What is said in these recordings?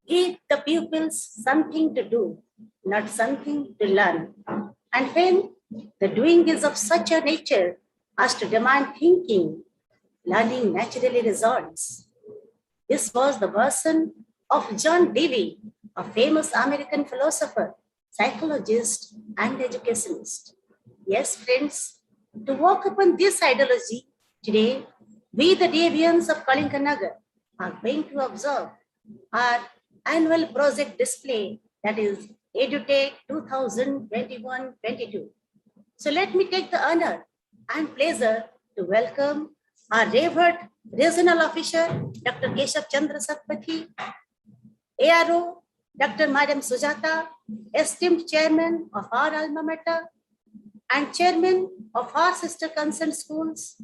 Give the pupils something to do, not something to learn. And when the doing is of such a nature as to demand thinking, learning naturally results. This was the version of John Dewey, a famous American philosopher, psychologist, and educationist. Yes, friends, to walk upon this ideology today, we, the Deviants of Kalinganagar, are going to observe our annual project display, that is Edutech 2021-22. So let me take the honor and pleasure to welcome our revered regional officer, Dr. Keshav Chandra Satpathy, ARO, Dr. Madam Sujata, esteemed chairman of our alma mater and chairman of our sister concerned schools,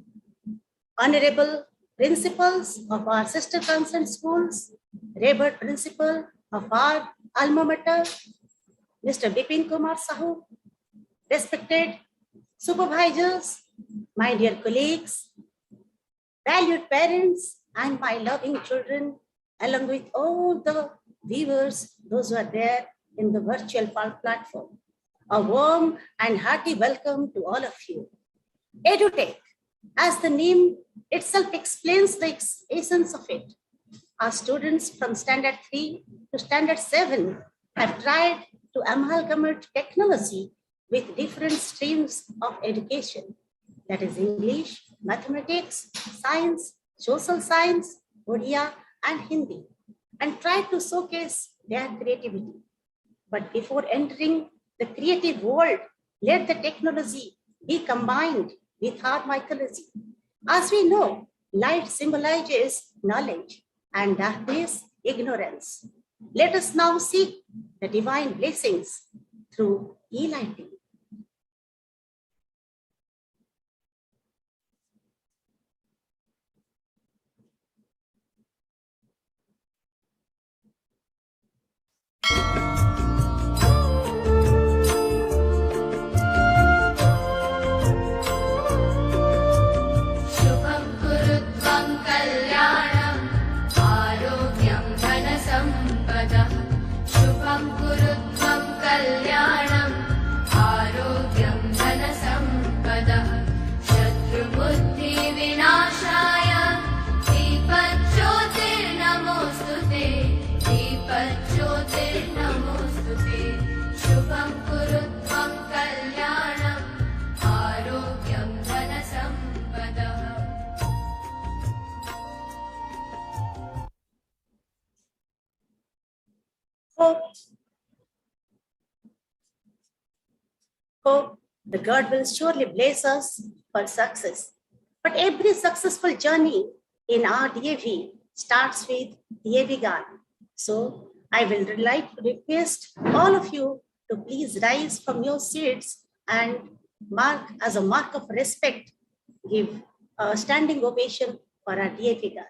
honorable principals of our sister concerned schools, revered principal of our alma mater, Mr. Bipin Kumar Sahu, respected supervisors, my dear colleagues, valued parents, and my loving children, along with all the viewers, those who are there in the virtual platform. A warm and hearty welcome to all of you. Edutech, as the name itself explains the essence of it, our students from Standard 3 to Standard 7 have tried to amalgamate technology with different streams of education, that is English, mathematics, science, social science, Odia, and Hindi, and try to showcase their creativity. But before entering the creative world, let the technology be combined with our mythology. As we know, light symbolizes knowledge and darkness, ignorance. Let us now seek the divine blessings through e-lighting. Hope the God will surely bless us for success. But every successful journey in our DAV starts with DAV God. So I will like to request all of you to please rise from your seats and mark as a mark of respect, give a standing ovation for our DAV God.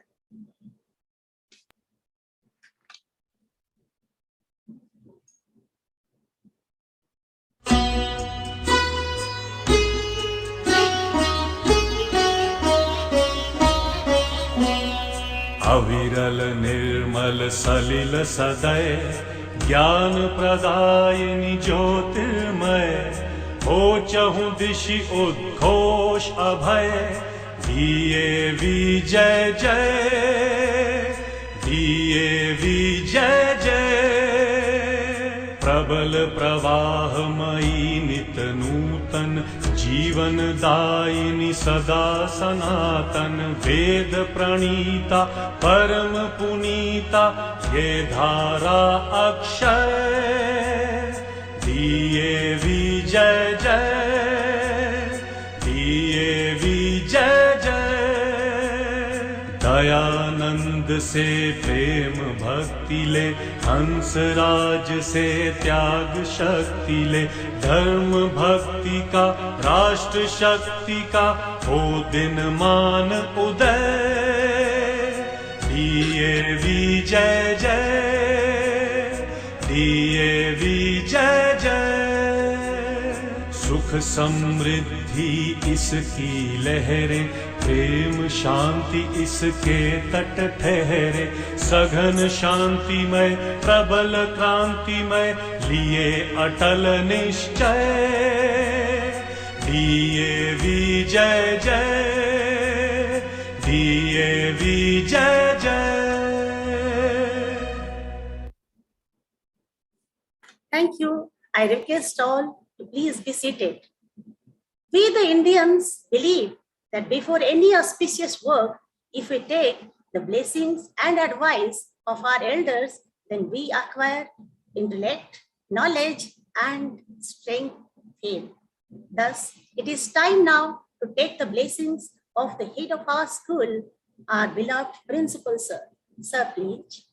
अविरल निर्मल सलिल सदय ज्ञान प्रदायिनी ज्योतिर्मय हो चहु दिशि उद्घोष अभय दिए विजय जय दिए विजय जय प्रबल प्रवाहमयी नित नूतन जीवन दायिनी सदा सनातन वेद प्रणीता परम पुनीता ये धारा अक्षय दिए विजय जय दिए विजय जय दयानंद से प्रेम भक्ति ले हंस राज से त्याग शक्ति ले धर्म भक्ति का राष्ट्र शक्ति का हो दिन मान उदय दिए विजय जय दिए विजय जय सुख समृद्धि इसकी लहरें प्रेम शांति इसके तट ठहरे, सघन शांतिमय प्रबल क्रांतिमय, लिए अटल निश्चय, दिए विजय जय, दिए विजय जय। Thank you. I request all to please be seated. We the Indians believe that before any auspicious work, if we take the blessings and advice of our elders, then we acquire intellect, knowledge, and strength, fame. Thus, it is time now to take the blessings of the head of our school, our beloved principal, sir. Sir, please.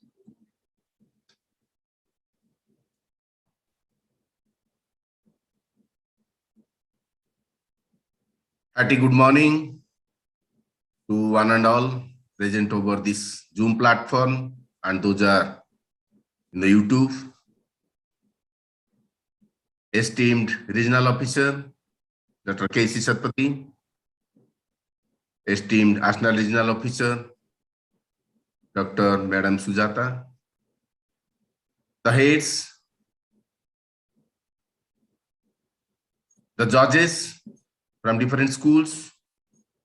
Hearty good morning to one and all present over this Zoom platform and those are in the YouTube. Esteemed Regional Officer, Dr. K.C. Satpathy, esteemed National Regional Officer, Dr. Madam Sujata, the heads, the judges from different schools,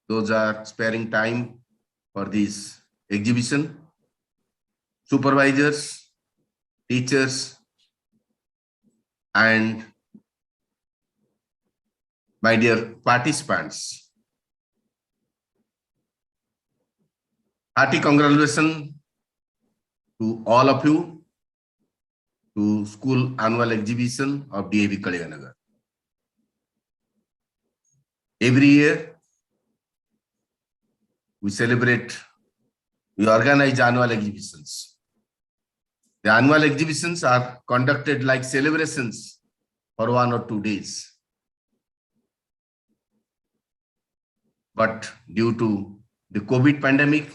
those are sparing time for this exhibition, supervisors, teachers, and my dear participants. Hearty congratulations to all of you to school annual exhibition of DAV Kaliyanagar. Every year, we organize annual exhibitions. The annual exhibitions are conducted like celebrations for 1 or 2 days. But due to the COVID pandemic,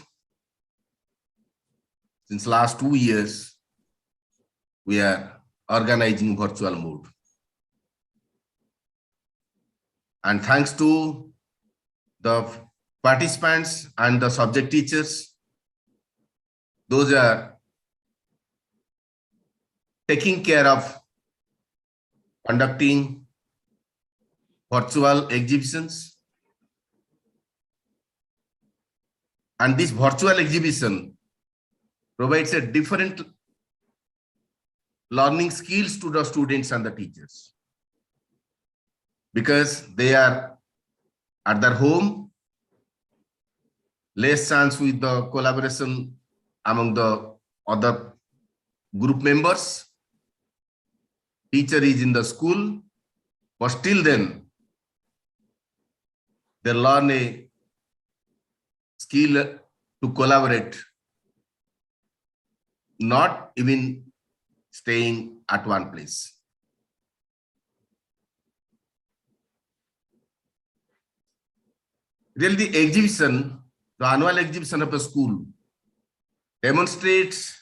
since last 2 years, we are organizing virtual mode. And thanks to the participants and the subject teachers, those are taking care of conducting virtual exhibitions. And this virtual exhibition provides a different learning skills to the students and the teachers, because they are at their home, less chance with the collaboration among the other group members. Teacher is in the school, but still then they learn a skill to collaborate, not even staying at one place. Really, the exhibition, the annual exhibition of a school demonstrates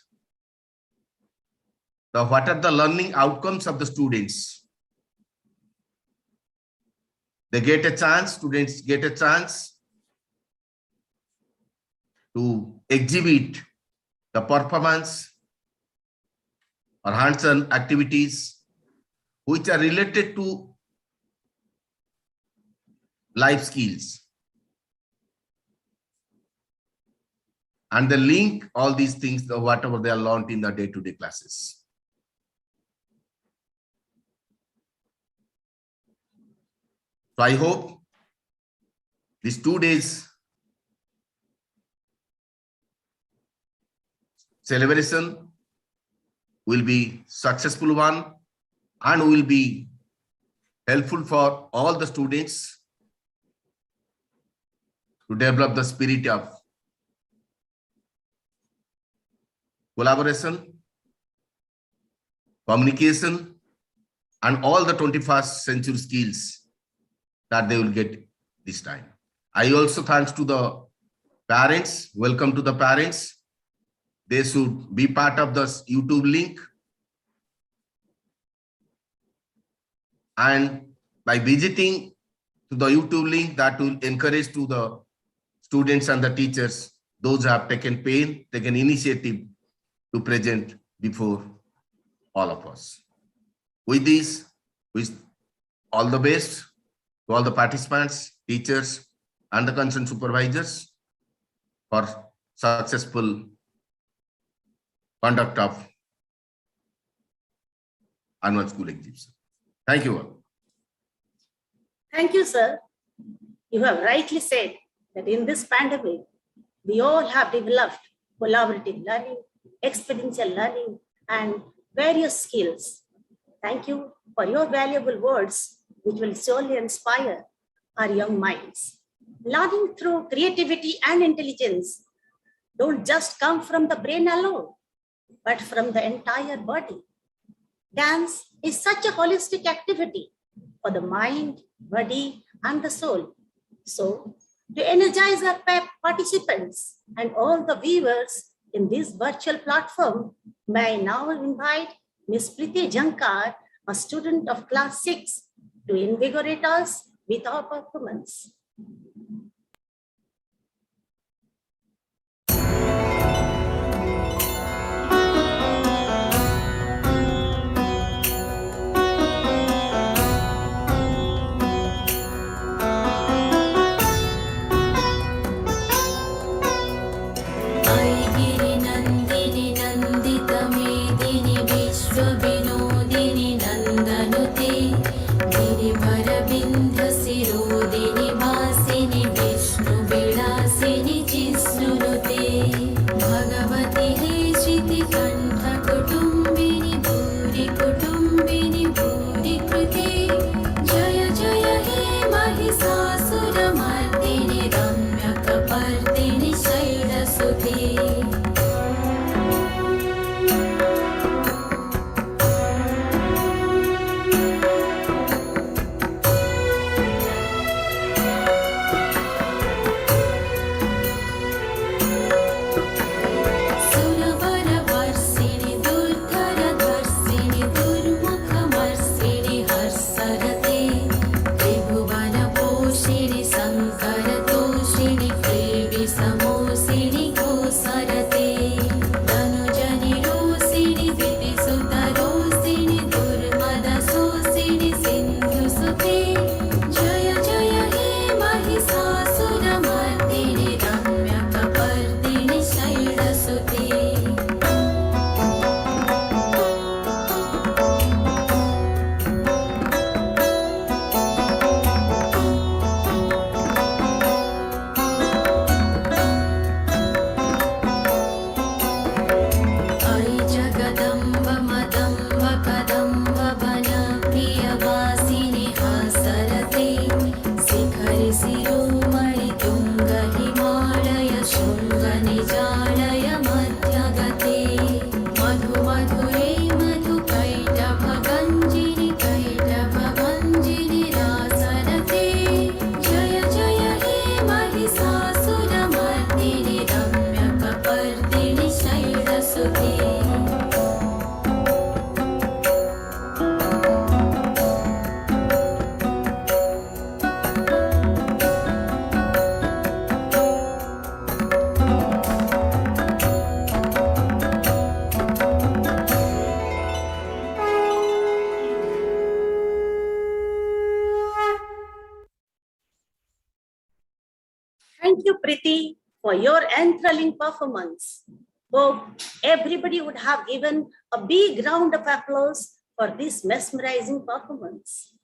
what are the learning outcomes of the students. They get a chance, students get a chance to exhibit the performance or hands-on activities which are related to life skills. And they link all these things, whatever they are learned in the day-to-day classes. So I hope these 2 days celebration will be successful one and will be helpful for all the students to develop the spirit of collaboration, communication, and all the 21st century skills that they will get this time. I also thanks to the parents. Welcome to the parents. They should be part of this YouTube link. And by visiting to the YouTube link, that will encourage to the students and the teachers, those who have taken pain, taken initiative to present before all of us. With this, with all the best to all the participants, teachers, and the concerned supervisors for successful conduct of annual school exhibition. Thank you all. Thank you, sir. You have rightly said that in this pandemic, we all have developed collaborative learning, experiential learning, and various skills. Thank you for your valuable words, which will surely inspire our young minds. Learning through creativity and intelligence don't just come from the brain alone, but from the entire body. Dance is such a holistic activity for the mind, body, and the soul. So, to energize our participants and all the viewers in this virtual platform, may I now invite Ms. Priti Jankar, a student of class 6, to invigorate us with our performance. Thank you, Priti, for your enthralling performance. Hope everybody would have given a big round of applause for this mesmerizing performance.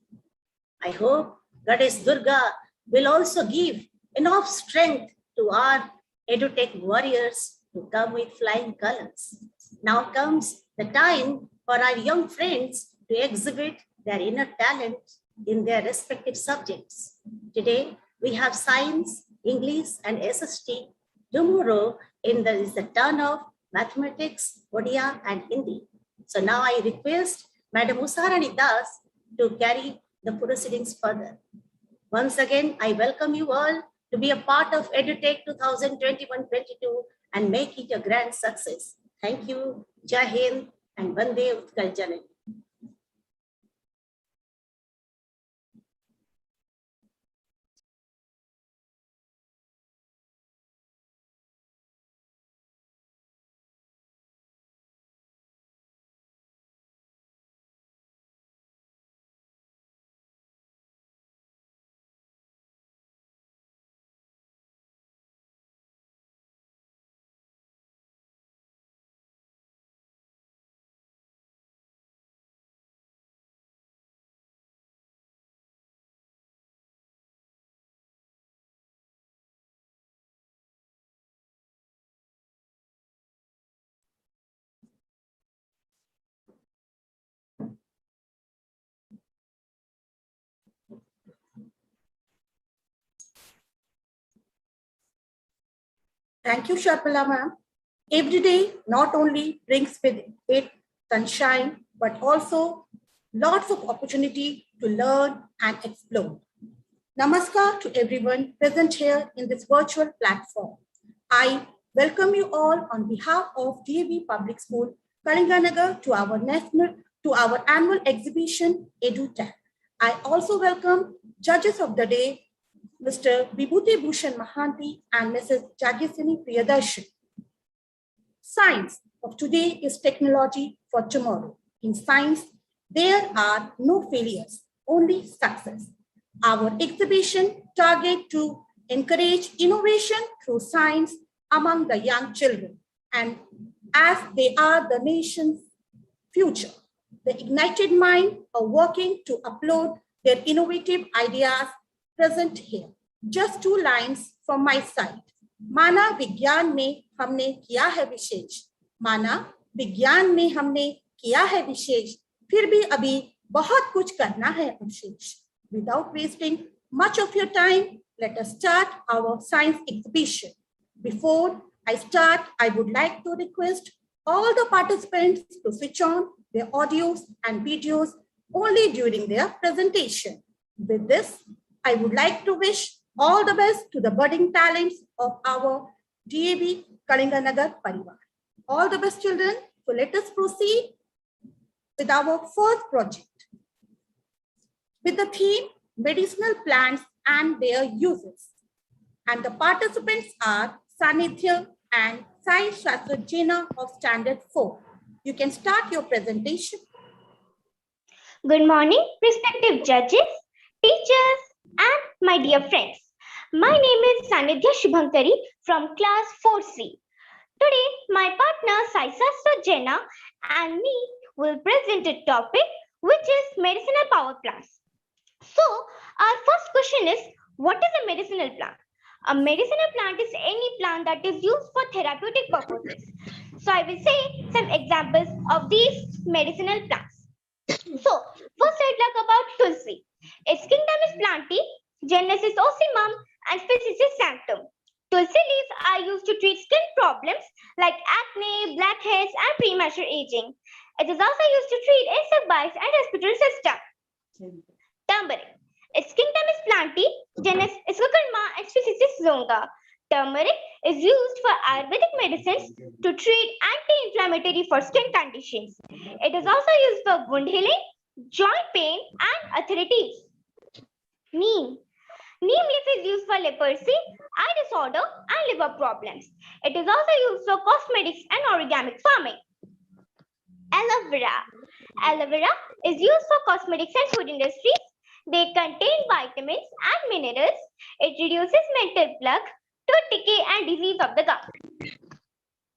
I hope Goddess Durga will also give enough strength to our Edutech warriors to come with flying colors. Now comes the time for our young friends to exhibit their inner talent in their respective subjects. Today, we have science, English, and SST. Tomorrow is the turn of mathematics, Odia, and Hindi. So now I request Madam Usarani Das to carry the proceedings further. Once again, I welcome you all to be a part of Edutech 2021-22 and make it a grand success. Thank you, Jai Hind, and Vande Utkal Janani. Thank you, Sharpala ma'am. Every day not only brings with it sunshine, but also lots of opportunity to learn and explore. Namaskar to everyone present here in this virtual platform. I welcome you all on behalf of DAV Public School, Kalinganagar to our annual exhibition, Edutech. I also welcome judges of the day, Mr. Vibhuti Bhushan Mahanti and Mrs. Jagisini Priyadarshi. Science of today is technology for tomorrow. In science, there are no failures, only success. Our exhibition targets to encourage innovation through science among the young children, and as they are the nation's future. The ignited mind are working to upload their innovative ideas present here. Just 2 lines from my side. माना विज्ञान में हमने किया है विशेष, माना विज्ञान में हमने किया है विशेष, फिर भी अभी बहुत कुछ करना है अवशेष. Without wasting much of your time, let us start our science exhibition. Before I start, I would like to request all the participants to switch on their audios and videos only during their presentation. With this, I would like to wish all the best to the budding talents of our DAV Kalinganagar Parivar. All the best, children. So let us proceed with our first project with the theme medicinal plants and their uses. And the participants are Sanidhya and Sai Shastrajena of Standard 4. You can start your presentation. Good morning, respective judges, teachers, and my dear friends. My name is Sanidhya Shubhankari from class 4C. Today, my partner Sai Shastrajena and me will present a topic which is medicinal power plants. So, our first question is, what is a medicinal plant? A medicinal plant is any plant that is used for therapeutic purposes. So, I will say some examples of these medicinal plants. So, first I'd talk about Tulsi. Its kingdom is planty, genus is Ocimum, and species is Sanctum. Tulsi leaves are used to treat skin problems like acne, blackheads, and premature aging. It is also used to treat insect bites and respiratory system. Turmeric. Its kingdom is planty, genus is Cucurma, and species is Zonga. Turmeric is used for Ayurvedic medicines to treat anti-inflammatory for skin conditions. It is also used for wound healing, joint pain, and arthritis. Neem. Neem leaf is used for leprosy, eye disorder, and liver problems. It is also used for cosmetics and organic farming. Aloe vera. Aloe vera is used for cosmetics and food industries. They contain vitamins and minerals. It reduces mental plaque, tooth decay, and disease of the gum.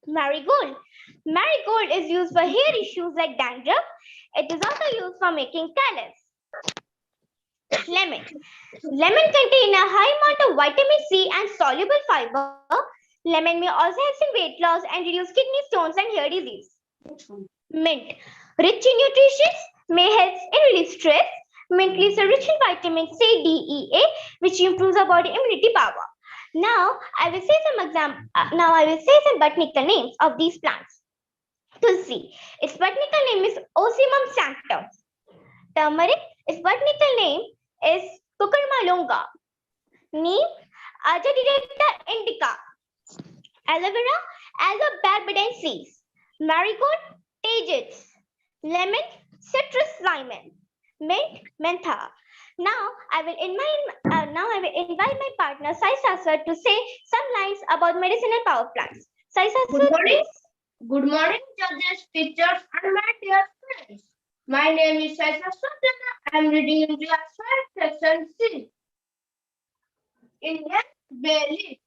Marigold. Marigold is used for hair issues like dandruff. It is also used for making callus. Lemon. Lemon contain a high amount of vitamin C and soluble fiber. Lemon may also help in weight loss and reduce kidney stones and hair disease. Mint. Rich in nutrition, may help in relief stress. Mint leaves are rich in vitamin C, D, E, A, which improves our body immunity power. Now I will say some botanical names of these plants. Tulsi. Its botanical name is Ocimum sanctum. Turmeric. Its botanical name is Cucurma longa. Neem. Aja directa indica. Aloe vera. Aloe barbadensis. Marigold. Tagetes. Lemon. Citrus limon. Mint. Mentha. Now I will invite my partner Sai Shastra to say some lines about medicinal power plants. Sai Shastra, please. Good morning, judges, teachers, and my dear friends. My name is Sai Shastra. I am reading in class 5, section C. Indian bay leaf.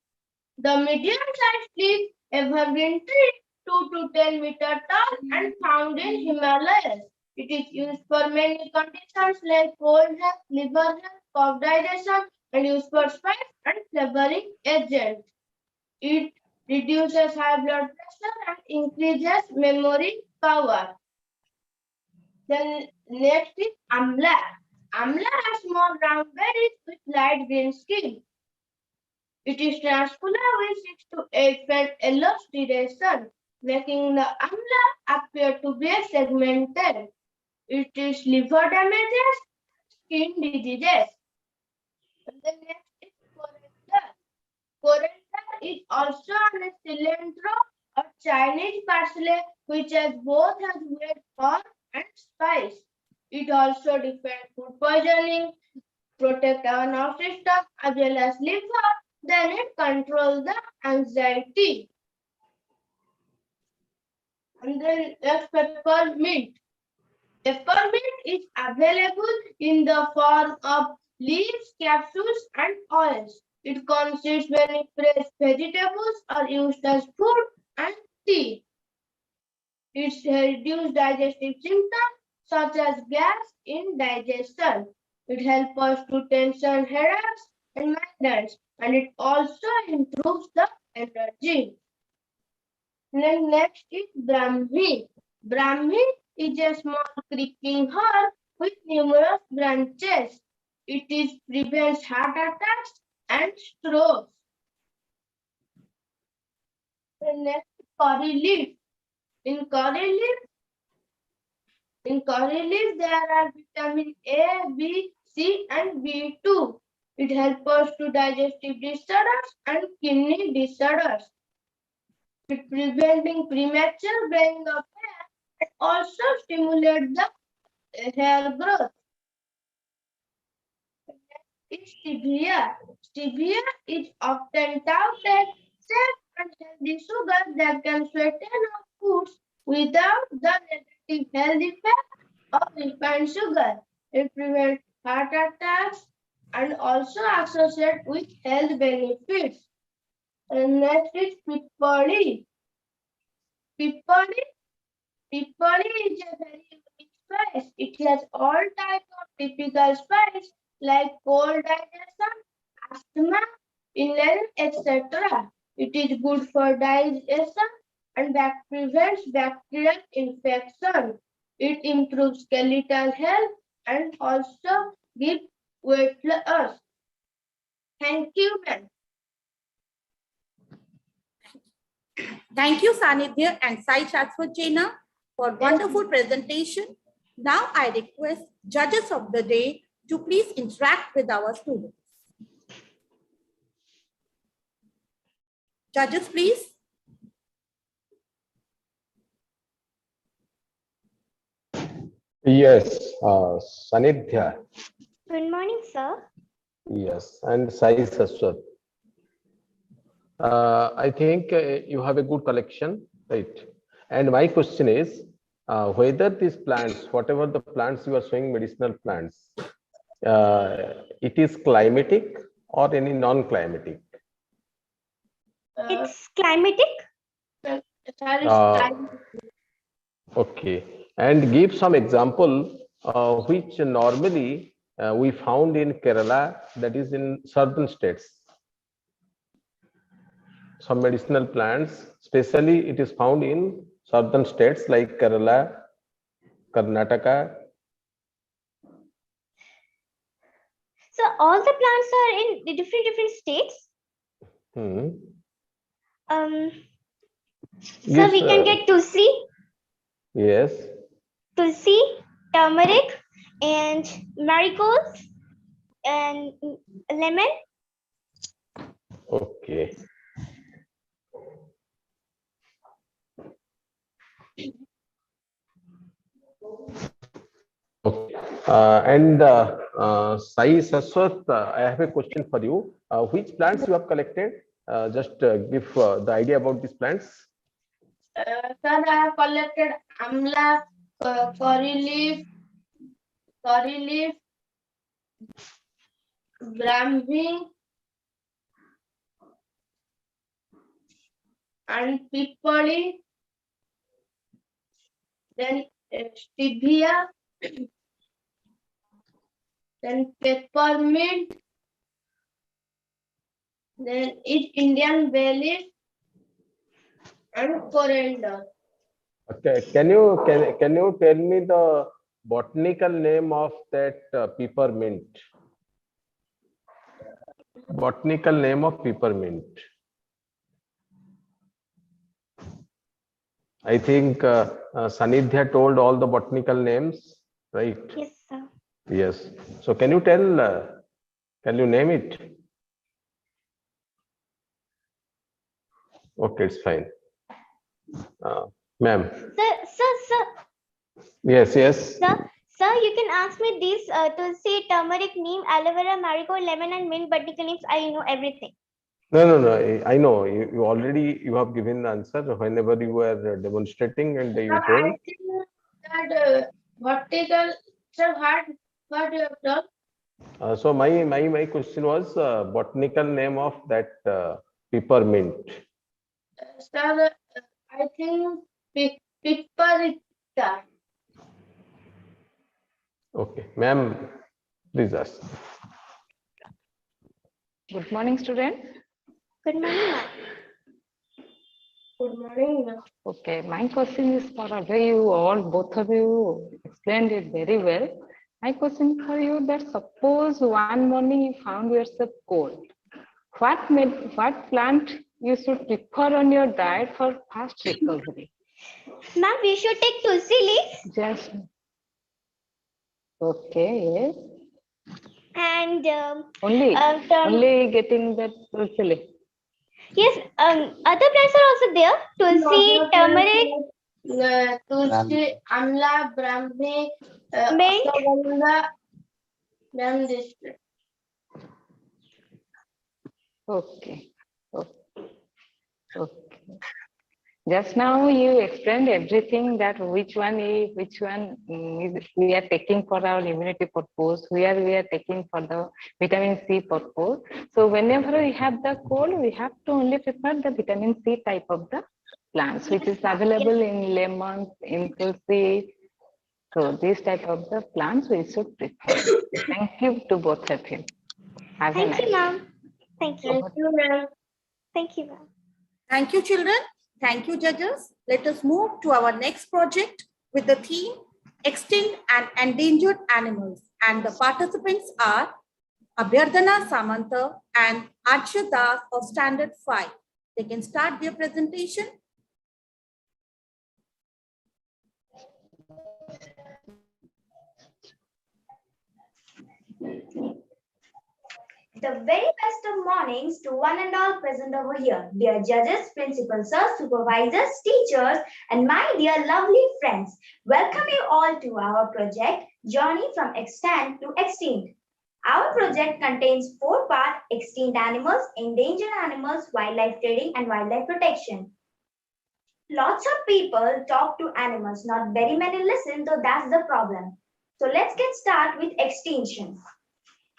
The medium-sized leaf, evergreen tree, 2 to 10 meter tall and found in Himalayas. It is used for many conditions like cold health, liver health, cough digestion, and used for spice and flavoring agent. It reduces high blood pressure and increases memory power. Then next is Amla. Amla has small round berries with light green skin. It is transpolar with 6 to 8 elucidation, making the amla appear to be segmented. It is liver damages, skin diseases. And the next is coriander. Coriander is also a cilantro or Chinese parsley, which has both has weird herb and spice. It also defends food poisoning, protect our nerve system as well as liver. Then it controls the anxiety. And then next peppermint. Peppermint is available in the form of leaves, capsules, and oils. It consists when fresh vegetables are used as food and tea. It reduces digestive symptoms such as gas, indigestion. It helps us to tension headaches and migraines, and it also improves the energy. Then next is Brahmi. Brahmi is a small creeping herb with numerous branches. It prevents heart attacks and strokes. The next curry leaf. In curry leaf there are vitamin A, B, C, and B2. It helps us to digestive disorders and kidney disorders. It preventing premature graying of hair and also stimulate the hair growth. Is stevia. Stevia is often touted safe and healthy sugar that can sweeten our foods without the negative health effect of refined sugar. It prevents heart attacks and also associated with health benefits. And next is pipali. Pipali is a very unique spice. It has all types of typical spice like cold digestion, asthma, inhalation, etc. It is good for digestion and prevents bacterial infection. It improves skeletal health and also gives weight loss. Thank you, ma'am. Thank you, Sanidhya and Sai Shashwat for wonderful presentation. Now I request judges of the day to please interact with our students. Judges, please. Yes, Sanidhya. Good morning, sir. Yes, and Sai Saswat. I think you have a good collection, right? And my question is whether these plants, whatever the plants you are showing, medicinal plants, it is climatic or any non-climatic? It's climatic. Okay, and give some example which normally we found in Kerala, that is in certain states. Some medicinal plants, especially it is found in southern states like Kerala, Karnataka. So all the plants are in the different states. So we can get tulsi. Yes. Tulsi, turmeric, and marigolds, and lemon. Okay. Okay. And Sai Saswat, I have a question for you. Which plants you have collected? Just give the idea about these plants. Sir, I have collected amla, curry leaf, brahmi, and pipali, then stevia, then peppermint, then Indian bay leaf, and coriander. Okay, can you tell me the botanical name of that peppermint? Botanical name of peppermint. I think Sanidhya told all the botanical names, right? Yes, sir. Yes. So can you tell, can you name it? Okay, it's fine. Ma'am. Sir, Yes, yes. sir, you can ask me this tulsi, turmeric, neem, aloe vera, marigold, lemon, and mint botanical names. I know everything. No. I know you already you have given the answer whenever you were demonstrating and you told. I think that vertical, sir, what you have done? So my question was botanical name of that peppermint. Sir, I think piparita. Okay, ma'am, please ask. Good morning, student. Good morning, ma'am. Good morning, ma'am. Okay, my question is for you all, both of you explained it very well. My question for you that suppose one morning you found yourself cold. What plant you should prefer on your diet for fast recovery? Ma'am, we should take tulsi leaf Just okay, yes. and Only getting that tulsi. yes, other plants are also there. Tulsi, turmeric, Tulsi, amla, brahmi, mint. ashwagandha, then this. Okay. Okay. Just now you explained everything that which one we are taking for our immunity purpose, where we are taking for the vitamin C purpose. So whenever we have the cold, we have to only prefer the vitamin C type of the plants, which is available in lemon, in tulsi. So this type of the plants we should prefer. Thank you to both of you. Have a Thank nice you, day. ma'am. Thank you. Thank you, ma'am. Thank you, ma'am. Thank you, children. Thank you, judges. Let us move to our next project with the theme Extinct and Endangered Animals. And the participants are Abhyardhana Samanta and Arsha Das of Standard 5. They can start their presentation. The very best of mornings to one and all present over here. Dear judges, principals, sir, supervisors, teachers, and my dear lovely friends. Welcome you all to our project, Journey from Extant to Extinct. Our project contains 4 parts: extinct animals, endangered animals, wildlife trading, and wildlife protection. Lots of people talk to animals, not very many listen, so that's the problem. So let's get started with extinction.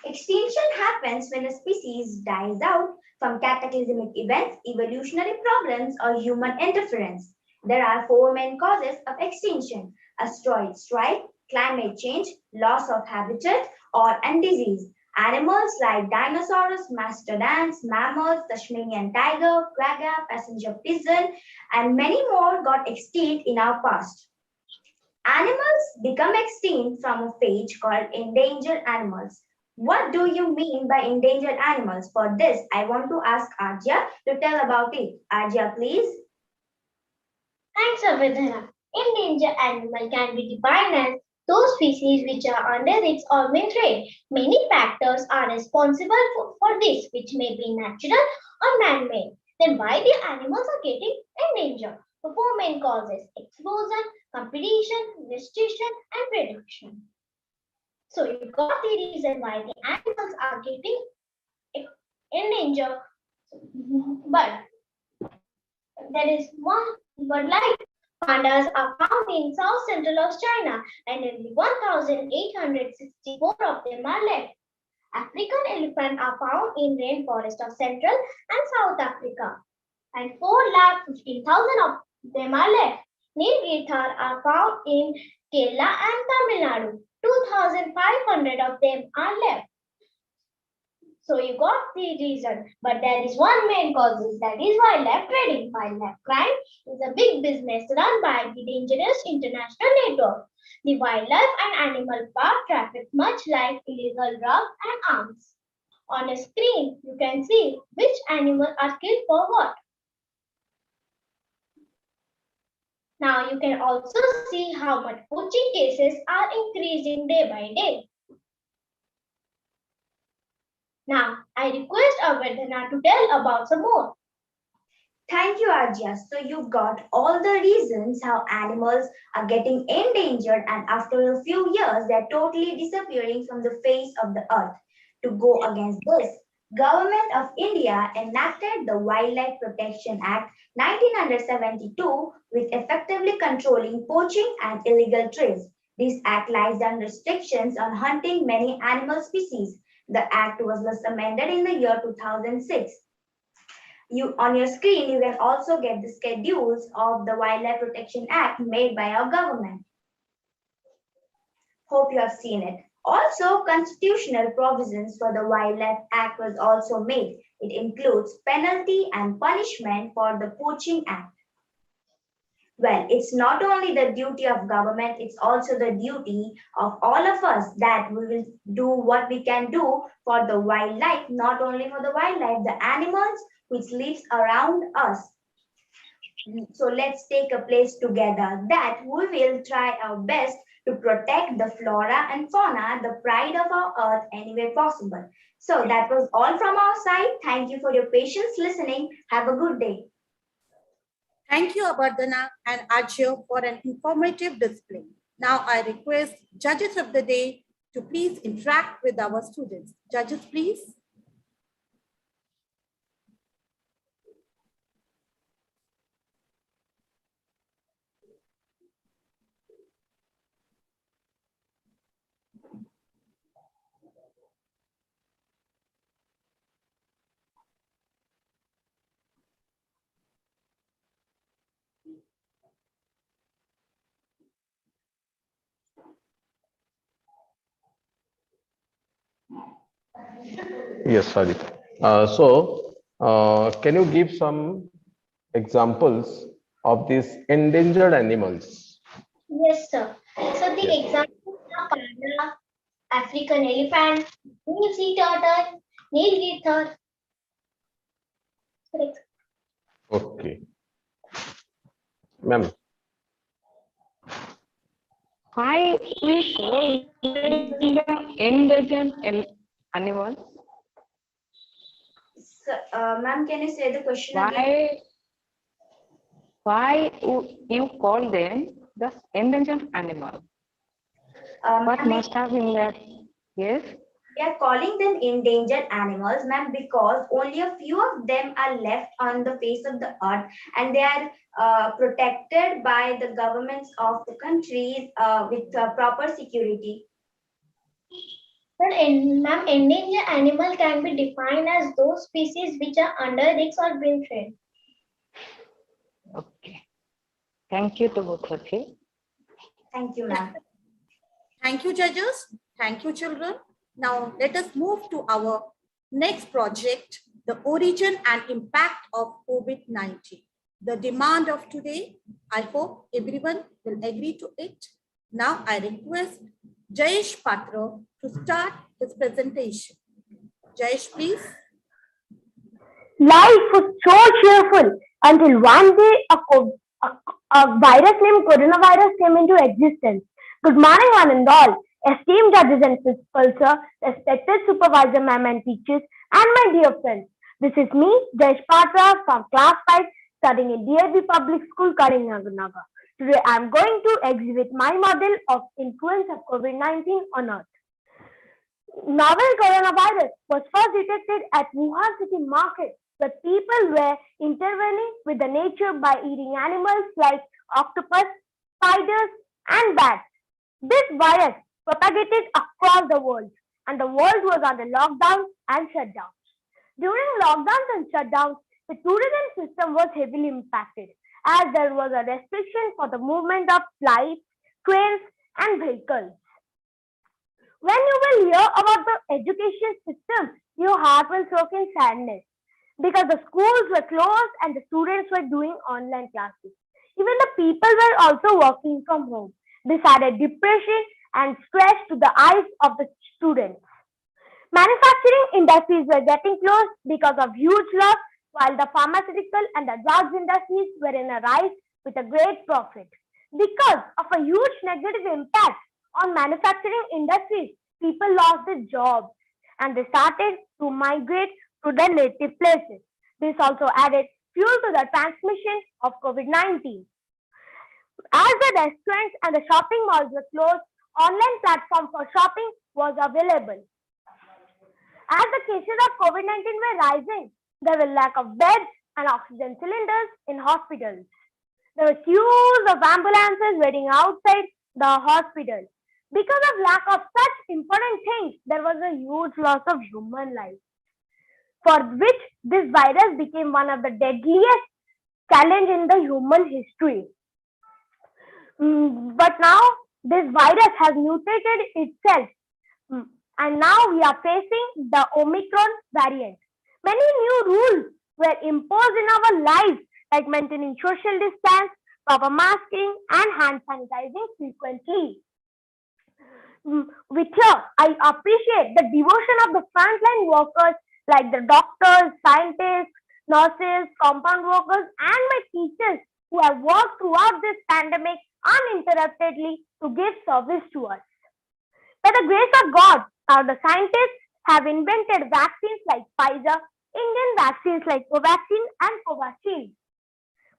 Extinction happens when a species dies out from cataclysmic events, evolutionary problems, or human interference. There are 4 main causes of extinction: asteroid strike, climate change, loss of habitat, and disease. Animals like dinosaurs, mastodons, mammoths, Tasmanian tiger, quagga, passenger pigeon, and many more got extinct in our past. Animals become extinct from a phase called endangered animals. What do you mean by endangered animals? For this, I want to ask Arjya to tell about it. Arjya, please. Thanks, Abhyardhana. Endangered animal can be defined as those species which are under its or main threat. Many factors are responsible for this, which may be natural or man-made. Then why the animals are getting endangered? The 4 main causes: explosion, competition, restriction, and reduction. So you got the reason why the animals are getting endangered. But there is one, but like pandas are found in south central of China and only 1,864 of them are left. African elephants are found in rainforest of Central and South Africa and 4,15,000 of them are left. Nilgiris are found in Kerala and Tamil Nadu. 2,500 of them are left. So you got the reason, but there is one main cause, that is wildlife trading. Wildlife crime is a big business run by the dangerous international network. The wildlife and animal park traffic much like illegal drugs and arms. On a screen, you can see which animal are killed for what. Now you can also see how much poaching cases are increasing day by day. Now I request our Vedana to tell about some more. Thank you, Arjya. So you got all the reasons how animals are getting endangered, and after a few years, they're totally disappearing from the face of the earth. To go against this, Government of India enacted the Wildlife Protection Act 1972 with effectively controlling poaching and illegal trades. This act lays down restrictions on hunting many animal species. The act was amended in the year 2006. On your screen, you can also get the schedules of the Wildlife Protection Act made by our government. Hope you have seen it. Also, constitutional provisions for the Wildlife Act was also made. It includes penalty and punishment for the Poaching Act. Well, it's not only the duty of government, it's also the duty of all of us that we will do what we can do for the wildlife, not only for the wildlife, the animals which lives around us. So let's take a place together that we will try our best to protect the flora and fauna, the pride of our earth, any way possible. So that was all from our side. Thank you for your patience listening. Have a good day. Thank you, Abardana and Ajyo, for an informative display. Now I request judges of the day to please interact with our students. Judges, please. Yes, sorry. Can you give some examples of these endangered animals? Yes, sir. So the examples are panda, African elephant, Nile sea turtle, Nilgiri. Okay, ma'am. Why we call them the endangered animals? So, ma'am, can you say the question again? Why you call them the endangered animal? What must have been that? Yes. We are calling them endangered animals, ma'am, because only a few of them are left on the face of the earth, and they are protected by the governments of the countries with proper security. But ma'am, endangered animal can be defined as those species which are under risk or being threatened. Okay. Thank you to both of you. Thank you, ma'am. Thank you, judges. Thank you, children. Now let us move to our next project, the origin and impact of COVID-19. The demand of today, I hope everyone will agree to it. Now I request Jayesh Patra to start his presentation. Jayesh, please. Life was so cheerful until one day a virus named coronavirus came into existence. Good morning, one and all. Esteemed judges and principals, sir, respected supervisor, ma'am, and teachers, and my dear friends. This is me, Jayesh Patra, from class 5, studying in DAB Public School, Karimnagar. Today, I am going to exhibit my model of influence of COVID-19 on Earth. Novel coronavirus was first detected at Wuhan City Market, where people were intervening with the nature by eating animals like octopus, spiders, and bats. This virus propagated across the world, and the world was under lockdown and shutdowns. During lockdowns and shutdowns, the tourism system was heavily impacted, as there was a restriction for the movement of flights, trains, and vehicles. When you will hear about the education system, your heart will soak in sadness because the schools were closed and the students were doing online classes. Even the people were also working from home. This added depression and stress to the eyes of the students. Manufacturing industries were getting closed because of huge loss, while the pharmaceutical and the drugs industries were in a rise with a great profit. Because of a huge negative impact on manufacturing industries, people lost their jobs and they started to migrate to their native places. This also added fuel to the transmission of COVID-19. As the restaurants and the shopping malls were closed, online platform for shopping was available. As the cases of COVID-19 were rising, there were lack of beds and oxygen cylinders in hospitals. There were queues of ambulances waiting outside the hospital. Because of lack of such important things, there was a huge loss of human life, for which this virus became one of the deadliest challenge in the human history. But now this virus has mutated itself, and now we are facing the Omicron variant. Many new rules were imposed in our lives, like maintaining social distance, proper masking, and hand sanitizing frequently. With here, I appreciate the devotion of the frontline workers like the doctors, scientists, nurses, compound workers, and my teachers who have worked throughout this pandemic uninterruptedly to give service to us. By the grace of God, now the scientists have invented vaccines like Pfizer, Indian vaccines like Covaxin and Covaxin.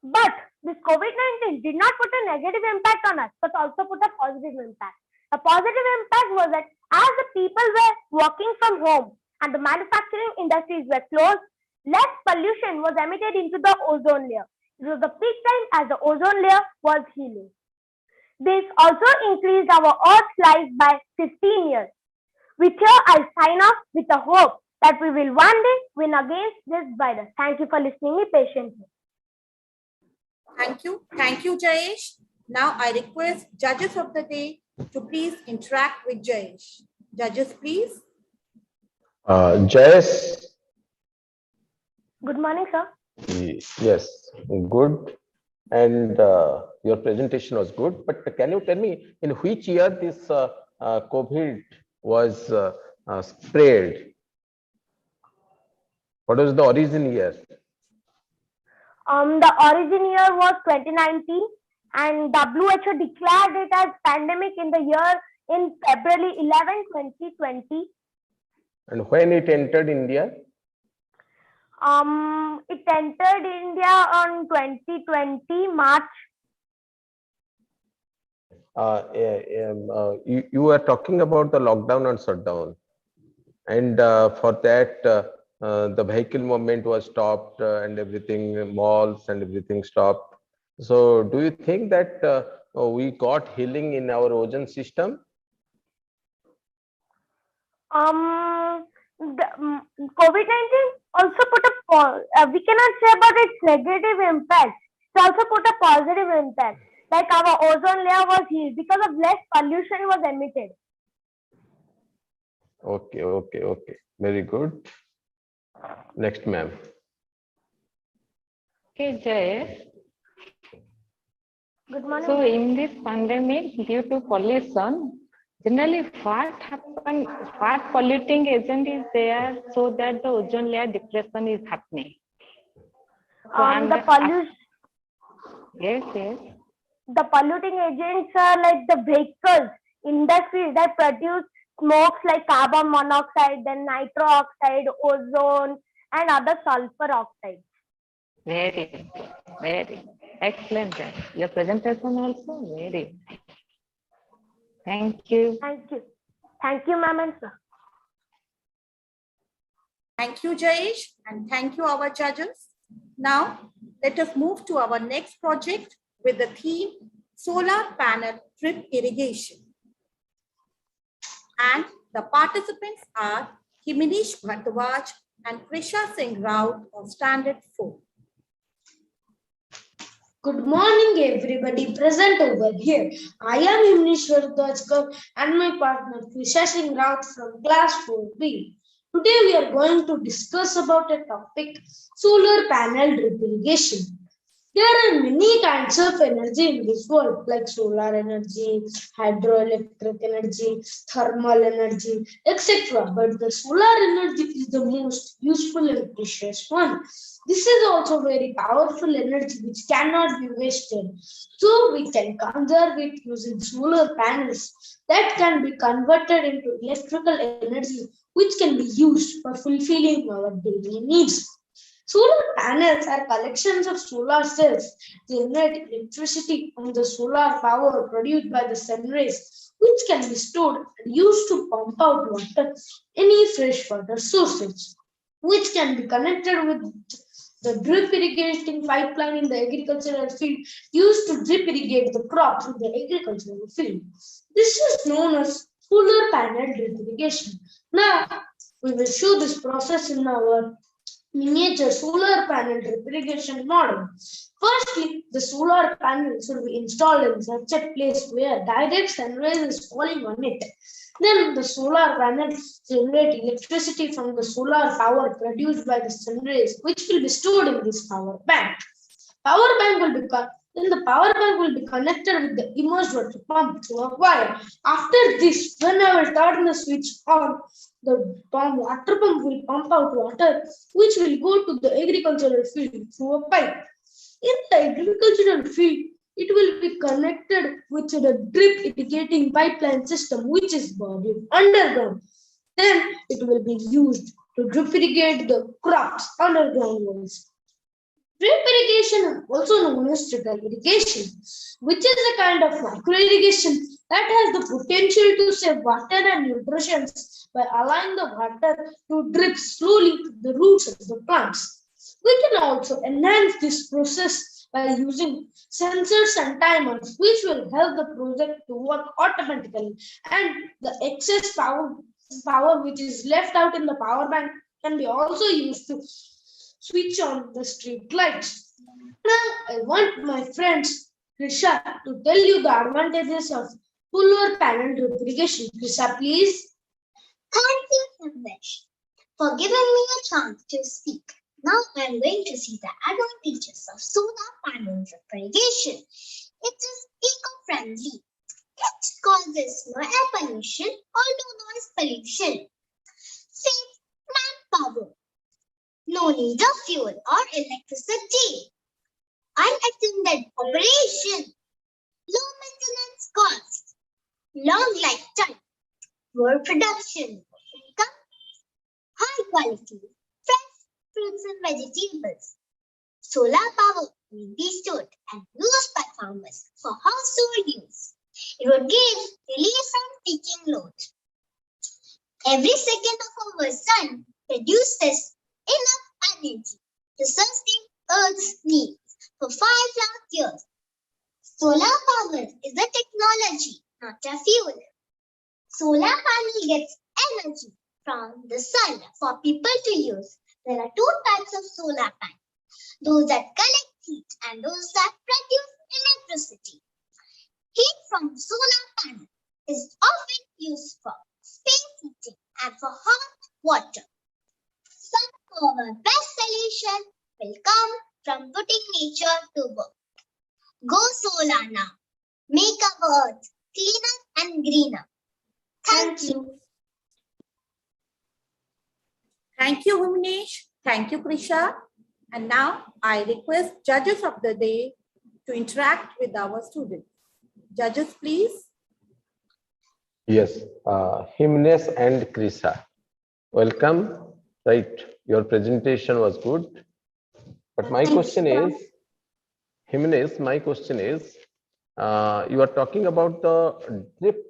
But this COVID-19 did not put a negative impact on us, but also put a positive impact. A positive impact was that as the people were working from home and the manufacturing industries were closed, less pollution was emitted into the ozone layer. It was the peak time as the ozone layer was healing. This also increased our Earth's life by 15 years. With here, I sign off with the hope that we will one day win against this virus. Thank you for listening me patiently. Thank you. Thank you, Jayesh. Now I request judges of the day to please interact with Jayesh. Judges, please. Jayesh. Good morning, sir. Yes, good. And your presentation was good. But can you tell me in which year this COVID was spread? What was the origin year? The origin year was 2019, and WHO declared it as pandemic in the year in February 11, 2020. And when it entered India? It entered India on 2020 March. You were talking about the lockdown and shutdown, and for that the vehicle movement was stopped and everything, malls and everything stopped. So do you think that we got healing in our ozone system? COVID-19 also put we cannot say about its negative impact. It also put a positive impact. Like our ozone layer was healed because of less pollution was emitted. Okay. Very good. Next, ma'am. Okay, Jay. Good morning. So in this pandemic, due to pollution, generally what happened, what polluting agent is there so that the ozone layer depletion is happening? So The pollution. Yes. The polluting agents are like the vehicles, industries that produce smokes like carbon monoxide, then nitro oxide, ozone, and other sulfur oxides. Very excellent. Your presentation also very. Thank you. Thank you, ma'am and sir. Thank you, Jayesh, and thank you, our judges. Now, let us move to our next project with the theme Solar Panel Drip Irrigation. And the participants are Himanish Bhattawaj and Krisha Singh Raut of Standard 4. Good morning, everybody present over here. I am Himanish Bhattawaj and my partner Krisha Singh Raut from class 4B. Today we are going to discuss about a topic, solar panel drip irrigation. There are many kinds of energy in this world, like solar energy, hydroelectric energy, thermal energy, etc. But the solar energy is the most useful and precious one. This is also very powerful energy which cannot be wasted. So we can conserve it using solar panels that can be converted into electrical energy which can be used for fulfilling our daily needs. Solar panels are collections of solar cells. They generate electricity from the solar power produced by the sun rays, which can be stored and used to pump out water, any fresh water sources, which can be connected with the drip irrigating pipeline in the agricultural field used to drip irrigate the crops in the agricultural field. This is known as solar panel drip irrigation. Now, we will show this process in our miniature solar panel drip irrigation model. Firstly, the solar panel should be installed in such a place where direct sunlight is falling on it. Then the solar panels generate electricity from the solar power produced by the sun rays, which will be stored in this power bank. Then the power bank will be connected with the immersed water pump to a wire. After this, when I will turn the switch on, the water pump will pump out water, which will go to the agricultural field through a pipe. In the agricultural field, it will be connected with the drip irrigating pipeline system, which is buried underground. Then it will be used to drip irrigate the crops underground ones. Drip irrigation, also known as trickle irrigation, which is a kind of micro irrigation that has the potential to save water and nutrition by allowing the water to drip slowly to the roots of the plants. We can also enhance this process by using sensors and timers, which will help the project to work automatically, and the excess power which is left out in the power bank can be also used to switch on the street lights. Now, I want my friends Krisha to tell you the advantages of solar panel drip irrigation. Krisha, please. Thank you, Sandesh, for giving me a chance to speak. Now I am going to see the advantages of solar panel drip irrigation. It is eco-friendly. It causes no air pollution or no noise pollution. Saves manpower. No need of fuel or electricity. Unattended operation. Low maintenance cost. Long lifetime. Poor production. Income. High quality. Fresh fruits and vegetables. Solar power will be stored and used by farmers for household use. It would give relief from peaking load. Every second of our sun produces enough energy to sustain Earth's needs for 5 lakh years. Solar power is a technology, not a fuel. Solar panel gets energy from the sun for people to use. There are 2 types of solar panels, those that collect heat and those that produce electricity. Heat from solar panel is often used for space heating and for hot water. Some of our best solution will come from putting nature to work. Go solar now. Make our earth cleaner and greener. Thank you. Thank you, Bhuvnesh. Thank you, Krisha. And now I request judges of the day to interact with our students. Judges, please. Yes, Himnes and Krisha, welcome. Right, your presentation was good. But my question is, Himnes, my question is, you are talking about the drip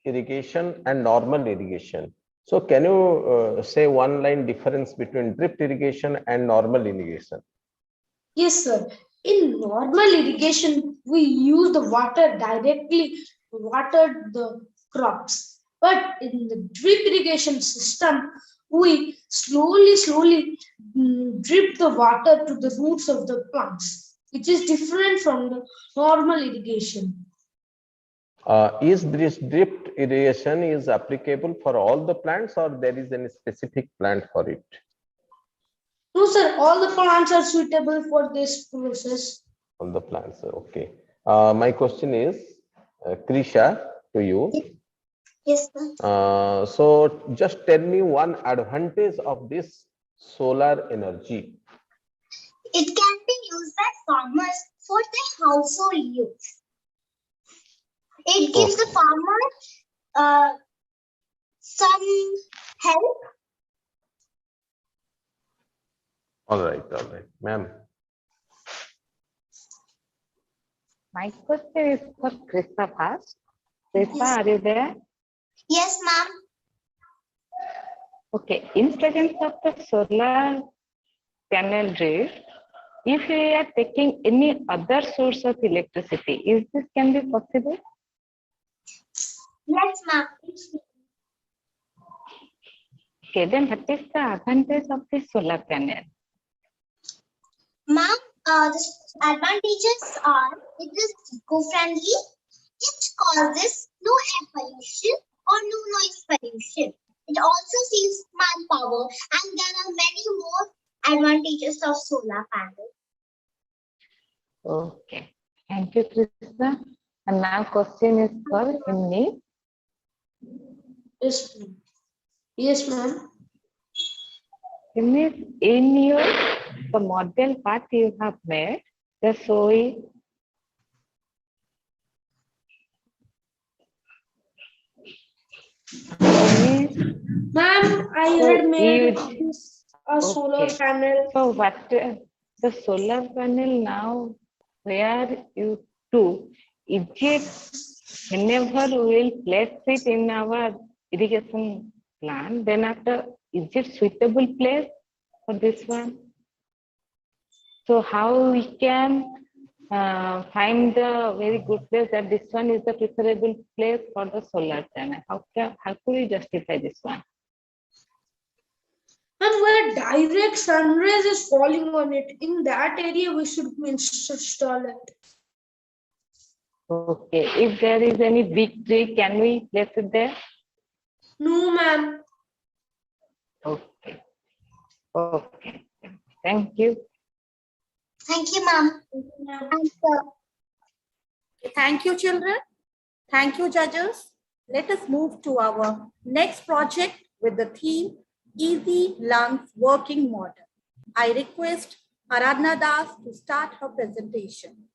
irrigation and normal irrigation. So can you say one line difference between drip irrigation and normal irrigation? Yes, sir. In normal irrigation, we use the water directly to water the crops. But in the drip irrigation system, we slowly drip the water to the roots of the plants, which is different from the normal irrigation. Is this drip irrigation is applicable for all the plants, or there is any specific plant for it? No, sir, all the plants are suitable for this process. On the plants. Okay. My question is, Krisha, to you. Yes, sir. So just tell me one advantage of this solar energy. It can be used by farmers for their household use. It gives the farmer some help. All right, ma'am. My question is for Krista first. Krista, Yes. are you there? Yes, ma'am. Okay, in presence of the solar panel roof, if we are taking any other source of electricity, is this can be possible? Yes, ma'am. Okay, then what is the advantage of the solar panel? Ma'am, the advantages are it is eco-friendly, it causes no air pollution or no noise pollution. It also saves manpower, and there are many more advantages of solar panels. Okay, thank you, Krista. And now question is for Imni. Yes, ma'am. Yes, ma'am. Imni, in your the model part you have made, the soil. Ma'am, I So had made you- a solar Okay. panel. So what the solar panel now, where you do, is it whenever we will place it in our irrigation plan, then after, is it suitable place for this one? So how we can find the very good place that this one is the preferable place for the solar panel? How could we justify this one? And where direct sun rays is falling on it, in that area we should install it. Okay, if there is any big tree, can we place it there? No, ma'am. Okay. Okay. Thank you. Thank you, ma'am. And, Thank you, children. Thank you, judges. Let us move to our next project with the theme Easy Lungs Working Model. I request Aradhna Das to start her presentation.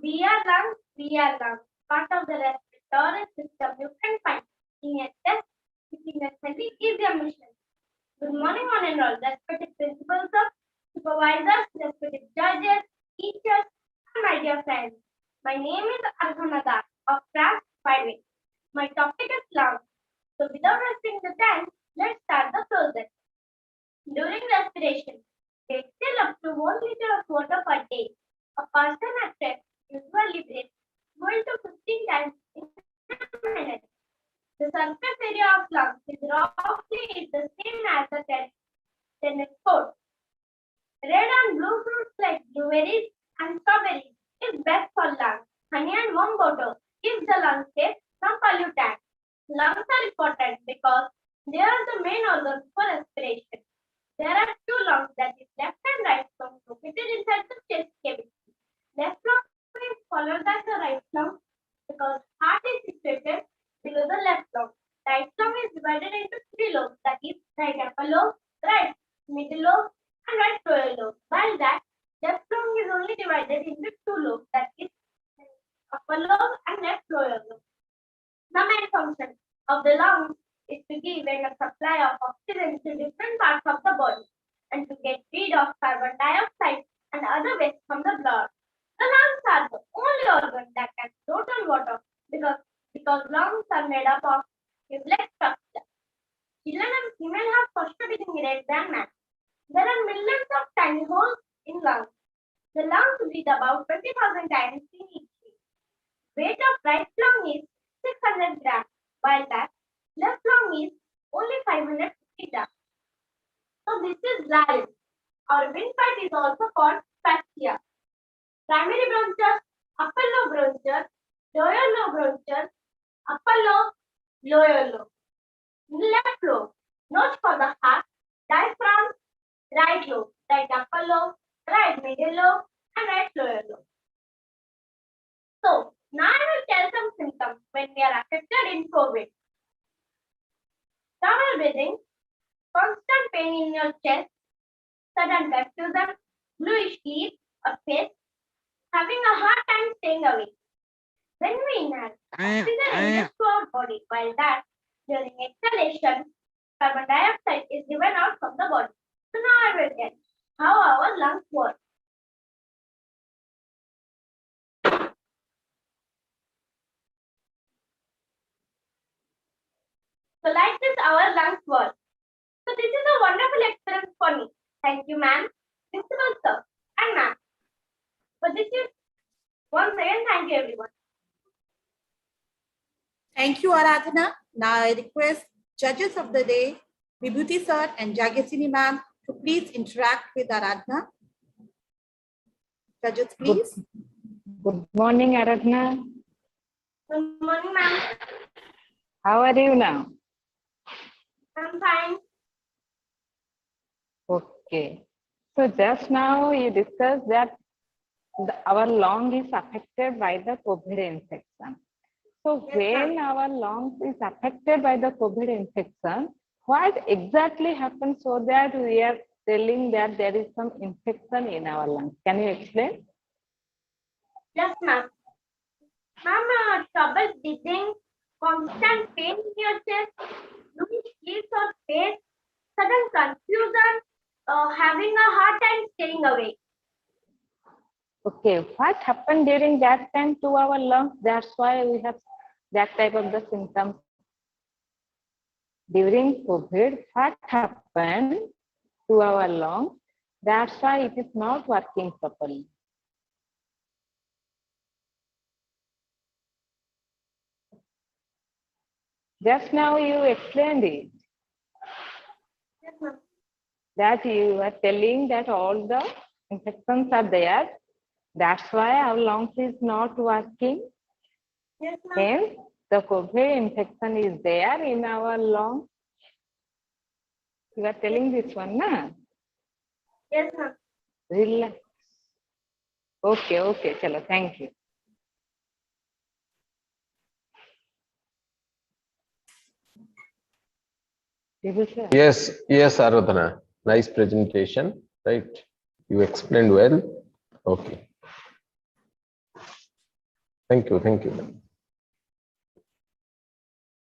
We are lungs, part of the respiratory system. You can find in a test, in a study is your mission. Good morning, one and all. Respected principals, supervisors, respected judges, teachers, and my dear friends. My name is Arghanada of class 5A. My topic is lungs. So without wasting the time, let's start the process. During respiration, we exhale up to 1 liter of water per day. A person at rest usually breathes 12 to 15 times in a minute. The surface area of lungs is roughly the same as a tennis court. Red and blue fruits like blueberries and strawberries is best for lungs. Honey and warm water keeps the lungs safe from pollutants. Lungs are important because they are the main organs for respiration. There are two lungs, that is left and right lung, located inside the chest cavity. Left lung is followed by the right lung because heart is situated below the left lung. Right lung is divided into three lobes, that is right upper lobe, right middle lobe, and right lower lobe. While that left lung is only divided into two lobes, that is upper lobe and left lower lobe. The main function of the lungs is to give a supply of oxygen to different parts of the body and to get rid of carbon dioxide and other waste from the blood. The lungs are the only organ that can float on water because lungs are made up of complex structure. Children and female have faster breathing rate than man. There are millions of tiny holes in lungs. The lungs breathe about 20,000 times in each day. Weight of right lung is 600 grams, while that left lung is only 550 grams. So this is life. Our windpipe is also called fascia. Primary bronchus, upper lobe bronchus, lower lobe bronchus, upper lobe, lower lobe. Left lobe, notes for the heart, diaphragm, right lobe, right upper lobe, right middle lobe, and right lower lobe. So, now I will tell some symptoms when we are affected in COVID. Trouble breathing, constant pain in your chest, sudden confusion, bluish teeth or face, having a hard time staying awake. When we inhale, oxygen enters to our body, while that during exhalation, carbon dioxide is given out from the body. So now I will tell how our lungs work. So like this, our lungs work. So this is a wonderful experience for me. Thank you, ma'am, principal sir, and ma'am. So this is once again, thank you everyone. Thank you, Aradhana. Now I request judges of the day, Vibhuti sir and Jagasini ma'am, to please interact with Aradhana. Judges, please. Good morning, Aradhana. Good morning, ma'am. How are you now? I'm fine. Okay. So just now you discussed that our lung is affected by the COVID infection. So Yes, when our lungs is affected by the COVID infection, what exactly happens so that we are telling that there is some infection in our lungs? Can you explain? Yes, ma'am. Ma'am, trouble breathing, constant pain in your chest, losing sleep or face, sudden confusion, having a hard time staying awake. Okay, what happened during that time to our lungs? That's why we have that type of the symptoms. During COVID, what happened to our lungs? That's why it is not working properly. Just now you explained it. Yes, ma'am. That you are telling that all the infections are there. That's why our lungs is not working. Yes, ma'am. Hence, the COVID infection is there in our lungs. You are telling this one, na? Yes, ma'am. Relax. Okay, okay, chalo, thank you. Yes, yes, Aradhana. Nice presentation, right? You explained well. Okay. Thank you, thank you.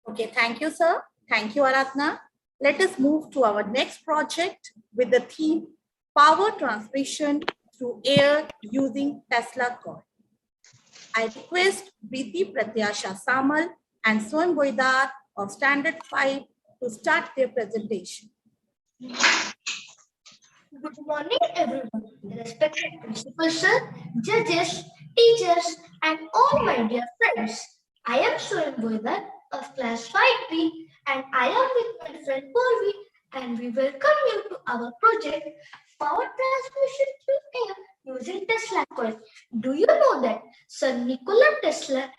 Okay, thank you, sir. Thank you, Aradhana. Let us move to our next project with the theme Power Transmission through Air using Tesla Coil. I request Preeti Pratyasha Samal and Swam Boydar of Standard 5 to start their presentation. Good morning, everyone. Respected principal sir, judges, teachers, and all my dear friends. I am Swam Boydar of class 5B, and I am with my friend Purvi, and we welcome you to our project Power Transmission through Air using Tesla Coil. Do you know that Sir Nikola Tesla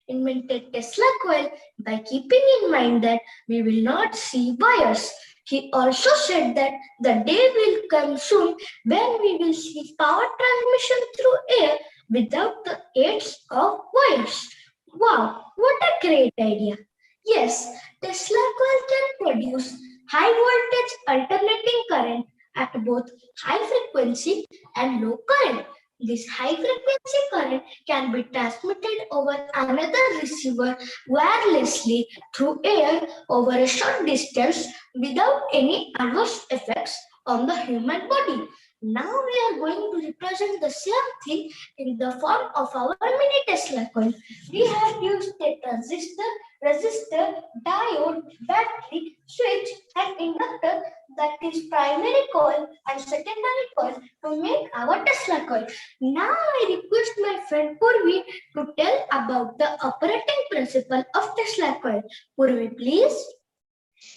invented Tesla Coil by keeping in mind that we will not see wires? He also said that the day will come soon when we will see power transmission through air without the aids of wires. Wow, what a great idea! Yes, Tesla coil can produce high voltage alternating current at both high frequency and low current. This high frequency current can be transmitted over another receiver wirelessly through air over a short distance without any adverse effects on the human body. Now we are going to represent the same thing in the form of our mini Tesla coil. We have used a transistor, resistor, diode, battery, switch and inductor, that is primary coil and secondary coil, to make our Tesla coil. Now I request my friend Purvi to tell about the operating principle of Tesla coil. Purvi, please.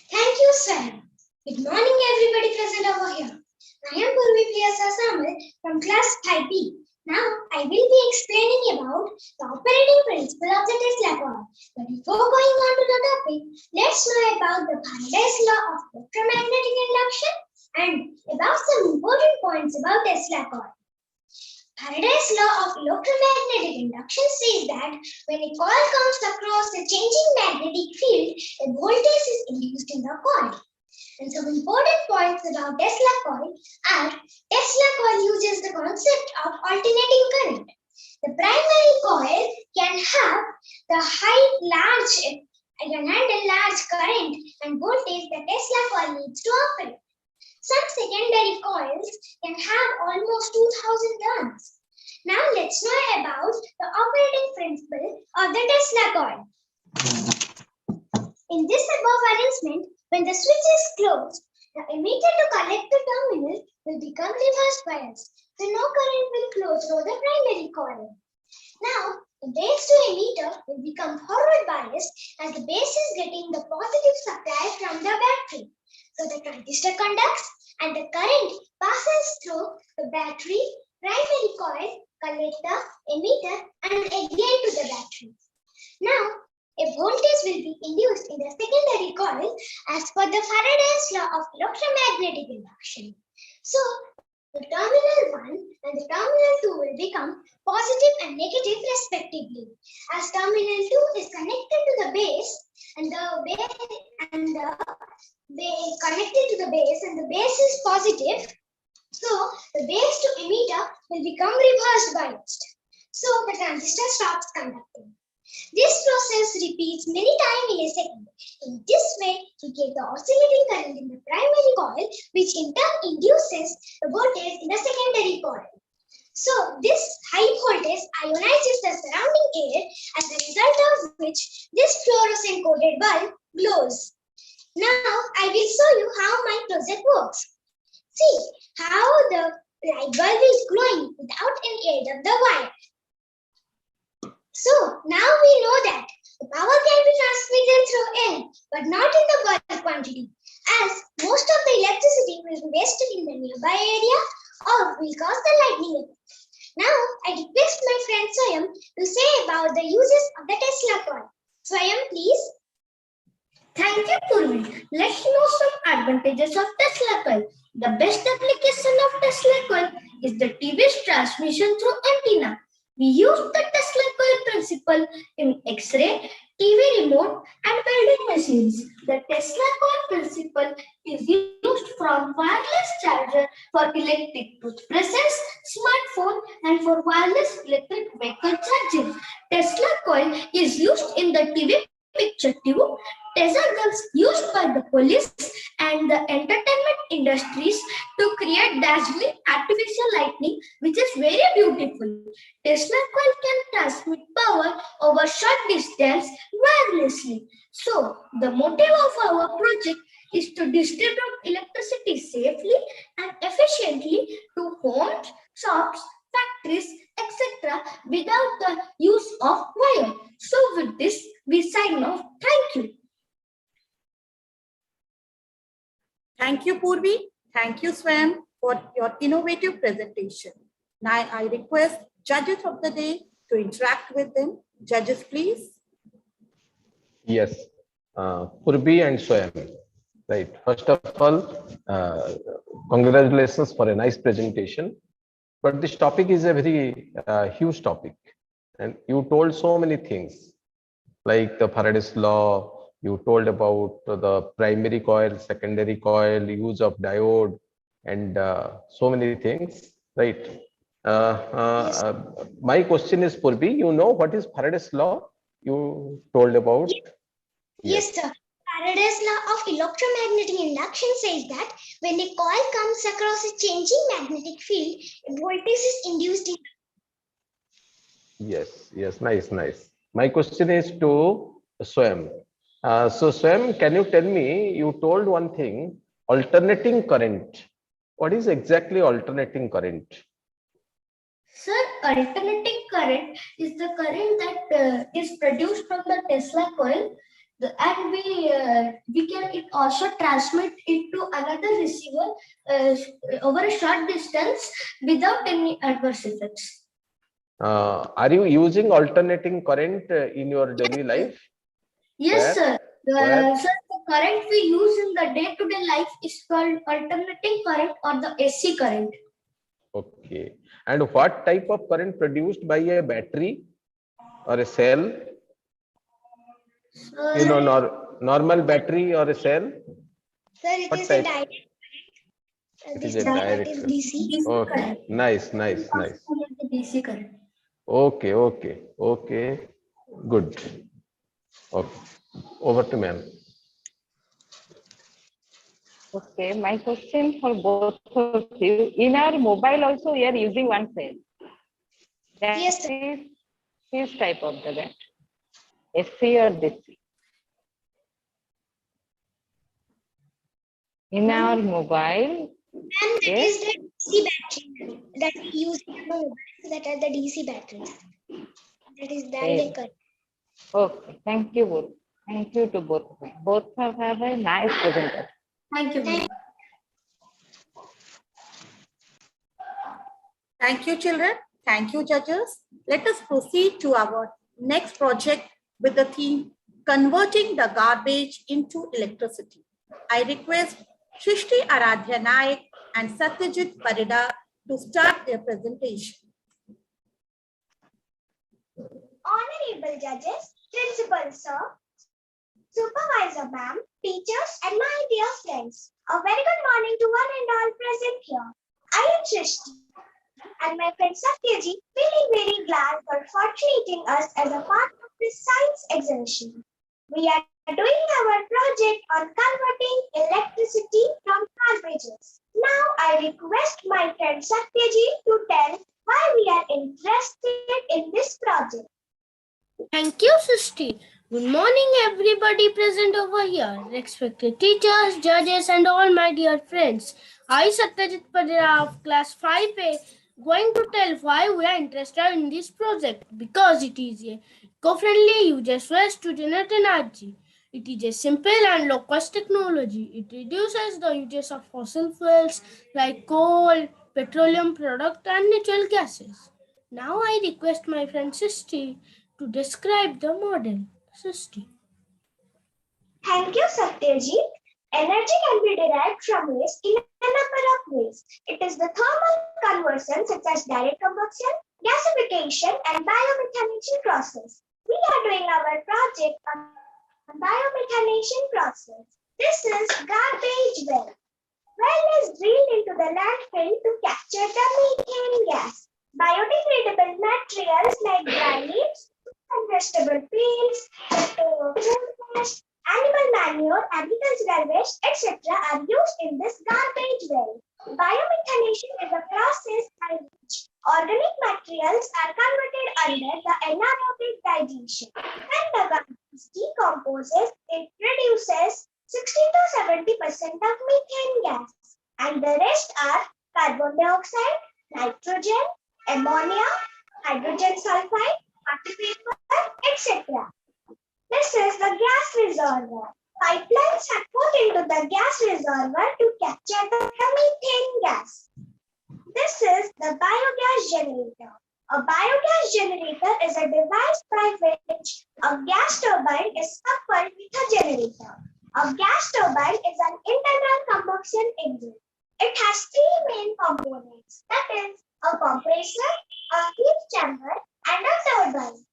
Thank you, sir. Good morning, everybody present over here. I am Purvi Samal from class 5B. Now I will be explaining about the operating principle of the Tesla coil. But before going on to the topic, let's know about the Faraday's law of electromagnetic induction and about some important points about Tesla coil. Faraday's law of electromagnetic induction says that when a coil comes across a changing magnetic field, a voltage is induced in the coil. And some important points about Tesla coil are Tesla coil uses the concept of alternating current. The primary coil can have the can handle large current and voltage that Tesla coil needs to operate. Some secondary coils can have almost 2000 turns. Now let's know about the operating principle of the Tesla coil. In this above arrangement, when the switch is closed, the emitter to collect the terminal will become reverse biased, so no current will flow through the primary coil. Now, the base to emitter will become forward biased as the base is getting the positive supply from the battery. So the transistor conducts and the current passes through the battery, primary coil, collector, emitter and again to the battery. Now, a voltage will be induced in the secondary coil as per the Faraday's law of electromagnetic induction. So, the terminal 1 and the terminal 2 will become positive and negative respectively. As terminal 2 is connected to the base and the base is positive, so the base to emitter will become reverse biased. So the transistor stops conducting. This process repeats many times in a second. In this way, we get the oscillating current in the primary coil, which in turn induces the voltage in the secondary coil. So, this high voltage ionizes the surrounding air, as a result of which this fluorescent coated bulb glows. Now, I will show you how my project works. See how the light bulb is glowing without any aid of the wire. So now we know that the power can be transmitted through air, but not in the bulk quantity, as most of the electricity will be wasted in the nearby area or will cause the lightning effect. Now I request my friend Swayam to say about the uses of the Tesla coil. Swayam, please. Thank you, Purvi. Let's know some advantages of Tesla coil. The best application of Tesla coil is the TV's transmission through antenna. We use the Tesla coil principle in X-ray, TV remote, and welding machines. The Tesla coil principle is used from wireless charger for electric toothbrushes, smartphone, and for wireless electric vehicle charging. Tesla coil is used in the TV picture tube, taser guns used by the police and the entertainment industries to create dazzling artificial lightning, which is very beautiful. Tesla coil can transmit power over short distance wirelessly. So, the motive of our project is to distribute electricity safely and efficiently to homes, shops, factories, etc. without the use of wire. So, with this, we sign off. Thank you. Thank you, Purvi. Thank you, Swam, for your innovative presentation. Now I request judges of the day to interact with them. Judges, please. Yes, Purvi and Swayam. Right. First of all, congratulations for a nice presentation. But this topic is a very huge topic, and you told so many things, like the Faraday's law. You told about the primary coil, secondary coil, use of diode, and so many things. Right. My question is, Purvi, you know what is Faraday's law? You told about. Yes, sir. Faraday's law of electromagnetic induction says that when a coil comes across a changing magnetic field, a voltage is induced in. Yes, nice. My question is to Swam. So Swam, can you tell me, you told one thing, alternating current. What is exactly alternating current? Sir, alternating current is the current that is produced from the Tesla coil, and we can it also transmit it to another receiver over a short distance without any adverse effects. Are you using alternating current in your daily life? Yes, Where? sir. Where? Sir, the current we use in the day-to-day life is called alternating current or the AC current. Okay. And what type of current produced by a battery or a cell? You know, normal battery or a cell? Sir, it What is a type? direct. It is This a current direct is current. DC. Okay. Nice, nice, nice. The DC current. Okay, okay, okay. Good. Okay. Over to ma'am. Okay, my question for both of you. In our mobile also we are using one cell. That Yes, sir. is this type of the battery. AC or DC. In our mobile, And that yes. is the DC battery that we use in our mobile. That are the DC batteries. That is direct current. Okay, thank you both. Thank you to both of you. Both have a nice presentation. Thank you. Thank you, children. Thank you, judges. Let us proceed to our next project with the theme, Converting the Garbage into Electricity. I request Shrishti Aradhya Naik and Satyajit Parida to start their presentation. Honorable judges, principal sir, supervisor ma'am, teachers, and my dear friends, a very good morning to one and all present here. I am Shrishti, and my friend Satyaji feeling very glad for treating us as a part of this science exhibition. We are doing our project on converting electricity from garbages. Now I request my friend Satyaji to tell why we are interested in this project. Thank you, Srishti. Good morning, everybody present over here. Respected teachers, judges, and all my dear friends. I, Satyajit Padira of class 5A, going to tell why we are interested in this project. Because it is a eco-friendly, user-friendly to generate energy. It is a simple and low-cost technology. It reduces the use of fossil fuels like coal, petroleum product, and natural gases. Now I request my friend Srishti to describe the model. Srishti. Thank you, Satyaji. Energy can be derived from waste in a number of ways. It is the thermal conversion such as direct combustion, gasification, and biomethanation process. We are doing our project on biomethanation process. This is garbage well. Well is drilled into the landfill to capture the methane gas. Biodegradable materials like dry leaves, vegetable peels, leftover food waste, animal manure, agricultural waste, etc. are used in this garbage well. Biomethanation is a process by which organic materials are converted under the anaerobic digestion. When the garbage decomposes, it produces 60 to 70% of methane gas, and the rest are carbon dioxide, nitrogen, ammonia, hydrogen sulfide, water vapor, etc. This is the gas reservoir. Pipelines are put into the gas reservoir to capture the methane gas. This is the biogas generator. A biogas generator is a device by which a gas turbine is coupled with a generator. A gas turbine is an internal combustion engine. It has three main components, that is, a compressor, a heat chamber, and a turbine.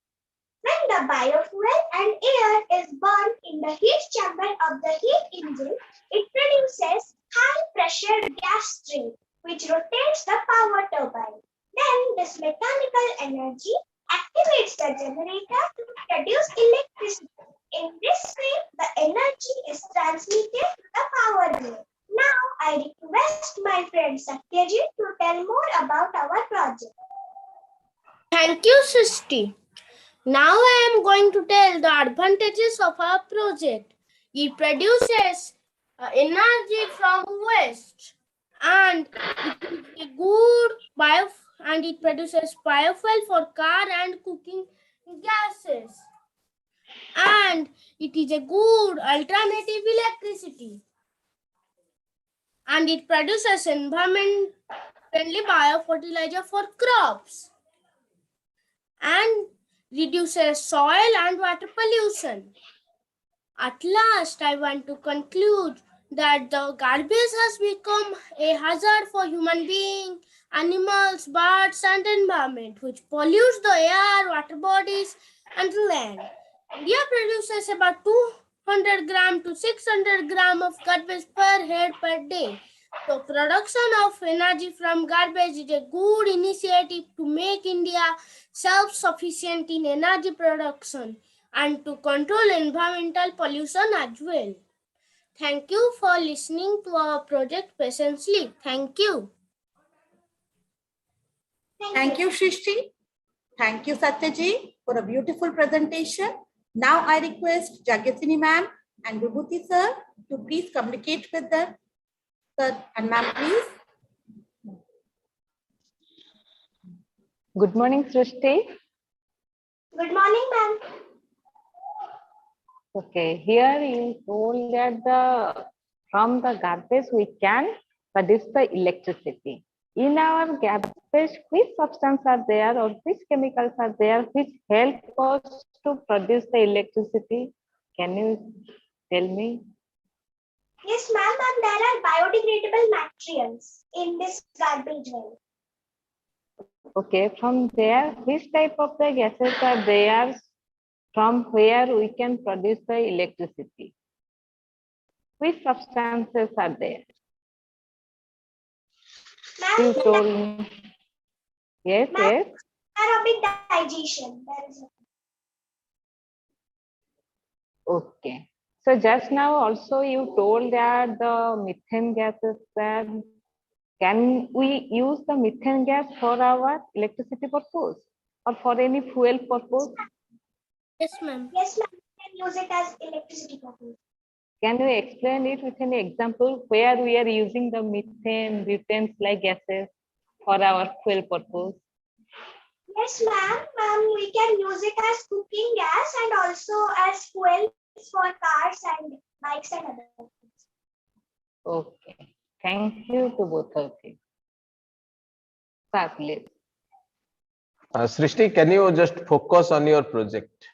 When the biofuel and air is burned in the heat chamber of the heat engine, it produces high pressure gas stream, which rotates the power turbine. Then this mechanical energy activates the generator to produce electricity. In this way, the energy is transmitted to the power grid. Now I request my friend Satyaji to tell more about our project. Thank you, Srishti. Now I am going to tell the advantages of our project. It produces energy from waste, and it is a good and it produces biofuel for car and cooking gases, and it is a good alternative electricity, and it produces environment friendly biofertilizer for crops. and reduces soil and water pollution. At last, I want to conclude that the garbage has become a hazard for human beings, animals, birds, and environment, which pollutes the air, water bodies, and the land. India produces about 200 gram to 600 gram of garbage per head per day. The production of energy from garbage is a good initiative to make India self-sufficient in energy production and to control environmental pollution as well. Thank you for listening to our project patiently. Thank you. Thank you, Shrishti. Thank you, Satyaji, for a beautiful presentation. Now I request Jagasini ma'am and Vibhuti sir to please communicate with them. Sir and ma'am, please. Good morning, Srishti. Good morning, ma'am. Okay, here you told that from the garbage we can produce the electricity. In our garbage, which substances are there or which chemicals are there which help us to produce the electricity? Can you tell me? Yes, ma'am, and there are biodegradable materials in this garbage well. Okay, from there, which type of the gases are there from where we can produce the electricity? Which substances are there? You told me. Yes, yes. Anaerobic digestion. Okay. So just now also you told that the methane gas is there. Can we use the methane gas for our electricity purpose or for any fuel purpose? Yes, ma'am. Yes, ma'am. We can use it as electricity purpose. Can you explain it with an example where we are using the methane, butanes like gases for our fuel purpose? Yes, ma'am. We can use it as cooking gas and also as fuel for cars and bikes and other things. Okay. Thank you to both of you. Please. Srishti, can you just focus on your project?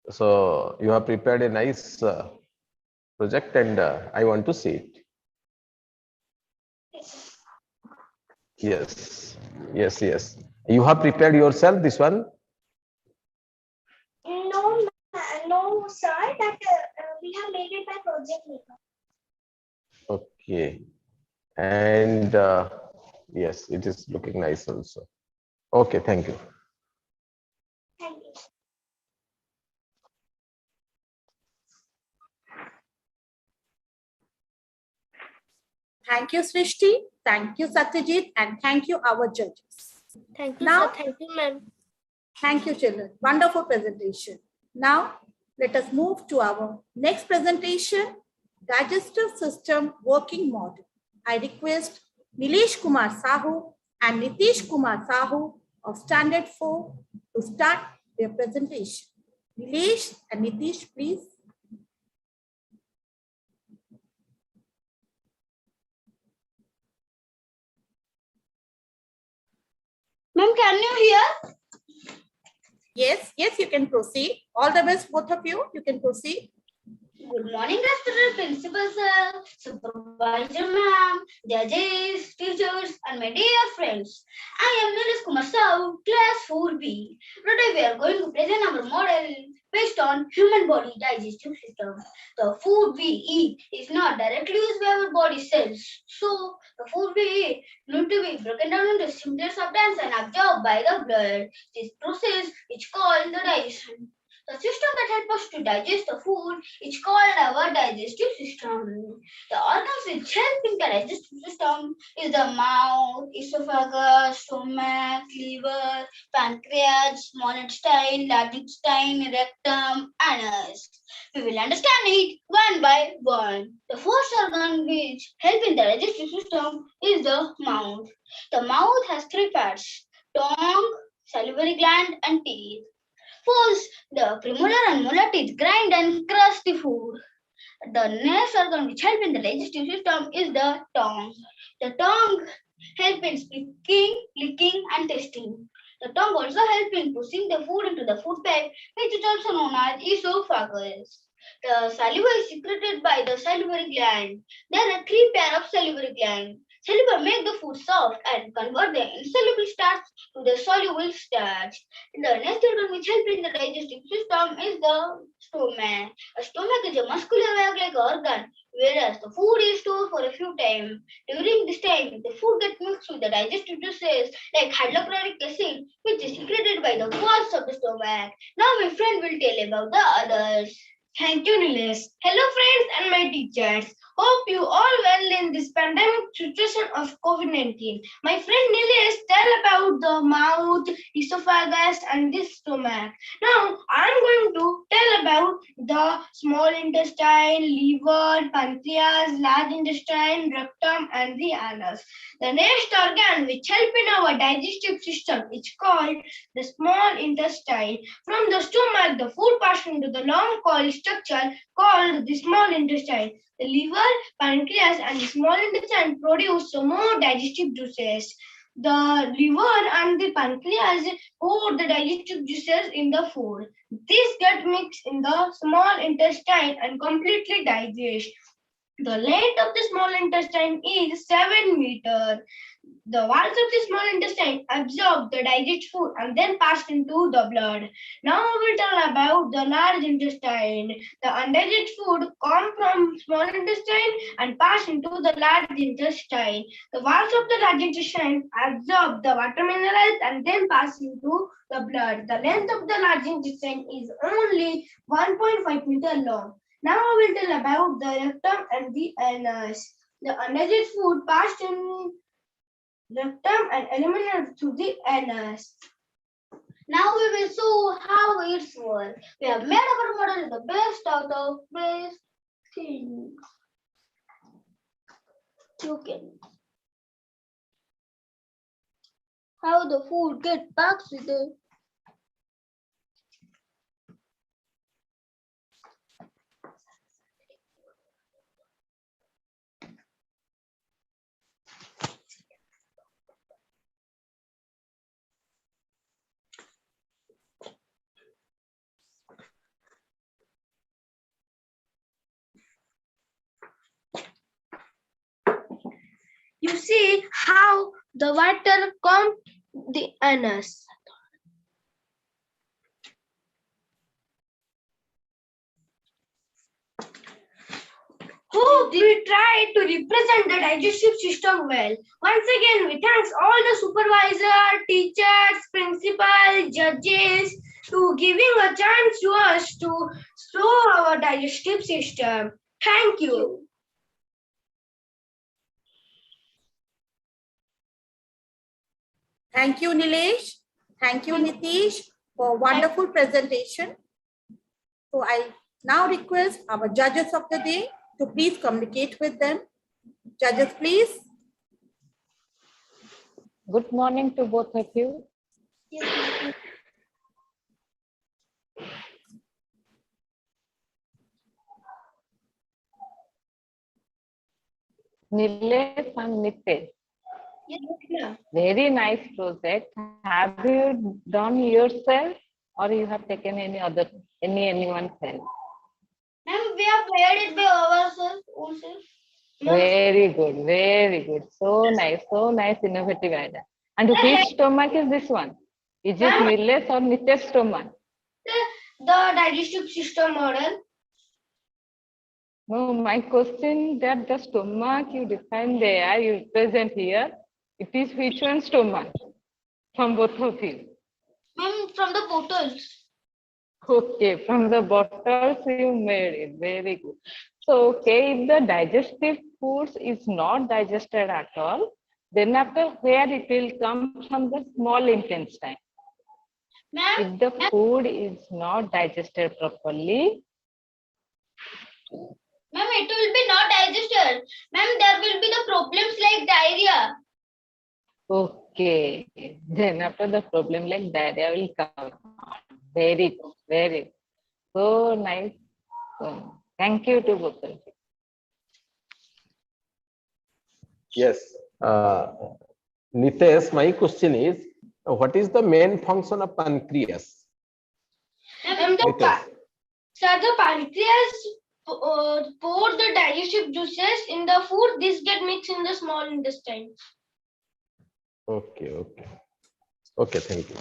So you have prepared a nice project and I want to see it. Yes, yes, yes. You have prepared yourself this one? No, sir. That we have made it by project maker. Okay. And yes, it is looking nice also. Okay, thank you. Thank you. Thank you, Srishti. Thank you, Satyajit, and thank you, our judges. Thank you, Now, sir. Thank you, ma'am. Thank you, children. Wonderful presentation. Now, let us move to our next presentation, Digestive System Working Model. I request Nilesh Kumar Sahu and Nitish Kumar Sahu of Standard 4 to start their presentation. Nilesh and Nitish, please. Ma'am, can you hear? Yes, you can proceed. All the best, both of you. You can proceed. Good morning, respected principal sir, supervisor ma'am, judges, teachers, and my dear friends. I am Nilesh Kumar Sahu, class 4B. Today we are going to present our model based on human body digestive system. The food we eat is not directly used by our body cells. So the food we eat need to be broken down into simpler substances and absorbed by the blood. This process is called the digestion. The system that helps us to digest the food is called our digestive system. The organs which help in the digestive system is the mouth, esophagus, stomach, liver, pancreas, small intestine, large intestine, rectum, anus. We will understand it one by one. The first organ which helps in the digestive system is the mouth. The mouth has three parts: tongue, salivary gland, and teeth. First, the premolar and molar teeth grind and crush the food. The next organ which helps in the digestive system is the tongue. The tongue helps in speaking, licking, and tasting. The tongue also helps in pushing the food into the food bag, which is also known as esophagus. The saliva is secreted by the salivary gland. There are three pairs of salivary glands. Saliva make the food soft and convert the insoluble starch to the soluble starch. The next organ which helps in the digestive system is the stomach. A stomach is a muscular bag-like organ, whereas the food is stored for a few times. During this time, the food gets mixed with the digestive juices like hydrochloric acid, which is secreted by the walls of the stomach. Now my friend will tell about the others. Thank you, Nilesh. Hello, friends and my teachers. Hope you all well in this pandemic situation of COVID-19. My friend Nilesh tell about the mouth, esophagus, and the stomach. Now, I'm going to tell about the small intestine, liver, pancreas, large intestine, rectum, and the anus. The next organ which help in our digestive system is called the small intestine. From the stomach, the food passes into the long coiled structure called the small intestine. The liver, pancreas, and the small intestine produce more digestive juices. The liver and the pancreas hold the digestive juices in the food. These get mixed in the small intestine and completely digest. The length of the small intestine is 7 meters. The walls of the small intestine absorb the digested food and then pass into the blood. Now we will tell about the large intestine. The undigested food come from small intestine and pass into the large intestine. The walls of the large intestine absorb the water minerals and then pass into the blood. The length of the large intestine is only 1.5 meters long. Now I will tell about the rectum and the anus. The undigested food passed in rectum and eliminated through the anus. Now we will show how it's works. We have made our model the best out of best things. You can how the food get packed with it. You see how the water comes the anus. Hope we try to represent the digestive system well. Once again, we thank all the supervisor, teachers, principal, judges to giving a chance to us to show our digestive system. Thank you. Thank you, Nilesh. Thank you, Nitish, for wonderful presentation. So I now request our judges of the day to please communicate with them. Judges, please. Good morning to both of you. Nilesh and Nitesh. Yeah. Very nice project. Have you done yourself or you have taken anyone's help? Ma'am, we have made it by ourselves also. Very good, very good. So nice, innovative idea. And which stomach is this one? Is it Nilesh or Nitesh stomach? The digestive system model. No, my question that the stomach you define there, you present here, it is which one stomach from both of you? Ma'am, from the bottles. Okay, from the bottles you made it. Very good. So, okay, if the digestive foods is not digested at all, then after where it will come from the small intestine. If the food is not digested properly, ma'am, it will be not digested. Ma'am, there will be the problems like diarrhea. okay, then after the problem like diarrhea will come. Very good, very good. So nice. So, thank you to both of you. Yes. Nitesh, my question is, What is the main function of pancreas? The pancreas pour the digestive juices in the food. This get mixed in the small intestine. Okay, okay. Okay, thank you.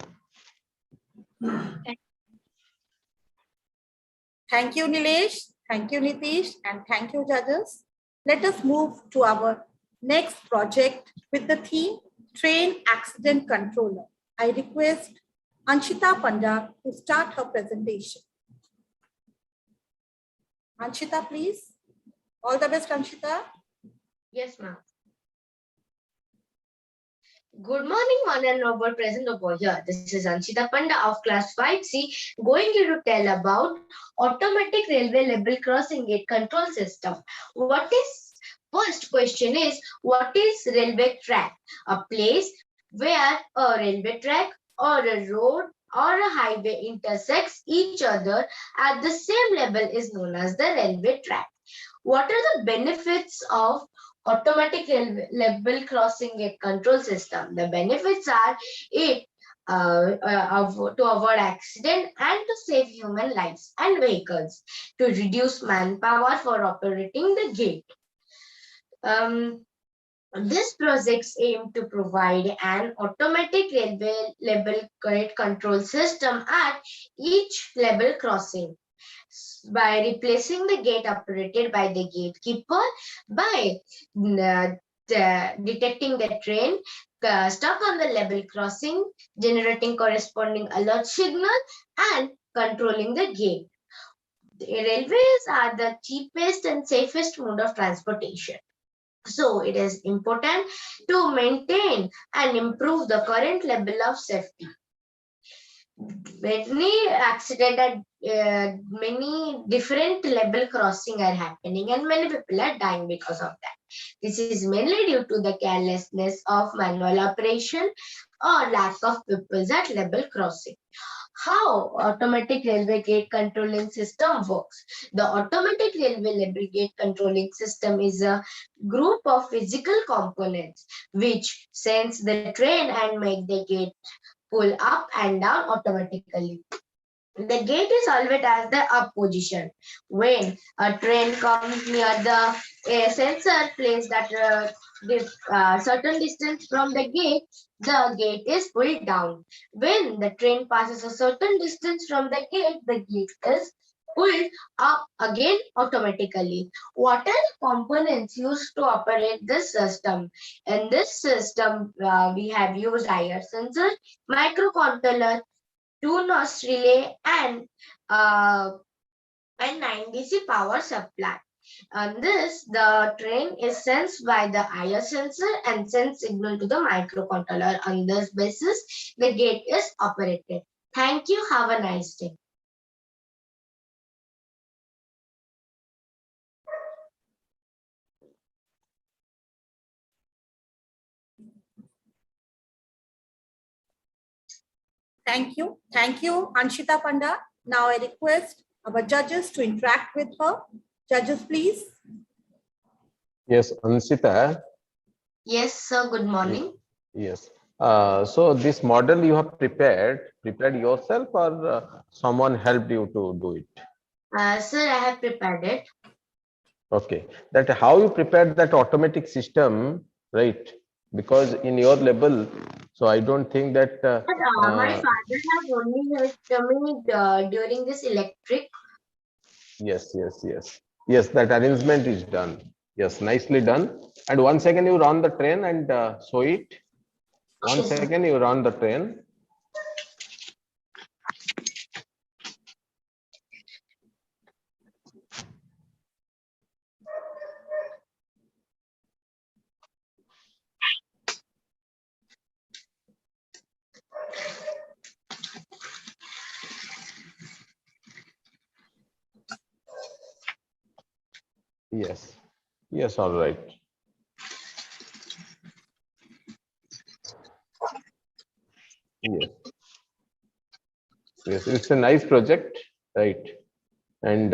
Thank you, Nilesh. Thank you, Nitish. And thank you, judges. Let us move to our next project with the theme Train Accident Controller. I request Anshita Panda to start her presentation. Anshita, please. All the best, Anshita. Yes, ma'am. Good morning, one and all present over here. This is Anshita Panda of class 5C going to tell about automatic railway level crossing gate control system. First question is, what is railway track? A place where a railway track or a road or a highway intersects each other at the same level is known as the railway track. What are the benefits of automatic level crossing gate control system? The benefits are to avoid accident and to save human lives and vehicles, to reduce manpower for operating the gate. This projects aim to provide an automatic railway level gate control system at each level crossing by replacing the gate operated by the gatekeeper, by detecting the train stuck on the level crossing, generating corresponding alert signal, and controlling the gate. The railways are the cheapest and safest mode of transportation. So it is important to maintain and improve the current level of safety. Many accidents at many different level crossing are happening and many people are dying because of that. This is mainly due to the carelessness of manual operation or lack of pupils at level crossing. How automatic railway gate controlling system works? The automatic railway level gate controlling system is a group of physical components which sense the train and make the gate pull up and down automatically. The gate is always at the up position. When a train comes near the sensor placed at a certain distance from the gate is pulled down. When the train passes a certain distance from the gate is pulled up again automatically. What are the components used to operate this system? In this system, we have used IR sensor, microcontroller, 2-notch relay, and 9DC power supply. On this, the train is sensed by the IR sensor and sends signal to the microcontroller. On this basis, the gate is operated. Thank you. Have a nice day. Thank you. Thank you, Anshita Panda. Now I request our judges to interact with her. Judges, please. Yes, Anshita. Yes, sir. Good morning. Yes. So this model you have prepared yourself or someone helped you to do it? Sir, I have prepared it. Okay. That how you prepared that automatic system, right? Because in your level, so I don't think that. My father has only helped me during this electric. Yes. Yes, that arrangement is done. Yes, nicely done. And 1 second you run the train and show it. 1 second you run the train. Yes, all right. Yes, it's a nice project, right? And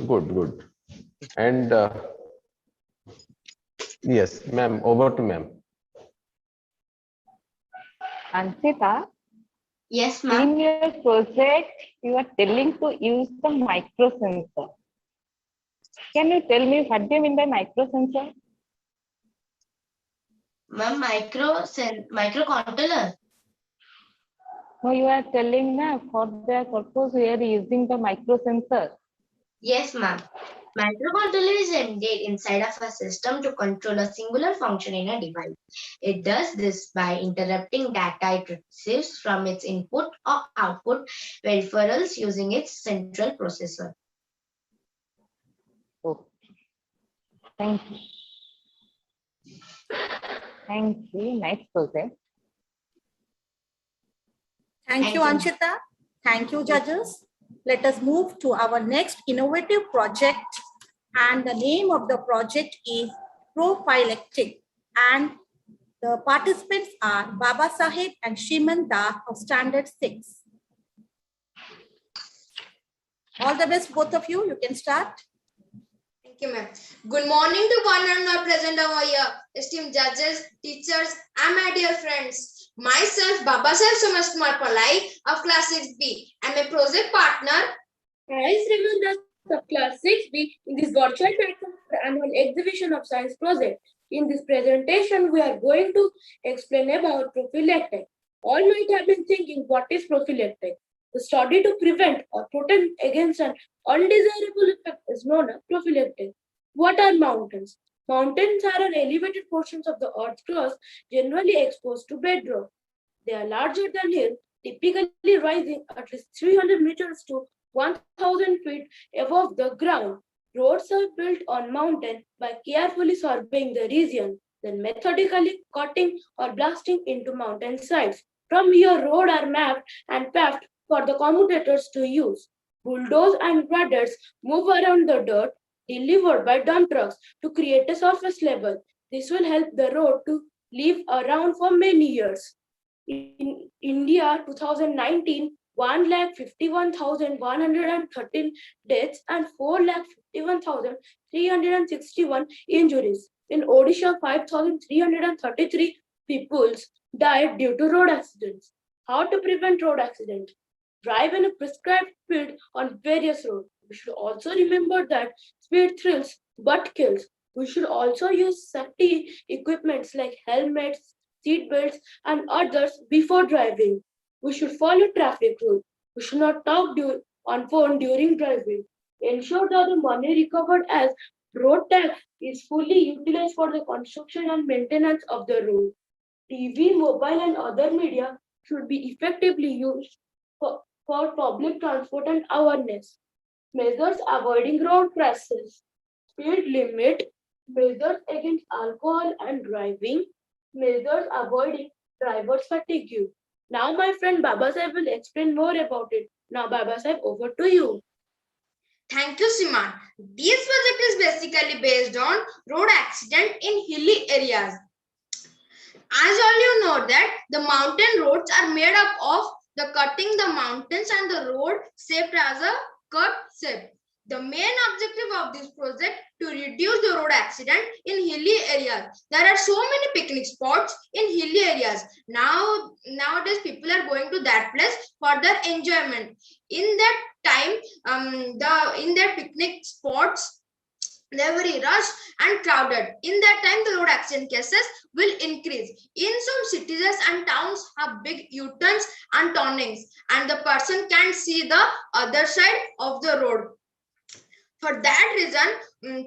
good. And yes, ma'am, over to ma'am. Anshita, Yes, ma'am. in your project, you are telling to use the microsensor. Can you tell me what do you mean by microsensor? Ma'am, microcontroller. No, you are telling na for the purpose we are using the microsensor. Yes, ma'am. Microcontroller is embedded inside of a system to control a singular function in a device. It does this by interrupting data it receives from its input or output peripherals using its central processor. Okay. Thank you. Thank you. Nice project. Thank you, Anshita. Thank you, judges. Let us move to our next innovative project. And the name of the project is Prophylactic. And the participants are Baba Sahib and Shriman Das of Standard 6. All the best, both of you. You can start. Thank you, ma'am. Good morning to one and all present over here, esteemed judges, teachers, and my dear friends. Myself, Baba Sahib Sumaskumar Palai of Class 6B. I'm a project partner. I Sriman Das of Class 6B in this virtual platform for annual exhibition of science project. In this presentation, we are going to explain about prophylactic. All might have been thinking, what is prophylactic? The study to prevent or protect against an undesirable effect is known as prophylactic. What are mountains? Mountains are elevated portions of the earth's crust generally exposed to bedrock. They are larger than hills, typically rising at least 300 meters to 1,000 feet above the ground. Roads are built on mountain by carefully surveying the region, then methodically cutting or blasting into mountain sides. From here, roads are mapped and paved for the commuters to use. Bulldozers and graders move around the dirt delivered by dump trucks to create a surface level. This will help the road to live around for many years. In India, 2019, 1,51,113 deaths and 4,51,361 injuries. In Odisha, 5,333 people died due to road accidents. How to prevent road accidents? Drive in a prescribed speed on various roads. We should also remember that speed thrills but kills. We should also use safety equipments like helmets, seat belts, and others before driving. We should follow traffic rules. We should not talk on phone during driving. Ensure that the money recovered as road tax is fully utilized for the construction and maintenance of the road. TV, mobile, and other media should be effectively used for public transport and awareness. Measures avoiding road crashes. Speed limit. Measures against alcohol and driving. Measures avoiding driver's fatigue. Now my friend Baba Sahib will explain more about it. Now Baba Sahib, over to you. Thank you, Siman. This project is basically based on road accident in hilly areas. As all you know that the mountain roads are made up of the cutting the mountains and the road shaped as a curved shape. The main objective of this project to reduce the road accident in hilly areas. There are so many picnic spots in hilly areas. Nowadays people are going to that place for their enjoyment. In that time, in their picnic spots, they are very rushed and crowded. In that time, the road accident cases will increase. In some cities and towns have big U-turns and turnings, and the person can't see the other side of the road. For that reason,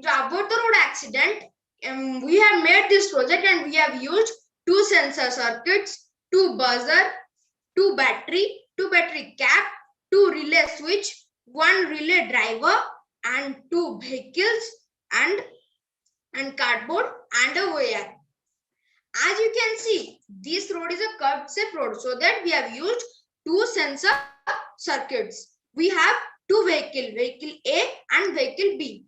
to avoid the road accident, we have made this project and we have used 2 sensor circuits, 2 buzzer, 2 battery cap, 2 relay switch, 1 relay driver, and 2 vehicles and cardboard and a wire. As you can see, this road is a curved shape road, so that we have used 2 sensor circuits. We have 2 vehicles, vehicle A and vehicle B.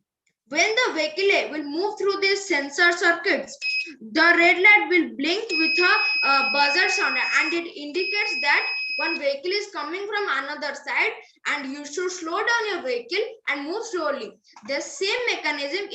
When the vehicle A will move through these sensor circuits, the red light will blink with a buzzer sound, and it indicates that one vehicle is coming from another side and you should slow down your vehicle and move slowly. The same mechanism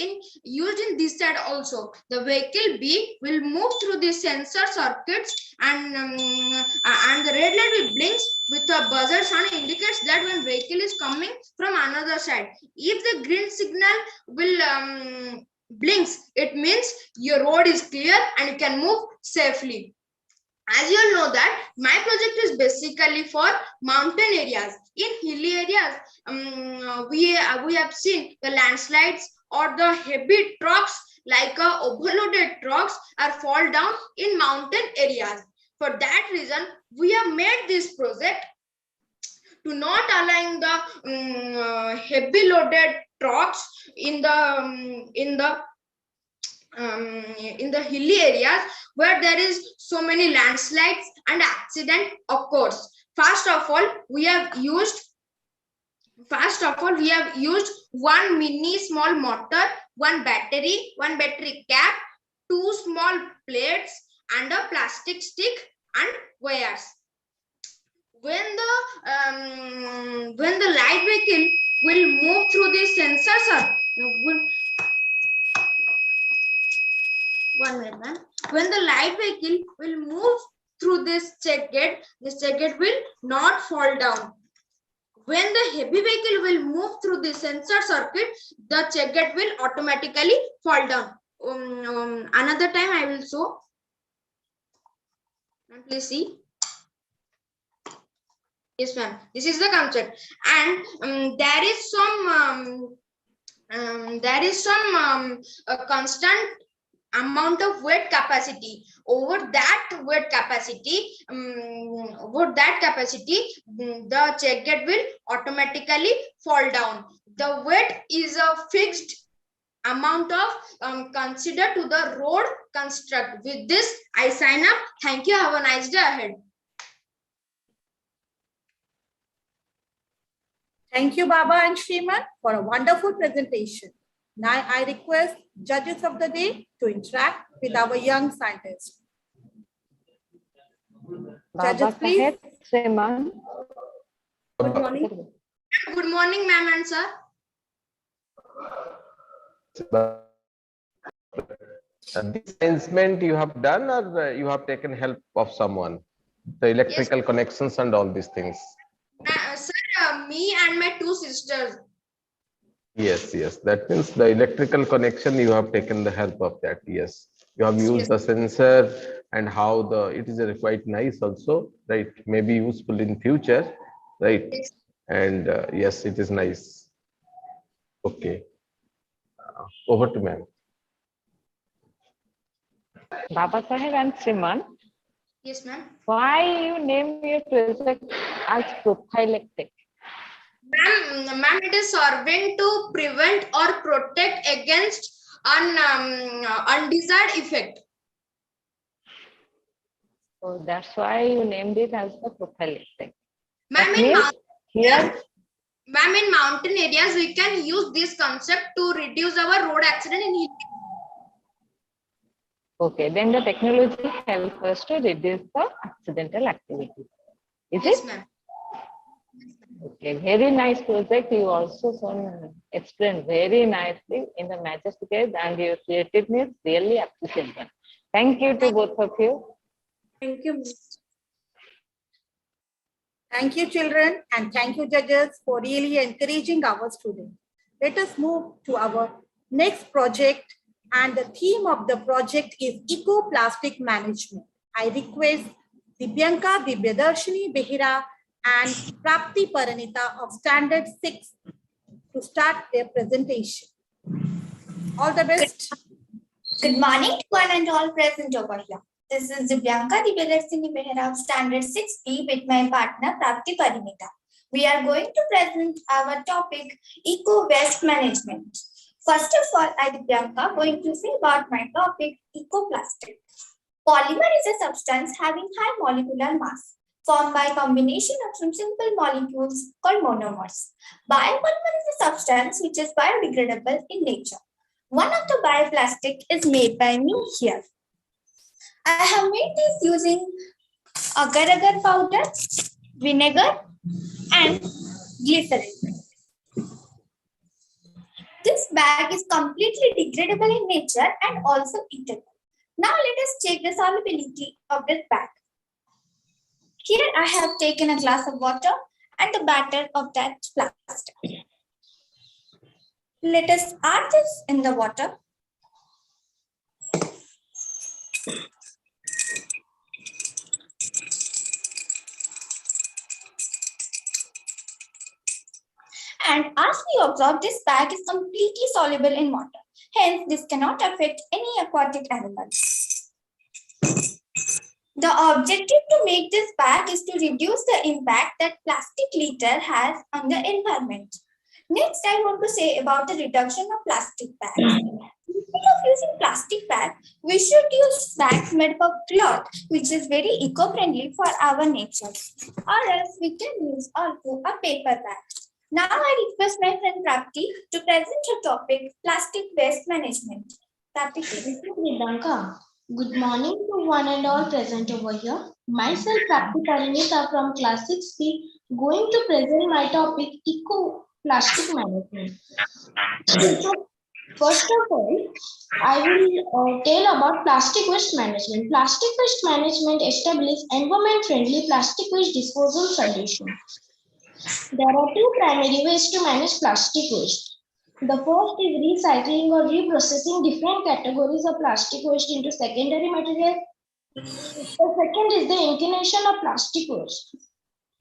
used in this side also. The vehicle B will move through the sensor circuits and the red light will blink with a buzzer sound indicates that when vehicle is coming from another side. If the green signal will blinks, it means your road is clear and you can move safely. As you all know that my project is basically for mountain areas. In hilly areas, we have seen the landslides or the heavy trucks like overloaded trucks are fall down in mountain areas. For that reason, we have made this project to not allowing the heavy loaded trucks in the hilly areas where there is so many landslides and accident occurs. First of all, we have used one mini small motor, one battery cap, two small plates and a plastic stick and wires. When the light vehicle will move through the sensors, one minute, ma'am. When the light vehicle will move through this check gate will not fall down. When the heavy vehicle will move through the sensor circuit, the check gate will automatically fall down. Another time I will show. Please see. Yes, ma'am. This is the concept, and there is some constant amount of weight capacity. Over that weight capacity, the check gate will automatically fall down. The weight is a fixed amount of considered to the road construct. With this, I sign up. Thank you. Have a nice day ahead. Thank you, Baba and Shriman, for a wonderful presentation. Now I request judges of the day to interact with our young scientists. Judges, please. Shriman. Good morning. Good morning, ma'am and sir. This arrangement you have done, or you have taken help of someone? The electrical connections and all these things. Sir, me and my two sisters. Yes, that means the electrical connection you have taken the help of that. Yes, you have used the sensor and how it is quite nice also, right? Maybe useful in future, right? Yes. And yes, it is nice. Okay, over to ma'am. Baba Saheb and Shriman. Yes, ma'am. Why you name your project as prophylactic? Ma'am, it is serving to prevent or protect against undesired effect. So that's why you named it as the prophylactic. Ma'am, in mountain areas, we can use this concept to reduce our road accident in hill. Okay, then the technology helps us to reduce the accidental activity. Is Yes, it? ma'am. Okay, very nice project. You also explained very nicely in the majestic way, and your creativeness really appreciable. Thank you to both of you. Thank you. Thank you, children, and thank you, judges, for really encouraging our students. Let us move to our next project, and the theme of the project is eco-plastic management. I request Dibyanka Dibyadarshini Behera and Prapti Paranita of Standard 6 to start their presentation. All the best. Good morning to one and all present over here. This is Dibyanka Dibyadarshini Behera of Standard 6B with my partner Prapti Paranita. We are going to present our topic eco-waste management. First of all, I, Dibyanka, going to say about my topic eco-plastic. Polymer is a substance having high molecular mass, formed by a combination of some simple molecules called monomers. Biopolymer is a substance which is biodegradable in nature. One of the bioplastic is made by me here. I have made this using agar-agar powder vinegar, and glycerin. This bag is completely degradable in nature and also eatable. Now let us check the solubility of this bag. Here I have taken a glass of water and the batter of that plastic. Let us add this in the water. And as we observe, this bag is completely soluble in water. Hence, this cannot affect any aquatic animals. The objective to make this bag is to reduce the impact that plastic litter has on the environment. Next, I want to say about the reduction of plastic bags. Instead of using plastic bag, we should use bags made of cloth, which is very eco-friendly for our nature. Or else we can use also a paper bag. Now I request my friend Prapti to present her topic, plastic waste management. Prapti, please. Priyanka. Good morning to one and all present over here. Myself, Prapti Parinita from class 6B, going to present my topic, eco-plastic management. So, first of all, I will tell about plastic waste management. Plastic waste management establishes environment-friendly plastic waste disposal solution. There are two primary ways to manage plastic waste. The first is recycling or reprocessing different categories of plastic waste into secondary material. The second is the incination of plastic waste.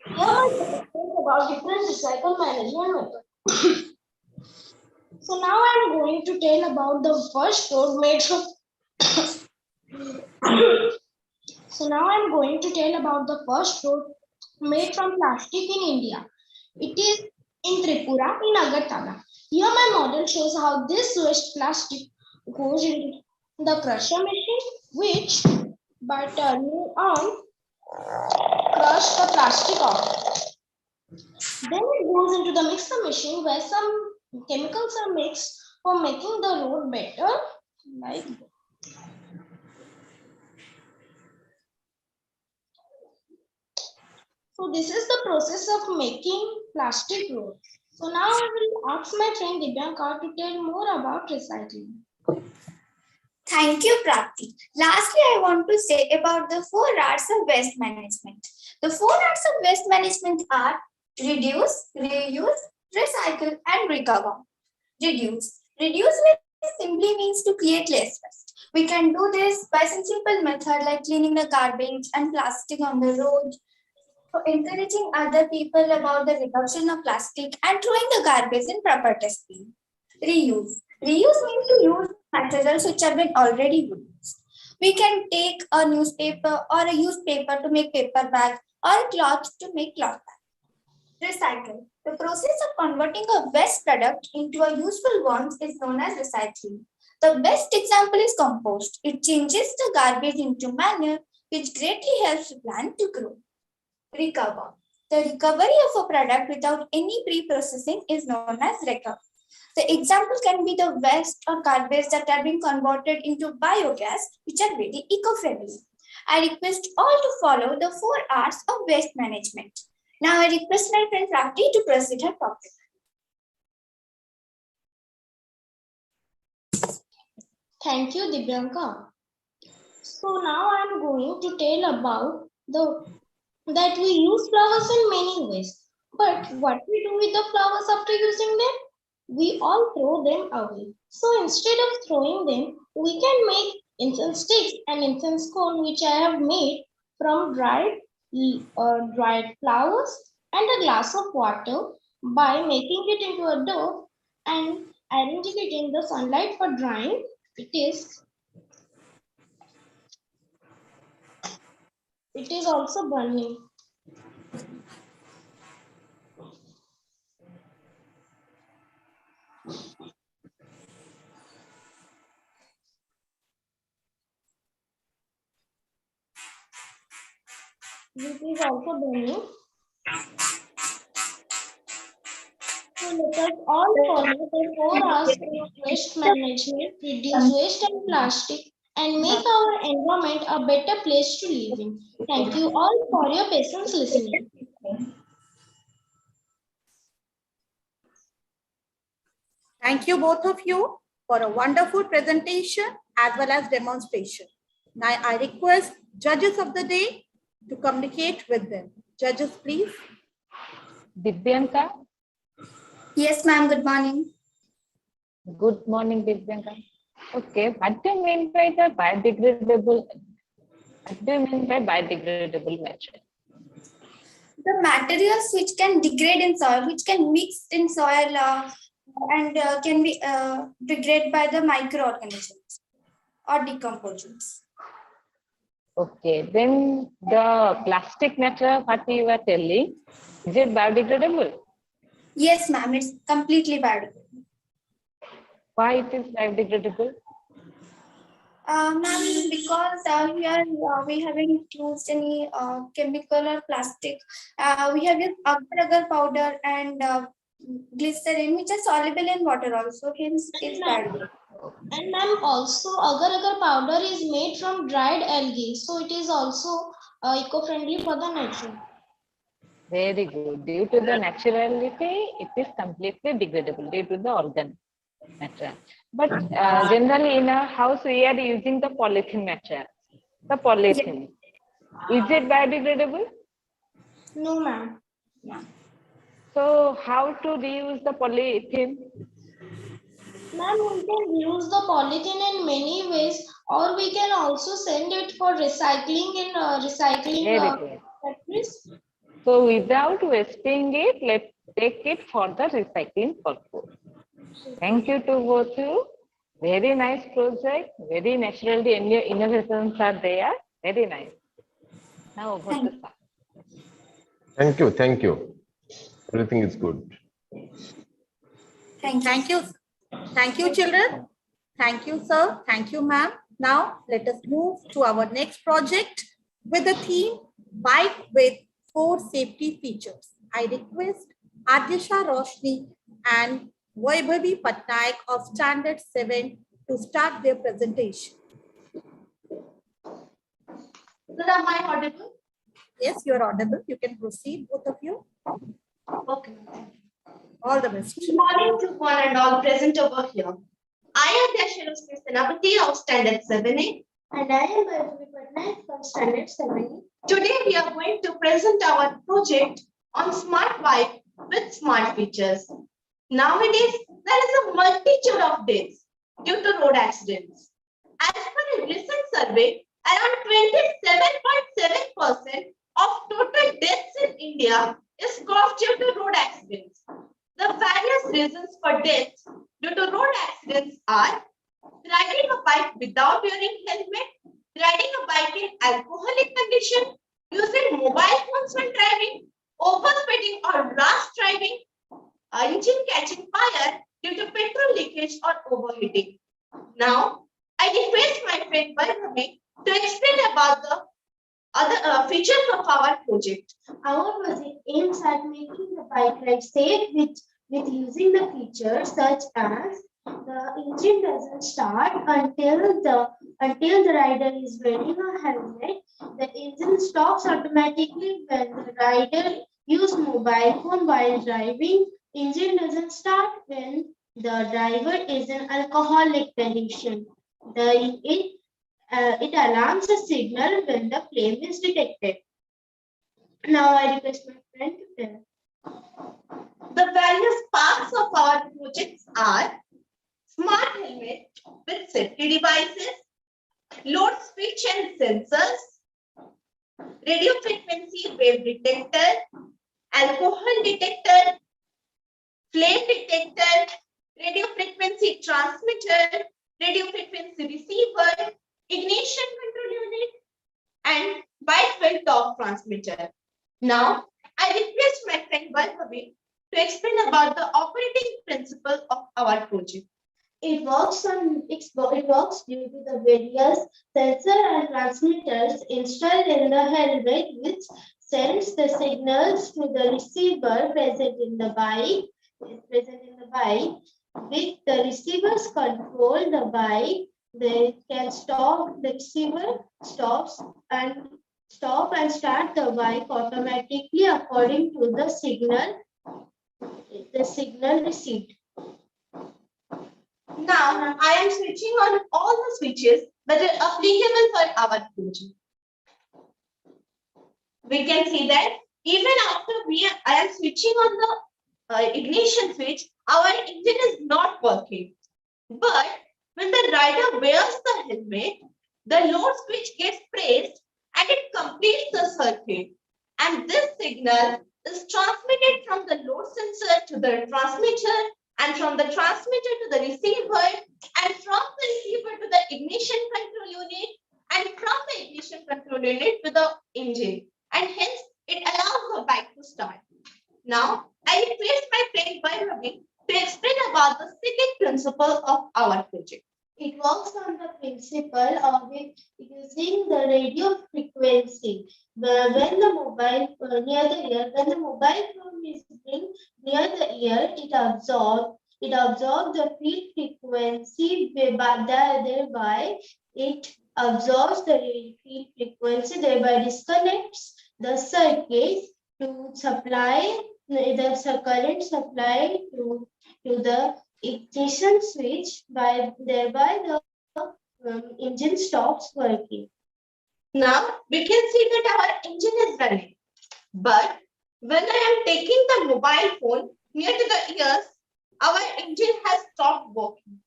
Here I talk about different recycle management methods. So now I am going to tell about the first road made from plastic in India. It is in Tripura in Agartala. Here my model shows how this waste plastic goes into the crusher machine, which by turning on crush the plastic off. Then it goes into the mixer machine where some chemicals are mixed for making the road better, like so this is the process of making plastic road. So now I will ask my friend Dibyanka to tell more about recycling. Thank you, Prapti. Lastly, I want to say about the 4 R's of waste management. The 4 R's of waste management are reduce, reuse, recycle, and recover. Reduce. Reduce waste simply means to create less waste. We can do this by some simple method like cleaning the garbage and plastic on the road, for encouraging other people about the reduction of plastic and throwing the garbage in proper dustbin. Reuse. Reuse means to use materials which have been already used. We can take a newspaper or a used paper to make paper bag or cloth to make cloth bag. Recycle. The process of converting a waste product into a useful one is known as recycling. The best example is compost. It changes the garbage into manure, which greatly helps the plant to grow. Recover. The recovery of a product without any pre-processing is known as recover. The example can be the waste or garbage that are being converted into biogas, which are very eco-friendly. I request all to follow the 4 R's of waste management. Now I request my friend Prapti to proceed her topic. Thank you, Dibyanka. So now I am going to tell about that we use flowers in many ways. But what we do with the flowers after using them? We all throw them away. So instead of throwing them, we can make incense sticks and incense cone, which I have made from dried flowers and a glass of water by making it into a dough and arranging it in the sunlight for drying. It is also burning. This is also burning. So let us all follow the 4 R's of waste management, reduce waste and plastic, and make our environment a better place to live in. Thank you all for your patience listening. Thank you both of you for a wonderful presentation as well as demonstration. Now I request judges of the day to communicate with them. Judges, please. Divyanka, Yes, ma'am. Good morning. good morning, Divyanka. Okay, what do you mean by the biodegradable? What do you mean by biodegradable material? The materials which can degrade in soil, which can mix in soil and can be degraded by the microorganisms or decomposers. Okay, then the plastic matter, what you were telling, is it biodegradable? Yes, ma'am. It's completely biodegradable. Why it is biodegradable? Ma'am, because here we haven't used any chemical or plastic. We have used agar-agar powder and glycerin, which is soluble in water also. Hence, it's biodegradable. And ma'am, also agar-agar powder is made from dried algae, so it is also eco-friendly for the nature. Very good. Due to the naturality, it is completely degradable due to the organ matter. But generally in our house, we are using the polythene matter. The polythene. Is it biodegradable? No, ma'am. So how to reuse the polythene? Ma'am, we can use the polythene in many ways, or we can also send it for recycling in recycling factories. So without wasting it, let's take it for the recycling purpose. Thank you to both you. Very nice project. Very naturally innovations are there. Very nice. Now over to Sir. Thank you. Thank you. Everything is good. Thank you. Thank you, children. Thank you, sir. Thank you, ma'am. Now, let us move to our next project with the theme Bike with 4 Safety Features. I request Adisha Roshni and Vaibhavi Patnaik of Standard 7 to start their presentation. Am I audible? Yes, you are audible. You can proceed, both of you. Okay. All the best. Good morning to one and all present over here. I am Dasharu Senapati of Standard 7A. And I am Vaibhavi Patnaik from Standard 7A. Today we are going to present our project on smart bike with smart features. Nowadays, there is a multitude of deaths due to road accidents. As per a recent survey, around 27.7% of total deaths in India is caused due to road accidents. The various reasons for deaths due to road accidents are riding a bike without wearing helmet, riding a bike in alcoholic condition, using mobile phones when driving, overspeeding or rash driving, engine catching fire due to petrol leakage or overheating. Now, I request my friend Vaibhavi to explain about the other features of our project. Our project aims at making the bike ride safe with using the features such as the engine doesn't start until the rider is wearing a helmet. The engine stops automatically when the rider uses mobile phone while driving. Engine doesn't start when the driver is in alcoholic condition. It alarms a signal when the flame is detected. Now I request my friend to tell. The various parts of our projects are smart helmet with safety devices, load switch and sensors, radio frequency wave detector, alcohol detector, flame detector, radio frequency transmitter, radio frequency receiver, ignition control unit, and bike wheel torque transmitter. Now, I request my friend Vaibhavi to explain about the operating principle of our project. It works due to the various sensors and transmitters installed in the helmet, which sends the signals to the receiver present in the bike. With the receivers control the bike they can stop the receiver and stop and start the bike automatically according to the signal received. Now I am switching on all the switches that are applicable for our project. We can see that even after I am switching on the ignition switch, our engine is not working. But when the rider wears the helmet, the load switch gets pressed and it completes the circuit. And this signal is transmitted from the load sensor to the transmitter, and from the transmitter to the receiver, and from the receiver to the ignition control unit, and from the ignition control unit to the engine. And hence, it allows the bike to start. Now, I request my friend Bhairavi to explain about the second principle of our project. It works on the principle of using the radio frequency. When the mobile near the ear, when the mobile phone is near the ear, it absorbs the field frequency, thereby it absorbs the field frequency, thereby disconnects the circuit to supply the current supply to the ignition switch, thereby the engine stops working. Now we can see that our engine is running, but when I am taking the mobile phone near to the ears, our engine has stopped working.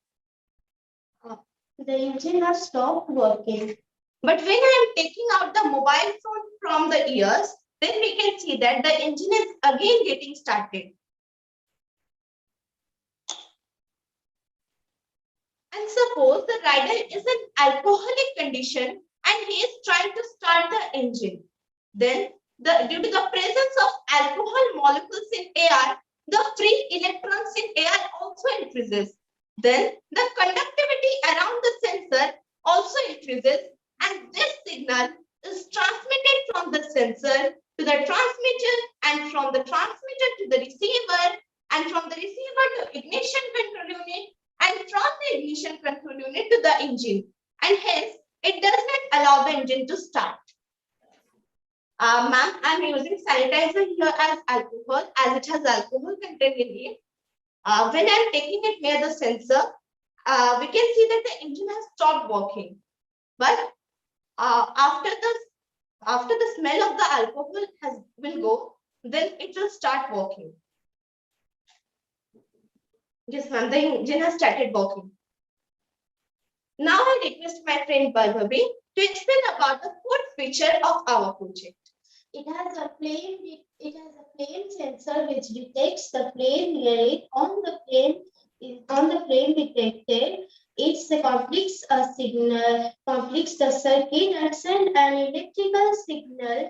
The engine has stopped working. But when I am taking out the mobile phone from the ears, then we can see that the engine is again getting started. And suppose the rider is in alcoholic condition and he is trying to start the engine. Then, due to the presence of alcohol molecules in air, the free electrons in air also increases. Then, the conductivity around the sensor also increases, and this signal is transmitted from the sensor to the transmitter, and from the transmitter to the receiver, and from the receiver to ignition control unit, and from the ignition control unit to the engine, and hence it does not allow the engine to start. Ma'am, I'm using sanitizer here as alcohol, as it has alcohol content in it. When I'm taking it near the sensor, we can see that the engine has stopped working. But after the smell of the alcohol will go, then it will start working. Yes, ma'am, the engine has started working. Now I request my friend Bhairavi to explain about the fourth feature of our project. It has a flame sensor which detects the flame near it. On the flame detected, it completes the circuit and send an electrical signal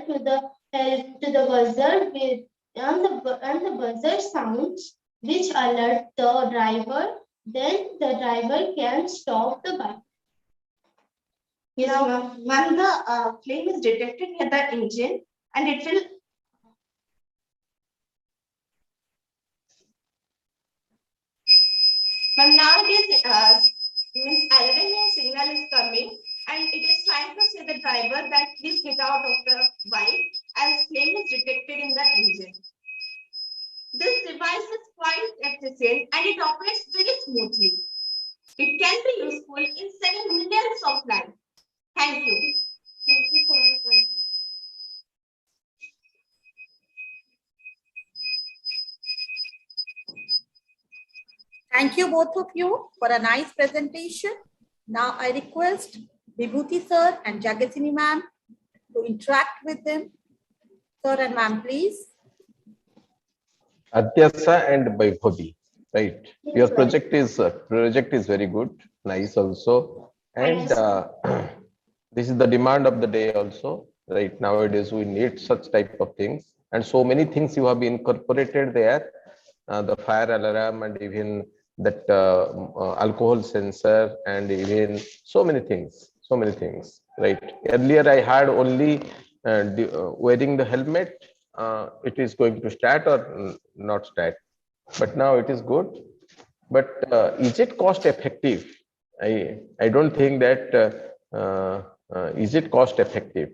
to the buzzer and the buzzer sounds which alert the driver. Then the driver can stop the bike. Yes, ma'am, the flame is detected near the engine and it will nowadays means alarm signal is coming and it is trying to say the driver that please get out of the bike as flame is detected in the engine. This device is quite efficient and it operates very smoothly. It can be useful in saving millions of lives. Thank you. Thank you for your question. Thank you both of you for a nice presentation. Now I request Vibhuti sir and Jagasini ma'am to interact with them. Sir and ma'am, please. Adyasa and Vaibhavi, right? Your project is very good, nice also, and this is the demand of the day also. Right, nowadays we need such type of things, and so many things you have incorporated there, the fire alarm and even that alcohol sensor and even so many things, right? Earlier I had only wearing the helmet, it is going to start or not start, but now it is good. But is it cost effective? I don't think that is it cost effective?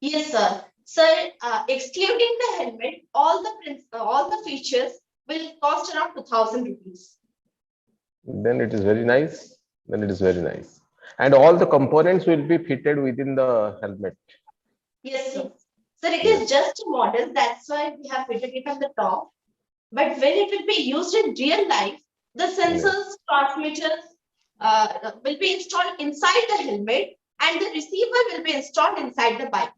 Yes, sir. Sir, excluding the helmet, all the features will cost around 2,000 rupees. Then it is very nice. Then it is very nice. And all the components will be fitted within the helmet. Yes, sir. Sir, it Yes. is just a model. That's why we have fitted it on the top. But when it will be used in real life, the sensors, transmitters will be installed inside the helmet, and the receiver will be installed inside the bike.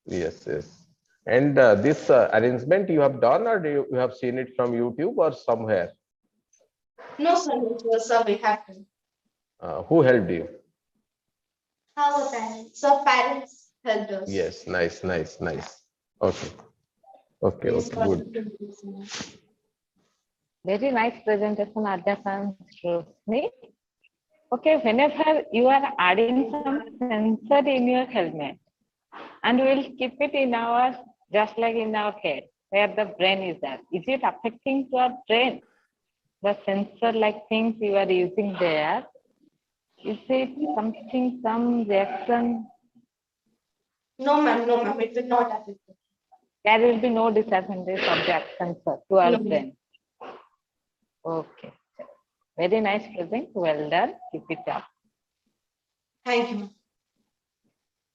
Yes, yes. And this arrangement you have done, or do you have seen it from YouTube or somewhere? No, sir, no, sir, we have to. Who helped you? Our parents. So parents helped us. Yes, nice, nice, nice. Okay, okay, Yes, okay, good. Very nice presentation, Adya Rosni. Okay, whenever you are adding some sensor in your helmet, and we'll keep it in our, just like in our head, where the brain is at. Is it affecting to our brain? The sensor like things you are using there, is it something, some reaction? No, ma'am, it will not affect it. There will be no disadvantage of that sensor to our No. brain. Okay. Very nice present. Well done. Keep it up. Thank you.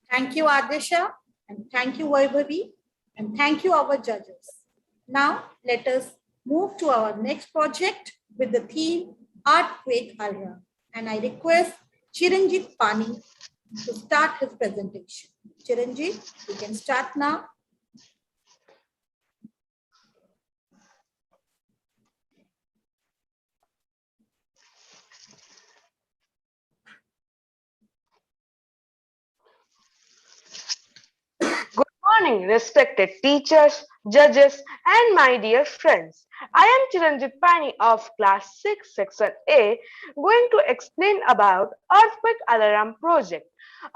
Thank you, Adesha, and thank you, Vaibhavi, and thank you, our judges. Now, let us move to our next project with the theme Earthquake Alarm. And I request Chiranjit Pani to start his presentation. Chiranjit, you can start now. Good morning, respected teachers, judges, and my dear friends. I am Chiranjit Pani of Class 6, Section A, going to explain about Earthquake Alarm Project.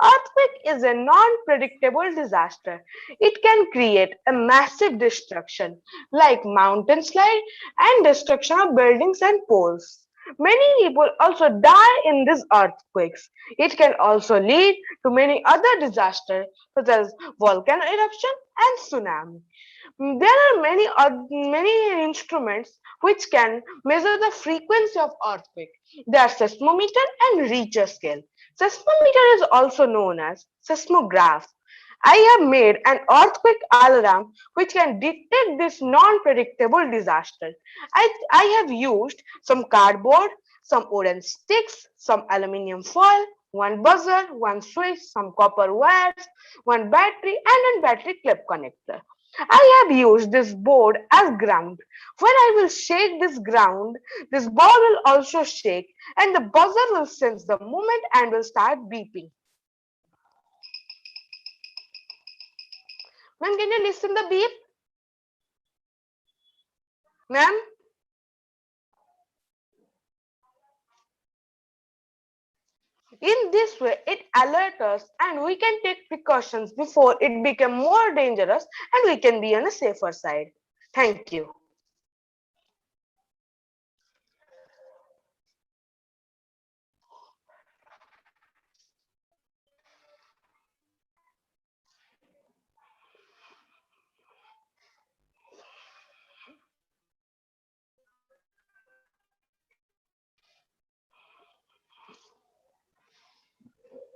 Earthquake is a non-predictable disaster. It can create a massive destruction like mountain slide and destruction of buildings and poles. Many people also die in these earthquakes. It can also lead to many other disasters such as volcano eruption and tsunami. There are many instruments which can measure the frequency of earthquake. There are seismometer and Richter scale. Seismometer is also known as seismograph. I have made an earthquake alarm which can detect this non-predictable disaster. I have used some cardboard, some wooden sticks, some aluminium foil, one buzzer, one switch, some copper wires, one battery, and a battery clip connector. I have used this board as ground. When I will shake this ground, this board will also shake and the buzzer will sense the movement and will start beeping. Ma'am, can you listen the beep? Ma'am? In this way, it alerts us and we can take precautions before it becomes more dangerous and we can be on a safer side. Thank you.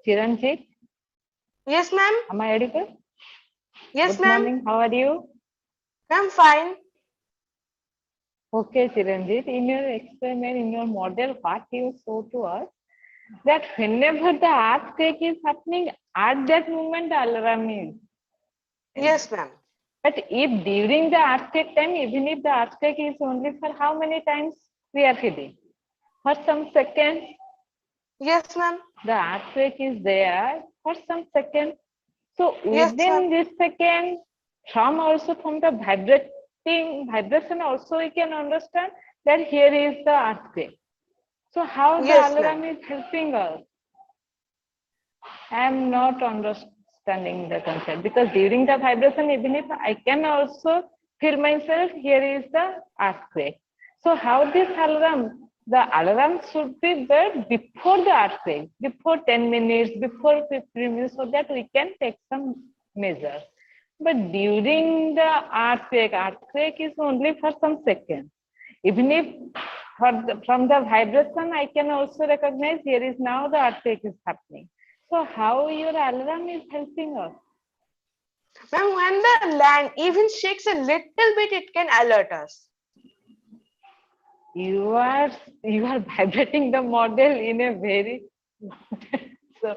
Chiranjit? Yes, ma'am. Am I audible? Yes, Good ma'am. morning. How are you? I'm fine. Okay, Chiranjit. In your experiment, in your model, what you show to us, that whenever the earthquake is happening, at that moment the alarm is. Yes, ma'am. But if during the earthquake time, even if the earthquake is only for how many times we are feeling? For some seconds. Yes, ma'am. The earthquake is there for some seconds. So Yes, within this second, from the vibration also we can understand that here is the earthquake. So how the Yes, alarm ma'am. is helping us? I am not understanding the concept because during the vibration, even if I can also feel myself, here is the earthquake. So how this alarm? The alarm should be there before the earthquake, before 10 minutes, before 15 minutes, so that we can take some measures. But during the earthquake is only for some seconds. Even if from the vibration, I can also recognize here is now the earthquake is happening. So how your alarm is helping us? Ma'am, when the land even shakes a little bit, it can alert us. You are vibrating the model in a very so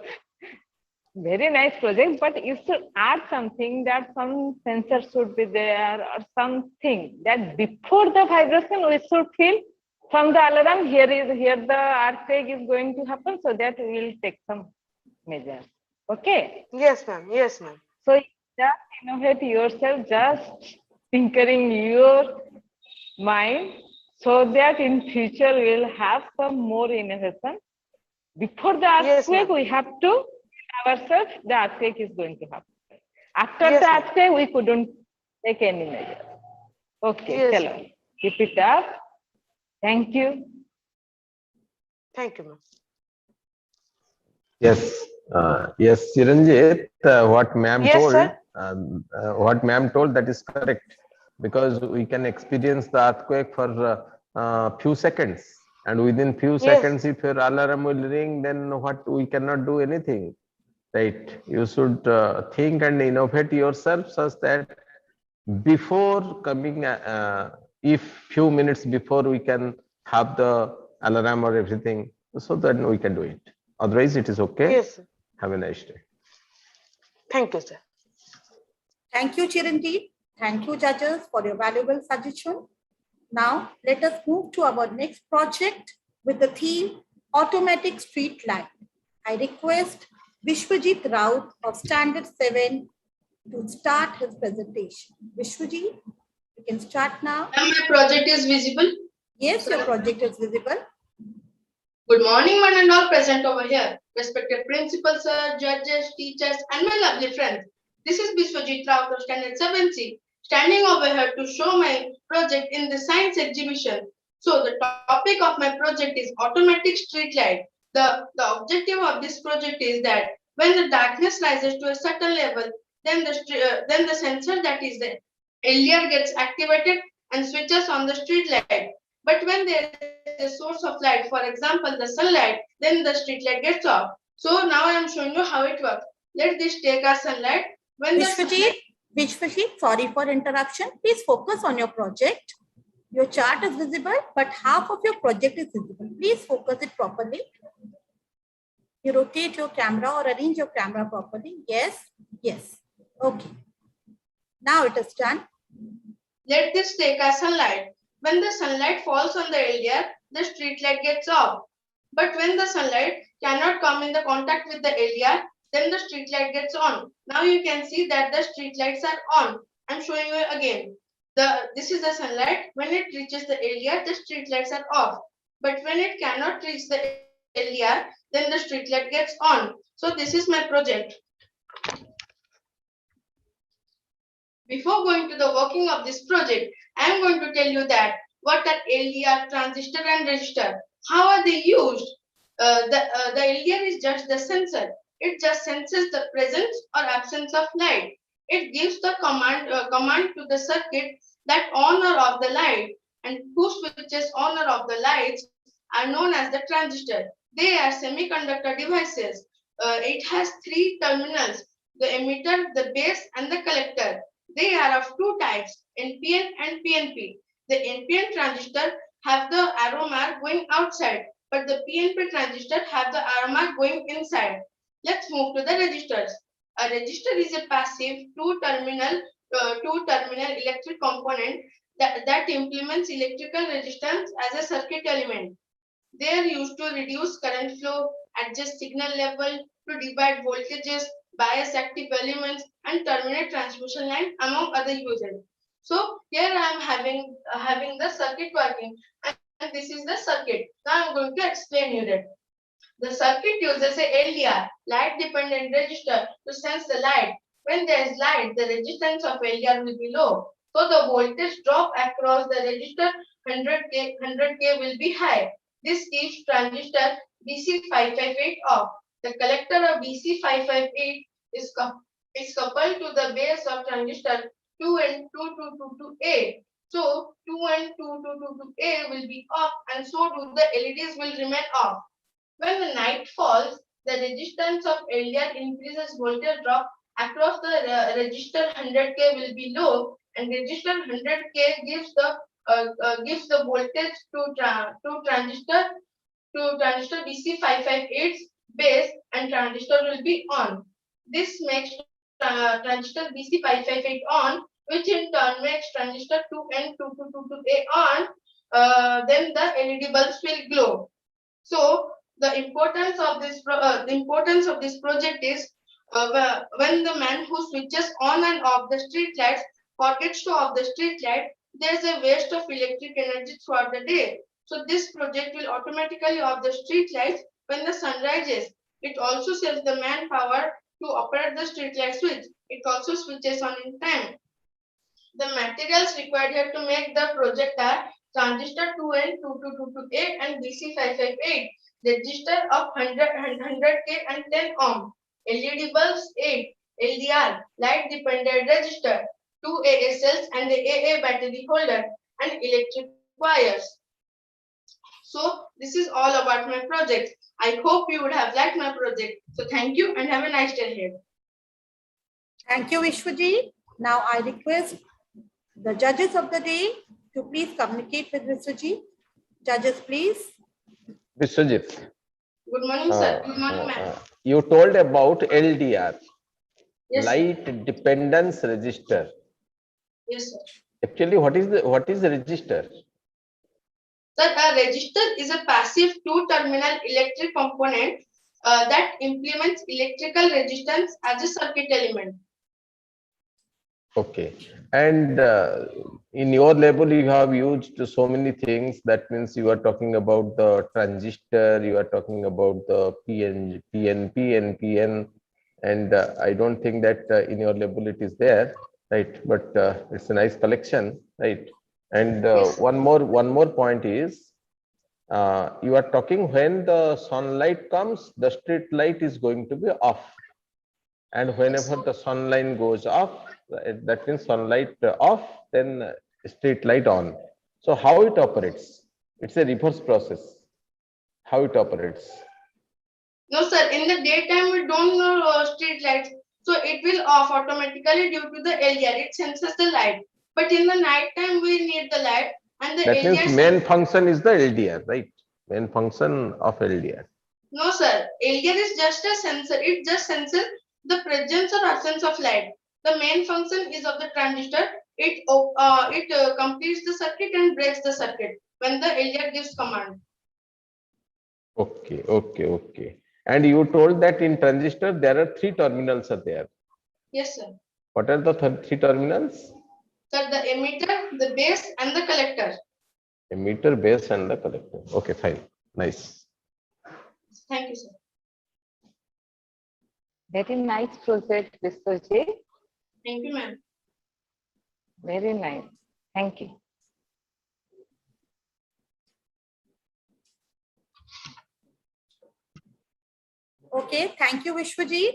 very nice project, but you should add something that some sensor should be there or something that before the vibration we should feel from the alarm here the earthquake is going to happen, so that we will take some measures. Okay. Yes, ma'am. Yes, ma'am. So just innovate yourself, just tinkering your mind, so that in future we'll have some more innovation. Before the earthquake, we have to tell ourselves the earthquake is going to happen. After the earthquake, we couldn't take any measure. Okay, chalo. Keep it up. Thank you. Thank you, ma'am. Yes, yes, Chiranjit, what ma'am Yes, what ma'am told, that is correct, because we can experience the earthquake for few seconds, and within few seconds, if your alarm will ring, then what, we cannot do anything, right? You should think and innovate yourself such that before coming, if few minutes before, we can have the alarm or everything, so then we can do it. Otherwise, it is okay. Yes. Have a nice day. Thank you, sir. Thank you, Chiranjeev. Thank you, judges, for your valuable suggestion. Now, let us move to our next project with the theme Automatic Street Light. I request Vishwajit Raut of Standard 7 to start his presentation. Vishwajit, you can start now. And my project is visible? Yes, your project is visible. Good morning, one and all present over here. Respected principals, sir, judges, teachers, and my lovely friends. This is Vishwajit Rao of Standard 7C, standing over here to show my project in the science exhibition. So the topic of my project is automatic street light. The objective of this project is that when the darkness rises to a certain level, then the sensor, that is the LDR, gets activated and switches on the street light. But when there is a source of light, for example, the sunlight, then the street light gets off. So now I am showing you how it works. Let this take our sunlight. When Vishwajit, sorry for interruption. Please focus on your project. Your chart is visible, but half of your project is visible. Please focus it properly. You rotate your camera or arrange your camera properly. Yes, yes. Okay. Now it is done. Let this take our sunlight. When the sunlight falls on the LDR, the street light gets off. But when the sunlight cannot come in the contact with the LDR, then the street light gets on. Now you can see that the street lights are on. I'm showing you again. This is the sunlight. When it reaches the LDR, the street lights are off. But when it cannot reach the LDR, then the street light gets on. So this is my project. Before going to the working of this project, I am going to tell you that what are LDR, transistor and resistor. How are they used? The LDR is just the sensor. It just senses the presence or absence of light. It gives the command to the circuit that on or off the light, and who switches on or off the lights are known as the transistor. They are semiconductor devices. It has three terminals: the emitter, the base, and the collector. They are of two types, NPN and PNP. The NPN transistor have the arrow mark going outside, but the PNP transistor have the arrow mark going inside. Let's move to the resistors. A resistor is a passive two-terminal electric component that implements electrical resistance as a circuit element. They are used to reduce current flow, adjust signal level, to divide voltages, bias active elements, and terminate transmission line, among other uses. So here I am having the circuit working, and this is the circuit. Now I am going to explain you that. The circuit uses a LDR, light dependent resistor, to sense the light. When there is light, the resistance of LDR will be low. So the voltage drop across the resistor 100K will be high. This keeps transistor BC558 off. The collector of BC558 is coupled to the base of transistor 2N2222A. So 2N2222A will be off, and so do the LEDs will remain off. When the night falls, the resistance of LDR increases, voltage drop across the register 100K will be low, and register 100K gives the voltage to transistor BC558's base, and transistor will be on. This makes transistor BC558 on, which in turn makes transistor 2N2222A on. Then the LED bulbs will glow. So the importance of this project is when the man who switches on and off the street lights forgets to off the street light, there is a waste of electric energy throughout the day. So this project will automatically off the street lights when the sun rises. It also saves the manpower to operate the street light switch. It also switches on in time. The materials required here to make the project are transistor 2N2222A and BC558, register of 100K and 10 ohm, LED bulbs 8, LDR, light dependent register, 2 AA cells and the AA battery holder, and electric wires. So this is all about my project. I hope you would have liked my project. So thank you and have a nice day ahead. Thank you, Vishwaji. Now I request the judges of the day to please communicate with Vishwaji. Judges, please. Vishwajit. Good morning, sir. Good morning, ma'am. You told about LDR, Yes, light dependence register. yes, sir. Actually, what is the register? Sir, a register is a passive two-terminal electric component that implements electrical resistance as a circuit element. Okay. And in your label, you have used so many things. That means you are talking about the transistor, you are talking about the PNP, NPN, and I don't think that in your label it is there, right? But it's a nice collection, right? And Yes. one more point is, you are talking when the sunlight comes, the street light is going to be off, and whenever the sunlight goes off, that means sunlight off, then street light on. So how it operates? It's a reverse process. How it operates? No, sir. In the daytime, we don't know street lights, so it will off automatically due to the LDR. It senses the light. But in the night time, we need the light, and the That LDR. means main function is the LDR, right? Main function of LDR. No, sir. LDR is just a sensor. It just senses the presence or absence of light. The main function is of the transistor. It completes the circuit and breaks the circuit when the LDR gives command. Okay. And you told that in transistor there are 3 terminals are there. Yes, sir. What are the 3 terminals? Sir, the emitter, the base, and the collector. Emitter, base, and the collector. Okay, fine. Nice. Thank you, sir. Very nice project, Vishwajit. Thank you, ma'am. Very nice. Thank you. Okay, thank you, Vishwaji.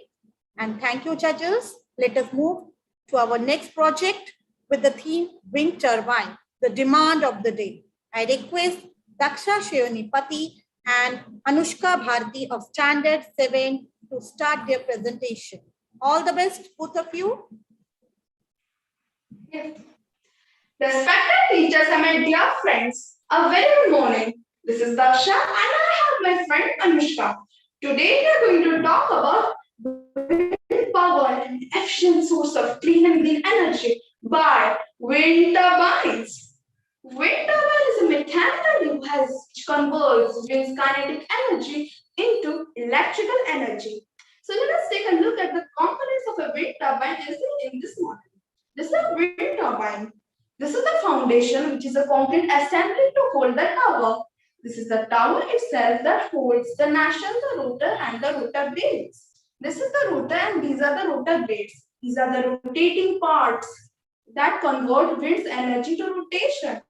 And thank you, judges. Let us move to our next project with the theme wind turbine, the demand of the day. I request Daksha Shayonipati and Anushka Bharti of Standard 7 to start their presentation. All the best, both of you. Respected teachers and my dear friends, a very good morning. This is Daksha and I have my friend Anushka. Today we are going to talk about wind power, an efficient source of clean and green energy by wind turbines. Wind turbine is a mechanical device which converts wind's kinetic energy into electrical energy. So let us take a look at the components of a wind turbine as seen in this model. This is a wind turbine. This is the foundation, which is a concrete assembly to hold the tower. This is the tower itself that holds the nacelle, the rotor, and the rotor blades. This is the rotor and these are the rotor blades. These are the rotating parts that convert wind's energy to rotation.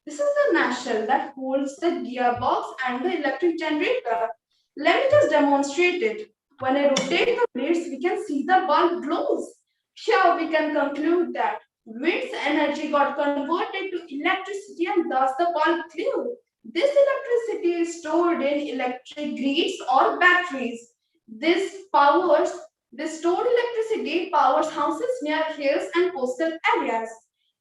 This is the nacelle that holds the gearbox and the electric generator. Let me just demonstrate it. When I rotate the blades, we can see the bulb glows. Here we can conclude that wind's energy got converted to electricity and thus the bulb glowed. This electricity is stored in electric grids or batteries. This stored electricity powers houses near hills and coastal areas.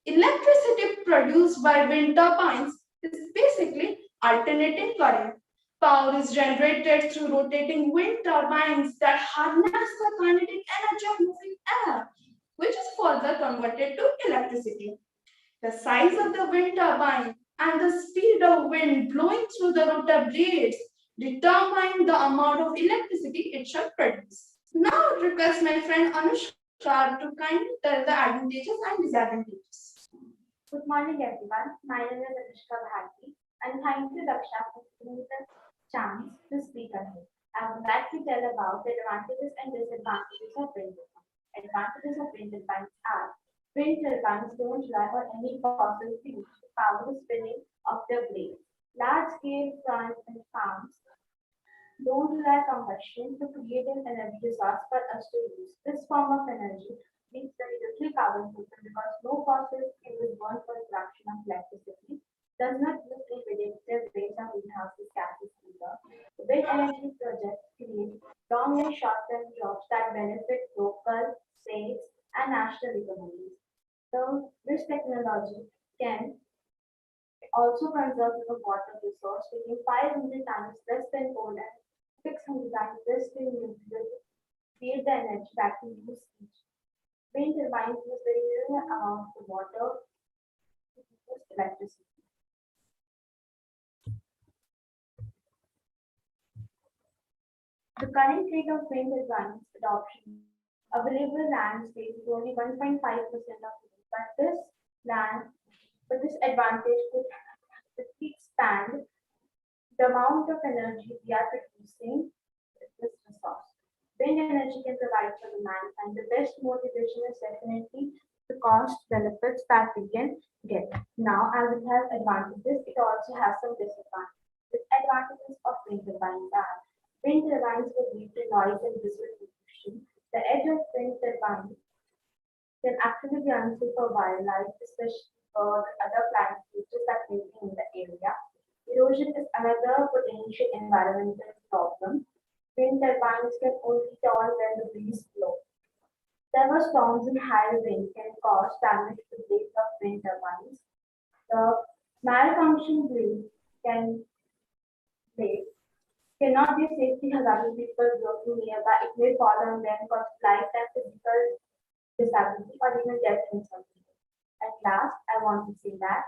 Electricity produced by wind turbines is basically alternating current. Power is generated through rotating wind turbines that harness the kinetic energy of moving air, which is further converted to electricity. The size of the wind turbine and the speed of wind blowing through the rotor blades determine the amount of electricity it shall produce. Now I would request my friend Anushka to kindly tell the advantages and disadvantages. Good morning, everyone. My name is Anushka Bharti, and thank you, Daksha, for giving me the chance to speak ahead. I would like to tell about the advantages and disadvantages of wind turbines. Advantages of wind turbines are: wind turbines don't rely on any fossil fuels to power the spinning of their blades. Large-scale plant and farms don't rely on combustion to create an energy resource for us to use. This form of energy needs very little carbon footprint because no fossil fuel is burned for the production of electricity, does not use repetitive rates of greenhouse gases either. The wind energy projects create long and short-term jobs that benefit local, states, and national economies. So this technology can also conserve the water resource, taking 500 times less than coal and 600 times less than nuclear to create the energy that we use each. Wind turbines use very little amount of water to produce electricity. The current rate of wind turbines adoption available land space is only 1.5% of it, but this advantage could expand the amount of energy we are producing with this resource. Wind energy can provide for demand, and the best motivation is definitely the cost benefits that we can get. Now, as it has advantages, it also has some disadvantages. Disadvantages of wind turbines are: wind turbines will lead to noise and visual pollution. The edge of wind turbines can actually be unsafe for wildlife, especially for other plant species that may be in the area. Erosion is another potential environmental problem. Wind turbines can only turn when the breeze blows. Severe storms and high wind can cause damage to the blades of wind turbines. The malfunction blade cannot be safety hazard if people working nearby. It may fall on them, cause life and physical disability or even death in some people. At last, I want to say that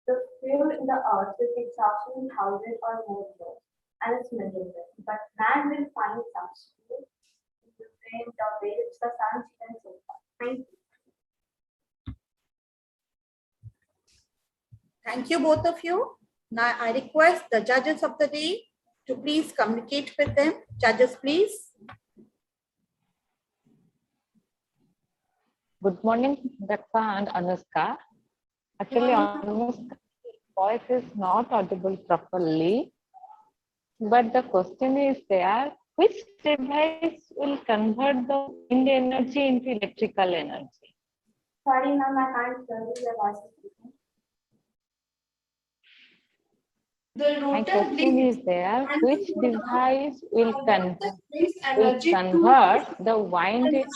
the fuel in the earth is exhausting thousands or more years, and it's miserable. But man will find substitute in the wind, the waves, the sun, and so forth. Thank you. Thank you, both of you. Now I request the judges of the day to please communicate with them. Judges, please. Good morning, Daksha and Anushka. Actually, Anushka's voice is not audible properly, but the question is there, which device will convert the wind energy into electrical energy? Sorry, ma'am, I can't hear you. Your voice is speaking. My question is there, which device will convert the wind? This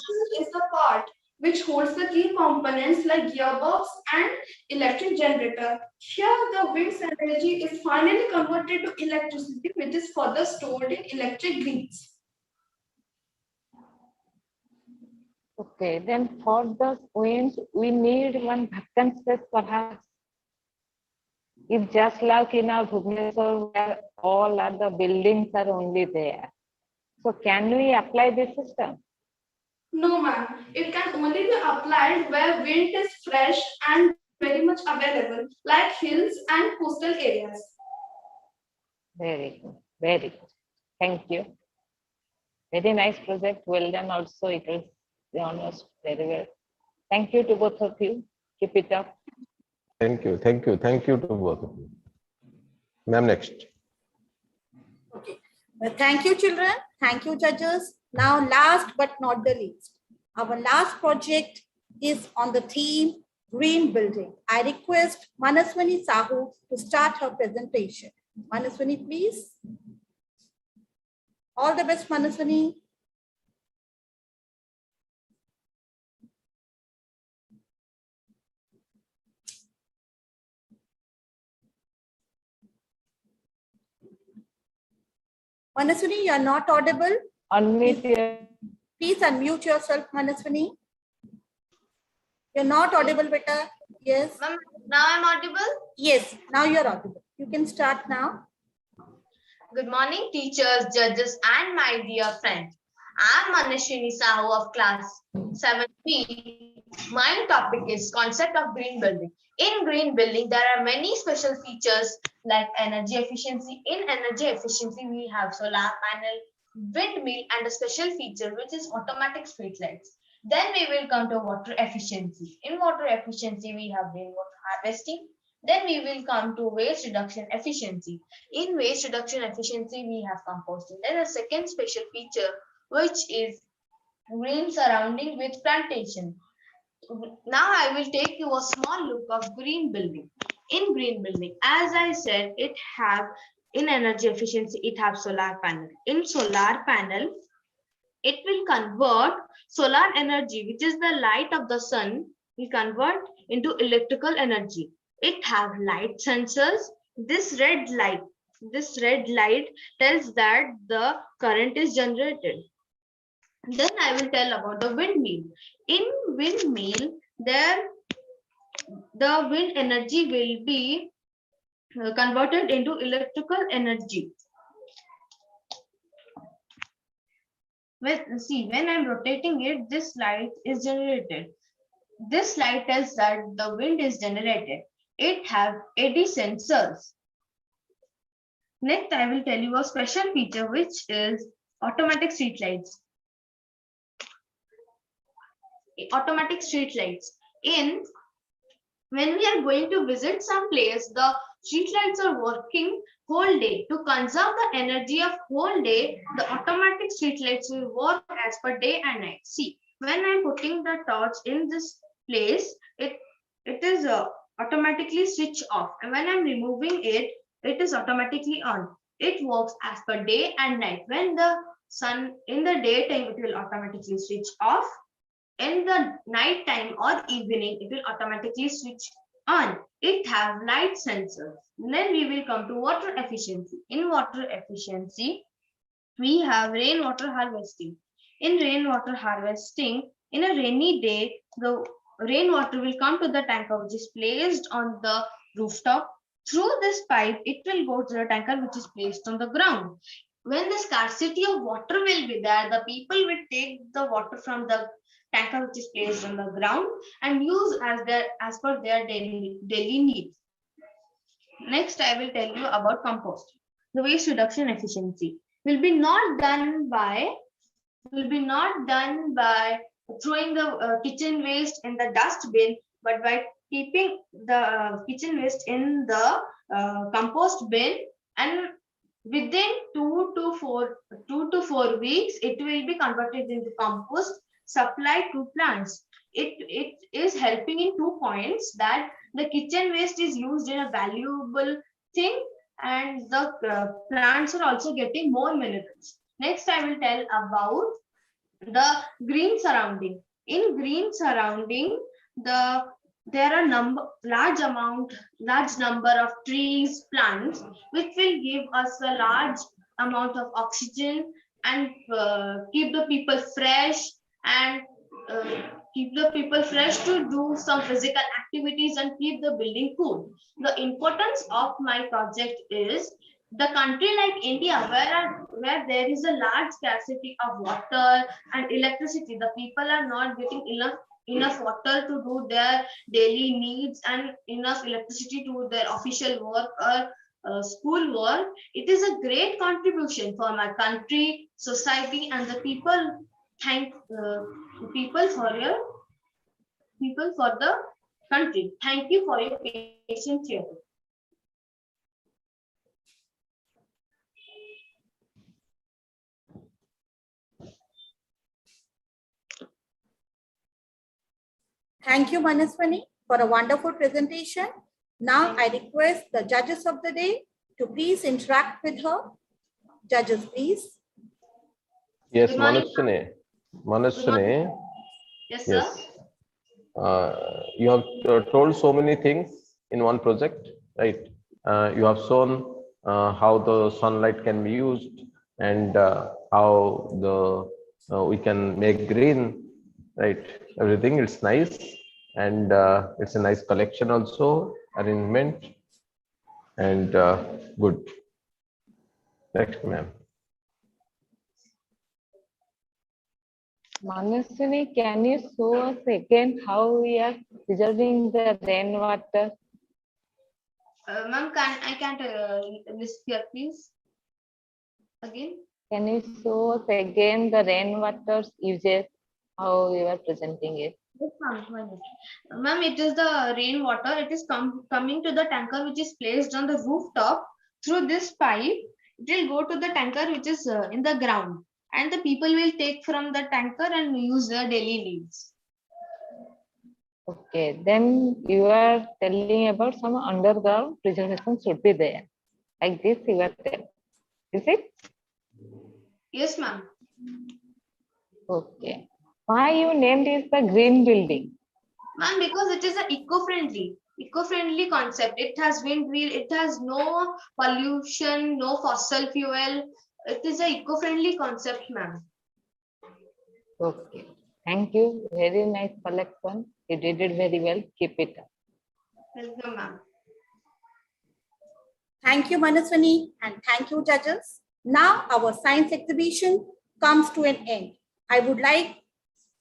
is the part which holds the key components like gearbox and electric generator. Here, the wind's energy is finally converted to electricity, which is further stored in electric grids. Okay, then for the winds, we need one vacant space perhaps. It's just like in our Bhubaneswar where all other buildings are only there. So can we apply this system? No, ma'am. It can only be applied where wind is fresh and very much available, like hills and coastal areas. Very good. Very good. Thank you. Very nice project. Well done also. It was almost very well. Thank you to both of you. Keep it up. Thank you. Thank you. Thank you to both of you. Ma'am, next. Okay. Thank you, children. Thank you, judges. Now, last but not the least, our last project is on the theme green building. I request Manaswini Sahu to start her presentation. Manaswini, please. All the best, Manaswini. Manaswini, you are not audible. Please unmute yourself, Manaswini. You're not audible, beta. Yes. Now I'm audible? Yes, now you're audible. You can start now. Good morning, teachers, judges, and my dear friends. I'm Manashini Sahu of class 7B. My topic is concept of green building. In green building, there are many special features like energy efficiency. In energy efficiency, we have solar panel, windmill, and a special feature which is automatic street lights. Then we will come to water efficiency. In water efficiency, we have rainwater harvesting. Then we will come to waste reduction efficiency. In waste reduction efficiency, we have composting. Then a second special feature, which is green surrounding with plantation. Now I will take you a small look of green building. In green building, as I said, it have in energy efficiency, it have solar panel. In solar panel, it will convert solar energy, which is the light of the sun, will convert into electrical energy. It have light sensors. This red light tells that the current is generated. Then I will tell about the windmill. In windmill, the wind energy will be converted into electrical energy. When I'm rotating it, this light is generated. This light tells that the wind is generated. It have AD sensors. Next, I will tell you a special feature, which is automatic street lights. Automatic street lights. When we are going to visit some place, the street lights are working whole day. To conserve the energy of whole day, the automatic street lights will work as per day and night. See, when I'm putting the torch in this place, it is automatically switch off, and when I'm removing it, it is automatically on. It works as per day and night. When the sun in the daytime, it will automatically switch off. In the night time or evening, it will automatically switch on. It have light sensors. Then we will come to water efficiency. In water efficiency, we have rainwater harvesting. In rainwater harvesting, in a rainy day, the rainwater will come to the tanker, which is placed on the rooftop. Through this pipe, it will go to the tanker, which is placed on the ground. When the scarcity of water will be there, the people will take the water from the tanker, which is placed on the ground, and use as per their daily needs. Next, I will tell you about compost. The waste reduction efficiency will be not done by throwing the kitchen waste in the dustbin, but by keeping the kitchen waste in the compost bin, and within 2 to 4 weeks, it will be converted into compost supplied to plants. It is helping in 2 points, that the kitchen waste is used in a valuable thing, and the plants are also getting more minerals. Next, I will tell about the green surrounding. In green surrounding, there are large number of trees, plants, which will give us a large amount of oxygen and keep the people fresh, and to do some physical activities and keep the building cool. The importance of my project is, the country like India, where there is a large scarcity of water and electricity, the people are not getting enough water to do their daily needs and enough electricity to their official work or school work. It is a great contribution for my country, society, and the people. Thank people for the country. Thank you for your patience here. Thank you, Manaswani, for a wonderful presentation. Now I request the judges of the day to please interact with her. Judges, please. Yes, Good morning, Manaswini. Manaswini. Yes, sir. Yes. You have told so many things in one project, right? You have shown how the sunlight can be used and how the we can make green, right? Everything it's nice, and it's a nice collection also, arrangement, and good. Next, ma'am. Manaswini, can you show us again how we are preserving the rainwater? Ma'am, I can't list here, please. Again. Can you show us again the rainwater uses, how we are presenting it? Yes, ma'am. Ma'am, it is the rainwater. It is coming to the tanker which is placed on the rooftop. Through this pipe, it will go to the tanker which is in the ground, and the people will take from the tanker and use their daily needs. Okay, then you are telling about some underground preservation should be there. Like this, you are telling. Is it? Yes, ma'am. Okay. Why you named it the green building? Ma'am, because it is an eco-friendly concept. It has windmill, it has no pollution, no fossil fuel. It is an eco-friendly concept, ma'am. Okay. Thank you. Very nice collection. You did it very well. Keep it up. Welcome, ma'am. Thank you, Manaswani, and thank you, judges. Now our science exhibition comes to an end. I would like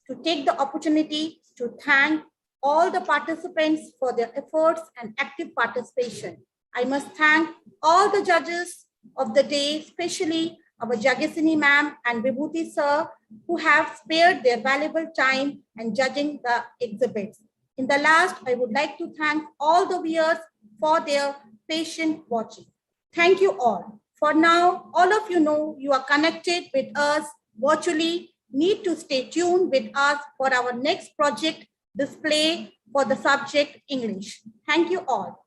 to take the opportunity to thank all the participants for their efforts and active participation. I must thank all the judges of the day, especially our Jagasini ma'am and Vibhuti sir, who have spared their valuable time and judging the exhibits. In the last, I would like to thank all the viewers for their patient watching. Thank you all. For now, all of you know you are connected with us virtually. Need to stay tuned with us for our next project display for the subject English. Thank you all.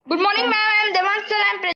Good morning, ma'am. I am Devansar. I am present.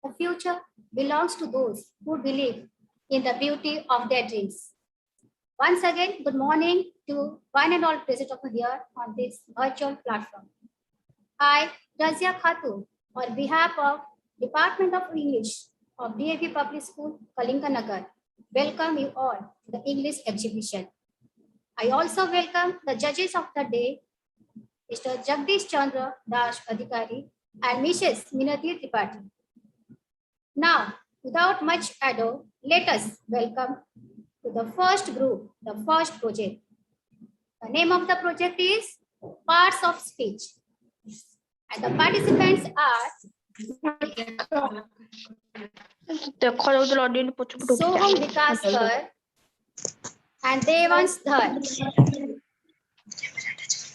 The future belongs to those who believe in the beauty of their dreams. Once again, good morning to one and all present over here on this virtual platform. I, Razia Khatun, on behalf of Department of English of DAV Public School, Kalinganagar, welcome you all to the English exhibition. I also welcome the judges of the day, Mr. Jagdish Chandra Das Adhikari and Mrs. Minati Tripathi. Now, without much ado, let us welcome to the first group, the first project. The name of the project is Parts of Speech. And the participants are Soham Vikaskar and Devans Dhar.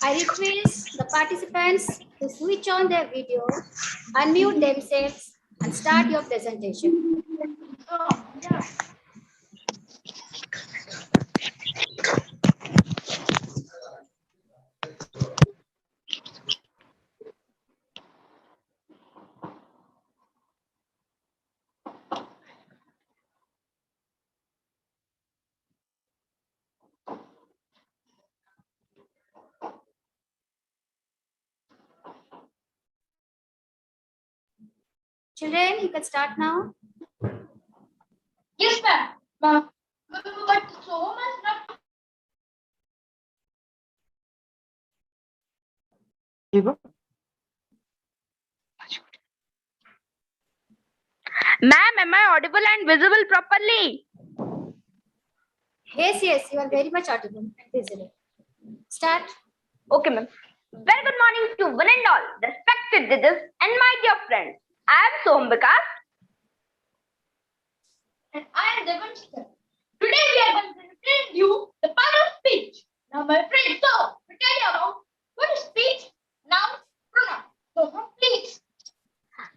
I request the participants to switch on their video, unmute themselves, and start your presentation. Children, you can start now. Yes, ma'am. But so much not. Ma'am, am I audible and visible properly? Yes, you are very much audible and visible. Start. Okay, ma'am. Very good morning to one and all, respected judges and my dear friends. I am Soham Vikas. And I am Devansar. Today we are going to present you the power of speech. Now, my friends, so to tell you about what is speech, noun, pronoun. So, please.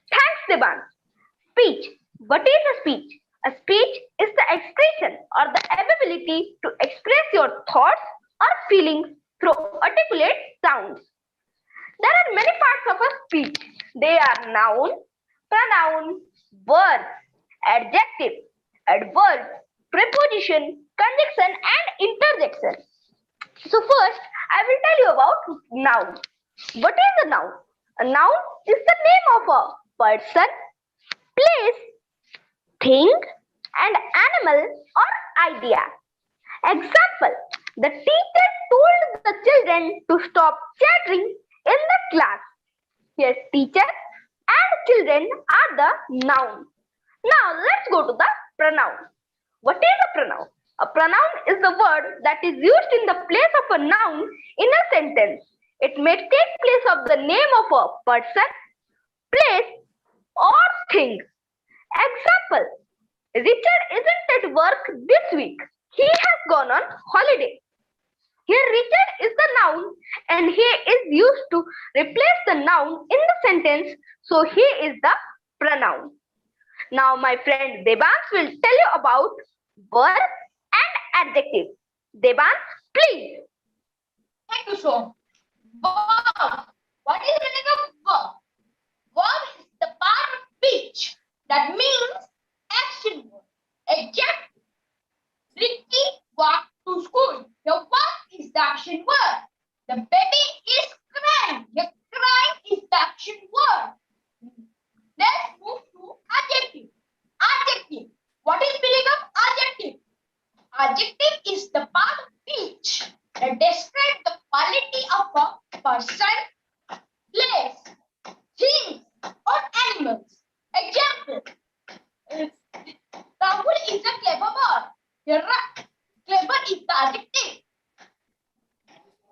Thanks, Devan. Speech. What is a speech? A speech is the expression or the ability to express your thoughts or feelings through articulate sounds. There are many parts of a speech. They are noun, pronoun, verb, adjective, adverb, preposition, conjunction, and interjection. So first, I will tell you about noun. What is a noun? A noun is the name of a person, place, thing, and animal or idea. Example, the teacher told the children to stop chattering in the class. Yes, teacher and children are the noun. Now let's go to the pronoun. What is a pronoun? A pronoun is the word that is used in the place of a noun in a sentence. It may take place of the name of a person, place, or things. Example, Richard isn't at work this week. He has gone on holiday. Here Richard is the noun and he is used to replace the noun in the sentence, so he is the pronoun. Now my friend Devans will tell you about verb and adjective. Devans, please. Thank you, so. Verb. What is the meaning of verb? Verb is the part of speech that means action word. Example, Ricky walked to school. The walk is the action word. The baby is crying. The crying is the action word. Let's move to adjective. Adjective. What is meaning of adjective? Adjective is the part of speech that describes the quality of a person, place, things, or animals. Example, Rahul is a clever boy. Here, clever is the adjective.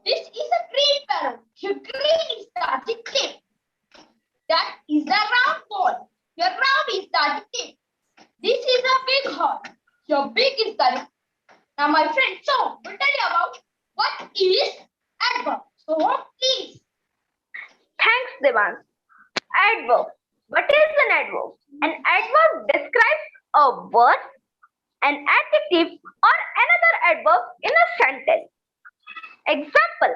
This is a green parrot. Here, green is the adjective. That is a round ball. Here, round is the adjective. This is a big horn. Here, big is the adjective. Now, my friend, so we'll tell you about what is adverb. So, please. Thanks, Devans. Adverb. What is an adverb? An adverb describes a word, an adjective, or another adverb in a sentence. Example,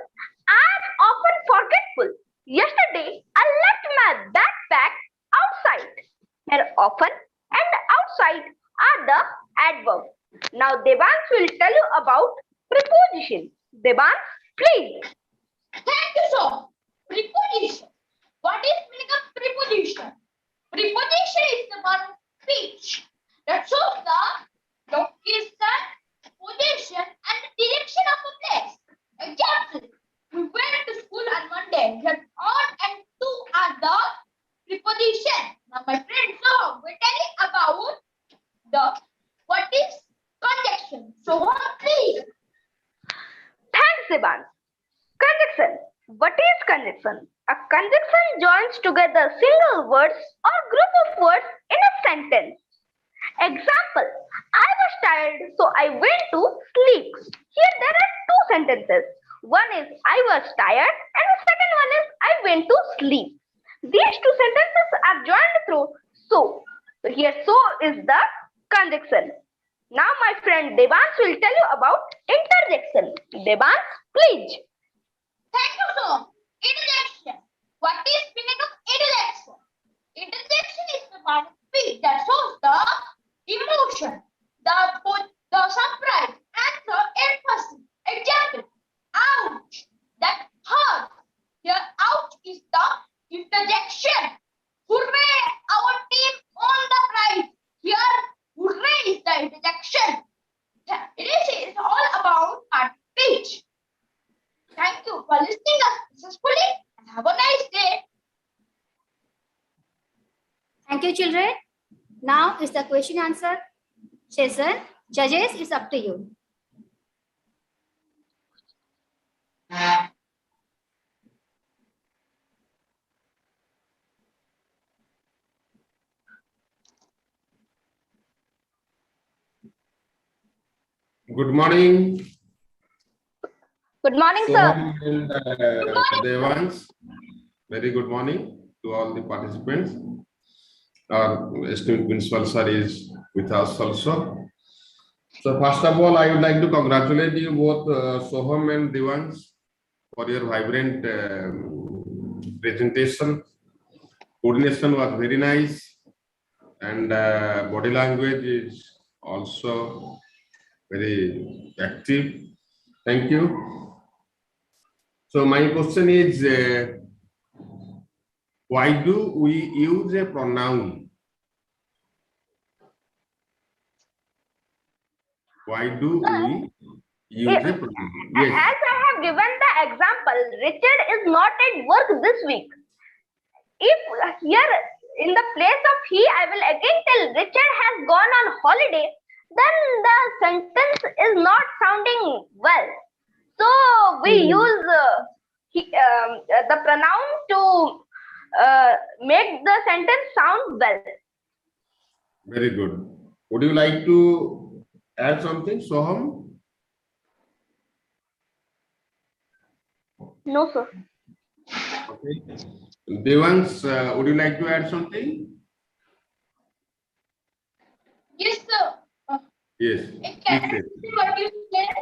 I am often forgetful. Yesterday, I left my backpack outside. Here, often and outside are the adverbs. Now, Devans will tell you about preposition. Devans, please. Thank you, sir. Preposition. What is meaning of preposition? Preposition is the one of speech that shows the location, position, and the direction of a place. Example, we went to school on Monday. Here, on and to are the preposition. Now, my friend, so we're telling about the what is conjunction. So, please. Thanks, Devans. Conjunction. What is conjunction? A conjunction joins together single words or group of words in a sentence. Example, I was tired, so I went to sleep. Here there are two sentences. One is I was tired and the second one is I went to sleep. These two sentences are joined through so. Here so is the conjunction. Now my friend Devans will tell you about interjection. Devans, please. Thank you, sir. Interjection. What is meaning of interjection? Interjection is the part of speech that shows the emotion, the surprise, and the emphasis. Example, ouch. That hurts. Here, ouch is the interjection. Hooray! Our team won the prize. Here, hooray is the interjection. It is all about our speech. Thank you for listening us successfully and have a nice day. Thank you, children. Now is the question answer session. Judges, it's up to you. Good morning. Good morning, Soham sir. and Devans. Very good morning to all the participants. Our esteemed principal sir is with us also. So first of all, I would like to congratulate you both, Soham and Devans, for your vibrant presentation. Coordination was very nice, and body language is also very active. Thank you. So my question is, why do we use a pronoun? Why do we use a pronoun? Yes. As I have given the example, Richard is not at work this week. If here in the place of he, I will again tell Richard has gone on holiday, then the sentence is not sounding well. So we use the pronoun to make the sentence sound well. Very good. Would you like to add something, Soham? No, sir. Okay. Devans, would you like to add something? Yes, sir. Yes. Can Please say. see what you said?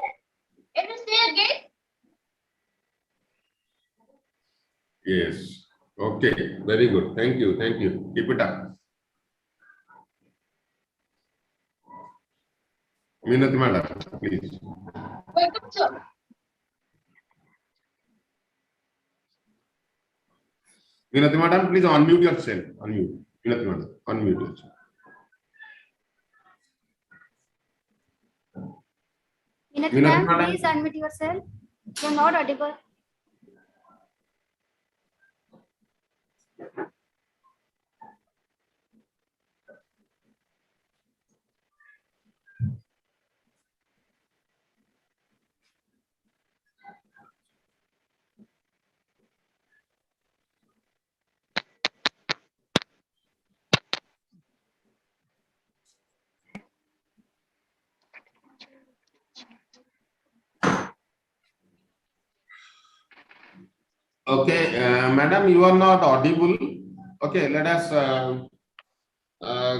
Can you say again? Yes. Okay. Very good. Thank you. Thank you. Keep it up. Minati madam, please. Welcome, sir. Minati madam, please unmute yourself. Unmute. Minati madam, unmute yourself. Minati ma'am, please unmute yourself. You're not audible. Okay, madam, you are not audible. Okay, let us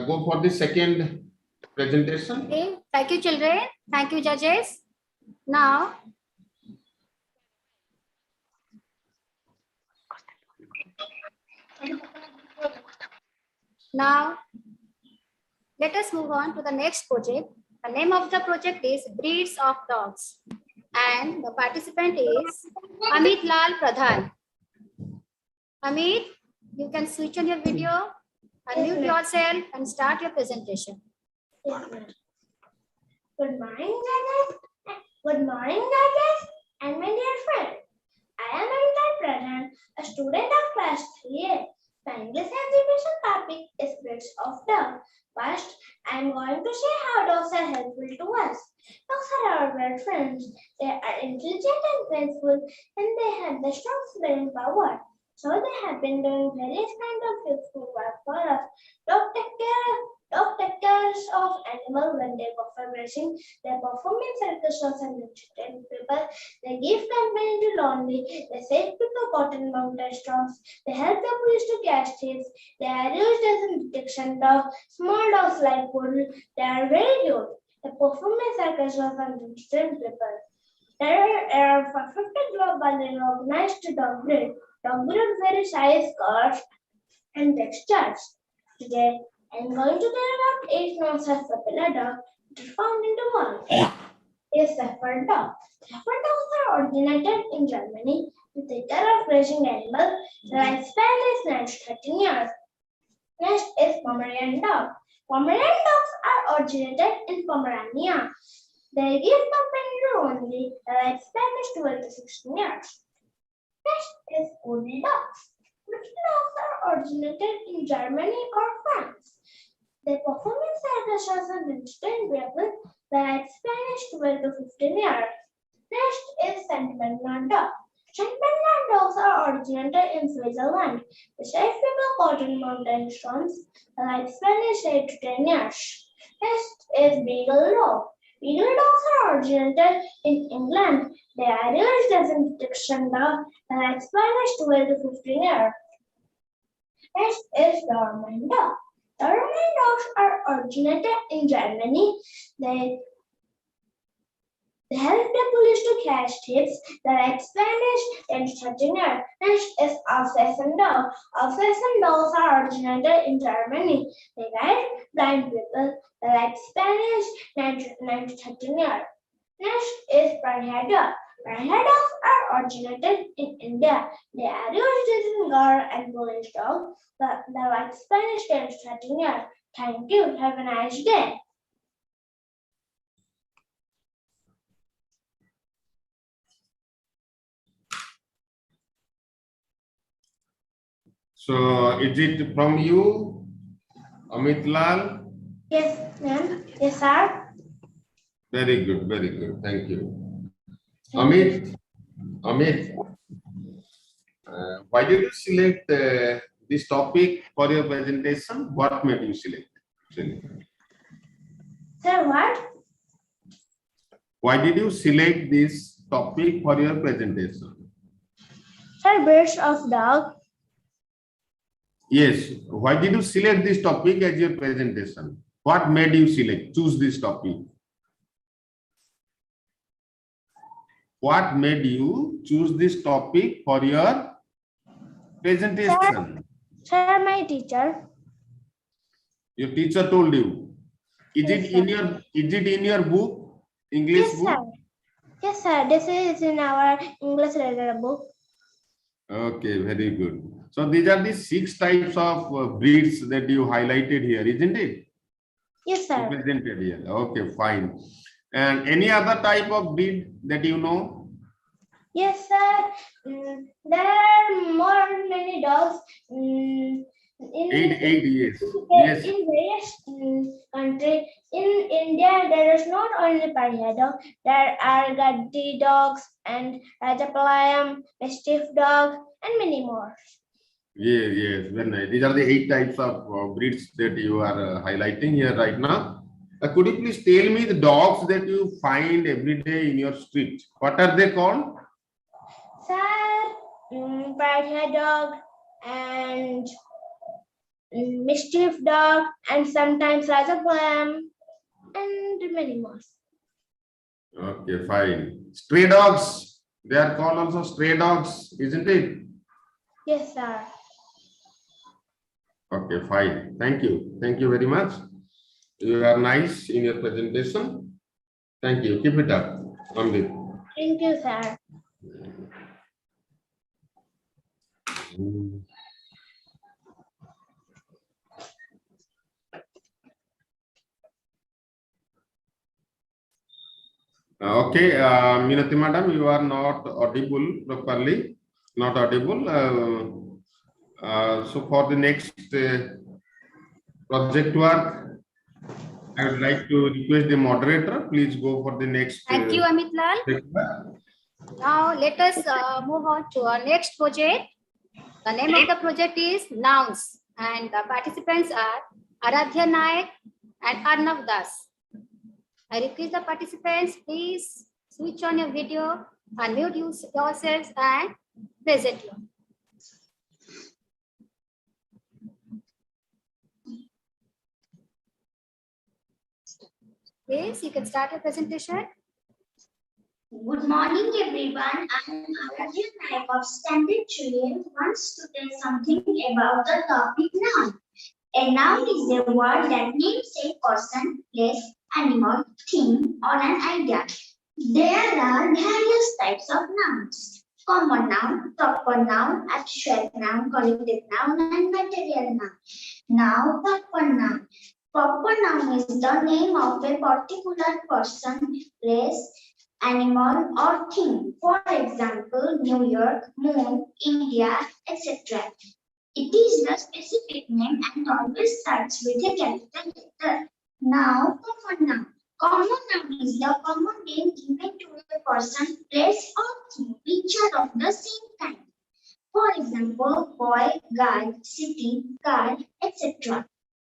go for the second presentation. Okay, thank you, children. Thank you, judges. Now, let us move on to the next project. The name of the project is Breeds of Dogs. And the participant is Amit Lal Pradhan. Amit, you can switch on your video, unmute yourself and start your presentation. Good morning, judges. Good morning, judges and my dear friend. I am Edutech Pradhan, a student of class 3A. My English education topic is breeds of dogs. First, I am going to say how dogs are helpful to us. Dogs are our best friends. They are intelligent and faithful, and they have the strong brain power. So they have been doing various kinds of useful work for us. Dog take care of animals when they go for grazing. They perform in circuses and entertain people. They give company to lonely. They save people caught in mountain storms. They help the police to catch thieves. They are used as a detection dog. Small dogs like poodle. They are very good. They perform in circuses and entertain people. There are 50 globally recognized dog breed. Dog breed vary size, colors, and textures. Today, I am going to tell about 8 most popular dogs that are found in the world. A shepherd dog. Shepherd dogs are originated in Germany. They take care of grazing animals. The lifespan is 9 to 13 years. Next is Pomeranian dog. Pomeranian dogs are originated in Pomerania. They give company to only. The lifespan is 12 to 16 years. Next is poodle dogs. Poodle dogs are originated in Germany or France. They perform in circuses and entertain people. The lifespan is 12 to 15 years. Next is Saint Bernard dog. Saint Bernard dogs are originated in Switzerland. They save people caught in mountain storms. The lifespan is 8 to 10 years. Next is Beagle dog. Beagle dogs are originated in England. They are used as a detection dog. The lifespan is 12 to 15 years. Next is Doberman dog. Doberman dogs are originated in Germany. They help the police to catch thieves. The lifespan is 10 to 13 years. Next is Alsatian dog. Alsatian dogs are originated in Germany. They guide blind people. The lifespan is 9 to 13 years. Next is Pyrenees dog. Pyrenees dogs are originated in India. They are used as guard and police dogs. The lifespan is 10 to 13 years. Thank you. Have a nice day. So, is it from you, Amit Lal? Yes, ma'am. Yes, sir. Very good, very good. Thank you. Amit, why did you select this topic for your presentation? What made you select? Sir, what? Why did you select this topic for your presentation? Sir, birds of dog. Yes. Why did you select this topic as your presentation? What made you choose this topic? What made you choose this topic for your presentation? Sir, my teacher. Your teacher told you. Is it in your book? English book? Sir. Yes, sir. This is in our English letter book. Okay, very good. So these are the 6 types of breeds that you highlighted here, isn't it? Yes, sir. Presented here. Okay, fine. And any other type of breed that you know? Yes, sir. There are many dogs. Eight, yes. Yes. In various countries. In India, there is not only Persian dog. There are Gaddi dogs and Rajapalayam, Mastiff dog, and many more. Yes, yes. Very nice. These are the 8 types of breeds that you are highlighting here right now. Could you please tell me the dogs that you find every day in your street? What are they called? Sir, Persian dog and Mischief dog and sometimes Rajapalayam and many more. Okay, fine. Stray dogs. They are called also stray dogs, isn't it? Yes, sir. Okay, fine. Thank you. Thank you very much. You are nice in your presentation. Thank you. Keep it up. Amrit. Thank you, sir. Okay, Minati madam, you are not audible properly. Not audible. So for the next project work, I would like to request the moderator. Please go for the next. Thank you, Amit Lal. Now let us move on to our next project. The name of the project is Nouns, and the participants are Aradhya Naik and Arnav Das. I request the participants, please switch on your video, unmute yourselves and present you. Yes, you can start your presentation. Good morning, everyone. I am Aradhya Naik of Standard 3 wants to tell something about the topic noun. A noun is a word that names a person, place, animal, thing, or an idea. There are various types of nouns. Common noun, proper noun, abstract noun, collective noun, and material noun. Now, proper noun. Proper noun is the name of a particular person, place, animal, or thing. For example, New York, moon, India, etc. It is the specific name and always starts with a capital letter. Now, common noun. Common noun is the common name given to a person, place, or thing which are of the same kind. For example, boy, guy, city, car, etc.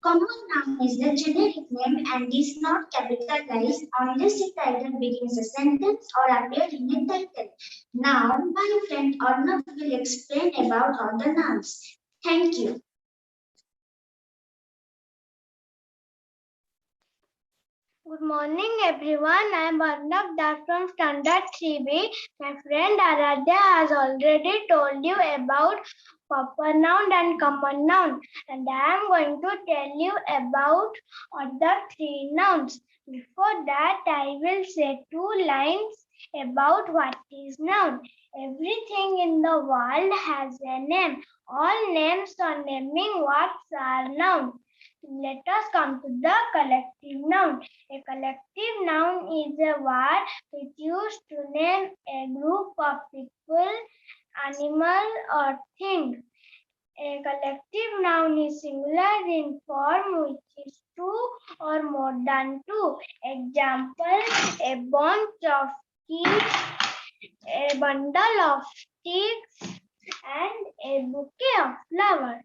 Common noun is the generic name and is not capitalized unless it either begins a sentence or appears in a title. Now, my friend Arnav will explain about all the nouns. Thank you. Good morning, everyone. I am Arnav Das from Standard 3B. My friend Aradhya has already told you about proper noun and common noun, and I am going to tell you about other 3 nouns. Before that, I will say 2 lines about what is noun. Everything in the world has a name. All names are naming what are noun. Let us come to the collective noun. A collective noun is a word which used to name a group of people, animal, or thing. A collective noun is singular in form which is 2 or more than 2. Example, a bunch of keys, a bundle of sticks, and a bouquet of flowers.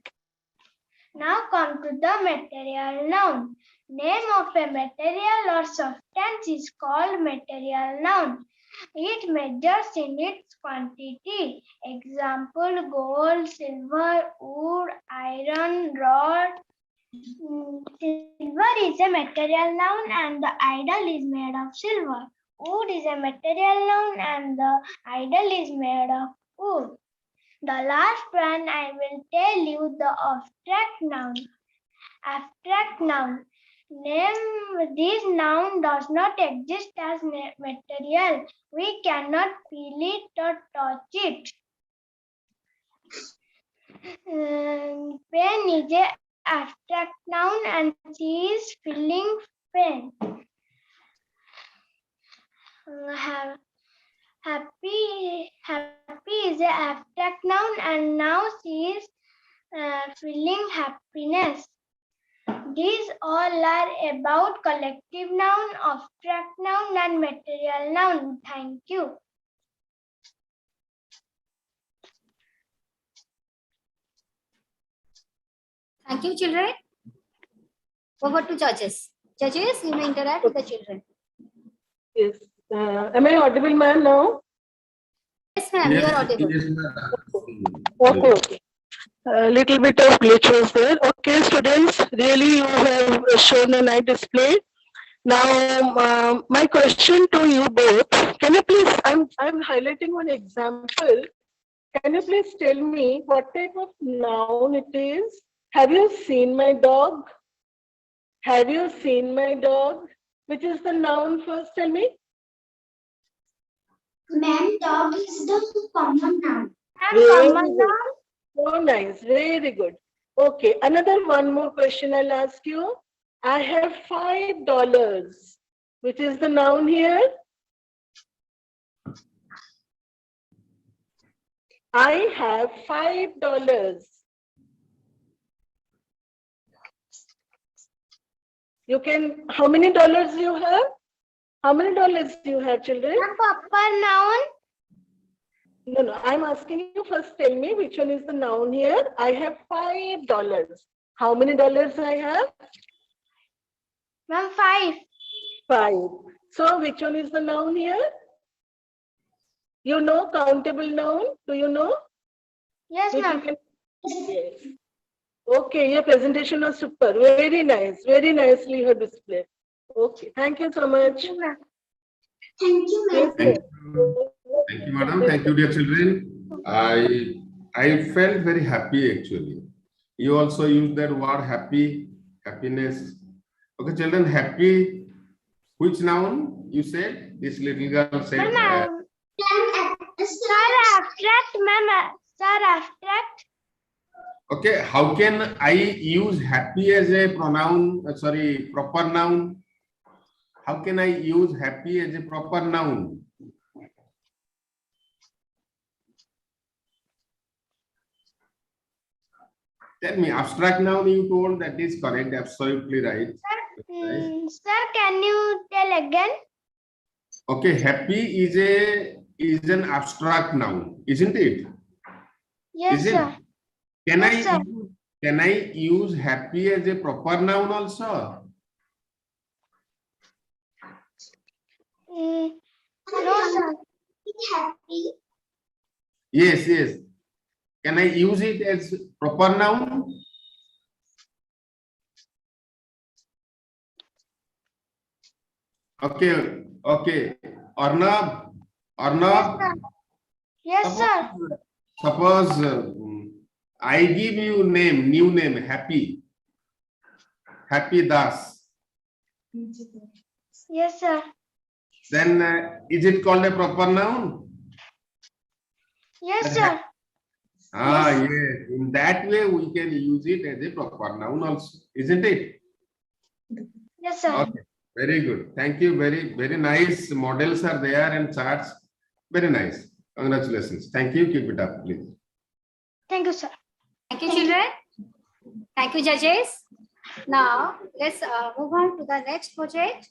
Now come to the material noun. Name of a material or substance is called material noun. It measures in its quantity. Example, gold, silver, wood, iron, rod. Silver is a material noun and the idol is made of silver. Wood is a material noun and the idol is made of wood. The last one I will tell you the abstract noun. Abstract noun. Name this noun does not exist as material. We cannot feel it or touch it. Pen is a abstract noun and she is filling pen. Happy is a abstract noun and now she is feeling happiness. These all are about collective noun, abstract noun and material noun. Thank you. Thank you, children. Over to judges. Judges, you may interact with the children. Yes. Am I audible, ma'am, now? Yes, ma'am, you are audible. Okay. A little bit of glitch was there. Okay, students, really you have shown a nice display. Now, my question to you both, can you please, I'm highlighting one example. Can you please tell me what type of noun it is? Have you seen my dog? Have you seen my dog? Which is the noun first, tell me? Ma'am, dog is the common noun. Very good. So nice, very good. Okay, another one more question I'll ask you. I have $5. Which is the noun here? I have $5. You can, how many dollars you have? How many dollars do you have, children? Proper noun. No, I'm asking you first tell me which one is the noun here. I have $5. How many dollars I have? Ma'am, 5. 5. So which one is the noun here? You know countable noun? Do you know? Yes, ma'am. Yes. Okay, your presentation was super. Very nice. Very nicely you have displayed. Okay, thank you so much. Thank you, ma'am. Thank you, madam. Thank you, dear children. I felt very happy actually. You also used that word happy, happiness. Okay, children, happy. Which noun you said? This little girl said. Sir, abstract, ma'am. Sir, abstract. Okay, how can I use happy as a pronoun? Sorry, proper noun. How can I use happy as a proper noun? Tell me, abstract noun you told, that is correct, absolutely right. Sir, can you tell again? Okay, happy is an abstract noun, isn't it? Yes, Isn't? sir. Can I use happy as a proper noun also? No, sir. Happy. Yes. Can I use it as proper noun? Okay. Arnab. Yes, sir. Suppose I give you new name, Happy Das. Yes, sir. Then is it called a proper noun? Yes, sir. Yes. In that way we can use it as a proper noun also, isn't it? Yes, sir. Okay, very good. Thank you. Very nice models are there and charts. Very nice. Congratulations. Thank you. Keep it up, please. Thank you, sir. Thank you, children. Thank you, judges. Now, let's move on to the next project.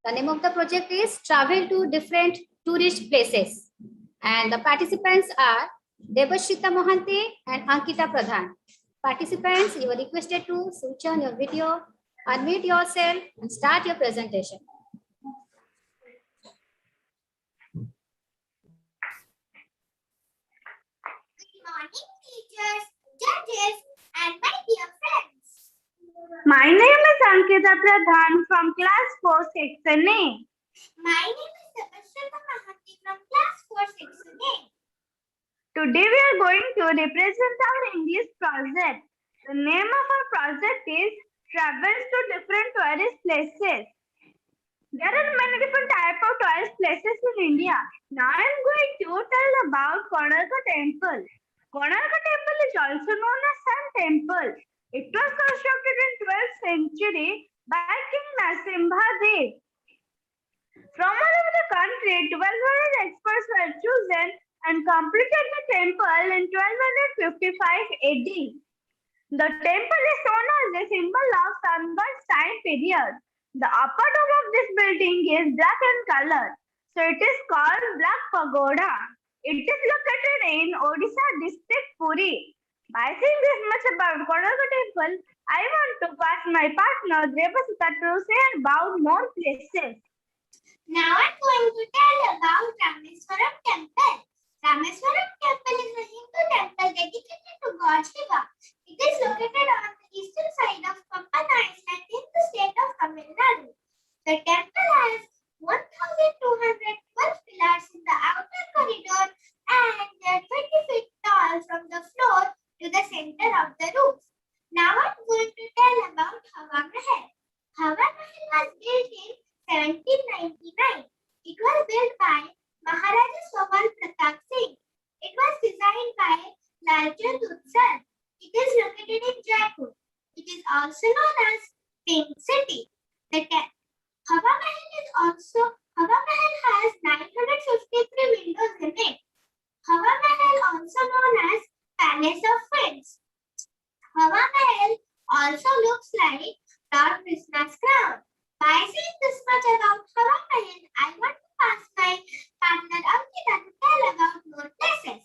The name of the project is Travel to Different Tourist Places. And the participants are Debashrita Mohanty and Ankita Pradhan. Participants, you are requested to switch on your video, unmute yourself, and start your presentation. Good morning, teachers, judges, and my dear friends. My name is Ankita Pradhan from class 4 section A. My name is Sabashrita Mahanti from class 4 section A. Today we are going to represent our English project. The name of our project is Travels to Different Tourist Places. There are many different types of tourist places in India. Now I am going to tell about Konarka Temple. Konarka Temple is also known as Sun Temple. It was constructed in 12th century by King Nasimha Dev. From all over the country, 1200 experts were chosen and completed the temple in 1255 AD. The temple is shown as a symbol of sunburst time period. The upper dome of this building is black in color, so it is called Black Pagoda. It is located in Odisha district, Puri. By saying this much about Konarka Temple, I want to pass my partner Devasita to say about more places. Now I'm going to tell about Rameswaram Temple. Rameswaram Temple is a Hindu temple dedicated to God Shiva. It is located on the eastern side of Pampana Island in the state of Tamil Nadu. The temple has 1,212 pillars in the outer corridor and they are 20 feet tall from the floor to the center of the roof. Now I'm going to tell about Hawa Mahal. Hawa Mahal was built in 1799. It was built by Maharaja Swabal Pratap Singh. It was designed by Lalchand Utsal. It is located in Jaipur. It is also known as Pink City. Hawa Mahal has 953 windows in it. Hawa Mahal also known as Palace of Winds. Hawa Mahal also looks like Lord Krishna's crown. By saying this much about Hawa Mahal, I want to pass my partner Ankita to tell about more places.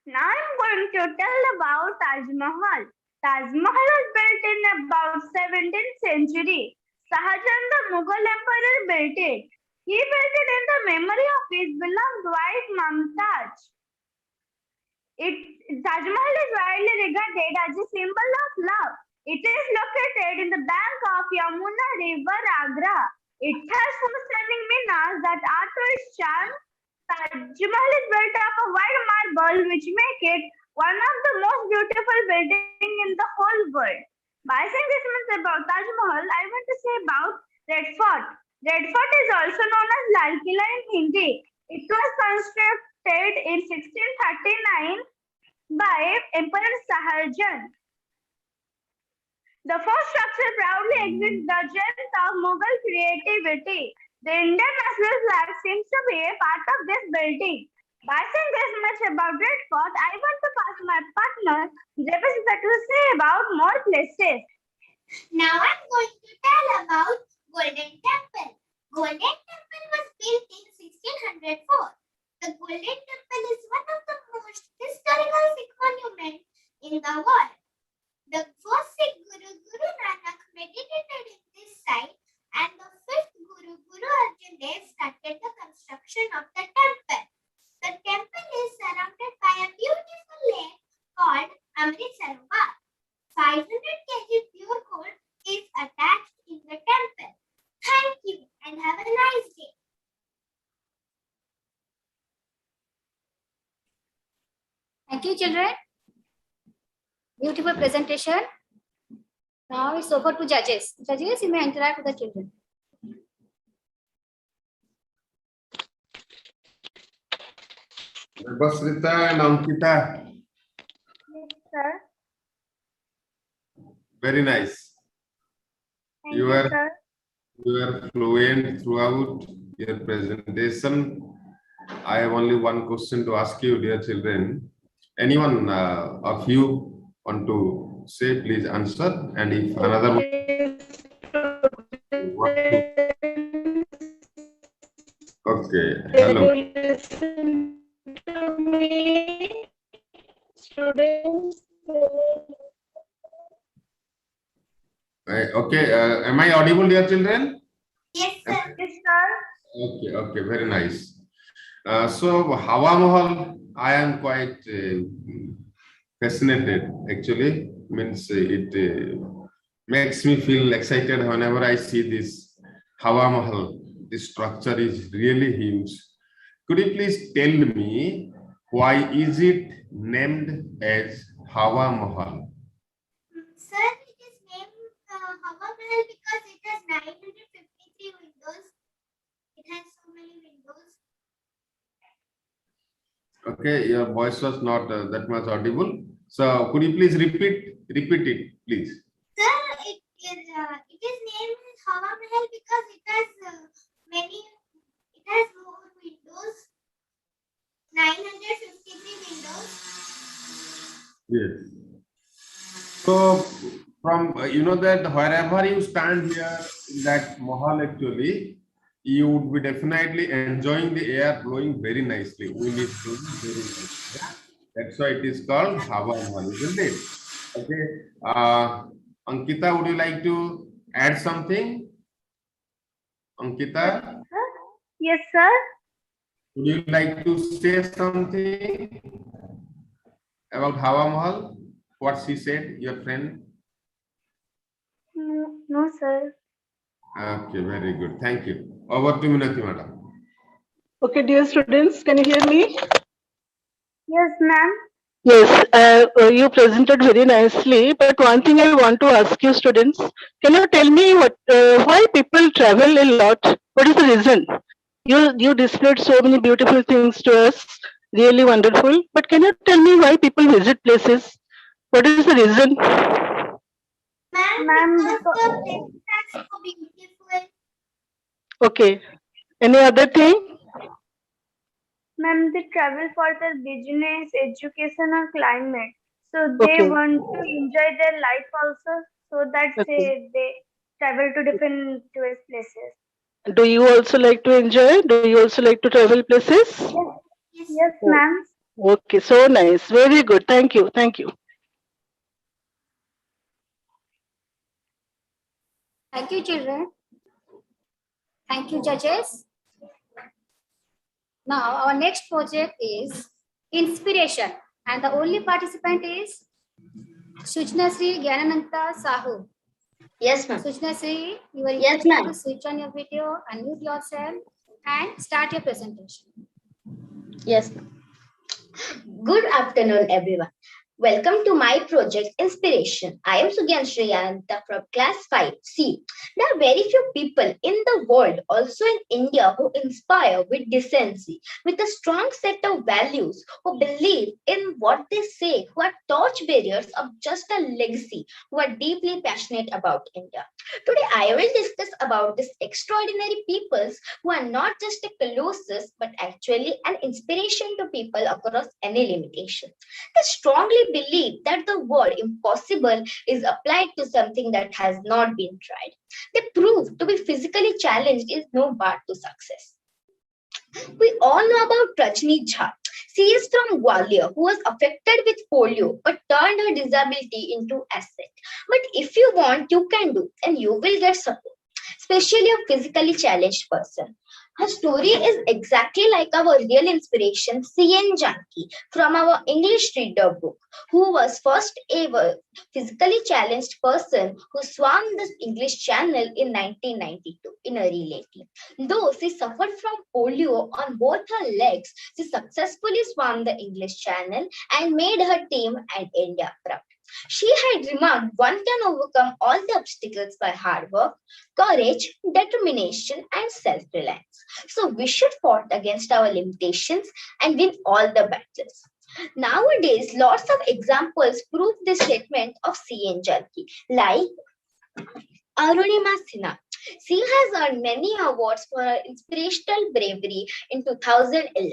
Now I am going to tell about Taj Mahal. Taj Mahal was built in about 17th century. Shahjahan, the Mughal emperor, built it. He built it in the memory of his beloved wife Mumtaz. Taj Mahal is widely regarded as a symbol of love. It is located in the bank of Yamuna River, Agra. It has 4 standing minars that are tourist charm. Taj Mahal is built up of white marble, which make it one of the most beautiful buildings in the whole world. By saying this much about Taj Mahal, I want to say about Red Fort. Red Fort is also known as Lal Killa in Hindi. It was constructed in 1639 by Emperor Shahjahan. The first structure proudly exhibits the gems of Mughal creativity. The Indian national flag seems to be a part of this building. By saying this much about Red Fort, I want to pass my partner Devasita to say about more places. Now I'm going to tell about Golden Temple. Golden Temple was built in 1604. The Golden Temple is one of the most historical Sikh monuments in the world. The first Sikh Guru, Guru Nanak, meditated in this site, and the 5th Guru, Guru Arjan Dev, started the construction of the temple. The temple is surrounded by a beautiful lake called Amrit Sarovar. 500 kg pure gold is attached in the temple. Thank you and have a nice day. Thank you, children. Beautiful presentation. Now it's over to judges. Judges, you may interact with the children. Devasita and Ankita, Yes, sir. very nice. Thank You you, are sir. fluent throughout your presentation. I have only one question to ask you, dear children. Anyone of you want to say, please answer. And if another one want to... Okay, hello. Listen to me, students. Okay, am I audible, dear children? Yes, sir. Yes, sir. Okay, okay, very nice. So Hawa Mahal, I am quite fascinated. Actually, means it makes me feel excited whenever I see this Hawa Mahal. This structure is really huge. Could you please tell me why is it named as Hawa Mahal? Sir, it is named Hawa Mahal because it has 953 windows. It has so many windows. Okay, your voice was not that much audible. So could you please repeat it, please? Sir, it is named Hawa Mahal because it has more windows. 953 windows. Yes. So from you know that wherever you stand here in that mahal, actually, you would be definitely enjoying the air blowing very nicely. Wind is blowing very nicely. Yeah? That's why it is called Hawa Mahal, isn't it? Okay. Ankita, would you like to add something? Ankita, Yes, sir. would you like to say something about Hawa Mahal? What she said, your friend? No, no, sir. Okay, very good. Thank you. Over to Minati, madam. Okay, dear students, can you hear me? Yes, ma'am. Yes, you presented very nicely, but one thing I want to ask you students, can you tell me why people travel a lot? What is the reason? You displayed so many beautiful things to us, really wonderful, but can you tell me why people visit places? What is the reason? Ma'am, because the places are so beautiful. Okay, any other thing? Ma'am, they travel for their business, education, or climate. So they Okay, want to enjoy their life also. So that's okay. they travel to different tourist places. Do you also like to enjoy? Do you also like to travel places? Yes, yes, Oh, ma'am. okay, so nice. Very good. Thank you. Thank you. Thank you, children. Thank you, judges. Now, our next project is inspiration, and the only participant is Sujna Sri Gyanananta Sahu. Yes, ma'am. Sujna Sri, you are Yes, requested ma'am. to switch on your video, unmute yourself, and start your presentation. Yes, ma'am. Good afternoon, everyone. Welcome to my project Inspiration. I am Sugyanshri Ananta from class 5C. There are very few people in the world, also in India, who inspire with decency, with a strong set of values, who believe in what they say, who are torchbearers of just a legacy, who are deeply passionate about India. Today, I will discuss about these extraordinary peoples who are not just a colossus, but actually an inspiration to people across any limitation. They strongly believe that the word impossible is applied to something that has not been tried. They prove to be physically challenged is no bar to success. We all know about Rajni Jha. She is from Gwalior who was affected with polio but turned her disability into asset. But if you want, you can do and you will get support, especially a physically challenged person. Her story is exactly like our real inspiration, C.N. Janki, from our English reader book, who was first ever physically challenged person who swam the English Channel in 1992 in a relay team. Though she suffered from polio on both her legs, she successfully swam the English Channel and made her team and India proud. She had remarked one can overcome all the obstacles by hard work, courage, determination, and self-reliance. So we should fight against our limitations and win all the battles. Nowadays, lots of examples prove this statement of C.N. Janki, like Arunima Sinha. She has earned many awards for her inspirational bravery in 2011.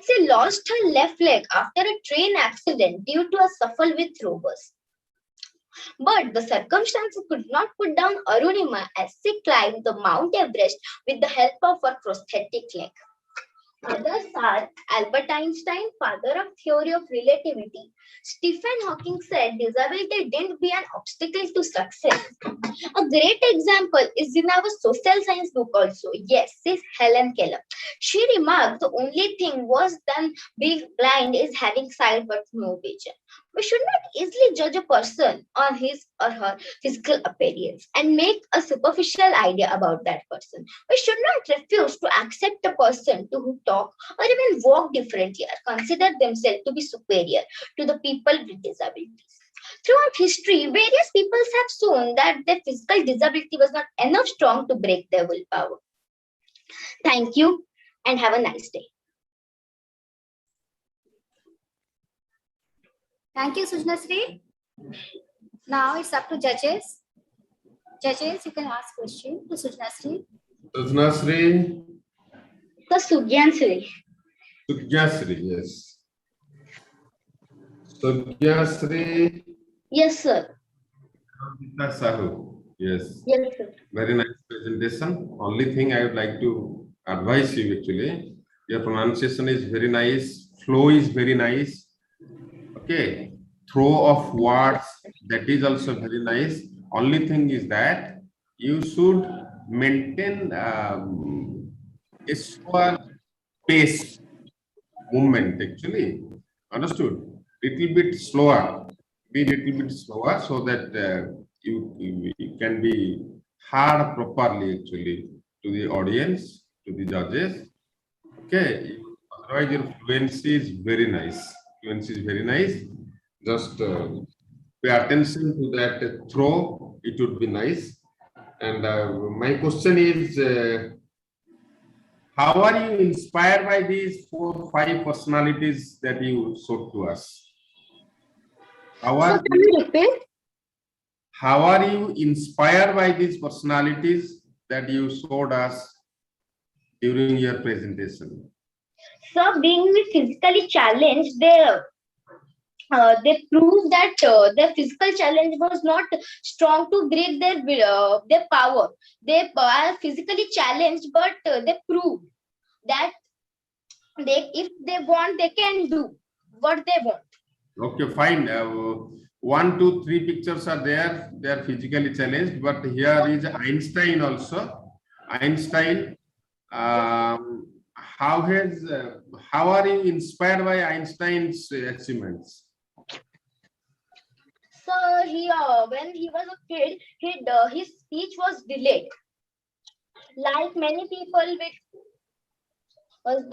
She lost her left leg after a train accident due to a scuffle with robbers. But the circumstances could not put down Arunima as she climbed the Mount Everest with the help of her prosthetic leg. Others are Albert Einstein, father of theory of relativity. Stephen Hawking said disability didn't be an obstacle to success. A great example is in our social science book also. Yes, is Helen Keller. She remarked the only thing worse than being blind is having sight but no vision. We should not easily judge a person on his or her physical appearance and make a superficial idea about that person. We should not refuse to accept a person who talk or even walk differently or consider themselves to be superior to the people with disabilities. Throughout history, various peoples have shown that their physical disability was not enough strong to break their willpower. Thank you and have a nice day. Thank you, Sujnasri. Now it's up to judges. Judges, you can ask question to Sujnasri. Sujnasri. The Sugyansri. Sugyasri, yes. Sugyasri. Yes, sir. Sahu. Yes. Yes, sir. Very nice presentation. Only thing I would like to advise you actually, your pronunciation is very nice, flow is very nice. Okay, throw of words, that is also very nice. Only thing is that you should maintain a slower pace movement actually. Understood? Little bit slower, be little bit slower so that you can be heard properly actually to the audience, to the judges. Okay, otherwise your fluency is very nice. Fluency is very nice. Just pay attention to that throw. It would be nice. And my question is, how are you inspired by these 4-5 personalities that you showed to us? How are you inspired by these personalities that you showed us during your presentation? So, being physically challenged, they proved that their physical challenge was not strong to break their power. They are physically challenged, but they proved that if they want, they can do what they want. Okay, fine. 1, 2, 3 pictures are there. They are physically challenged, but here is Einstein also. Einstein, how are you inspired by Einstein's achievements? So when he was a kid, his speech was delayed. Like many people with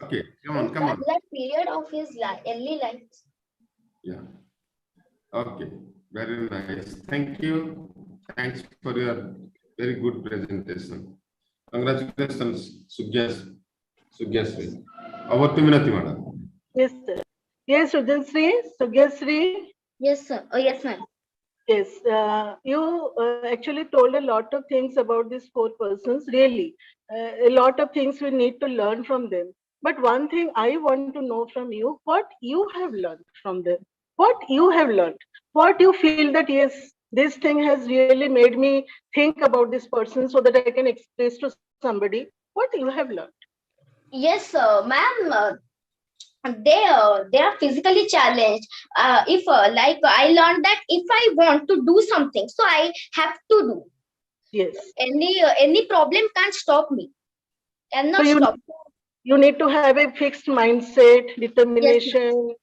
Okay, come on. That period of his early life. Yeah. Okay, very nice. Thank you. Thanks for your very good presentation. Congratulations, Sugyasri. Over to Minati, madam. Yes, sir. Yes, Sugyasri. Yes, sir. Oh, yes, ma'am. Yes, you actually told a lot of things about these 4 persons. Really, a lot of things we need to learn from them. But one thing I want to know from you, what you have learned from them. What you have learned. What you feel that, yes, this thing has really made me think about this person so that I can express to somebody. What you have learned. Yes, ma'am. They are physically challenged. If like I learned that if I want to do something, so I have to do. Yes. Any problem can't stop me. And not so stop. You need to have a fixed mindset, determination.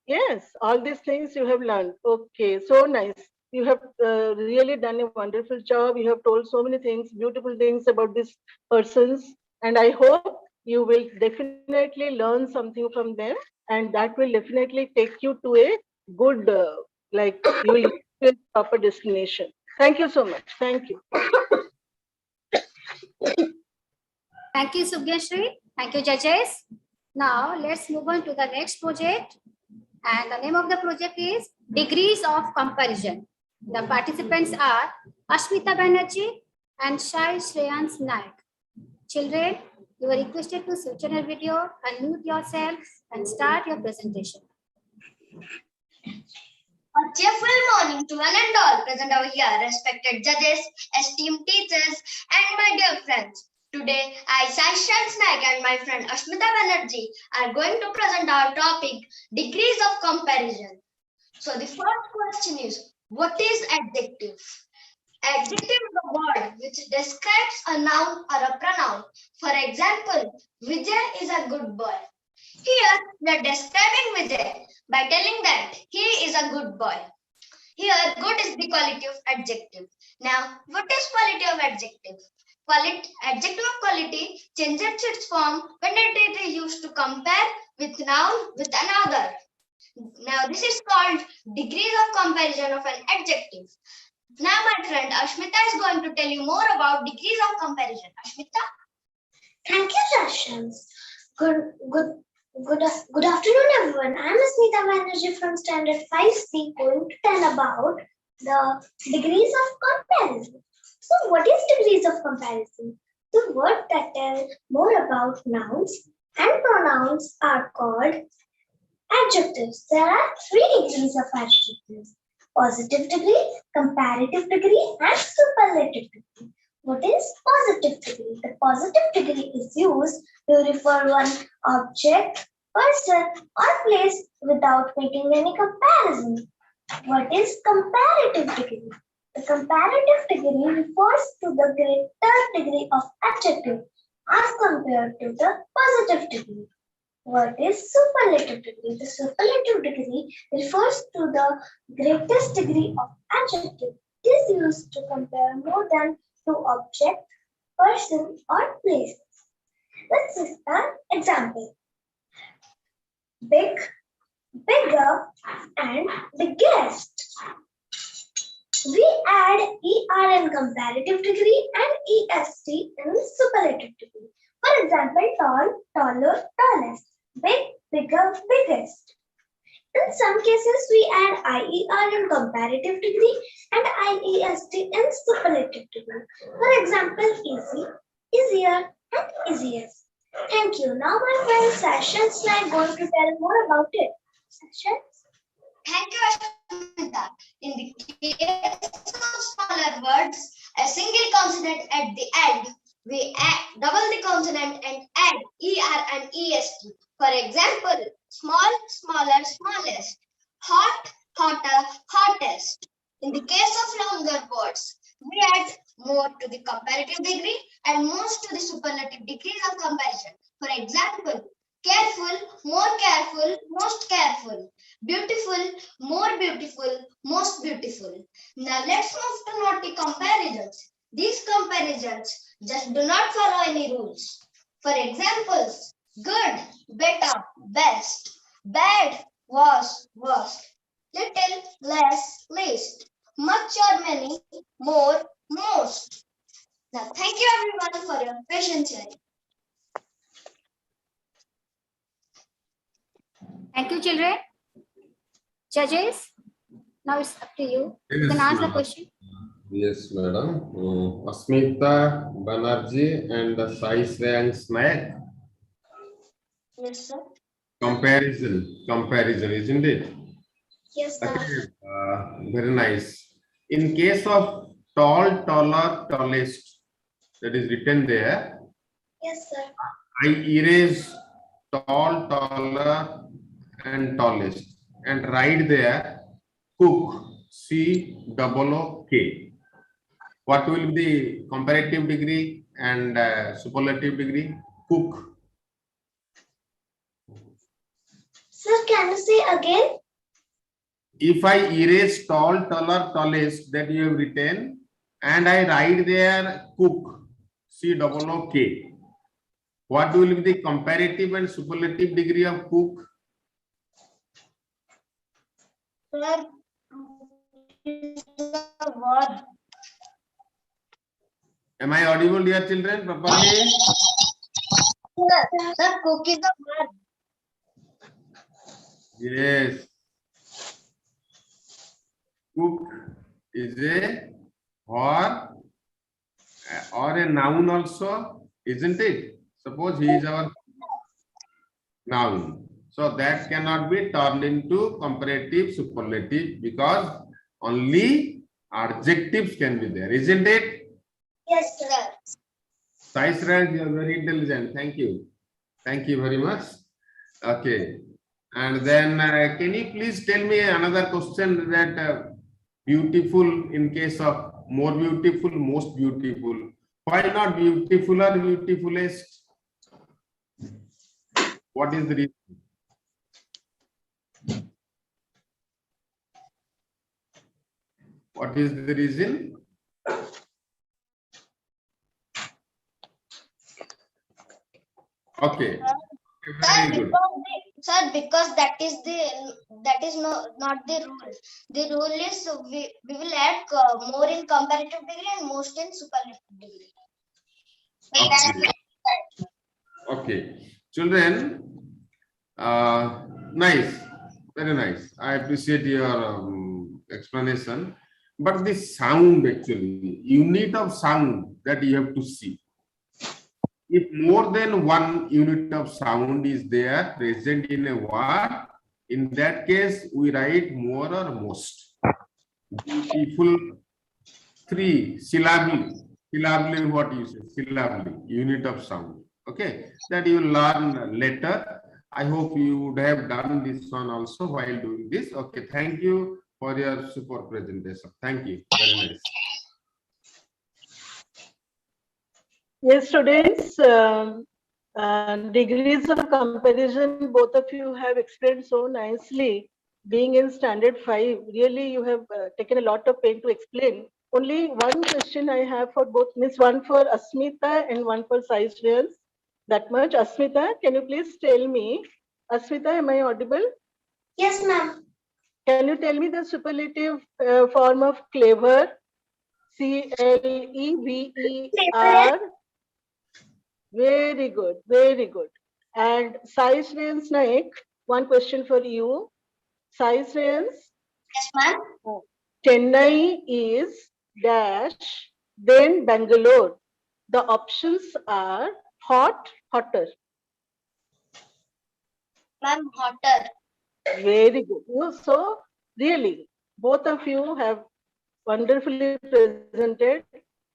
Yes, all these things you have learned. Okay, so nice. You have really done a wonderful job. You have told so many things, beautiful things about these persons. And I hope you will definitely learn something from them. And that will definitely take you to a good, you will get to a proper destination. Thank you so much. Thank you. Thank you, Sugyasri. Thank you, judges. Now, let's move on to the next project. And the name of the project is Degrees of Comparison. The participants are Ashmita Banerjee and Shai Shreyans Naik. Children, you are requested to switch on your video, unmute yourselves, and start your presentation. A cheerful morning to one and all present over here, respected judges, esteemed teachers, and my dear friends. Today, I, Saishan Snack, and my friend Ashmita Banerjee are going to present our topic, degrees of comparison. So the first question is, what is adjective? Adjective is a word which describes a noun or a pronoun. For example, Vijay is a good boy. Here, we are describing Vijay by telling that he is a good boy. Here, good is the quality of adjective. Now, what is quality of adjective? Adjective of quality changes its form when it is used to compare with noun with another. Now, this is called degrees of comparison of an adjective. Now, my friend Ashmita is going to tell you more about degrees of comparison. Ashmita? Thank you, Sashans. Good afternoon, everyone. I am Asmita Banerjee from Standard 5C, going to tell about the degrees of comparison. So, what is degrees of comparison? The word that tell more about nouns and pronouns are called adjectives. There are 3 degrees of adjectives: positive degree, comparative degree, and superlative degree. What is positive degree? The positive degree is used to refer one object, person, or place without making any comparison. What is comparative degree? The comparative degree refers to the greater degree of adjective as compared to the positive degree. What is superlative degree? The superlative degree refers to the greatest degree of adjective. It is used to compare more than 2 objects, person, or places. Let's see an example. Big, bigger, and biggest. We add ER in comparative degree and EST in superlative degree. For example, tall, taller, tallest. Big, bigger, biggest. In some cases, we add IER in comparative degree and IEST in superlative degree. For example, easy, easier, and easiest. Thank you. Now my friend Sessions are going to tell more about it. Sessions? Thank you, Ashmita. In the case of smaller words, a single consonant at the end, we double the consonant and add ER and EST. For example, small, smaller, smallest, hot, hotter, hottest. In the case of longer words, we add more to the comparative degree and most to the superlative degrees of comparison. For example, careful, more careful, most careful. Beautiful, more beautiful, most beautiful. Now let's move to naughty comparisons. These comparisons just do not follow any rules. For examples, good, better, best, bad, worse, worst, little, less, least, much or many, more, most. Now thank you everyone for your patience hearing. Thank you, children. Judges, now it's up to you. You can ask the question. Yes, madam. Asmita Banerjee and Sai Shreyang Snack. Yes, sir. Comparison, isn't it? Yes, sir. Very nice. In case of tall, taller, tallest, that is written there. Yes, sir. I erase tall, taller, and tallest, and write there cook, COOK. What will be the comparative degree and superlative degree? Cook. Sir, can you say again? If I erase tall, taller, tallest that you have written, and I write there cook, COOK, what will be the comparative and superlative degree of cook? Sir, is the word. Am I audible, dear children, properly? Sir, cook is the word. Yes. Cook is a or a noun also, isn't it? Suppose he is our noun. So that cannot be turned into comparative superlative because only adjectives can be there, isn't it? Yes, sir. Saisraj, you are very intelligent. Thank you. Thank you very much. Okay. And then can you please tell me another question that beautiful in case of more beautiful, most beautiful. Why not beautiful or beautifulest? What is the reason? What is the reason? Okay. Very good. Because that is not the rule. The rule is we will add more in comparative degree and most in superlative degree. Okay. Children, nice, very nice. I appreciate your explanation. But the sound actually, unit of sound that you have to see. If more than one unit of sound is there present in a word, in that case, we write more or most. Beautiful, 3 syllable, what you say, syllable, unit of sound. Okay, that you will learn later. I hope you would have done this one also while doing this. Okay, thank you for your super presentation. Thank you, very nice. Yes, students, degrees of comparison, both of you have explained so nicely. Being in standard 5, really you have taken a lot of pain to explain. Only one question I have for both, Miss, one for Asmita and one for Sai Shreyans. That much. Asmita, can you please tell me, Asmita, am I audible? Yes, ma'am. Can you tell me the superlative form of clever? CLEVER. Very good, very good. And Sai Shreyans Naik, one question for you. Sai Shreyans. Yes, ma'am. Chennai is dash, then Bangalore. The options are hot, hotter. Ma'am, hotter. Very good. So, really, both of you have wonderfully presented.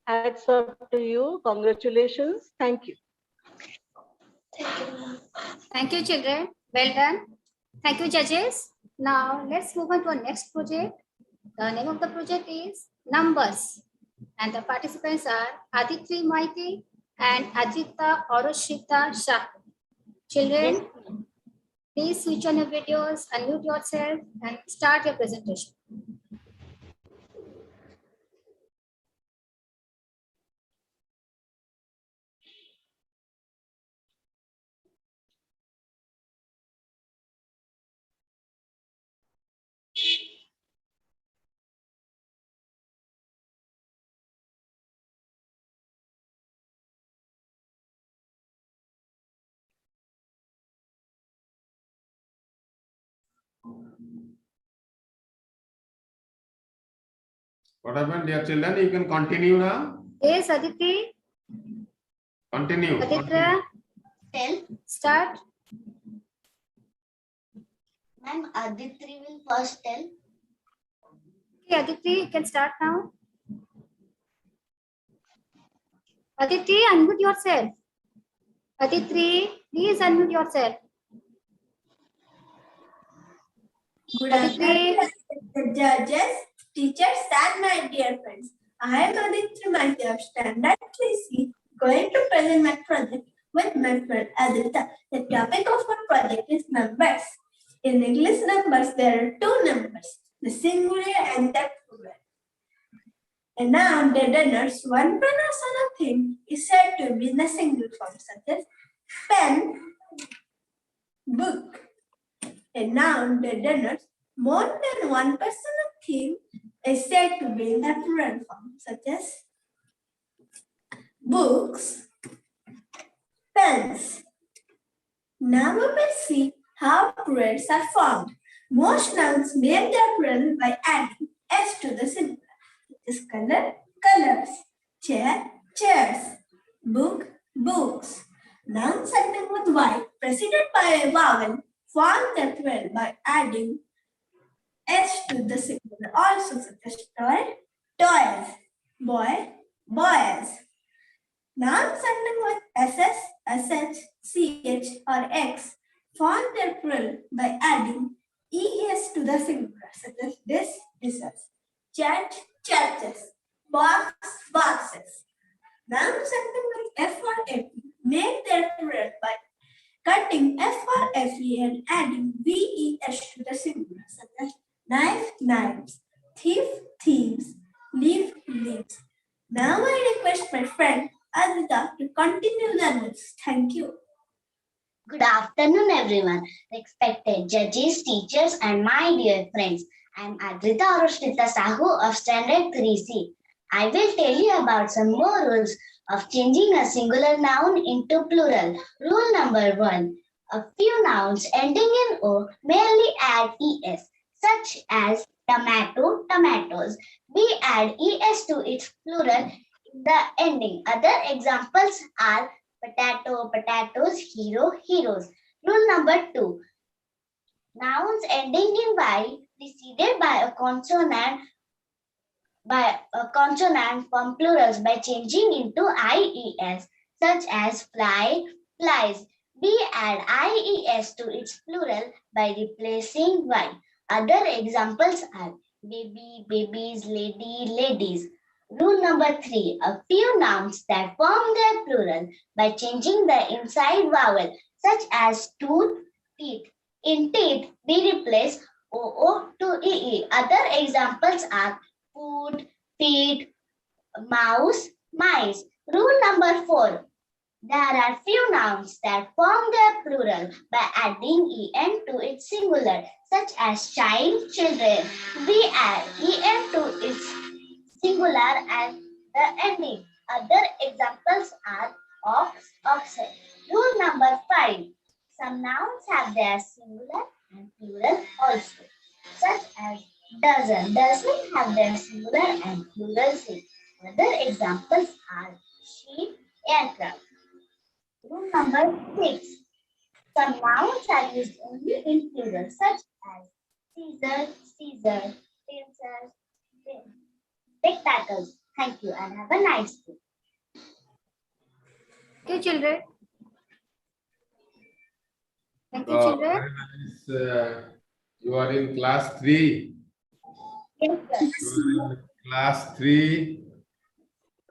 Hats off to you. Congratulations. Thank you. Thank you, children. Well done. Thank you, judges. Now, let's move on to our next project. The name of the project is Numbers. And the participants are Aditri Maiti and Adita Oroshita Shah. Children, please switch on your videos, unmute yourself, and start your presentation. What happened, dear children? You can continue now. Yes, Aditi. Continue. Aditya, Tell. start. Ma'am, Aditri will first tell. Okay, Aditi, you can start now. Aditi, unmute yourself. Aditri, please unmute yourself. Good afternoon, respected judges, teachers, and my dear friends. I am Aditri Maiti of Standard 3C, going to present my project with my friend Adita. The topic of our project is numbers. In English numbers, there are two numbers, the singular and the plural. A noun that denotes one person or thing is said to be in the single form, such as pen, book. A noun that denotes more than one person or thing is said to be in the plural form, such as books, pens. Now we will see how plurals are formed. Most nouns make their plural by adding s to the singular. This color, colors, chair, chairs, book, books. Nouns ending with y preceded by a vowel form their plural by adding S to the singular. Also such as toy, toys, boy, boys. Nouns ending with ss, ch, or x form their plural by adding es to the singular, such as dishes, chat, churches, box, boxes. Nouns ending with f or fe make their plural by cutting f or fe and adding ves to the singular, such as knife, knives, thief, thieves, leaf, leaves. Now I request my friend Adita to continue the notes. Thank you. Good afternoon, everyone. Respected judges, teachers, and my dear friends. I am Adrita Arushrita Sahu of Standard 3C. I will tell you about some more rules of changing a singular noun into plural. Rule number 1. A few nouns ending in O merely add es, such as tomato, tomatoes. We add es to its plural in the ending. Other examples are potato, potatoes, hero, heroes. Rule number 2. Nouns ending in y preceded by a consonant from plurals by changing into ies, such as fly, flies. We add ies to its plural by replacing y. Other examples are baby, babies, lady, ladies. Rule number 3. A few nouns that form their plural by changing the inside vowel, such as tooth, teeth. In teeth, we replace oo to ee. Other examples are food, feet, mouse, mice. Rule number 4. There are few nouns that form their plural by adding en to its singular, such as child, children. We add en to its singular and the ending. Other examples are ox, oxen. Rule number 5. Some nouns have their singular and plural also, such as dozen. Doesn't have their singular and plural same. Other examples are sheep, aircraft. Rule number 6. Some nouns are used only in plural, such as Caesar, Caesar, pincers, spectacles. Thank you and have a nice day. Thank you, children. Thank you, children. Very nice. You are in class 3. Yes, sir. You are in class 3.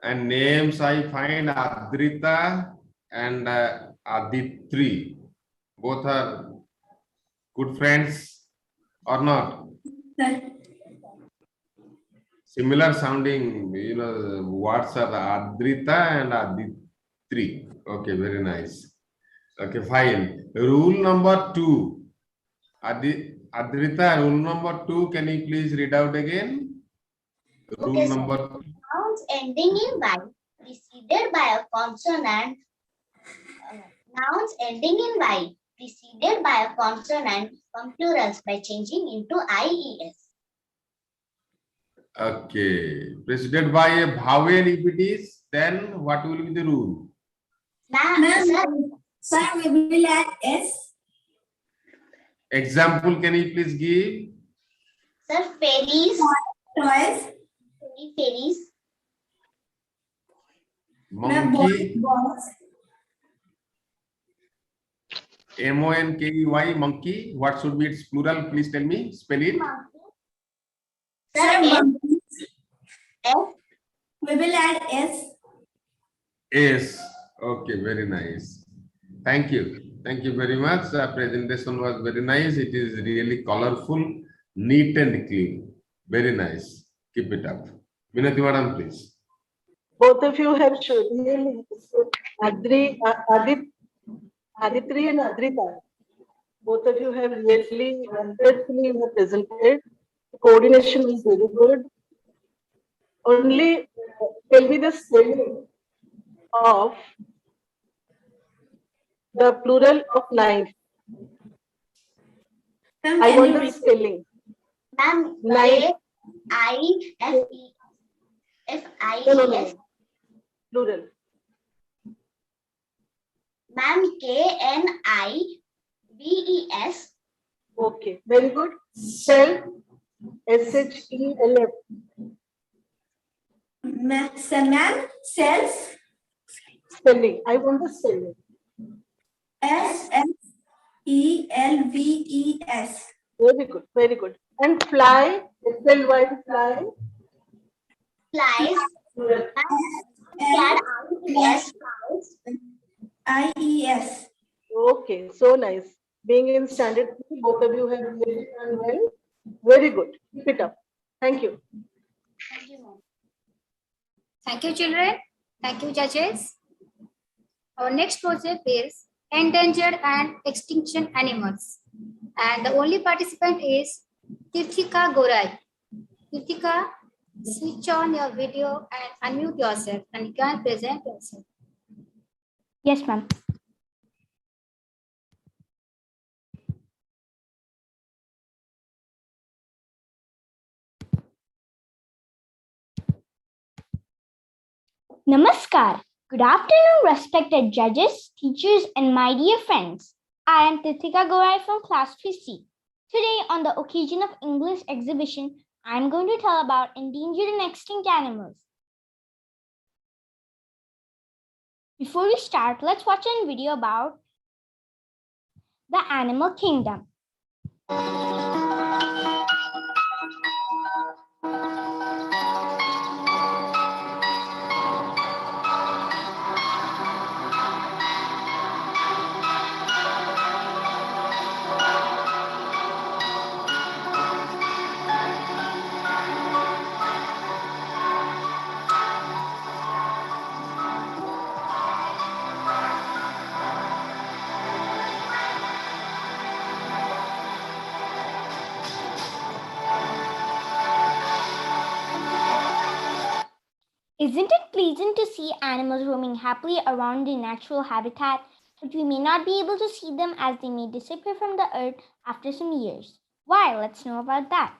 And names I find Adrita and Aditri. Both are good friends or not? Similar sounding, words are Adrita and Aditri. Okay, very nice. Okay, fine. Rule number 2. Adrita, rule number 2, can you please read out again? Rule Okay, number 2. Nouns ending in y preceded by a consonant. Nouns ending in y preceded by a consonant from plurals by changing into ies. Okay. Preceded by a vowel, if it is, then what will be the rule? Sir, we will add s. Example, can you please give? Sir, fairies. Toys. Fairies. Monkey. M-O-N-K-E-Y, monkey. What should be its plural? Please tell me. Spell it. Sir, we will add s. Yes. Okay, very nice. Thank you. Thank you very much. The presentation was very nice. It is really colorful, neat and clean. Very nice. Keep it up. Minati madam, please. Both of you have shown really Aditri and Adrita. Both of you have really wonderfully presented. The coordination is very good. Only tell me the spelling of the plural of knife. I want the spelling. Ma'am, Knife. K-I-F-E-F-I-E-S. Plural. Ma'am, K-N-I-V-E-S. Okay, very good. Self, SHELF. Ma'am, self. Spelling. I want the spelling. SSELVES. Very good, very good. And fly, SLY, fly. Flies. Yes. IES. Okay, so nice. Being in standard 3, both of you have really done well. Very good. Keep it up. Thank you. Thank you, children. Thank you, judges. Our next project is endangered and extinction animals. And the only participant is Tirthika Gorai. Tirthika, switch on your video and unmute yourself and you can present yourself. Yes, ma'am. Namaskar. Good afternoon, respected judges, teachers, and my dear friends. I am Titika Gorai from class 3C. Today, on the occasion of English exhibition, I am going to tell about endangered and extinct animals. Before we start, let's watch a video about the animal kingdom. Isn't it pleasant to see animals roaming happily around their natural habitat, but we may not be able to see them as they may disappear from the earth after some years? Why? Let's know about that.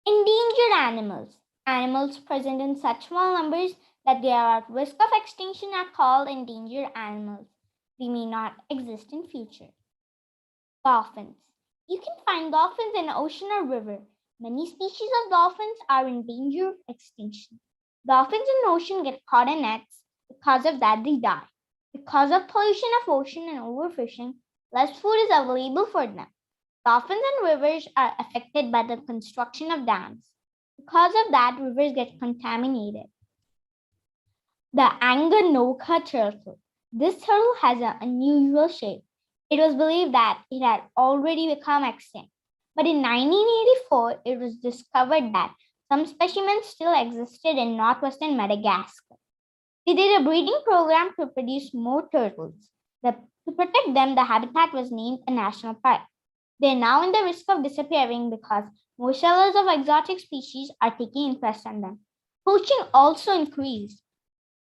Endangered animals. Animals present in such small numbers that they are at risk of extinction are called endangered animals. They may not exist in future. Dolphins. You can find dolphins in the ocean or river. Many species of dolphins are in danger of extinction. Dolphins in the ocean get caught in nets. Because of that, they die. Because of pollution of ocean and overfishing, less food is available for them. Dolphins and rivers are affected by the construction of dams. Because of that, rivers get contaminated. The Anganoka turtle. This turtle has an unusual shape. It was believed that it had already become extinct. But in 1984, it was discovered that some specimens still existed in northwestern Madagascar. They did a breeding program to produce more turtles. To protect them, the habitat was named a national park. They are now in the risk of disappearing because more sellers of exotic species are taking interest in them. Poaching also increased.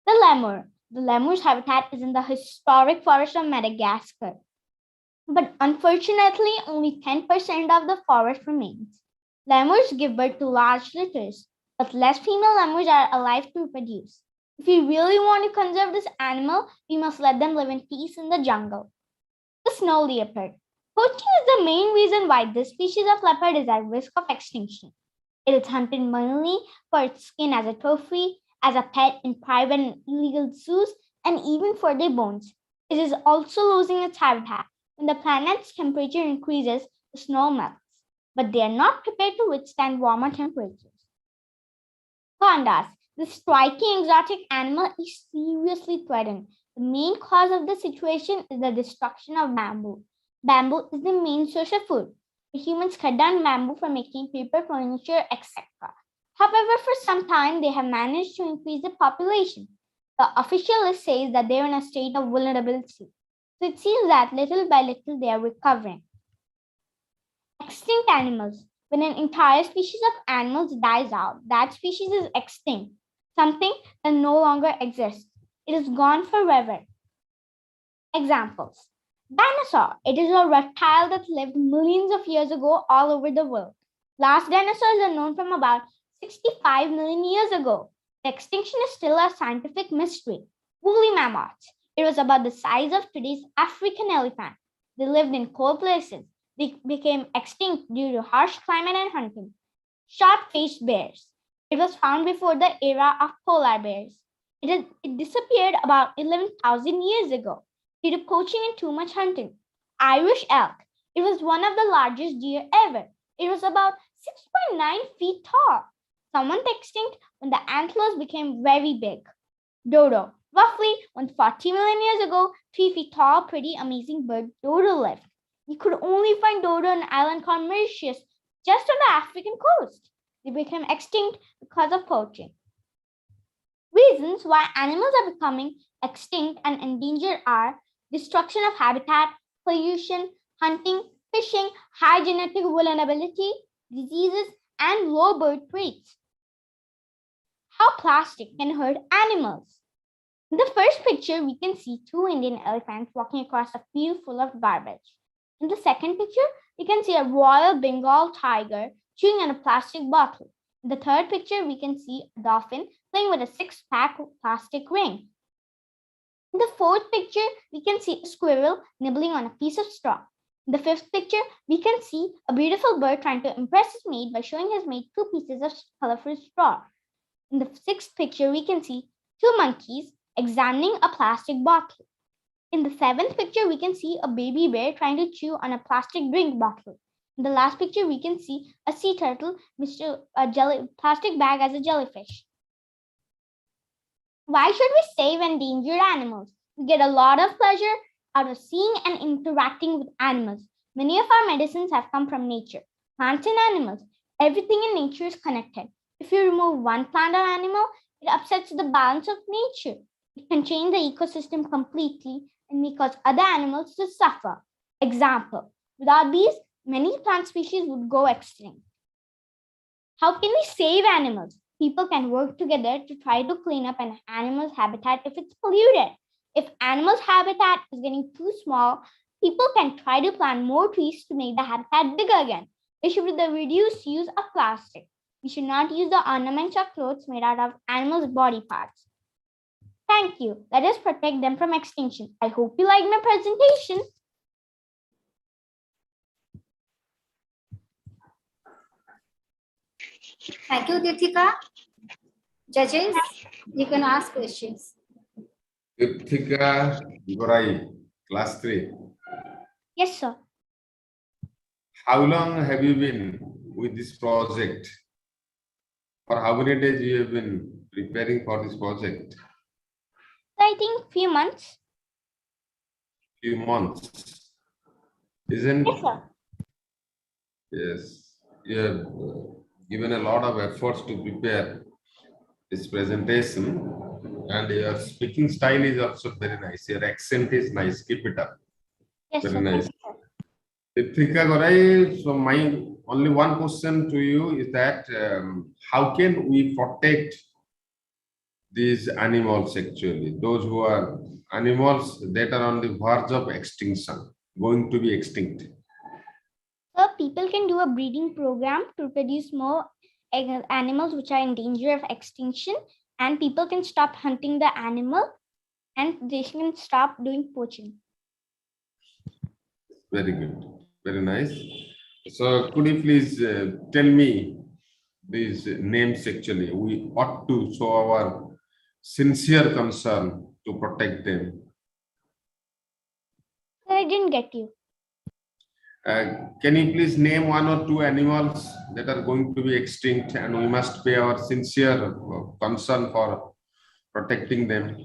The lemur. The lemur's habitat is in the historic forest of Madagascar. But unfortunately, only 10% of the forest remains. Lemurs give birth to large litters, but less female lemurs are alive to reproduce. If we really want to conserve this animal, we must let them live in peace in the jungle. The snow leopard. Poaching is the main reason why this species of leopard is at risk of extinction. It is hunted mainly for its skin as a trophy, as a pet in private and illegal zoos, and even for their bones. It is also losing its habitat. When the planet's temperature increases, the snow melts, but they are not prepared to withstand warmer temperatures. Pandas. This striking exotic animal is seriously threatened. The main cause of the situation is the destruction of bamboo. Bamboo is the main source of food. The humans cut down bamboo for making paper, furniture, etc. However, for some time, they have managed to increase the population. The official list says that they are in a state of vulnerability. So it seems that little by little they are recovering. Extinct animals. When an entire species of animals dies out, that species is extinct, something that no longer exists. It is gone forever. Examples. Dinosaur. It is a reptile that lived millions of years ago all over the world. Last dinosaurs are known from about 65 million years ago. The extinction is still a scientific mystery. Woolly mammoths. It was about the size of today's African elephant. They lived in cold places. They became extinct due to harsh climate and hunting. Short-faced bears. It was found before the era of polar bears. It disappeared about 11,000 years ago due to poaching and too much hunting. Irish elk. It was one of the largest deer ever. It was about 6.9 feet tall. Some went extinct when the antlers became very big. Dodo. Roughly 140 million years ago, 3 feet tall, pretty amazing bird dodo lived. You could only find dodo on an island called Mauritius, just on the African coast. They became extinct because of poaching. Reasons why animals are becoming extinct and endangered are destruction of habitat, pollution, hunting, fishing, high genetic vulnerability, diseases, and low birth rates. How plastic can hurt animals. In the first picture, we can see two Indian elephants walking across a field full of garbage. In the second picture, we can see a Royal Bengal tiger chewing on a plastic bottle. In the third picture, we can see a dolphin playing with a six-pack plastic ring. In the fourth picture, we can see a squirrel nibbling on a piece of straw. In the fifth picture, we can see a beautiful bird trying to impress his mate by showing his mate two pieces of colorful straw. In the sixth picture, we can see two monkeys examining a plastic bottle. In the seventh picture, we can see a baby bear trying to chew on a plastic drink bottle. In the last picture, we can see a sea turtle mixed a plastic bag as a jellyfish. Why should we save endangered animals? We get a lot of pleasure out of seeing and interacting with animals. Many of our medicines have come from nature, plants and animals. Everything in nature is connected. If you remove one plant or animal, it upsets the balance of nature. It can change the ecosystem completely and may cause other animals to suffer. Example, without bees, many plant species would go extinct. How can we save animals? People can work together to try to clean up an animal's habitat if it's polluted. If animals' habitat is getting too small, people can try to plant more trees to make the habitat bigger again. There should be the reduced use of plastic. We should not use the ornaments or clothes made out of animals' body parts. Thank you. Let us protect them from extinction. I hope you liked my presentation. Thank you, Dithika. Judges, you can ask questions. Dithika Gorai, class 3. Yes, sir. How long have you been with this project? For how many days you have been preparing for this project? I think few months. Few months. Isn't? Yes, sir. Yes. You have given a lot of efforts to prepare this presentation, and your speaking style is also very nice. Your accent is nice. Keep it up. Yes, very sir. nice. Dithika Gorai, so my only one question to you is that how can we protect these animals actually, those who are animals that are on the verge of extinction, going to be extinct? So people can do a breeding program to produce more animals which are in danger of extinction, and people can stop hunting the animal and they can stop doing poaching. Very good. Very nice. So could you please tell me these names actually? We ought to show our sincere concern to protect them. I didn't get you. Can you please name one or two animals that are going to be extinct and we must pay our sincere concern for protecting them?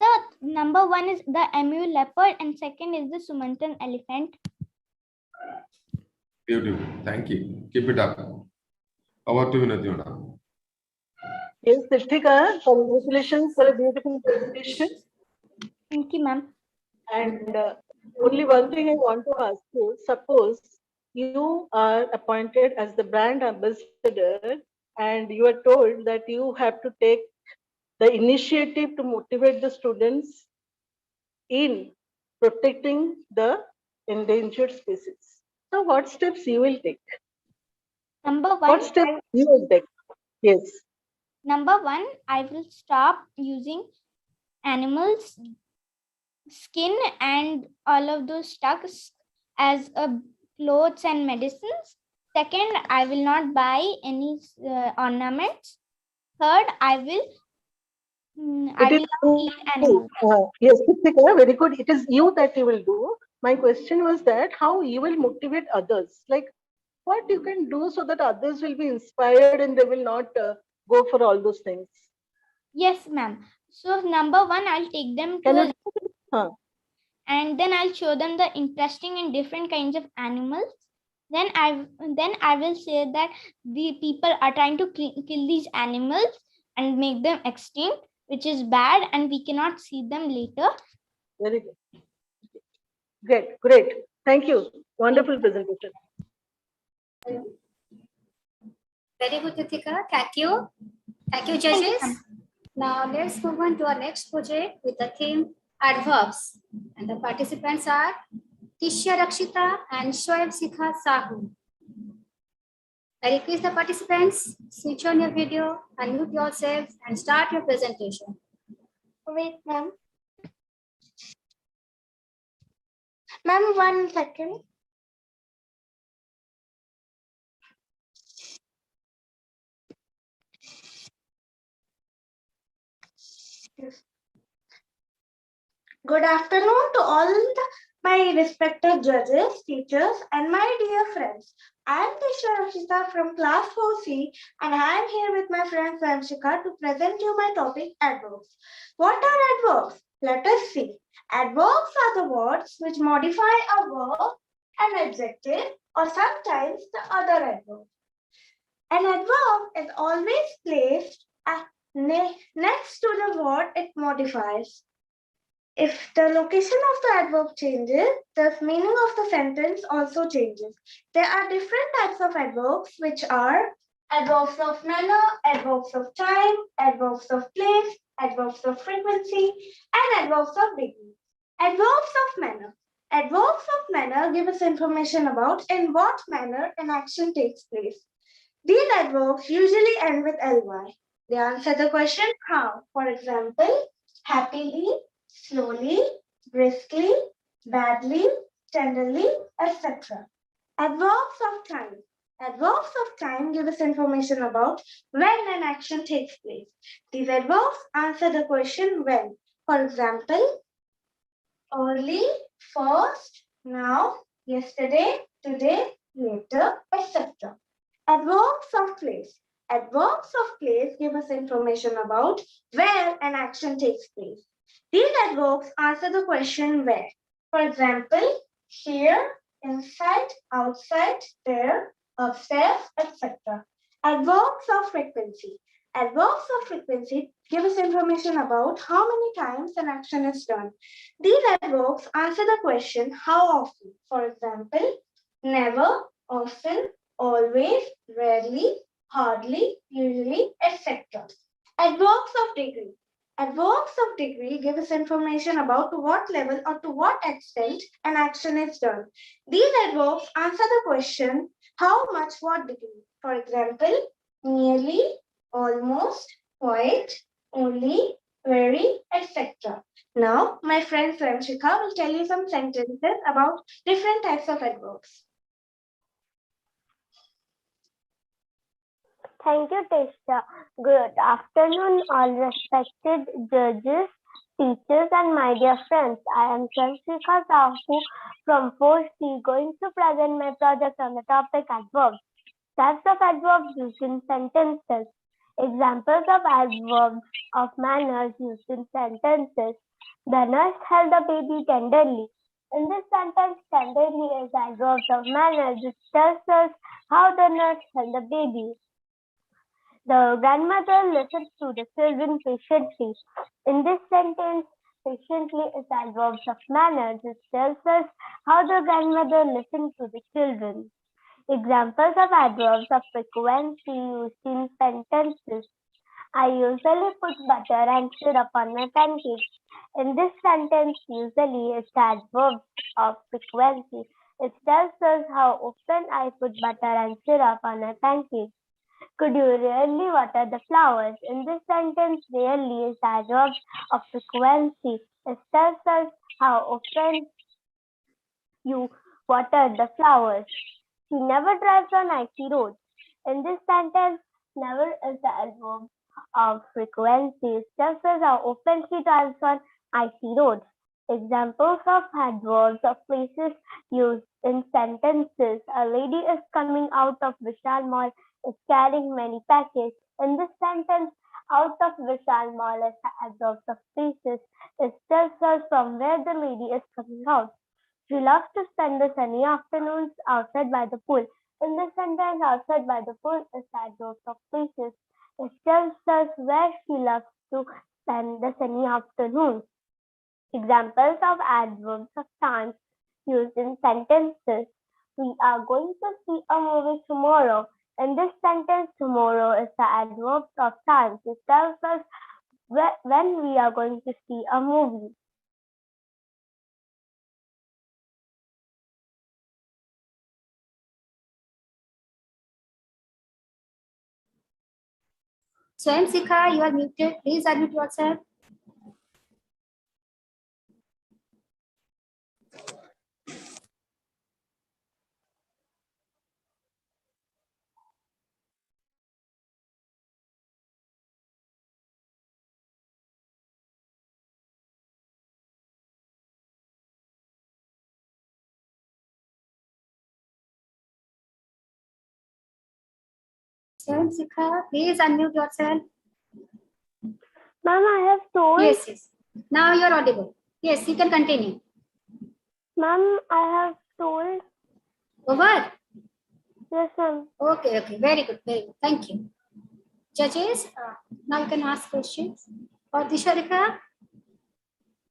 The number one is the emu leopard and second is the Sumatran elephant. Beautiful. Thank you. Keep it up. Over to Vinati madam. Yes, Dithika, congratulations for a beautiful presentation. Thank you, ma'am. And only one thing I want to ask you, suppose you are appointed as the brand ambassador and you are told that you have to take the initiative to motivate the students in protecting the endangered species. So what steps you will take? Number one. What steps you will take? Yes. Number one, I will stop using animals' skin and all of those stuffs as a clothes and medicines. Second, I will not buy any ornaments. Third, I will It is not eat animals. yes, Kritika, very good. It is you that you will do. My question was that how you will motivate others. Like what you can do so that others will be inspired and they will not go for all those things. Yes, ma'am. So number one, I'll take them to Can a you? and then I'll show them the interesting and different kinds of animals. Then I will say that the people are trying to kill these animals and make them extinct, which is bad, and we cannot see them later. Very good. Great, great. Thank you. Wonderful presentation. Very good, Ritika. Thank you. Thank you, judges. Now let's move on to our next project with the theme adverbs. And the participants are Tisha Rakshita and Shoaib Sikha Sahu. I request the participants, switch on your video, unmute yourselves and start your presentation. Wait, ma'am. Ma'am, 1 second. Good afternoon to all my respected judges, teachers, and my dear friends. I am Tisha Rakshita from class 4C, and I am here with my friend Vanshika to present you my topic adverbs. What are adverbs? Let us see. Adverbs are the words which modify a verb, an adjective, or sometimes the other adverb. An adverb is always placed next to the word it modifies. If the location of the adverb changes, the meaning of the sentence also changes. There are different types of adverbs, which are adverbs of manner, adverbs of time, adverbs of place, adverbs of frequency, and adverbs of degree. Adverbs of manner. Adverbs of manner give us information about in what manner an action takes place. These adverbs usually end with ly. They answer the question how. For example, happily, slowly, briskly, badly, tenderly, etc. Adverbs of time. Adverbs of time give us information about when an action takes place. These adverbs answer the question when. For example, early, first, now, yesterday, today, later, etc. Adverbs of place. Adverbs of place give us information about where an action takes place. These adverbs answer the question where. For example, here, inside, outside, there, upstairs, etc. Adverbs of frequency. Adverbs of frequency give us information about how many times an action is done. These adverbs answer the question how often. For example, never, often, always, rarely, hardly, usually, etc. Adverbs of degree. Adverbs of degree give us information about to what level or to what extent an action is done. These adverbs answer the question how much, what degree. For example, nearly, almost, quite, only, very, etc. Now, my friend Vanshika will tell you some sentences about different types of adverbs. Thank you, Tisha. Good afternoon, all respected judges, teachers, and my dear friends. I am Shanshika Sahu from 4C, going to present my project on the topic adverbs. Types of adverbs used in sentences. Examples of adverbs of manners used in sentences. The nurse held the baby tenderly. In this sentence, tenderly is adverbs of manners, which tells us how the nurse held the baby. The grandmother listened to the children patiently. In this sentence, patiently is adverbs of manner. This tells us how the grandmother listened to the children. Examples of adverbs of frequency used in sentences. I usually put butter and syrup on my pancakes. In this sentence, usually is adverbs of frequency. It tells us how often I put butter and syrup on my pancakes. Could you really water the flowers? In this sentence, really is the adverb of frequency. It tells us how often you water the flowers. She never drives on icy roads. In this sentence, never is the adverb of frequency. It tells us how often she drives on icy roads. Examples of adverbs of places used in sentences. A lady is coming out of Vishal Mall, is carrying many packages. In this sentence, out of Vishal Mall is the adverb of places. It tells us from where the lady is coming out. She loves to spend the sunny afternoons outside by the pool. In this sentence, outside by the pool is the adverb of places. It tells us where she loves to spend the sunny afternoons. Examples of adverbs of times used in sentences. We are going to see a movie tomorrow. In this sentence, tomorrow is the adverb of times. It tells us when we are going to see a movie. Swayamsika, you are muted. Please unmute yourself. Swayamsika, please unmute yourself. Ma'am, I have told. Yes, yes. Now you are audible. Yes, you can continue. Ma'am, I have told. Over? Yes, ma'am. Okay, okay. Very good, very good. Thank you. Judges, now you can ask questions. For Disharika,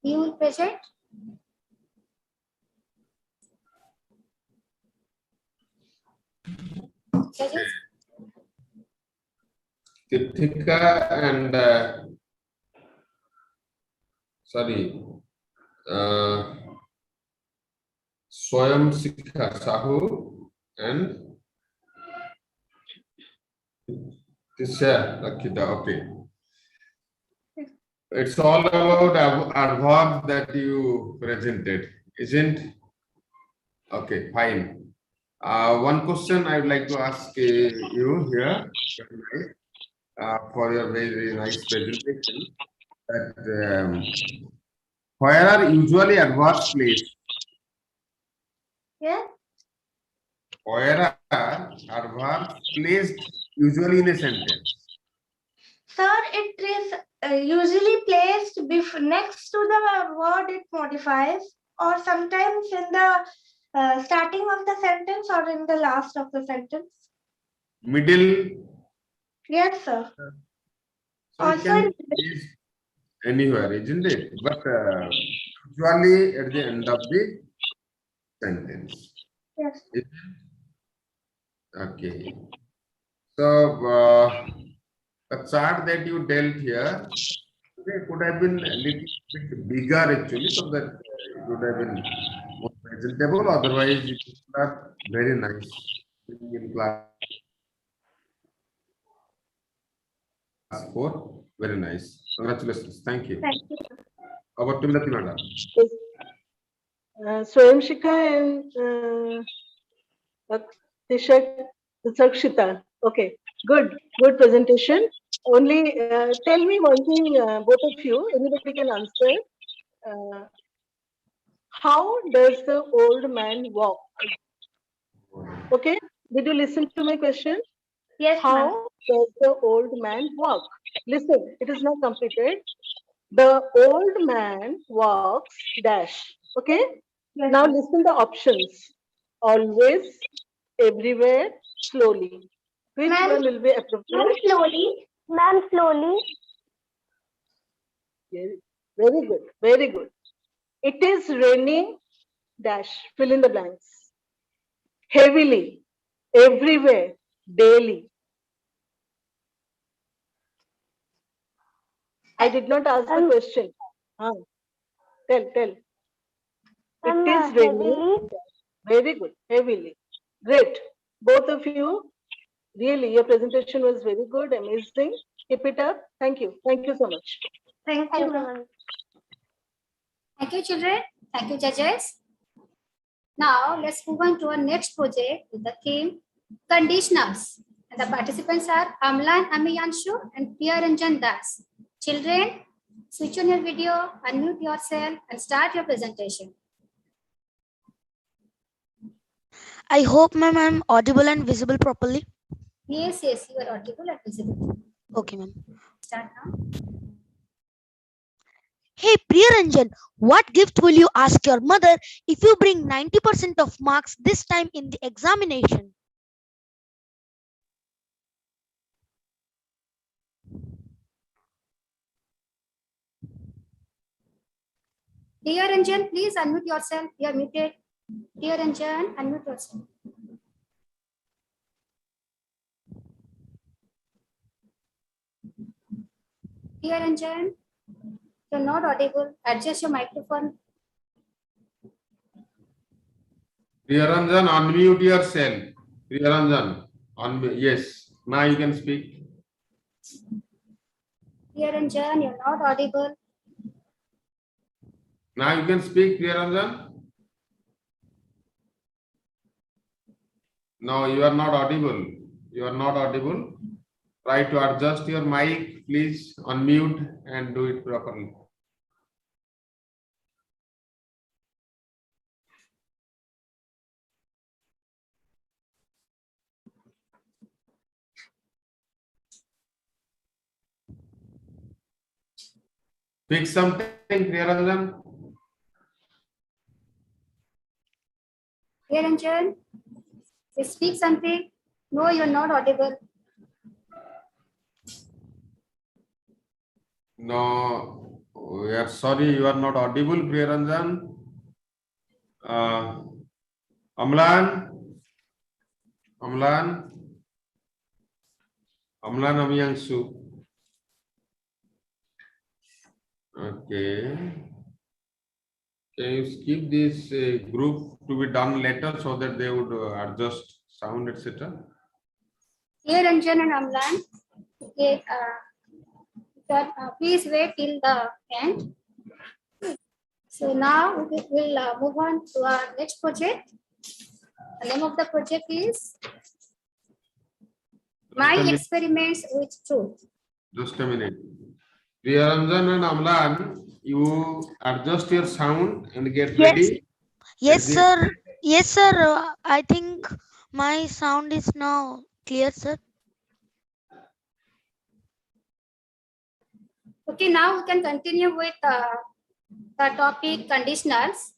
you will present. Judges? Tirthika and Swayamsika Sahu and Tisha Rakita. Okay. It's all about adverbs that you presented, isn't? Okay, fine. One question I would like to ask you here for your very, very nice presentation. That where are usually adverbs placed? Yeah. Where are adverbs placed usually in a sentence? Sir, it is usually placed next to the word it modifies, or sometimes in the starting of the sentence or in the last of the sentence. Middle? Yes, sir. So it can be placed anywhere, isn't it? But usually at the end of the sentence. Yes. Okay. So the chart that you dealt here, it could have been a little bit bigger actually, so that it would have been more presentable. Otherwise, it is not very nice in class 4. Very nice. Congratulations. Thank you. Thank you. Over to Milati Madam. Swayamshika and Sakshita. Okay, good presentation. Only tell me one thing, both of you, anybody can answer. How does the old man walk? Okay, did you listen to my question? Yes, how does the old man walk? Listen, it is not completed. The old man walks dash. Okay, now listen the options. Always, everywhere, slowly. Which one will be appropriate? Slowly. Ma'am, slowly. Very good, very good. It is raining dash. Fill in the blanks. Heavily, everywhere, daily. I did not ask the question. Tell. It is raining. Very good. Heavily. Great. Both of you Really, your presentation was very good, amazing. Keep it up. Thank you. Thank you so much. Thank you. Thank you, children. Thank you, judges. Now, let's move on to our next project with the theme conditionals. And the participants are Amlan Amiyanshu and Priyaranjan Das. Children, switch on your video, unmute yourself, and start your presentation. I hope, ma'am, I'm audible and visible properly. Yes, you are audible and visible. Okay, ma'am. Start now. Hey, Priyaranjan, what gift will you ask your mother if you bring 90% of marks this time in the examination? Priyaranjan, please unmute yourself. You are muted. Priyaranjan, unmute yourself. Priyaranjan, you're not audible. Adjust your microphone. Priyaranjan, unmute yourself. Priyaranjan, unmute. Yes, now you can speak. Priyaranjan, you're not audible. Now you can speak, Priyaranjan. No, you are not audible. You are not audible. Try to adjust your mic, please unmute and do it properly. Speak something, Priyaranjan. Priyaranjan, speak something. No, you're not audible. No, we are sorry, you are not audible, Priyaranjan. Amlan, Amiyanshu. Okay. Can you skip this group to be done later so that they would adjust sound, etc.? Priyaranjan and Amlan, okay, please wait till the end. So now we will move on to our next project. The name of the project is My Experiments with Truth. Just a minute. Priyaranjan and Amlan, you adjust your sound and get ready. Yes, sir. Yes, sir. I think my sound is now clear, sir. Okay, now we can continue with the topic conditionals.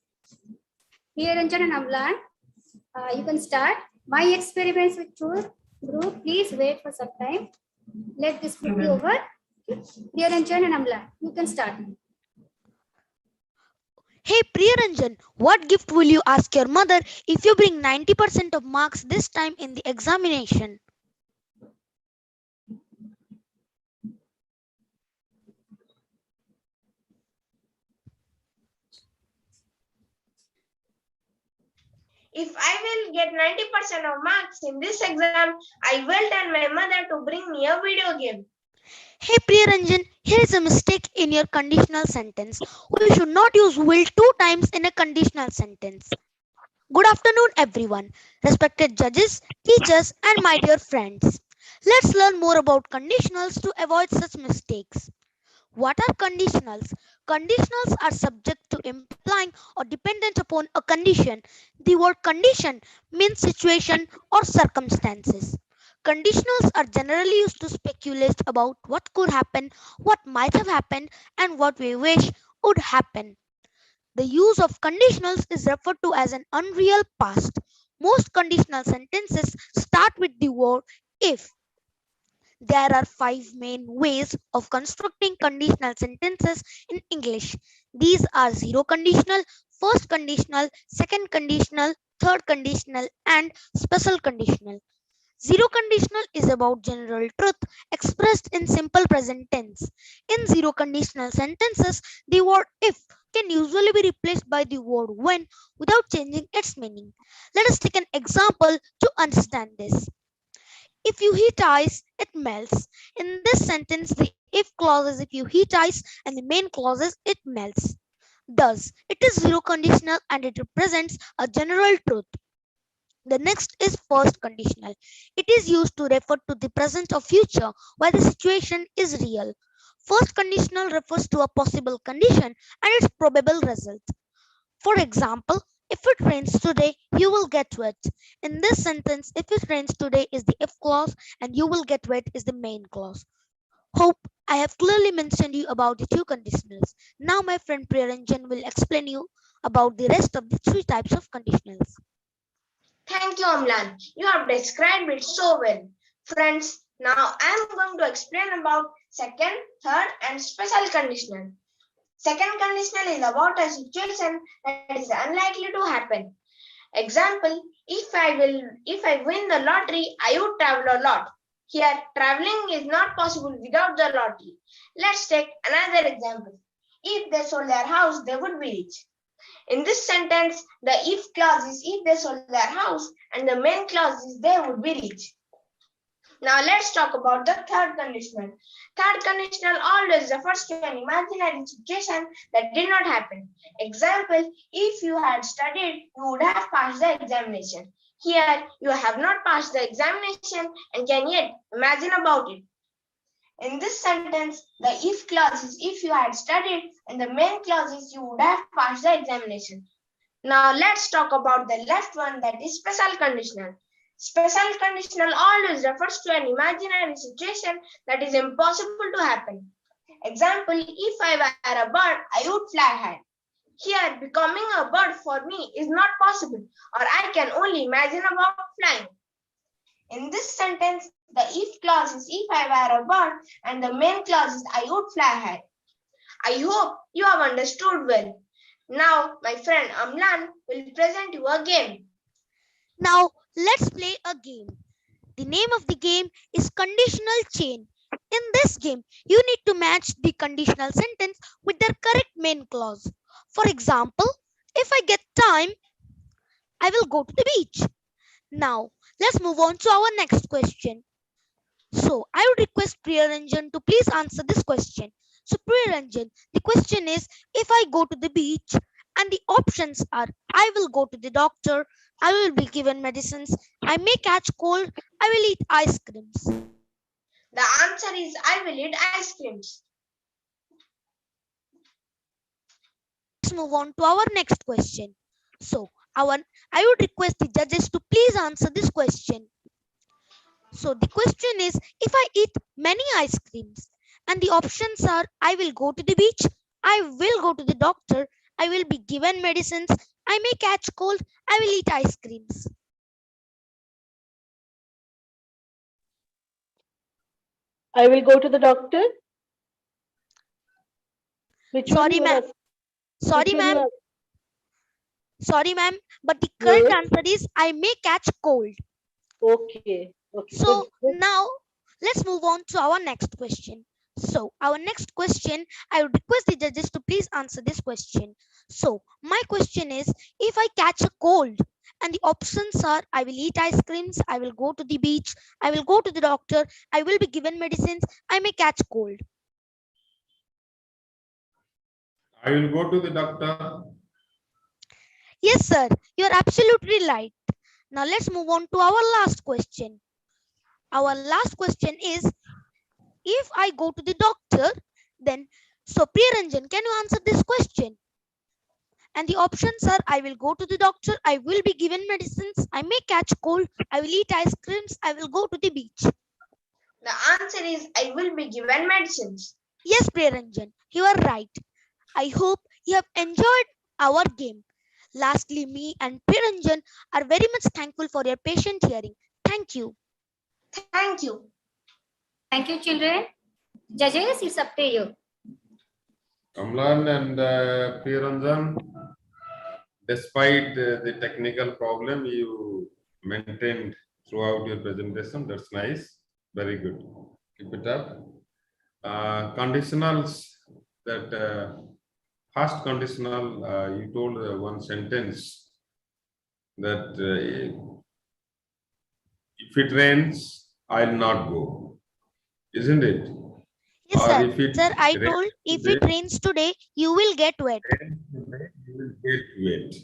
Priyaranjan and Amlan, you can start. My Experiments with Truth group, please wait for some time. Let this group be over. Priyaranjan and Amlan, you can start. Hey, Priyaranjan, what gift will you ask your mother if you bring 90% of marks this time in the examination? If I will get 90% of marks in this exam, I will tell my mother to bring me a video game. Hey, Priyaranjan, here is a mistake in your conditional sentence. We should not use will 2 times in a conditional sentence. Good afternoon, everyone. Respected judges, teachers, and my dear friends. Let's learn more about conditionals to avoid such mistakes. What are conditionals? Conditionals are subject to implying or dependent upon a condition. The word condition means situation or circumstances. Conditionals are generally used to speculate about what could happen, what might have happened, and what we wish would happen. The use of conditionals is referred to as an unreal past. Most conditional sentences start with the word if. There are 5 main ways of constructing conditional sentences in English. These are zero conditional, first conditional, second conditional, third conditional, and special conditional. Zero conditional is about general truth expressed in simple present tense. In zero conditional sentences, the word if can usually be replaced by the word when without changing its meaning. Let us take an example to understand this. if you heat ice, it melts. In this sentence, the if clause is if you heat ice and the main clause is it melts. Thus, it is zero conditional and it represents a general truth. The next is first conditional. It is used to refer to the present or future where the situation is real. First conditional refers to a possible condition and its probable result. For example, if it rains today, you will get wet. In this sentence, if it rains today is the if clause and you will get wet is the main clause. Hope I have clearly mentioned you about the two conditionals. Now my friend Priyaranjan will explain you about the rest of the three types of conditionals. Thank you, Amlan. You have described it so well. Friends, now I am going to explain about second, third, and special conditional. Second conditional is about a situation that is unlikely to happen. Example, if I win the lottery, I would travel a lot. Here, traveling is not possible without the lottery. Let's take another example. If they sold their house, they would be rich. In this sentence, the if clause is if they sold their house and the main clause is they would be rich. Now let's talk about the third conditional. Third conditional always refers to an imaginary situation that did not happen. Example, if you had studied, you would have passed the examination. Here, you have not passed the examination and can yet imagine about it. In this sentence, the if clause is if you had studied and the main clause is you would have passed the examination. Now let's talk about the left one, that is special conditional. Special conditional always refers to an imaginary situation that is impossible to happen. Example, if I were a bird, I would fly high. Here, becoming a bird for me is not possible, or I can only imagine about flying. In this sentence, the if clause is if I were a bird and the main clause is I would fly high. I hope you have understood well. Now, my friend Amlan will present you a game. Now, let's play a game. The name of the game is Conditional Chain. In this game, you need to match the conditional sentence with their correct main clause. For example, if I get time, I will go to the beach. Now, let's move on to our next question. So, I would request Priyaranjan to please answer this question. So, Priyaranjan, the question is, if I go to the beach and the options are, I will go to the doctor, I will be given medicines, I may catch cold, I will eat ice creams. The answer is I will eat ice creams. Let's move on to our next question. So, I would request the judges to please answer this question. So the question is, if I eat many ice creams and the options are, I will go to the beach, I will go to the doctor, I will be given medicines, I may catch cold, I will eat ice creams. I will go to the doctor. Which Sorry, one? ma'am. Sorry, ma'am. Sorry, ma'am. But the correct answer is, I may catch cold. Okay. Okay. So now let's move on to our next question. So our next question, I would request the judges to please answer this question. So my question is, if I catch a cold and the options are, I will eat ice creams, I will go to the beach, I will go to the doctor, I will be given medicines, I may catch cold. I will go to the doctor. Yes, sir. You are absolutely right. Now let's move on to our last question. Our last question is, if I go to the doctor, then so Priyaranjan, can you answer this question? And the options are, I will go to the doctor, I will be given medicines, I may catch cold, I will eat ice creams, I will go to the beach. The answer is, I will be given medicines. Yes, Priyaranjan, you are right. I hope you have enjoyed our game. Lastly, me and Priyaranjan are very much thankful for your patient hearing. Thank you. Thank you. Thank you, children. Judges, it's up to you. Amlan and Priyaranjan, despite the technical problem, you maintained throughout your presentation. That's nice. Very good. Keep it up. Conditionals, that first conditional, you told one sentence that if it rains, I'll not go, isn't it? Yes, Or sir. if it Sir, I rains told if today, it rains today, you will get wet. you will get wet.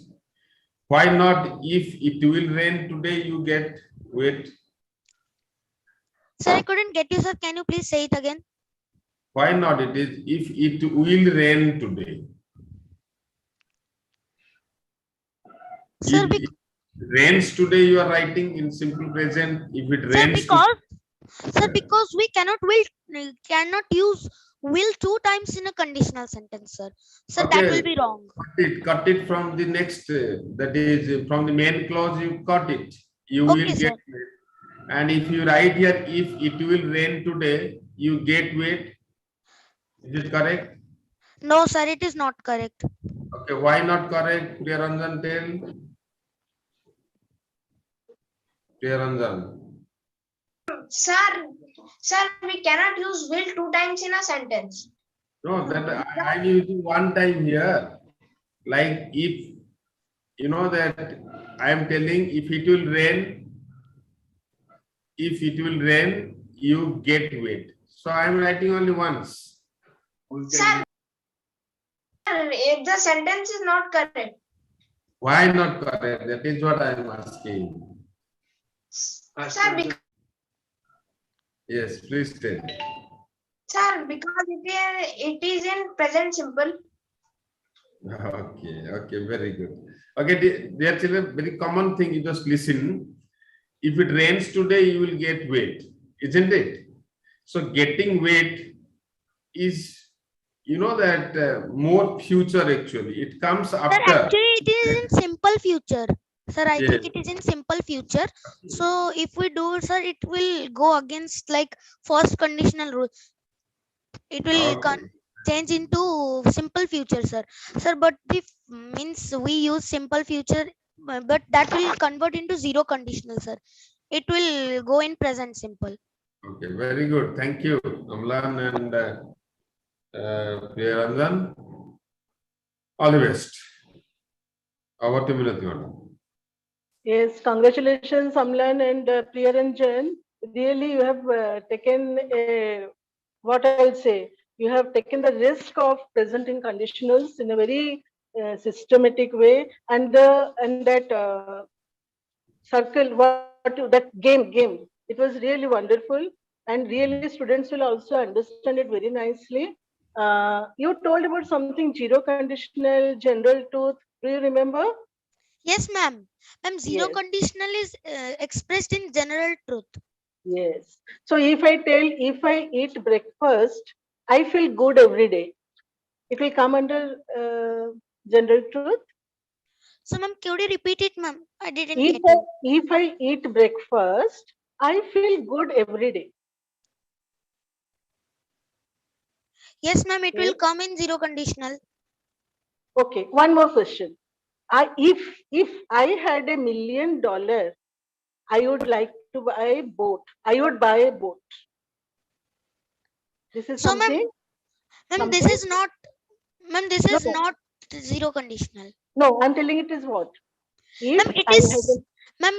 Why not? If it will rain today, you get wet. Sir, I couldn't get you, sir. Can you please say it again? Why not? It is if it will rain today. Sir, If it rains today, you are writing in simple present. If it sir, rains today, because we cannot use will two times in a conditional sentence, sir. Sir, that will okay, be wrong. cut it from the next. That is from the main clause. You cut it. You Okay, will sir. get wet. And if you write here, if it will rain today, you get wet. Is it correct? No, sir, it is not correct. Okay, why not correct? Priyaranjan, tell. Priyaranjan. Sir, we cannot use will two times in a sentence. No, that I'm using one time here. Like if you know that I am telling if it will rain, you get wet. So I am writing only once. Sir, if the sentence is not correct. Why not correct? That is what I am asking. Sir, Yes, please tell. sir, because it is in present simple. Okay, very good. Okay, dear children, very common thing, you just listen. If it rains today, you will get wet, isn't it? So getting wet is, you know that more future actually. It comes Sir, after. actually, it is in simple future. Sir, I Yes. think it is in simple future. So if we do, sir, it will go against like first conditional rule. It will change into simple future, sir. Sir, but if means we use simple future, but that will convert into zero conditional, sir. It will go in present simple. Okay, very good. Thank you, Amlan and Priyaranjan. All the best. Over to Minati madam. Yes, congratulations, Amlan and Priyaranjan. Really, you have taken what I will say. You have taken the risk of presenting conditionals in a very systematic way, and that circle, that game. It was really wonderful, and really students will also understand it very nicely. You told about something zero conditional, general truth. Do you remember? Yes, ma'am. Ma'am, zero Yes. conditional is expressed in general truth. Yes. So if I eat breakfast, I feel good every day. It will come under general truth. So, ma'am, could you repeat it, ma'am? I didn't If get I, you. if I eat breakfast, I feel good every day. Yes, ma'am, it will Yes. come in zero conditional. Okay. One more question. If I had $1 million, I would like to buy a boat. I would buy a boat. This is So, ma'am, this is not, ma'am, this is not zero conditional. No, I'm telling it is what? If Ma'am, it I is, had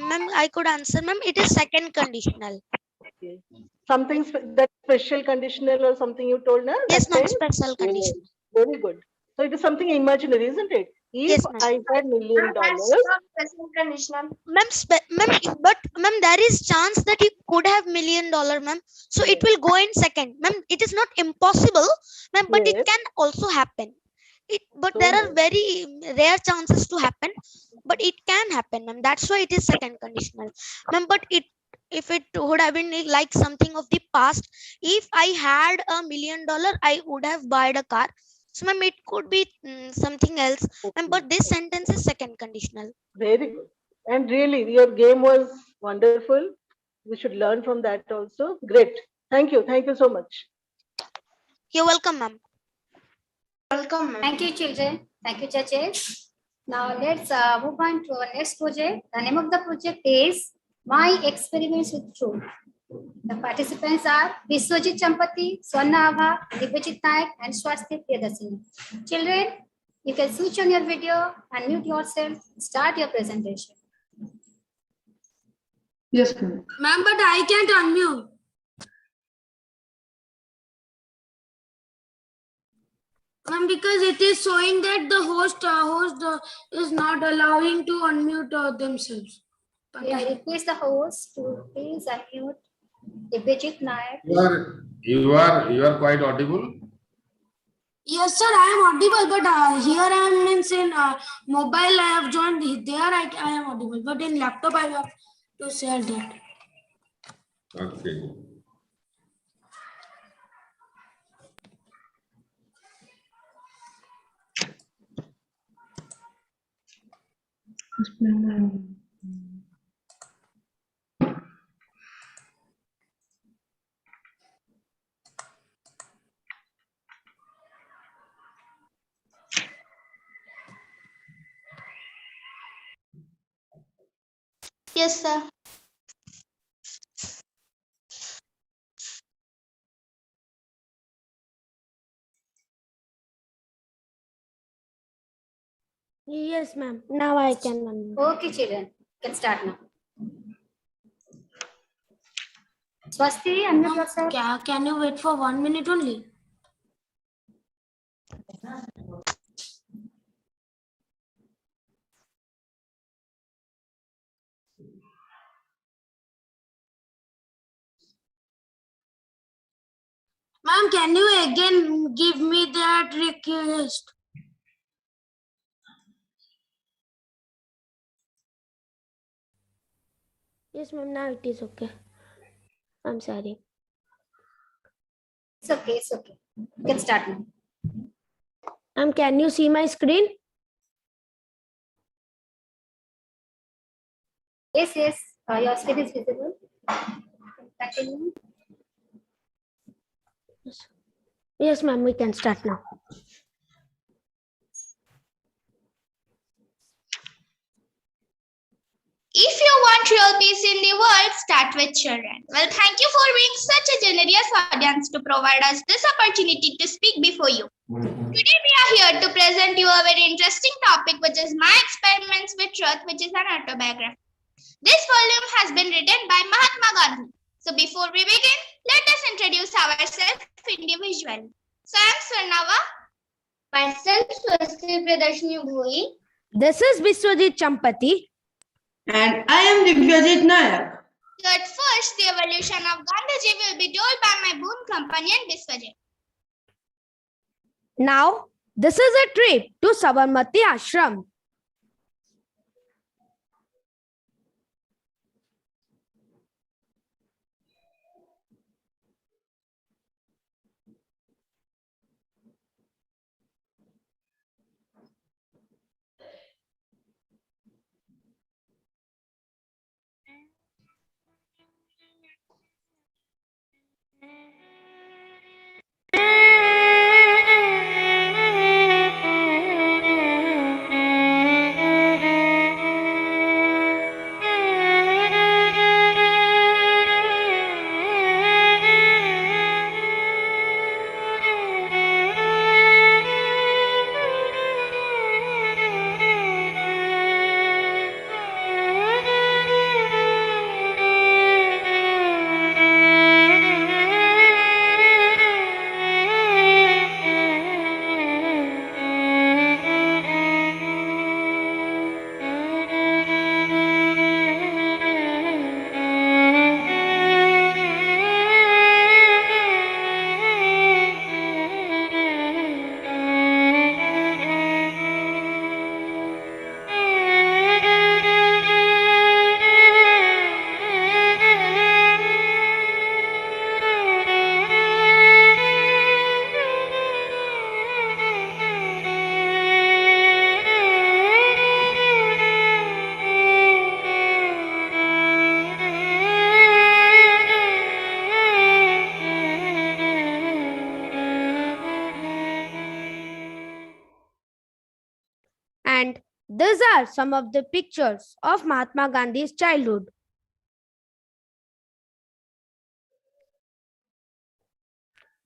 ma'am, I could answer, ma'am, it is second conditional. Okay. Something that special conditional or something you told, na? Yes, That ma'am, time? special Yes, conditional. very good. So it is something imaginary, isn't it? If Yes, ma'am. I had $1 million, Present conditional. Ma'am, but ma'am, there is chance that you could have $1 million, ma'am. So it will go in second, ma'am. It is not impossible, ma'am, but it can also happen. But there are very rare chances to happen, but it can happen, ma'am. That's why it is second conditional, ma'am. But if it would have been like something of the past, if I had $1 million, I would have bought a car. So, ma'am, it could be something else, ma'am. But this sentence is second conditional. very good. And really, your game was wonderful. We should learn from that also. Great. Thank you. Thank you so much. You're welcome, ma'am. Welcome, ma'am. Thank you, children. Thank you, judges. Now let's move on to our next project. The name of the project is My Experiments with Truth. The participants are Biswajit Champati, Swarna Abha, Divyajit Naik, and Swasti Priyadasini. Children, you can switch on your video, unmute yourself, start your presentation. Yes, ma'am. Ma'am, but I can't unmute. Ma'am, because it is showing that the host is not allowing to unmute themselves. Yeah, I request the host to please unmute Divyajit Nayak. You are quite audible. Yes, sir, I am audible, but here I am means in mobile I have joined. There I am audible, but in laptop I have to share that. Okay. Yes, sir. Yes, ma'am. Now I can unmute. Okay, children, can start now. Swasti, unmute yourself. Can you wait for 1 minute only? Ma'am, can you again give me that request? Yes, ma'am. Now it is okay. I'm sorry. It's okay, it's okay. You can start now. Can you see my screen? Yes, yes, your screen is visible. Continue. Yes, ma'am. We can start now. If you want real peace in the world, start with children. Well, thank you for being such a generous audience to provide us this opportunity to speak before you. Today we are here to present you a very interesting topic, which is My Experiments with Truth, which is an autobiography. This volume has been written by Mahatma Gandhi. So before we begin, let us introduce ourselves individually. So I am Swarnava. Myself, Swasti Pradarshini Bhoi. This is Biswajit Champati. And I am Divyajit Nayak. So at first, the evolution of Gandhiji will be told by my boon companion Biswajit. Now, this is a trip to Sabarmati Ashram. And these are some of the pictures of Mahatma Gandhi's childhood.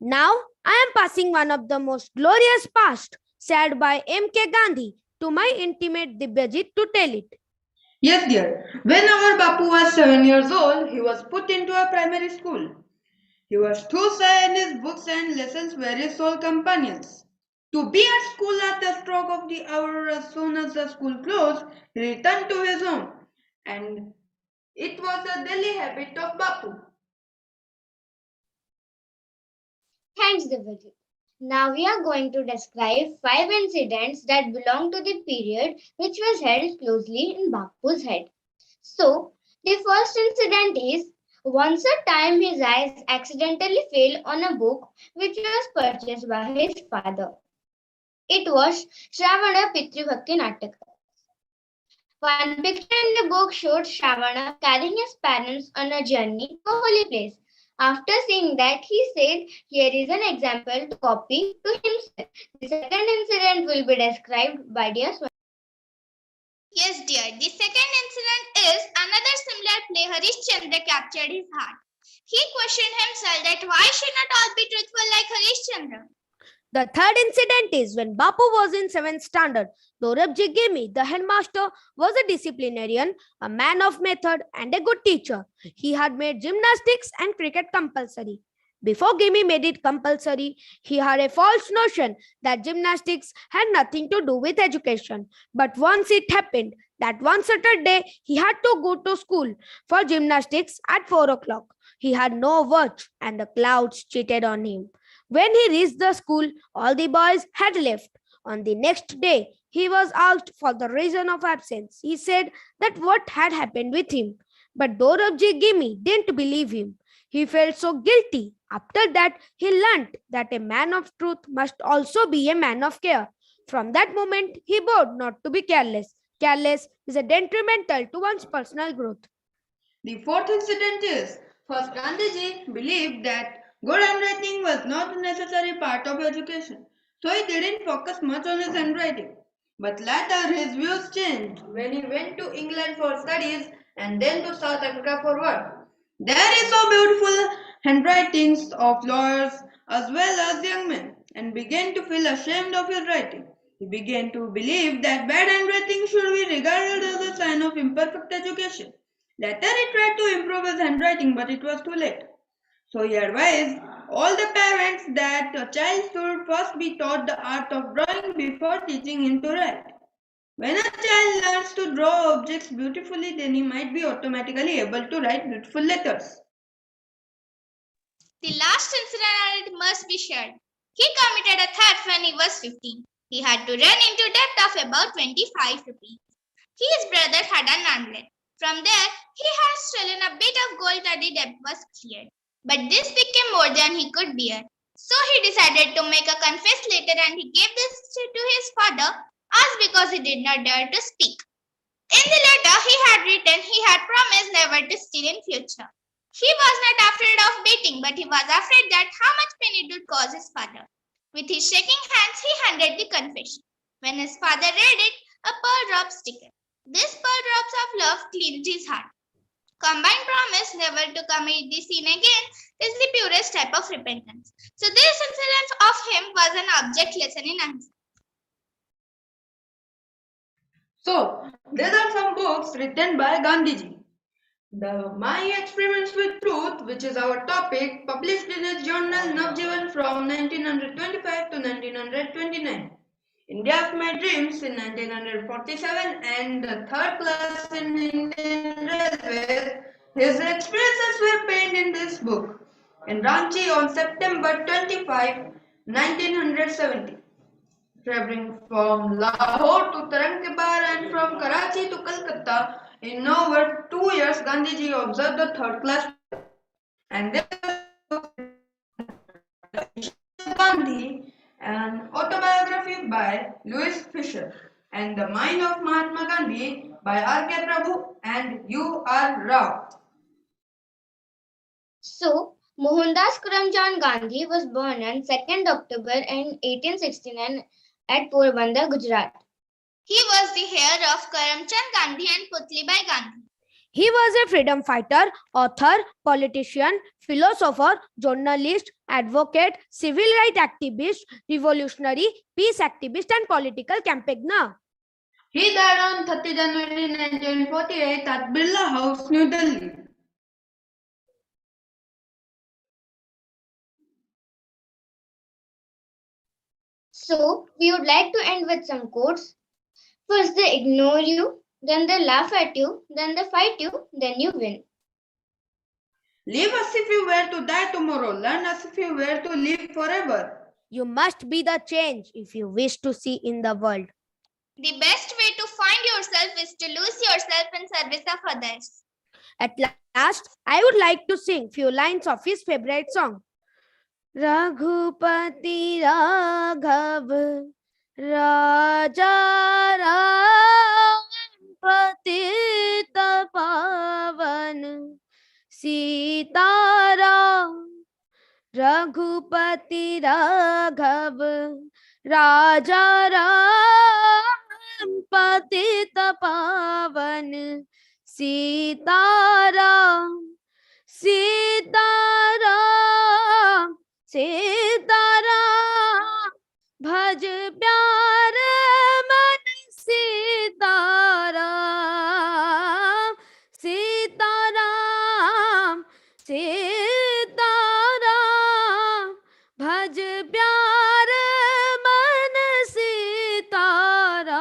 Now, I am passing one of the most glorious past shared by M.K. Gandhi to my intimate Divyajit to tell it. Yes, dear. When our Bapu was 7 years old, he was put into a primary school. He was too shy and his books and lessons were his sole companions. To be at school at the stroke of the hour as soon as the school closed, he returned to his home. And it was a daily habit of Bapu. Thanks, Devati. Now we are going to describe 5 incidents that belong to the period which was held closely in Bapu's head. So, the first incident is once a time his eyes accidentally fell on a book which was purchased by his father. It was Shravana Pitri Bhakti Natak. One picture in the book showed Shravana carrying his parents on a journey to a holy place. After seeing that, he said, "Here is an example to copy to himself." The second incident will be described by dear Swami. Yes, dear. The second incident is another similar play. Harishchandra captured his heart. He questioned himself that why should not all be truthful like Harishchandra? The third incident is when Bapu was in 7th standard. Dorabji Gimi, the headmaster, was a disciplinarian, a man of method, and a good teacher. He had made gymnastics and cricket compulsory. Before Gimi made it compulsory, he had a false notion that gymnastics had nothing to do with education. But once it happened that one Saturday he had to go to school for gymnastics at 4 o'clock. He had no watch and the clouds cheated on him. When he reached the school, all the boys had left. On the next day, he was asked for the reason of absence. He said that what had happened with him. But Dorabji Gimi didn't believe him. He felt so guilty. After that, he learnt that a man of truth must also be a man of care. From that moment, he vowed not to be careless. Careless is a detrimental to one's personal growth. The fourth incident is, first Gandhiji believed that good handwriting was not a necessary part of education, so he didn't focus much on his handwriting. But later his views changed when he went to England for studies and then to South Africa for work. There he saw beautiful handwritings of lawyers as well as young men and began to feel ashamed of his writing. He began to believe that bad handwriting should be regarded as a sign of imperfect education. Later he tried to improve his handwriting, but it was too late. So he advised all the parents that a child should first be taught the art of drawing before teaching him to write. When a child learns to draw objects beautifully, then he might be automatically able to write beautiful letters. The last incident must be shared. He committed a theft when he was 15. He had to run into debt of about 25 rupees. His brother had an armlet. From there, he had stolen a bit of gold and the debt was cleared. But this became more than he could bear. So he decided to make a confess letter and he gave this to his father as because he did not dare to speak. In the letter he had written he had promised never to steal in future. He was not afraid of beating, but he was afraid that how much pain it would cause his father. With his shaking hands, he handed the confession. When his father read it, a pearl drop sticker. These pearl drops of love cleansed his heart. Combined promise never to commit the sin again is the purest type of repentance. So this incident of him was an object lesson in answer. So, these are some books written by Gandhiji. The My Experiments with Truth, which is our topic, published in his journal Navjivan from 1925 to 1929. India of My Dreams in 1947 and the third class in Indian Railways. His experiences were penned in this book. In Ranchi on September 25, 1970. Traveling from Lahore to Tarang-e-Bar and from Karachi to Calcutta, in over 2 years, Gandhiji observed the third class. And this Gandhi, an autobiography by Louis Fisher, and The Mind of Mahatma Gandhi by R.K. Prabhu and U.R. Rao. So, Mohandas Karamchand Gandhi was born on 2nd October in 1869 at Porbandar, Gujarat. He was the heir of Karamchand Gandhi and Putlibai Gandhi. He was a freedom fighter, author, politician, philosopher, journalist, advocate, civil rights activist, revolutionary, peace activist, and political campaigner. He died on 30 January 1948 at Birla House, New Delhi. So, we would like to end with some quotes. First, they ignore you, then they laugh at you, then they fight you, then you win. Live as if you were to die tomorrow. Learn as if you were to live forever. You must be the change if you wish to see in the world. The best way to find yourself is to lose yourself in service of others. At last, I would like to sing few lines of his favorite song. Raghupati Raghav Raja Ram Patita Pavan Sitaram Raghupati Raghav Raja Ram Patita Pavan Sitaram Sitaram Sitaram Bhaj pyare man Sitaram Sitaram Sitaram Bhaj pyare man Sitaram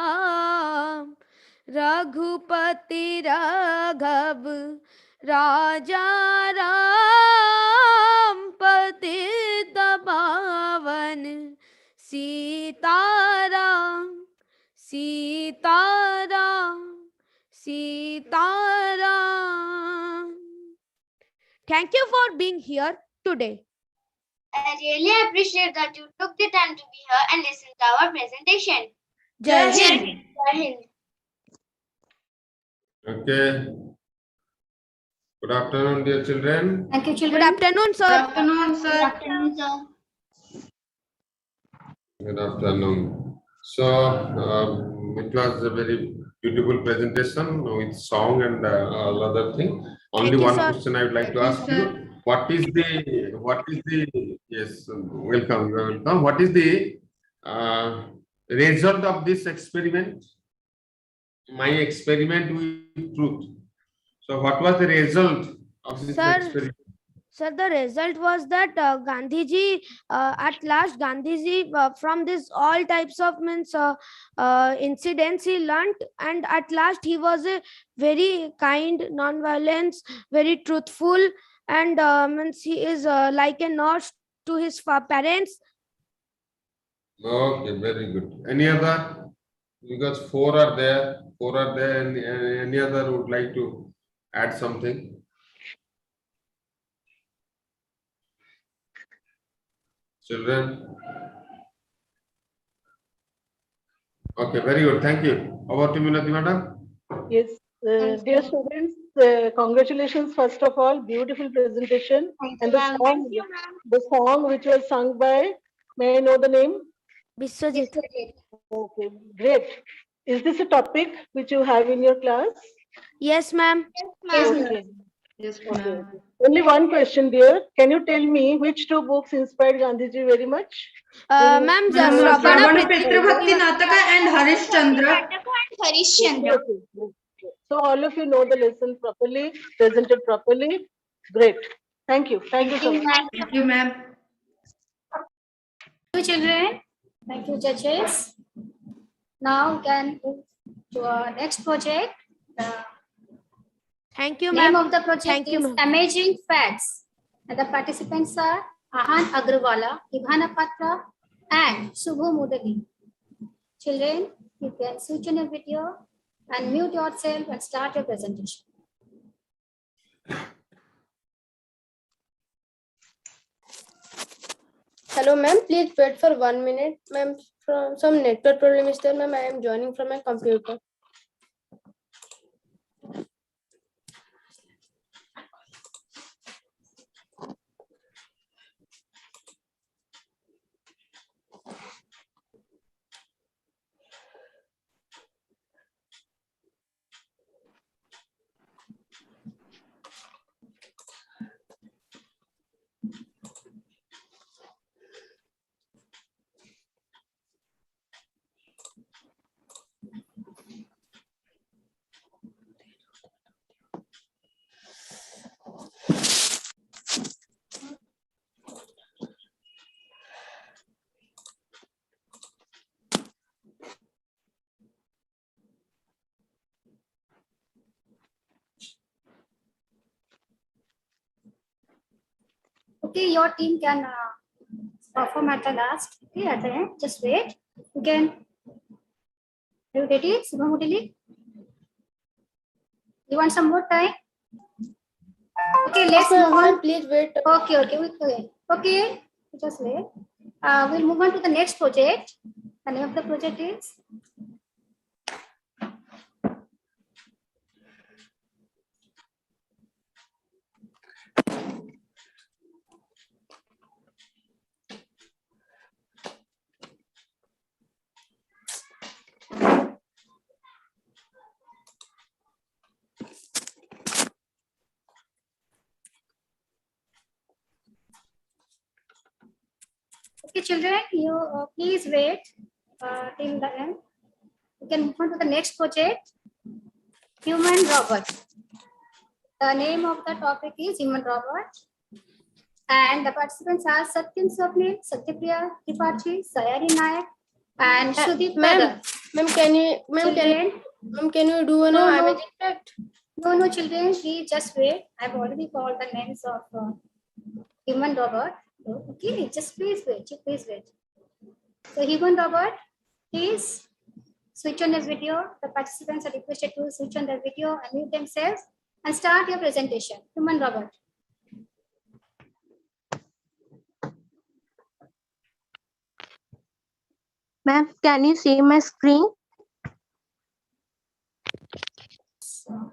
Raghupati Raghav Raja Ram Patita Pavan Sitaram Sitaram Sitaram. Thank you for being here today. I really appreciate that you took the time to be here and listen to our presentation. Jai Hind. Jai Hind. Okay. Good afternoon, dear children. Thank you, children. Good afternoon, sir. Good afternoon, sir. Good afternoon, sir. Good afternoon. So, it was a very beautiful presentation with song and all other thing. Only Thank you, one sir. question I would like to ask you. What is the, yes, welcome, you are welcome. What is the result of this experiment? My experiment with truth. So, what was the result of this experiment? Sir, the result was that Gandhiji, at last Gandhiji, from this all types of incidents he learnt, and at last he was a very kind, non-violence, very truthful, and he is like a nurse to his parents. Okay, very good. Any other? Because four are there, and any other would like to add something? Children? Okay, very good. Thank you. Over to Minati, madam. Yes, dear students, congratulations first of all, beautiful presentation. And the song which was sung by, may I know the name? Biswajit. Okay, great. Is this a topic which you have in your class? Yes, ma'am. Okay. Yes, okay. Only one question, dear. Can you tell me which two books inspired Gandhiji very much? Ma'am, Shravana Pitrabhakti Nataka and Harishchandra. Okay. So all of you know the lesson properly, presented properly. Great. Thank you. Thank you so much. Thank you, ma'am. Thank you, children. Thank you, judges. Now we can move to our next project. Thank you, Name ma'am. of the project is Amazing Facts. And the participants are Ahan Agrawala, Ivana Patra, and Subhu Mudali. Children, you can switch on your video and mute yourself and start your presentation. Hello, ma'am. Please wait for 1 minute, ma'am. From some network problem is there, ma'am. I am joining from my computer. Okay, your team can perform at the last. Okay, at the end, just wait. You can. Are you ready, Subham Udili? You want some more time? Okay, let's move on. Please wait. Okay, just wait. We'll move on to the next project. The name of the project is okay, children. You please wait till the end. We can move on to the next project. Human robot. The name of the topic is human robot. And the participants are Satyam Swapnil, Satyapriya Tripathi, Sayari Nayak, and Sudip Ma'am, can you do an imaging fact? No, children, please just wait. I've already called the names of human robot. Okay, just please wait. So human robot, please switch on the video. The participants are requested to switch on the video, unmute themselves, and start your presentation. Human robot. Ma'am, can you see my screen?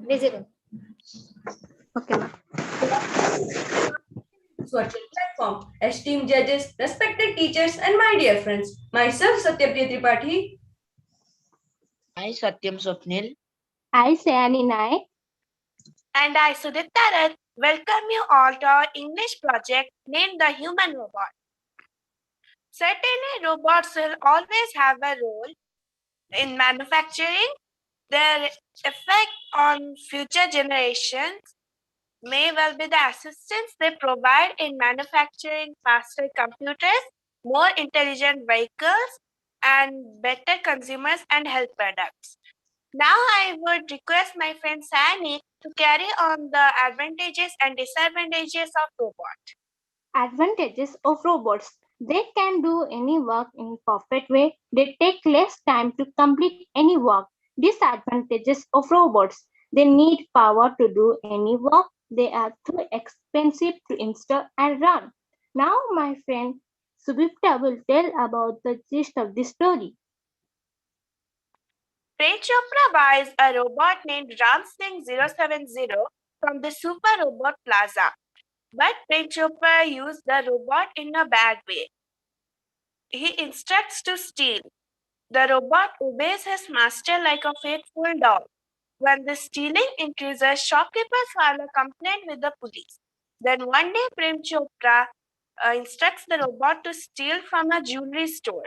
Visible. Okay, ma'am. Virtual platform, esteemed judges, respected teachers, and my dear friends. Myself, Satyapriya Tripathi. I, Satyam Swapnil. I, Sayani Nayak. And I, Sudip Tarat, welcome you all to our English project named the Human Robot. Certainly, robots will always have a role in manufacturing. Their effect on future generations may well be the assistance they provide in manufacturing faster computers, more intelligent vehicles, and better consumers and health products. Now I would request my friend Sani to carry on the advantages and disadvantages of robots. Advantages of robots. They can do any work in perfect way. They take less time to complete any work. Disadvantages of robots. They need power to do any work. They are too expensive to install and run. Now my friend Subipta will tell about the gist of the story. Prem Chopra buys a robot named Ram Singh 070 from the Super Robot Plaza. But Prem Chopra used the robot in a bad way. He instructs to steal. The robot obeys his master like a faithful dog. When the stealing increases, shopkeepers file a complaint with the police. Then one day, Prem Chopra instructs the robot to steal from a jewelry store.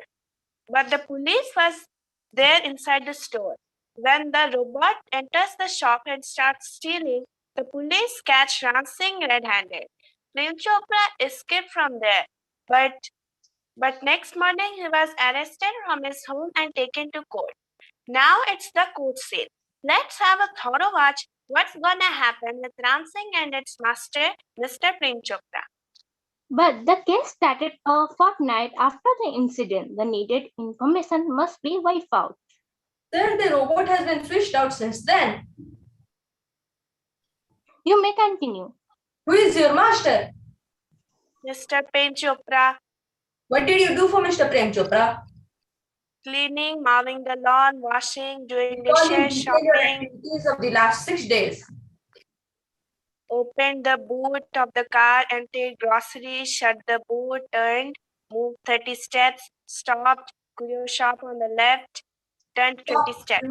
But the police was there inside the store. When the robot enters the shop and starts stealing, the police catch Ram Singh red-handed. Prem Chopra escaped from there, but next morning he was arrested from his home and taken to court. Now it's the court scene. Let's have a thorough watch what's gonna happen with Ram Singh and its master, Mr. Prem Chopra. But the case started a fortnight after the incident. The needed information must be wiped out. Sir, the robot has been switched out since then. You may continue. Who is your master? Mr. Prem Chopra. What did you do for Mr. Prem Chopra? Cleaning, mowing the lawn, washing, doing All the dishes, shopping. activities of the last 6 days. Opened the boot of the car, emptied groceries, shut the boot, turned, moved 30 steps, stopped, curio shop on the left, turned 20 steps.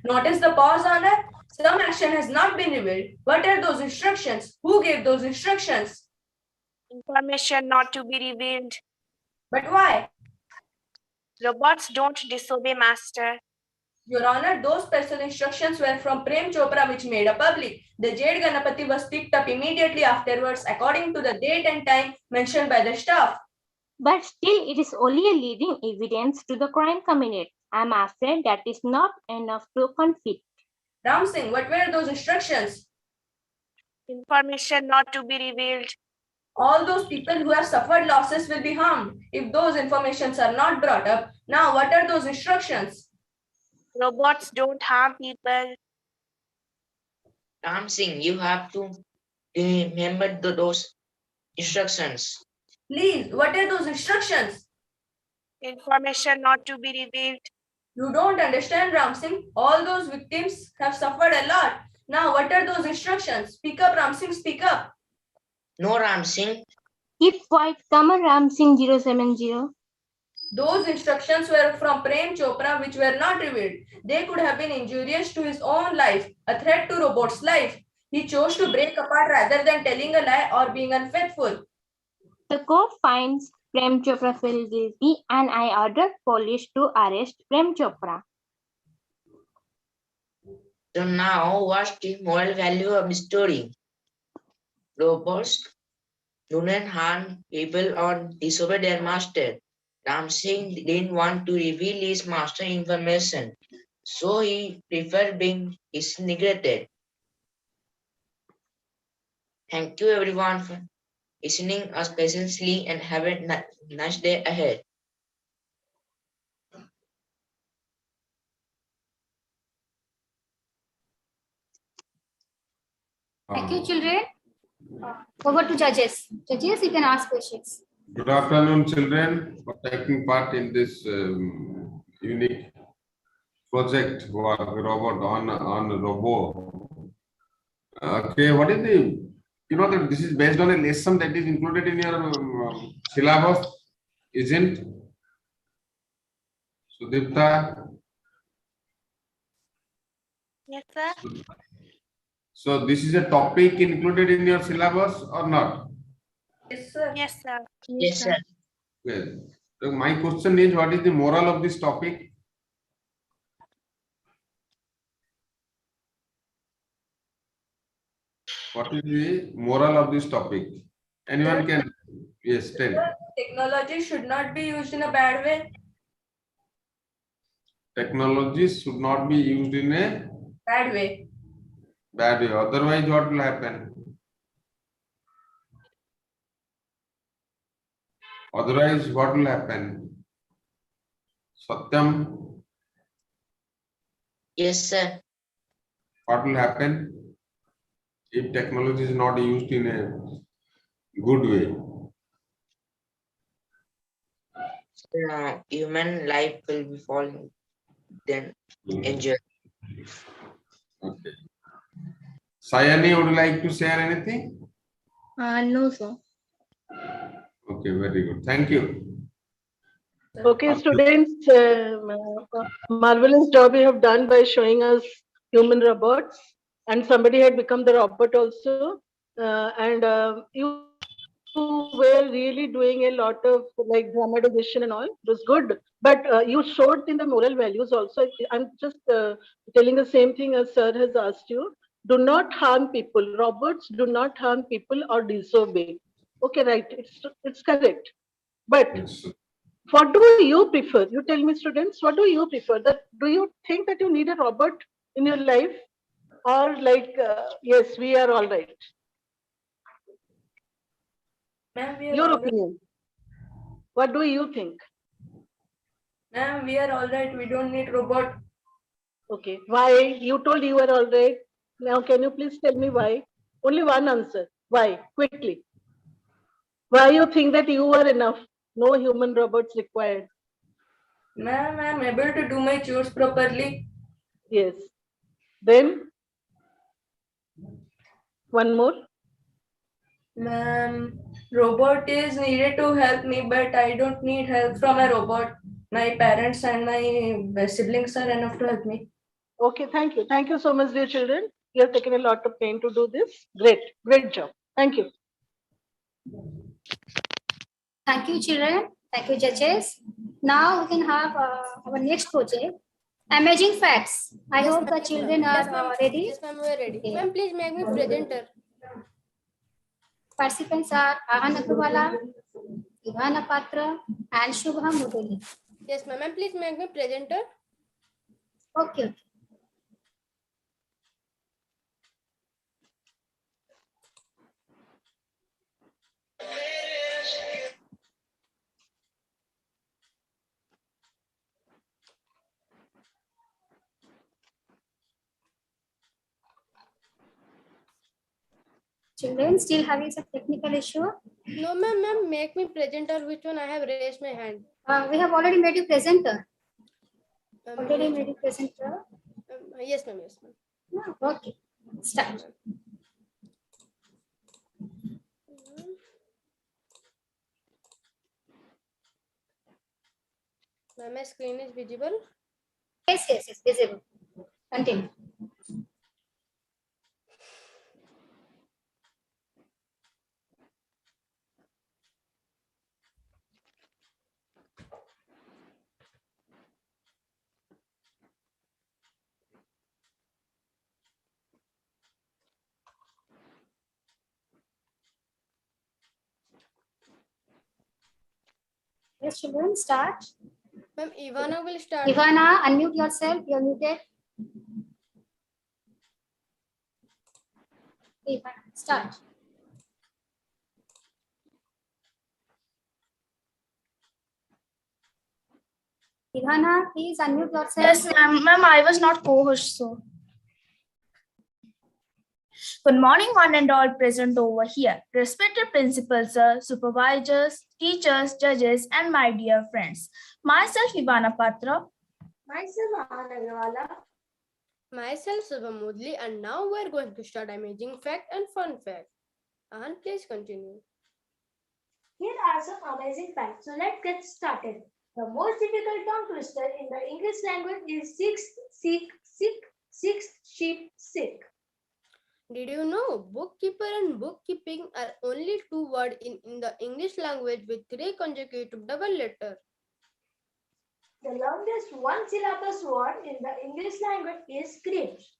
Notice the pause on it. Some action has not been revealed. What are those instructions? Who gave those instructions? Information not to be revealed. But why? Robots don't disobey master. Your Honor, those special instructions were from Prem Chopra which made a public. The Jade Ganapati was picked up immediately afterwards according to the date and time mentioned by the staff. But still it is only a leading evidence to the crime committed. I am afraid that is not enough to convict. Ram Singh, what were those instructions? Information not to be revealed. All those people who have suffered losses will be harmed if those informations are not brought up. Now, what are those instructions? Robots don't harm people. Ram Singh, you have to remember those instructions. Please, what are those instructions? Information not to be revealed. You don't understand, Ram Singh. All those victims have suffered a lot. Now, what are those instructions? Speak up, Ram Singh, speak up. No, Ram Singh. Keep quiet, Kamal Ram Singh 070. Those instructions were from Prem Chopra, which were not revealed. They could have been injurious to his own life, a threat to robot's life. He chose to break apart rather than telling a lie or being unfaithful. The court finds Prem Chopra felt guilty and I ordered police to arrest Prem Chopra. So now what's the moral value of the story? Robots do not harm people or disobey their master. Ram Singh didn't want to reveal his master information, so he preferred being neglected. Thank you everyone for listening us patiently and have a nice day ahead. Thank you, children. Over to judges. Judges, you can ask questions. Good afternoon, children, for taking part in this unique project work robot on robo. Okay, what is the, you know that this is based on a lesson that is included in your syllabus, isn't? Sudipta? Yes, sir. So this is a topic included in your syllabus or not? Yes, sir. Yes, sir. Yes, sir. Yes. So my question is, what is the moral of this topic? What is the moral of this topic? Anyone can, yes, tell. Technology should not be used in a bad way. Technologies should not be used in a Bad way. bad way. Otherwise, what will happen? Otherwise, what will happen? Satyam, Yes, sir. what will happen if technology is not used in a good way? Human life will be falling. Then enjoy. Okay. Sayani, would you like to share anything? No, sir. Okay, very good. Thank you. Okay, students, marvelous job you have done by showing us human robots, and somebody had become the robot also, you were really doing a lot of like dramatization and all. It was good, but you showed in the moral values also. I'm just telling the same thing as sir has asked you. Do not harm people. Robots do not harm people or disobey. Okay, right? It's correct, but what do you prefer? You tell me, students, what do you prefer? That do you think that you need a robot in your life, or like yes, we are all right? Your opinion. What do you think? Ma'am, we are all right. We don't need robot. Okay, why? You told you were all right. Now, can you please tell me why? Only one answer. Why? Quickly. Why you think that you are enough? No human robots required. Ma'am, I am able to do my chores properly. Yes. Then one more. Ma'am, robot is needed to help me, but I don't need help from a robot. My parents and my siblings are enough to help me. Okay, thank you. Thank you so much, dear children. You have taken a lot of pain to do this. Great, great job. Thank you. Thank you, children. Thank you, judges. Now we can have our next project, Amazing Facts. I hope the children are ready. Yes, ma'am, we are ready. Okay. Ma'am, please make me presenter. Participants are Ahan Akrwala, Ivana Patra, and Shubham Mudali. Yes, ma'am. Ma'am, please make me presenter. Okay. Children still having some technical issue? No, ma'am, make me presenter. Which one? I have raised my hand. We have already made you presenter. Already Yes, made you presenter. yes, ma'am. Yes, ma'am. No, okay. Start. Ma'am, my screen is visible. Yes, visible. Continue. Yes, children, start. Ma'am, Ivana will start. Ivana, unmute yourself. You're muted. Ivana, start. Ivana, please unmute yourself. Yes, ma'am. Ma'am, I was not co-host, so. Good morning, one and all present over here. Respected principals, sir, supervisors, teachers, judges, and my dear friends. Myself, Ivana Patra. Myself, Anagrawala. Myself, Subha Mudli, and now we're going to start amazing fact and fun fact. Ahan, please continue. Here are some amazing facts. So let's get started. The most difficult tongue twister in the English language is six, sheep, sick. Did you know bookkeeper and bookkeeping are only two words in the English language with three consecutive double letters? The longest one syllabus word in the English language is grapes.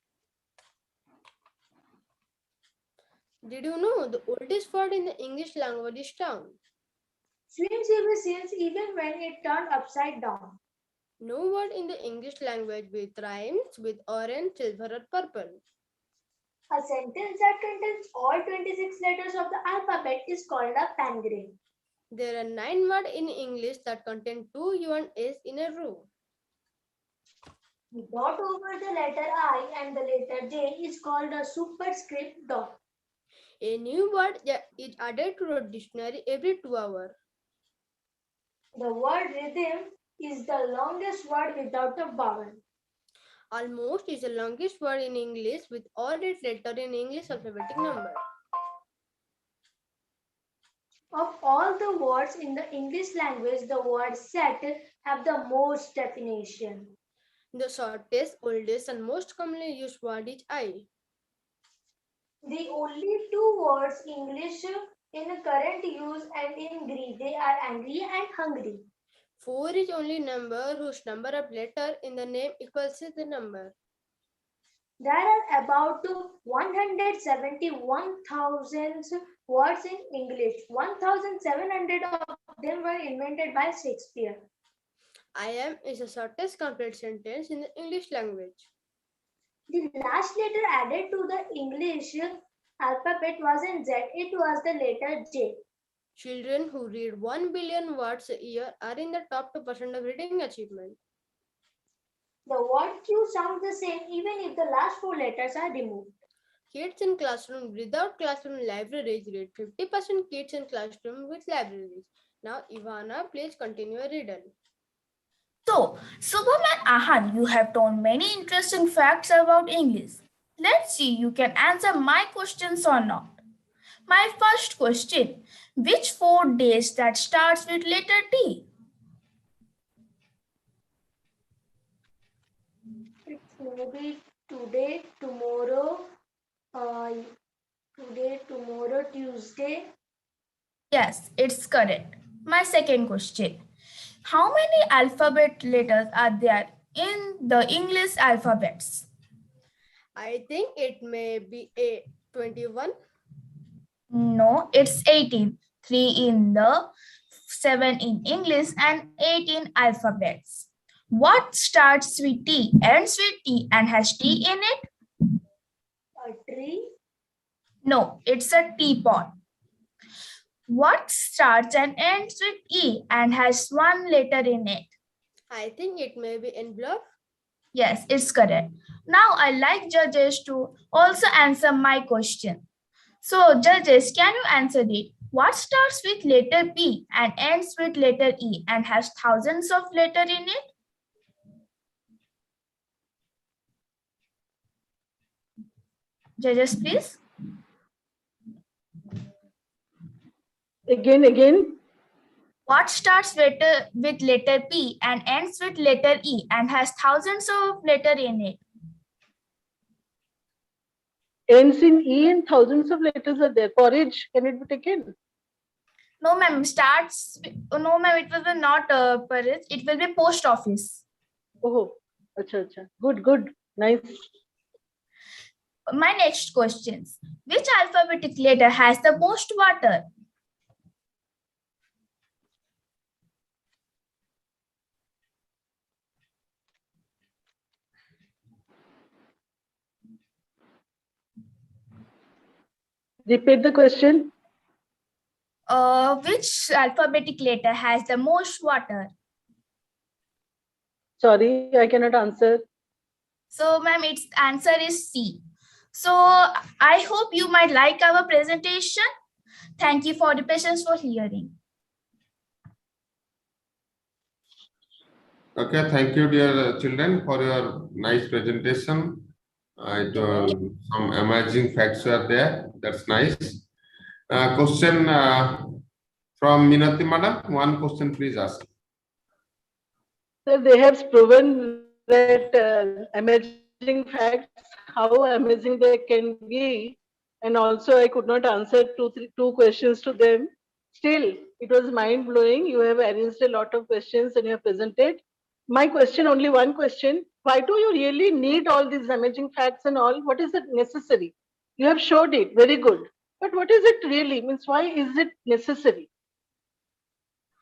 Did you know the oldest word in the English language is town? Swims will be sails even when it turned upside down. No word in the English language with rhymes with orange, silver, or purple. A sentence that contains all 26 letters of the alphabet is called a pangram. There are 9 words in English that contain 2 U and S in a row. The dot over the letter I and the letter J is called a superscript dot. A new word is added to the dictionary every 2 hours. The word rhythm is the longest word without a vowel. Almost is the longest word in English with all its letters in English alphabetic number. Of all the words in the English language, the word set have the most definition. The shortest, oldest, and most commonly used word is I. The only 2 words English in current use and in Greek, they are angry and hungry. 4 is only number whose number of letters in the name equals the number. There are about 171,000 words in English. 1,700 of them were invented by Shakespeare. I am is the shortest complete sentence in the English language. The last letter added to the English alphabet wasn't Z, it was the letter J. Children who read 1 billion words a year are in the top 2% of reading achievement. The word Q sounds the same even if the last 4 letters are removed. Kids in classroom without classroom libraries read. 50% kids in classroom with libraries. Now, Ivana, please continue a riddle. So, Subham and Ahan, you have told many interesting facts about English. Let's see you can answer my questions or not. My first question, which 4 days that starts with letter T? It's maybe today, tomorrow, Tuesday. Yes, it's correct. My second question, how many alphabet letters are there in the English alphabets? I think it may be a 21. No, it's 18. 3 in the 7 in English and 8 in alphabets. What starts with T, ends with T and has T in it? A tree? No, it's a teapot. What starts and ends with E and has one letter in it? I think it may be envelope. Yes, it's correct. Now I like judges to also answer my question. So judges, can you answer it? What starts with letter P and ends with letter E and has thousands of letters in it? Judges, please. Again. What starts with letter P and ends with letter E and has thousands of letters in it? Ends in E and thousands of letters are there. Porridge, can it be taken? No, ma'am. No, ma'am. It will be not Paris. It will be post office. Oh, acha. Good. Nice. My next questions. Which alphabetic letter has the most water? Repeat the question. Which alphabetic letter has the most water? Sorry, I cannot answer. So, ma'am, its answer is C. So, I hope you might like our presentation. Thank you for the patience for hearing. Okay, thank you, dear children, for your nice presentation. Some amazing facts are there. That's nice. Question from Minati Madam. One question, please ask. Sir, they have proven that amazing facts, how amazing they can be. And also I could not answer two questions to them. Still, it was mind blowing. You have arranged a lot of questions and you have presented. My question, only one question. Why do you really need all these amazing facts and all? What is it necessary? You have showed it, very good. But what is it really? Means why is it necessary?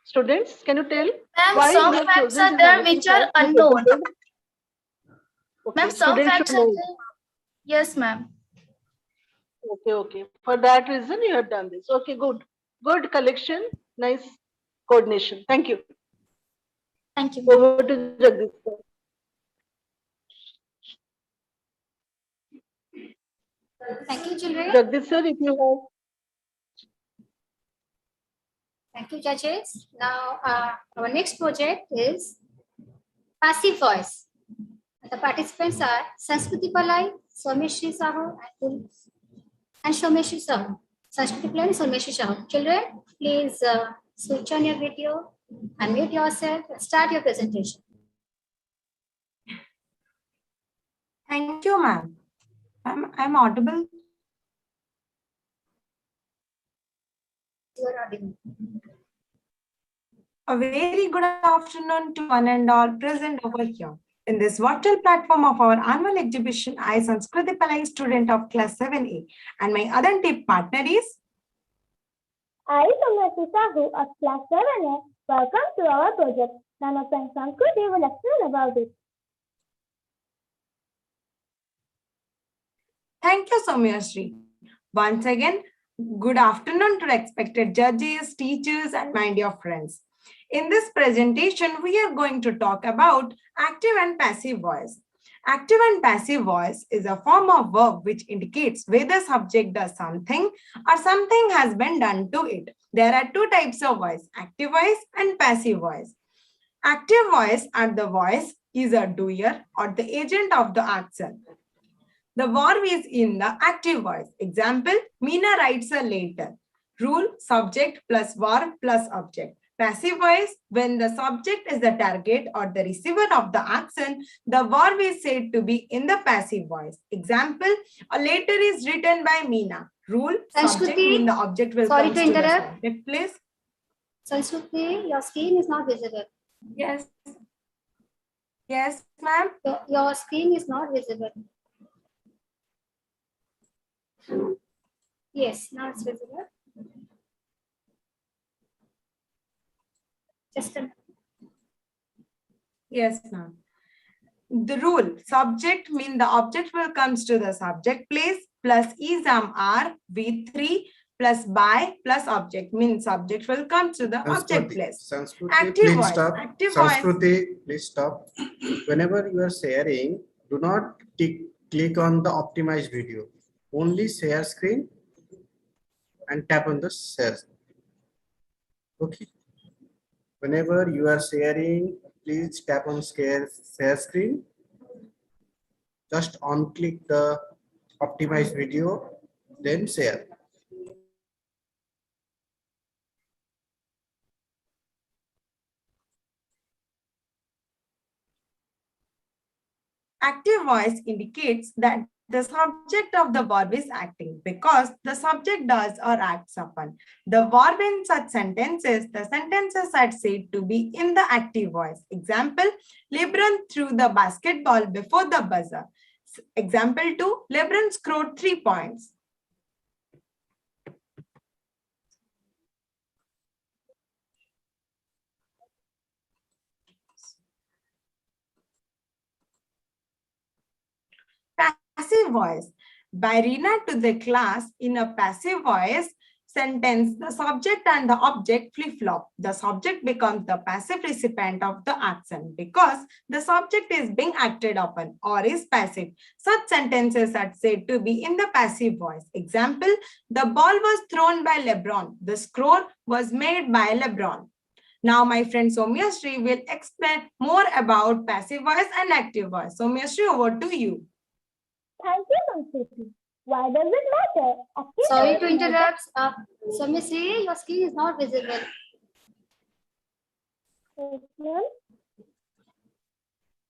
Students, can you tell? Ma'am, some facts are there which are unknown. Ma'am, some facts are there. Yes, ma'am. Okay. For that reason, you have done this. Okay, good. Good collection. Nice coordination. Thank you. Thank you. Over to Jagdish sir. Thank you, children. Jagdish sir, if you have. Thank you, judges. Now, our next project is passive voice. The participants are Sanskriti Palai, Someshri Sahu, and Someshri Sahu. Sanskriti Palai and Someshri Sahu. Children, please switch on your video, unmute yourself, and start your presentation. Thank you, ma'am. I'm audible. You are audible. A very good afternoon to one and all present over here. In this virtual platform of our annual exhibition, I, Sanskriti Palai, student of class 7A, and my other tip partner is I, Someshri Sahu of class 7A, welcome to our project. Now my friend Sanskriti will explain about it. Thank you, Someshri. Once again, good afternoon to respected judges, teachers, and my dear friends. In this presentation, we are going to talk about active and passive voice. Active and passive voice is a form of verb which indicates whether subject does something or something has been done to it. There are two types of voice, active voice and passive voice. Active voice are the voice is a doer or the agent of the action. The verb is in the active voice. Example, Meena writes a letter. Rule, subject plus verb plus object. Passive voice, when the subject is the target or the receiver of the action, the verb is said to be in the passive voice. Example, a letter is written by Meena. Rule, subject mean the object will come to the subject place. Sanskriti, your screen is not visible. Yes. Yes, ma'am. Your screen is not visible. Yes, now it's visible. Just a minute. Yes, ma'am. The rule, subject mean the object will comes to the subject place plus is are V3 plus by plus object means subject will come to the object place. Sanskruti, Active please voice. stop. Active voice. Sanskruti, please stop. Whenever you are sharing, do not click on the optimized video. Only share screen and tap on the share. Okay. Whenever you are sharing, please tap on share screen. Just on click the optimized video, then share. Active voice indicates that the subject of the verb is acting because the subject does or acts upon. The verb in such sentences, the sentences are said to be in the active voice. Example, LeBron threw the basketball before the buzzer. Example 2, LeBron scored 3 points. Passive voice. By Rina to the class in a passive voice sentence, the subject and the object flip-flop. The subject becomes the passive recipient of the action because the subject is being acted upon or is passive. Such sentences are said to be in the passive voice. Example, the ball was thrown by LeBron. The score was made by LeBron. Now my friend Soumyashree will explain more about passive voice and active voice. Soumyashree, over to you. Thank you, Sanskruti. Why does it matter? Active Sorry to voice interrupt. Soumyashree, your screen is not visible.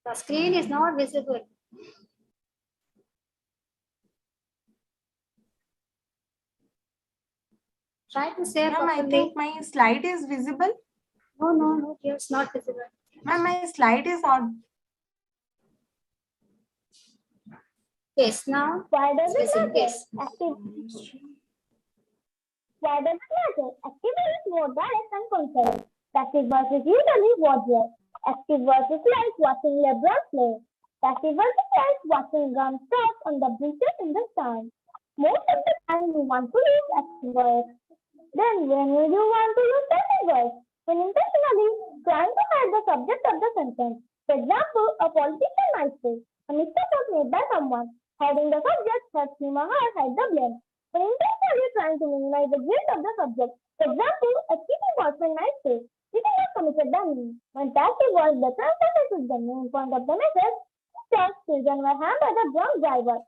The screen is not visible. Try to share Ma'am, I properly. think my slide is visible. No, it's not visible. Ma'am, my slide is on. Yes, now. Why does it matter? Yes. Active. Why does it matter? Active is more direct and concise. Passive voice is usually wordless. Active voice is like watching LeBron play. Passive voice is like watching gun stop on the bleachers in the sun. Most of the time we want to use active voice. Then when will you want to use passive voice? When intentionally trying to hide the subject of the sentence. For example, a politician might say, a mistake was made by someone. Hiding the subject helps him or her hide the blame. When intentionally trying to minimize the guilt of the subject. For example, a cheating boyfriend might say, cheating was committed by me. When passive voice better emphasizes the main point of the message, such children were harmed by the drunk driver.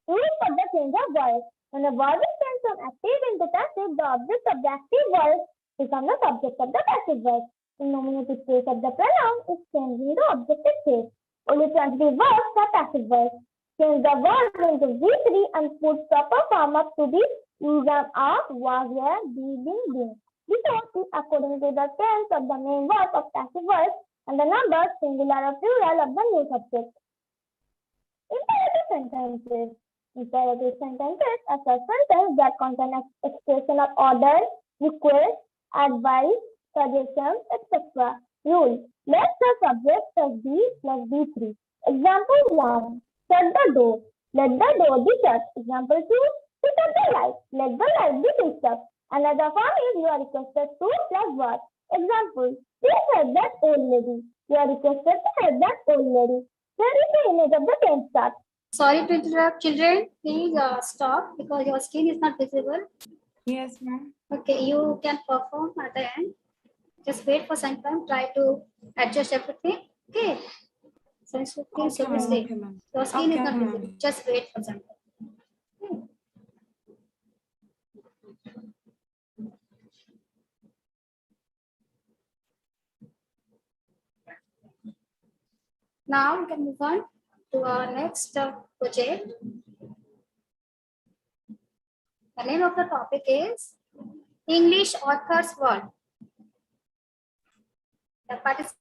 Use for the change of voice. When a verb is changed from active into passive, the object of the active voice becomes the subject of the passive voice. In nominative case of the pronoun is changing the objective case. Only transitive verbs are passive voice. Change the verb into V3 and put proper form up to be ism, are, was, were, be, been. This is according to the tense of the main verb of passive voice and the numbers singular or plural of the new subject. Imperative sentences. Imperative sentences are such sentences that contain expression of order, request, advice, suggestions, etc. Rule. Let the subject plus be plus B3. Example 1. Shut the door. Let the door be shut. Example 2. Switch up the light. Let the light be switched up. Another form is you are requested to plus what? Example. Please help that old lady. You are requested to help that old lady. Here is the image of the tense chart. Sorry to interrupt, children. Please stop because your screen is not visible. Yes, ma'am. Okay, you can perform at the end. Just wait for some time. Try to adjust everything. Okay. Since your screen is not visible, just wait for some time. Okay. Now we can move on to our next project. The name of the topic is English Author's World. The participants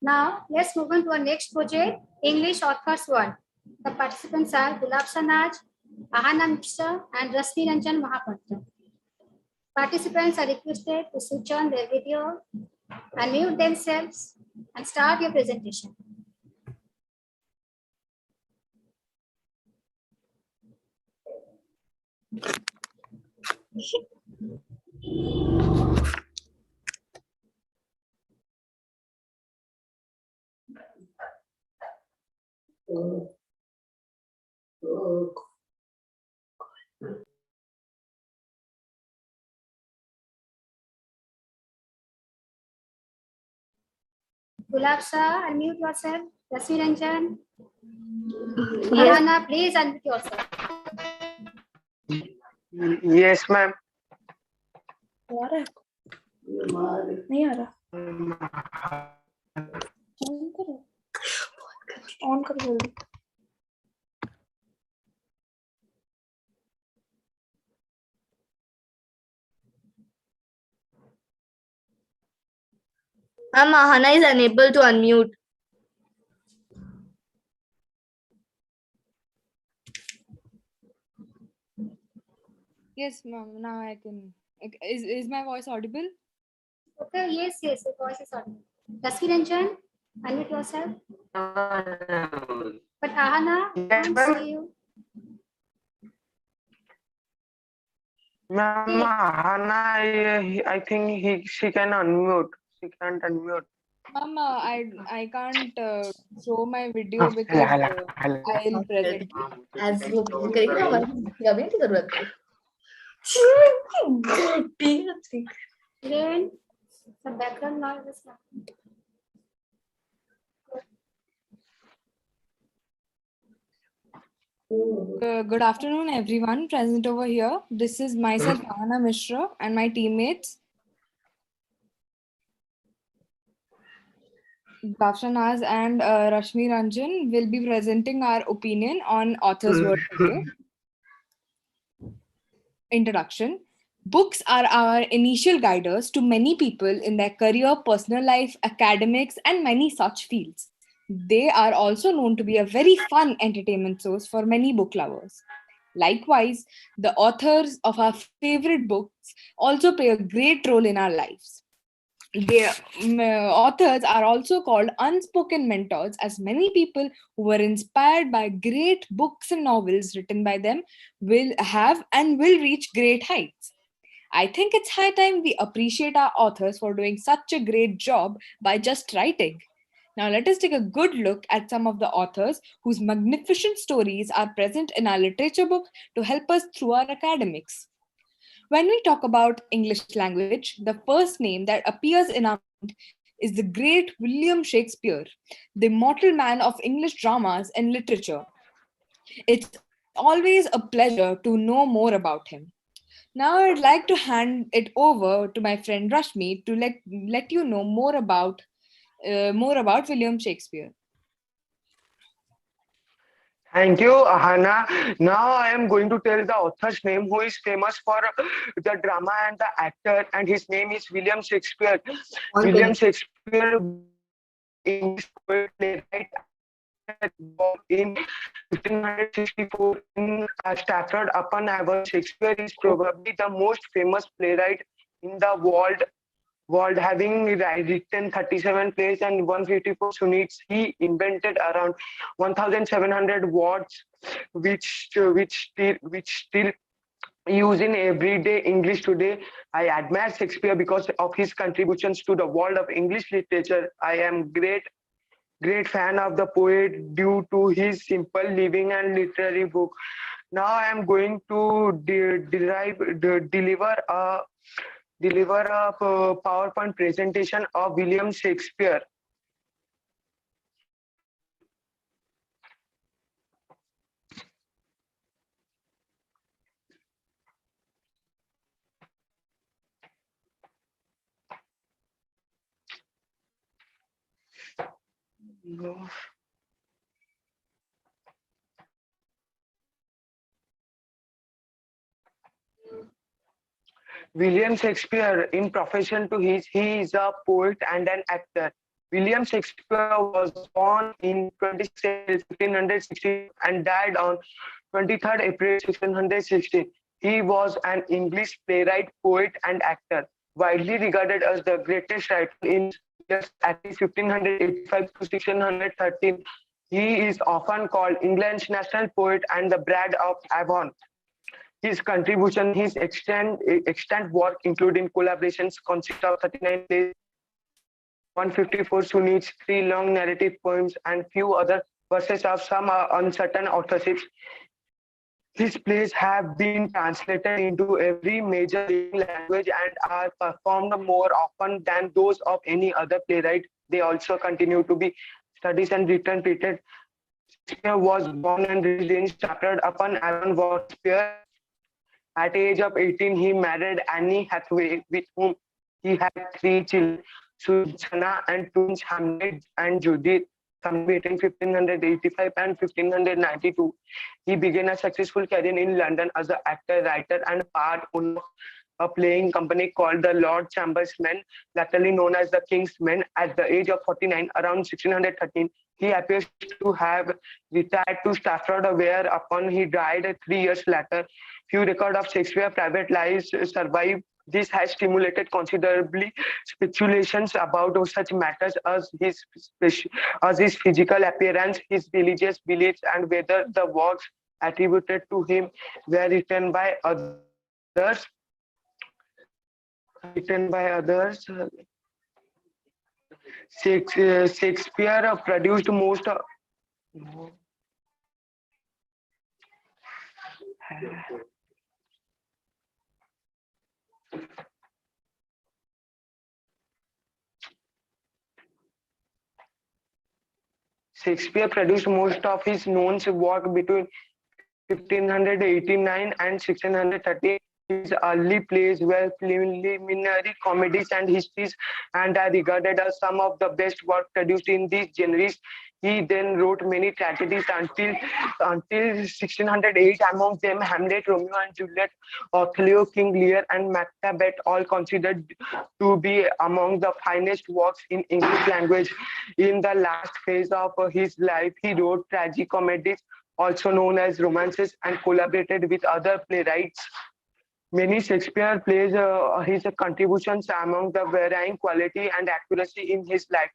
Now, let's move on to our next project, English Author's World. The participants are Gulab Sanaj, Ahana Mishra and Rasmi Ranjan Mahapatra. Participants are requested to switch on their video, unmute themselves, and start your presentation. Gulab Shah, unmute yourself. Rasmi Ranjan. Yes. Ahana, please unmute yourself. Yes, ma'am. नहीं आ रहा on करो on करो जल्दी Ahana is unable to unmute. Yes, ma'am. Now I can. Is my voice audible? Okay, yes, your voice is audible. Rasmi Ranjan, unmute yourself. But Ahana, I can't see you. Ma'am, Hannah, I think she can unmute. She can't unmute. Ma'am, I can't show my video because I'll present. As वो करेगी ना हमारी अभी नहीं जरूरत Then some background noise is happening. Good afternoon, everyone present over here. This is myself, Ahana Mishra, and my teammates. Darshanaz and Rashmi Ranjan will be presenting our opinion on author's work today. Introduction. Books are our initial guiders to many people in their career, personal life, academics, and many such fields. They are also known to be a very fun entertainment source for many book lovers. Likewise, the authors of our favorite books also play a great role in our lives. The authors are also called unspoken mentors, as many people who were inspired by great books and novels written by them will have and will reach great heights. I think it's high time we appreciate our authors for doing such a great job by just writing. Now, let us take a good look at some of the authors whose magnificent stories are present in our literature book to help us through our academics. When we talk about English language, the first name that appears in our mind is the great William Shakespeare, the immortal man of English dramas and literature. It's always a pleasure to know more about him. Now I'd like to hand it over to my friend Rashmi to let you know more about William Shakespeare. Thank you, Hannah. Now I am going to tell the author's name, who is famous for the drama and the actor, and his name is William Shakespeare. William Shakespeare, English poet, playwright, born in 1564 in Stratford upon Avon. Shakespeare is probably the most famous playwright in the world, having written 37 plays and 154 sonnets. He invented around 1,700 words, which still used in everyday English today. I admire Shakespeare because of his contributions to the world of English literature. I am great fan of the poet due to his simple living and literary book. Now I am going to deliver a PowerPoint presentation of William Shakespeare. William Shakespeare, in profession to he is a poet and an actor. William Shakespeare was born in 26 April 1560 and died on 23rd April 1616. He was an English playwright, poet, and actor, widely regarded as the greatest writer in years at 1585 to 1613. He is often called England's national poet and the Brad of Avon. His contribution, his extant work, including collaborations, consist of 39 plays, 154 sonnets, 3 long narrative poems, and few other verses of some uncertain authorships. His plays have been translated into every major language and are performed more often than those of any other playwright. They also continue to be studied and repeated. Shakespeare was born and raised in Stratford upon Avon, Warwickshire. At the age of 18, he married Annie Hathaway, with whom he had 3 children, Susanna and twins Hamlet and Judith. Sometime between 1585 and 1592, he began a successful career in London as an actor, writer, and part owner of a playing company called the Lord Chambers Men, latterly known as the King's Men. At the age of 49, around 1613, he appears to have retired to Stafford, where upon he died 3 years later. Few records of Shakespeare's private lives survive. This has stimulated considerably speculations about such matters as his physical appearance, his religious beliefs, and whether the works attributed to him were written by others. Shakespeare produced most of Shakespeare produced most of his known work between 1589 and 1630. His early plays were preliminary comedies and histories and are regarded as some of the best work produced in these genres. He then wrote many tragedies until 1608, among them Hamlet, Romeo and Juliet, Othello, King Lear, and Macbeth, all considered to be among the finest works in English language. In the last phase of his life, he wrote tragicomedies, also known as romances, and collaborated with other playwrights. Many Shakespeare plays his contributions among the varying quality and accuracy in his lifetime.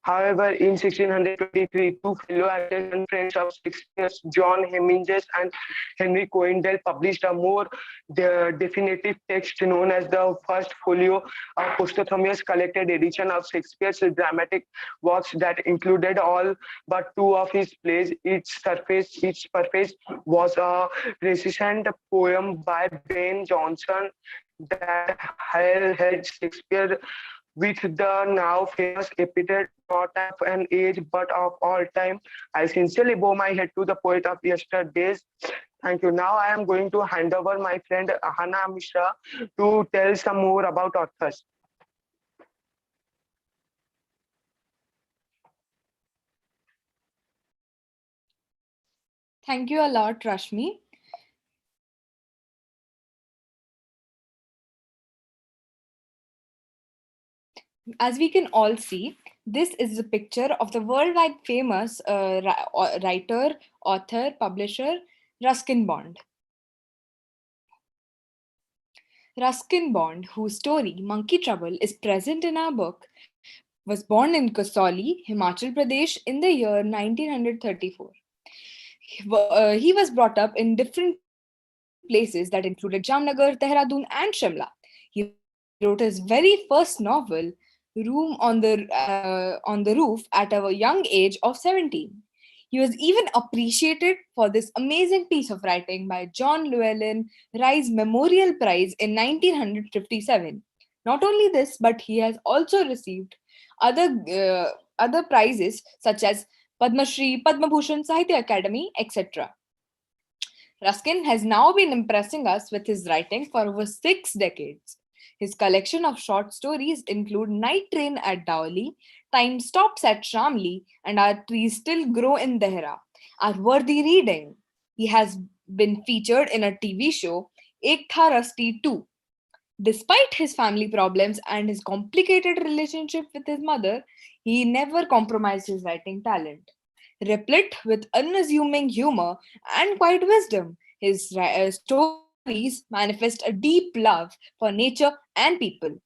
However, in 1623, 2 fellow actors and friends of Shakespeare, John Hemingway and Henry Coindale, published a more definitive text known as the First Folio, a posthumous collected edition of Shakespeare's dramatic works that included all but 2 of his plays. Each preface was a recent poem by Ben Jonson that held Shakespeare with the now famous epithet, not of an age but of all time. I sincerely bow my head to the poet of yesterdays. Thank you. Now I am going to hand over my friend Hannah Mishra to tell some more about authors. Thank you a lot, Rashmi. As we can all see, this is a picture of the worldwide famous writer, author, publisher, Ruskin Bond. Ruskin Bond, whose story Monkey Trouble is present in our book, was born in Kasauli, Himachal Pradesh in the year 1934. He was brought up in different places that included Jamnagar, Dehradun, and Shimla. He wrote his very first novel, Room on the Roof, at a young age of 17. He was even appreciated for this amazing piece of writing by John Llewellyn Rhys Memorial Prize in 1957. Not only this, but he has also received other prizes such as Padma Shri, Padma Bhushan, Sahitya Academy, etc. Ruskin has now been impressing us with his writing for over 6 decades. His collection of short stories include Night Train at Dowli, Time Stops at Shamli, and Our Trees Still Grow in Dehra are worthy reading. He has been featured in a TV show, Ek Tha Rusty 2. Despite his family problems and his complicated relationship with his mother, he never compromised his writing talent. replete with unassuming humor and quiet wisdom. His stories manifest a deep love for nature and people.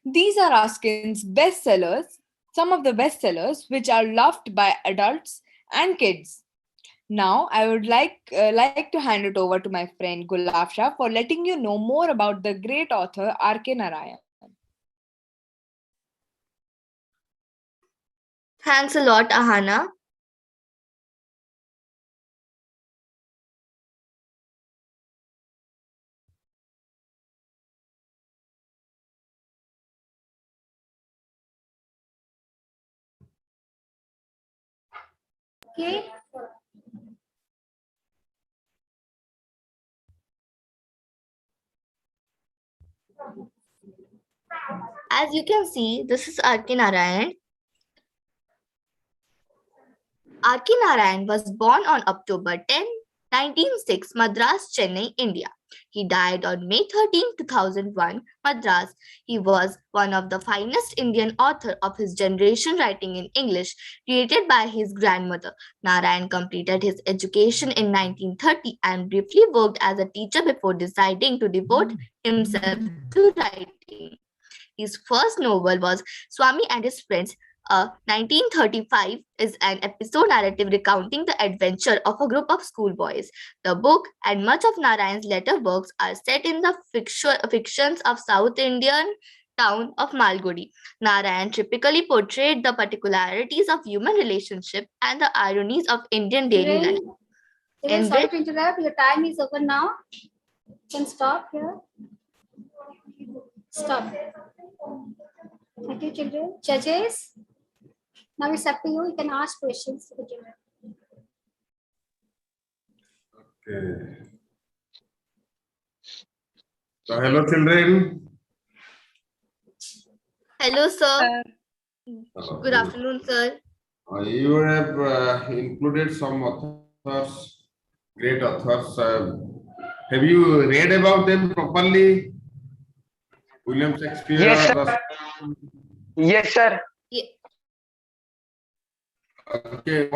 These are Ruskin's bestsellers, some of the bestsellers which are loved by adults and kids. Now, I would like to hand it over to my friend Gulab Shah for letting you know more about the great author R.K. Narayan. Thanks a lot, Ahana. Okay. As you can see, this is R.K. Narayan. R.K. Narayan was born on October 10, 1906, Madras, Chennai, India. He died on May 13, 2001, Madras. He was one of the finest Indian authors of his generation writing in English, created by his grandmother. Narayan completed his education in 1930 and briefly worked as a teacher before deciding to devote himself to writing. His first novel was Swami and His Friends. 1935 is an episode narrative recounting the adventure of a group of schoolboys. The book and much of Narayan's later works are set in the fictions of South Indian town of Malgudi. Narayan typically portrayed the particularities of human relationship and the ironies of Indian daily life. Children, sorry to interrupt. Your time is over now. You can stop here. Stop. Thank you, children. Judges, now it's up to you. You can ask questions to the children. Okay. So, hello, children. Hello, sir. Hello. Good afternoon, sir. You have included some authors, great authors. Have you read about them properly? William Shakespeare. Yes, sir. Yes, sir. Yeah. Okay.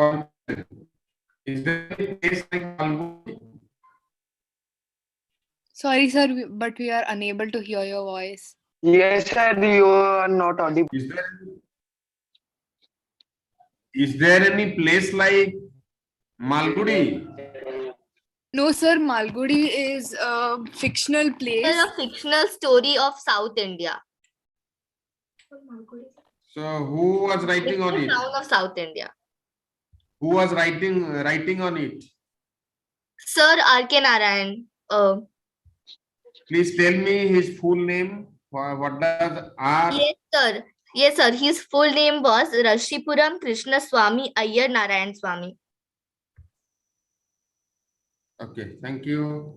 Is there any place like Malgudi? Sorry, sir, but we are unable to hear your voice. Yes, sir. You are not audible. Is there any place like Malgudi? No, sir, Malgudi is a fictional place. It's a fictional story of South India. So, who was writing on it? Town of South India. Who was writing on it? Sir R.K. Narayan. Please tell me his full name. What does R? Yes, sir. Yes, sir. His full name was Rashipuram Krishna Swami Ayyar Narayan Swami. Okay, thank you.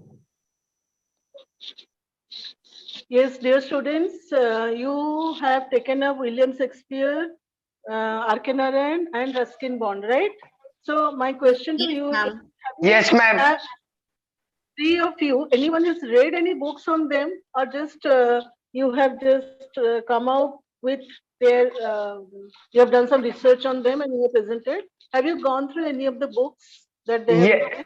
Yes, dear students, you have taken up William Shakespeare, R.K. Narayan, and Ruskin Bond, right? So my question to you is, yes, ma'am. Three of you, anyone has read any books on them, or just you have just come out with their, you have done some research on them and you have presented? Have you gone through any of the books that they have written?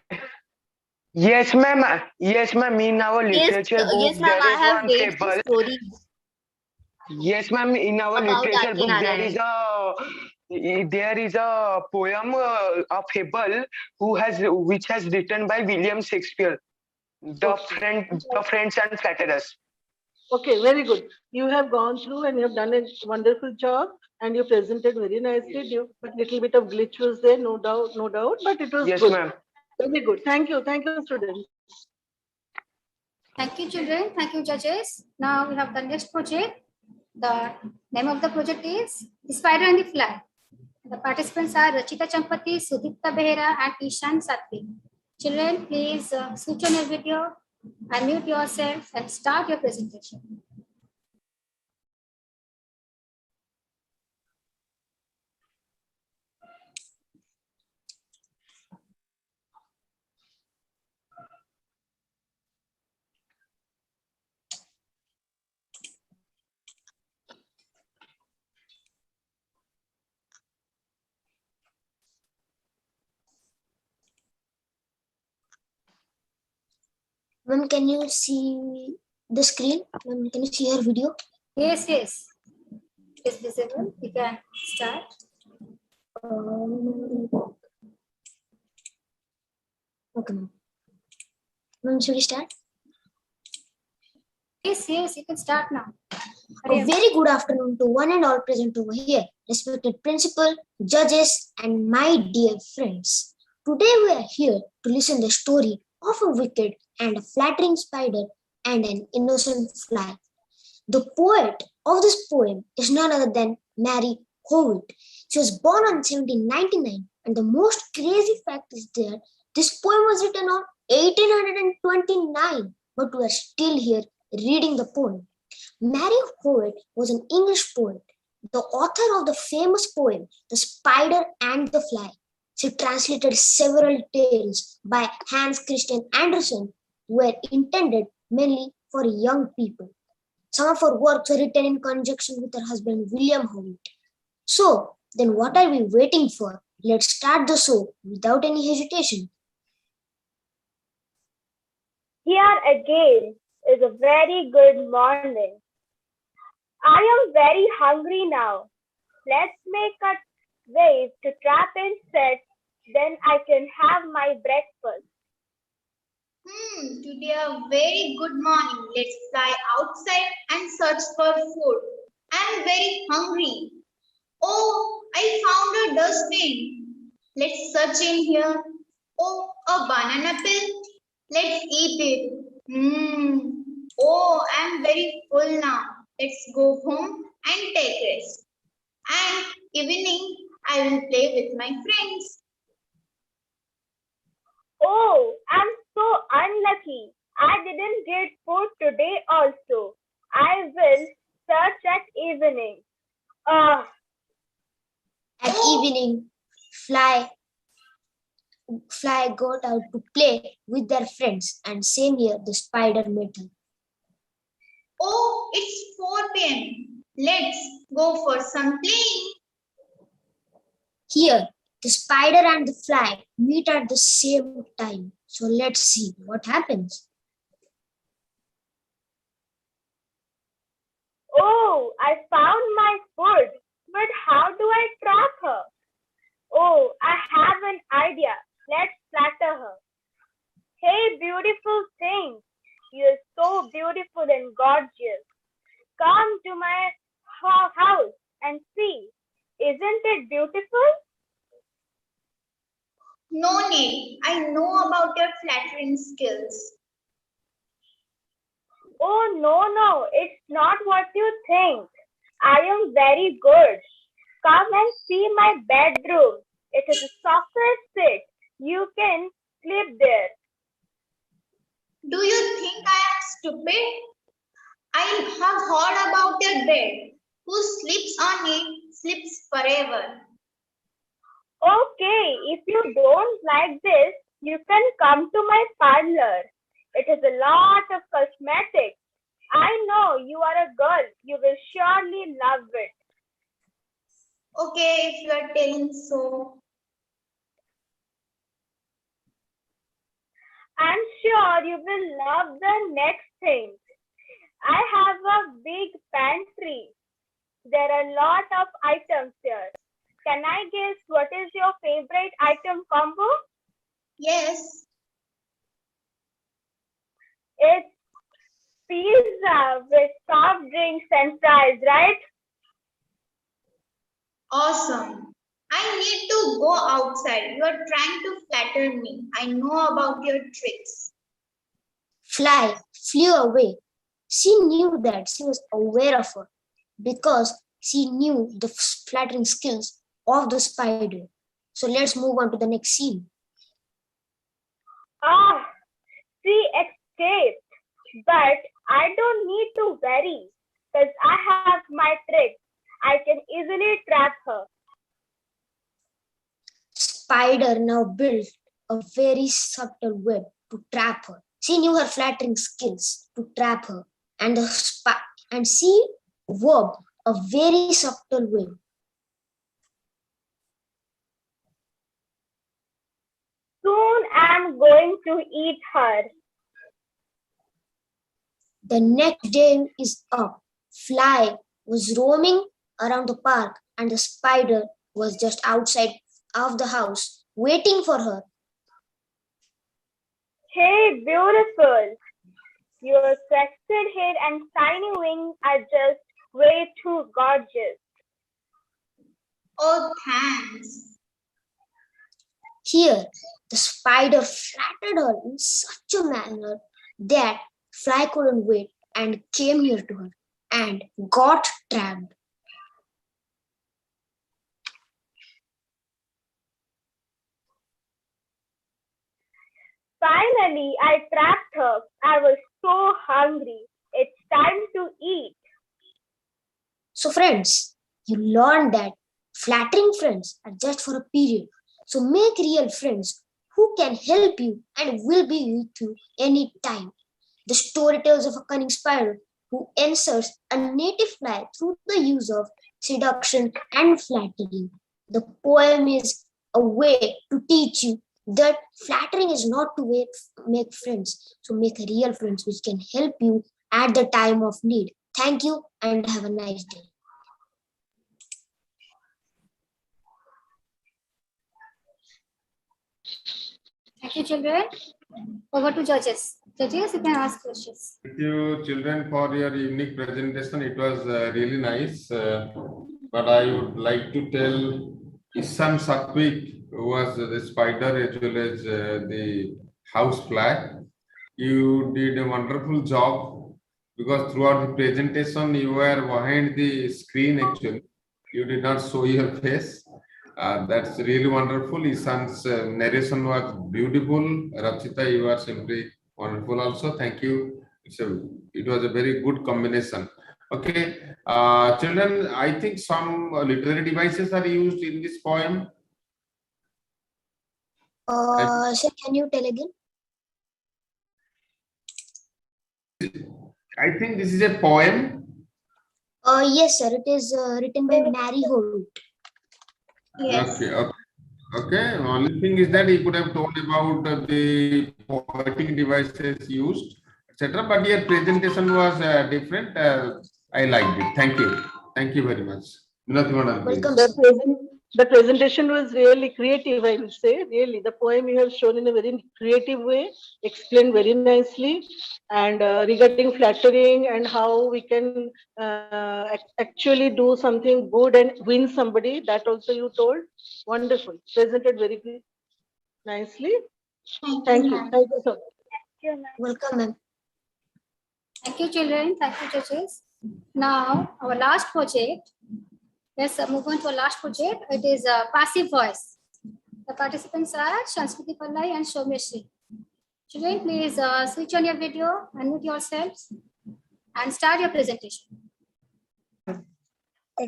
Yes, ma'am. Yes, ma'am. In our literature book, yes, ma'am. there I is have one read the fable. stories Yes, ma'am. In our about literature R.K. book, Narayan. there is a poem, a fable, which has written by William Shakespeare, the Friends and Flatterers. Okay, very good. You have gone through and you have done a wonderful job, and you presented very nicely. But little bit of glitch was there, no doubt, but it was Yes, good. ma'am. Very good. Thank you, students. Thank you, children. Thank you, judges. Now we have the next project. The name of the project is The Spider and the Fly. The participants are Rachita Champati, Sudipta Behera, and Ishan Satri. Children, please switch on your video, unmute yourself, and start your presentation. Ma'am, can you see the screen? Ma'am, can you see her video? Yes, yes. It's visible. You can start. Okay, ma'am. Ma'am, should we start? Yes, yes, you can start now. A very good afternoon to one and all present over here, respected principal, judges, and my dear friends. Today we are here to listen the story of a wicked and a flattering spider and an innocent fly. The poet of this poem is none other than Mary Howitt. She was born on 1799, and the most crazy fact is that this poem was written on 1829, but we are still here reading the poem. Mary Howitt was an English poet, the author of the famous poem The Spider and the Fly. She translated several tales by Hans Christian Andersen, were intended mainly for young people. Some of her works were written in conjunction with her husband William Howitt. So, then what are we waiting for? Let's start the show without any hesitation. Here again is a very good morning. I am very hungry now. Let's make a way to trap insects, then I can have my breakfast. Today a very good morning. Let's fly outside and search for food. I'm very hungry. Oh, I found a dustbin. Let's search in here. Oh, a banana peel. Let's eat it. Oh, I'm very full now. Let's go home and take rest. And evening, I will play with my friends. Oh, I'm so unlucky. I didn't get food today also. I will search at evening. At evening, fly got out to play with their friends, and same here the spider met her. Oh, it's 4 p.m. Let's go for some playing. Here, the spider and the fly meet at the same time. So let's see what happens. Oh, I found my food. But how do I trap her? Oh, I have an idea. Let's flatter her. Hey, beautiful thing. You're so beautiful and gorgeous. Come to my house and see. Isn't it beautiful? No need. I know about your flattering skills. Oh, no, it's not what you think. I am very good. Come and see my bedroom. It is a sofa set. You can sleep there. Do you think I am stupid? I have heard about your bed. Who sleeps on it sleeps forever. Okay, if you don't like this, you can come to my parlor. It is a lot of cosmetics. I know you are a girl. You will surely love it. Okay, if you are telling so. I'm sure you will love the next thing. I have a big pantry. There are a lot of items here. Can I guess what is your favorite item combo? Yes. It's pizza with soft drinks and fries, right? Awesome. I need to go outside. You are trying to flatter me. I know about your tricks. Fly flew away. She knew that she was aware of her because she knew the flattering skills of the spider. So let's move on to the next scene. Ah, she escaped. But I don't need to worry because I have my tricks. I can easily trap her. Spider now built a very subtle web to trap her. She knew her flattering skills to trap her, and she wove a very subtle web. Soon I'm going to eat her. The next day is up. Fly was roaming around the park and the spider was just outside of the house waiting for her. Hey, beautiful! Your crested head and shiny wings are just way too gorgeous. Oh, thanks. Here, the spider flattered her in such a manner that Fly couldn't wait and came near to her and got trapped. Finally, I trapped her. I was so hungry. It's time to eat. So, friends, you learned that flattering friends are just for a period. So, make real friends who can help you and will be with you anytime. The story tells of a cunning spider who answers a native fly through the use of seduction and flattery. The poem is a way to teach you that flattering is not to make friends. So make real friends which can help you at the time of need. Thank you and have a nice day. Thank you, children. Over to judges. Judges, you can ask questions. Thank you, children, for your unique presentation. It was really nice. But I would like to tell Isan Satvik, who was the spider as well as the house fly. You did a wonderful job because throughout the presentation you were behind the screen actually. You did not show your face. That's really wonderful. Isan's narration was beautiful. Rachita, you are simply wonderful also. Thank you. It was a very good combination. Okay. Children, I think some literary devices are used in this poem. Sir, can you tell again? I think this is a poem. Yes, sir. It is written by Mary Holt. Yes. Okay. Only thing is that he could have told about the poetic devices used, etc. But your presentation was different. I liked it. Thank you. Thank you very much. The presentation was really creative, I will say. Really, the poem you have shown in a very creative way, explained very nicely, and regarding flattering and how we can actually do something good and win somebody, that also you told. Wonderful. Presented very nicely. Thank you. Thank you so much. Welcome, ma'am. Thank you, children. Thank you, judges. Now, our last project. Let's move on to our last project. It is passive voice. The participants are Shanskruti Pallai and Soumyashri. Children, please switch on your video, unmute yourselves, and start your presentation. A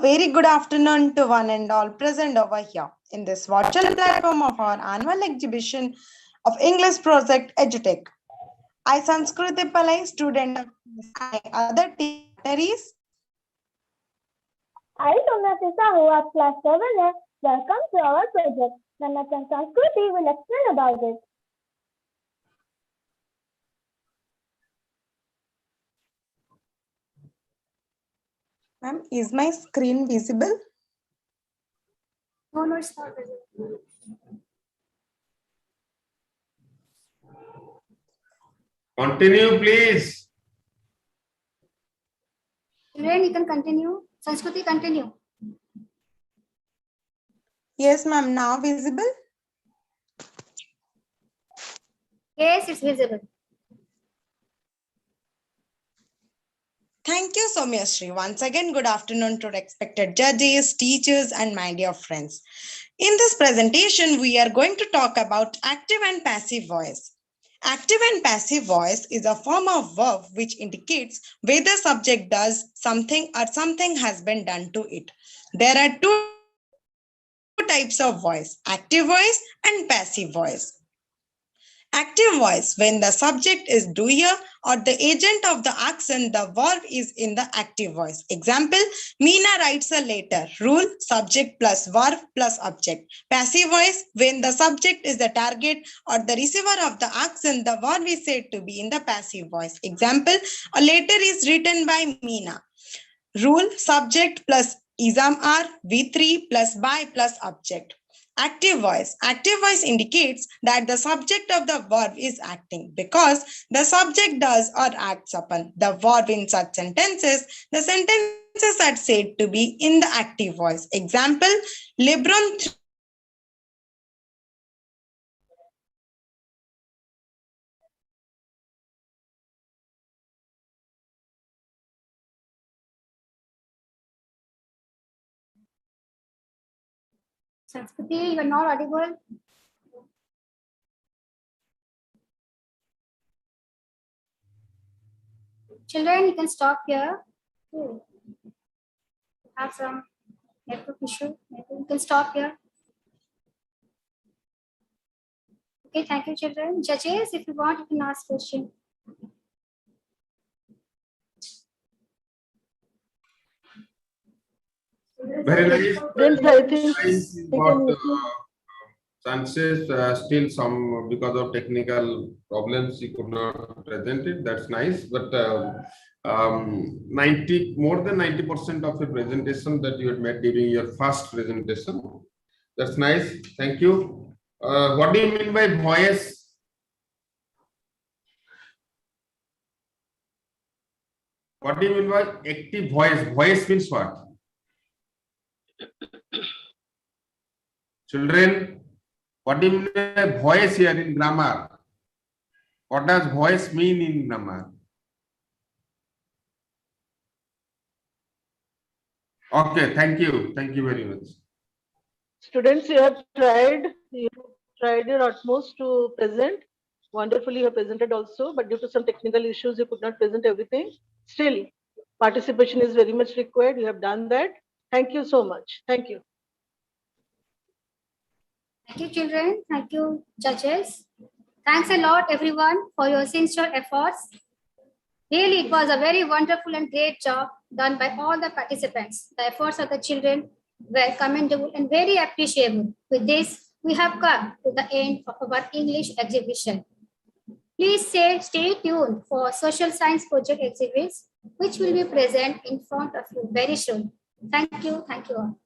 very good afternoon to one and all present over here in this virtual platform of our annual exhibition of English project Edutech. I, Sanskriti Pallai, student of other teachers. I, Soumyashri Sahu of class 7F, welcome to our project. Namatan Sanskriti will explain about it. Ma'am, is my screen visible? No, it's not visible. Continue, please. Children, you can continue. Sanskruti, continue. Yes, ma'am. Now visible? Yes, it's visible. Thank you, Soumyashri. Once again, good afternoon to respected judges, teachers, and my dear friends. In this presentation, we are going to talk about active and passive voice. Active and passive voice is a form of verb which indicates whether subject does something or something has been done to it. There are two types of voice, active voice and passive voice. Active voice, when the subject is doer or the agent of the action, the verb is in the active voice. Example, Meena writes a letter. Rule, subject plus verb plus object. Passive voice, when the subject is the target or the receiver of the action, the verb is said to be in the passive voice. Example, a letter is written by Meena. Rule, subject plus isam are V3 plus by plus object. Active voice. Active voice indicates that the subject of the verb is acting because the subject does or acts upon the verb in such sentences. The sentences are said to be in the active voice. Example, LeBron Sanskriti, you are not audible. Children, you can stop here. Okay. Have some network issue. You can stop here. Okay, thank you, children. Judges, if you want, you can ask question. Very nice. Friends, I think Nice we about can chances still some because of technical problems you could not present it. That's nice, but 90 more than 90% of your presentation that you had made during your first presentation. That's nice. Thank you. What do you mean by voice? What do you mean by active voice? Voice means what? Children, what do you mean by voice here in grammar? What does voice mean in grammar? Okay, thank you. Thank you very much. students, you tried your utmost to present. Wonderfully, you have presented also, but due to some technical issues, you could not present everything. Still, participation is very much required. You have done that. Thank you so much. Thank you. Thank you, children. Thank you, judges. Thanks a lot, everyone, for your sincere efforts. Really, it was a very wonderful and great job done by all the participants. The efforts of the children were commendable and very appreciable. With this, we have come to the end of our English exhibition. Please stay tuned for social science project exhibits, which will be present in front of you very soon. Thank you. Thank you all.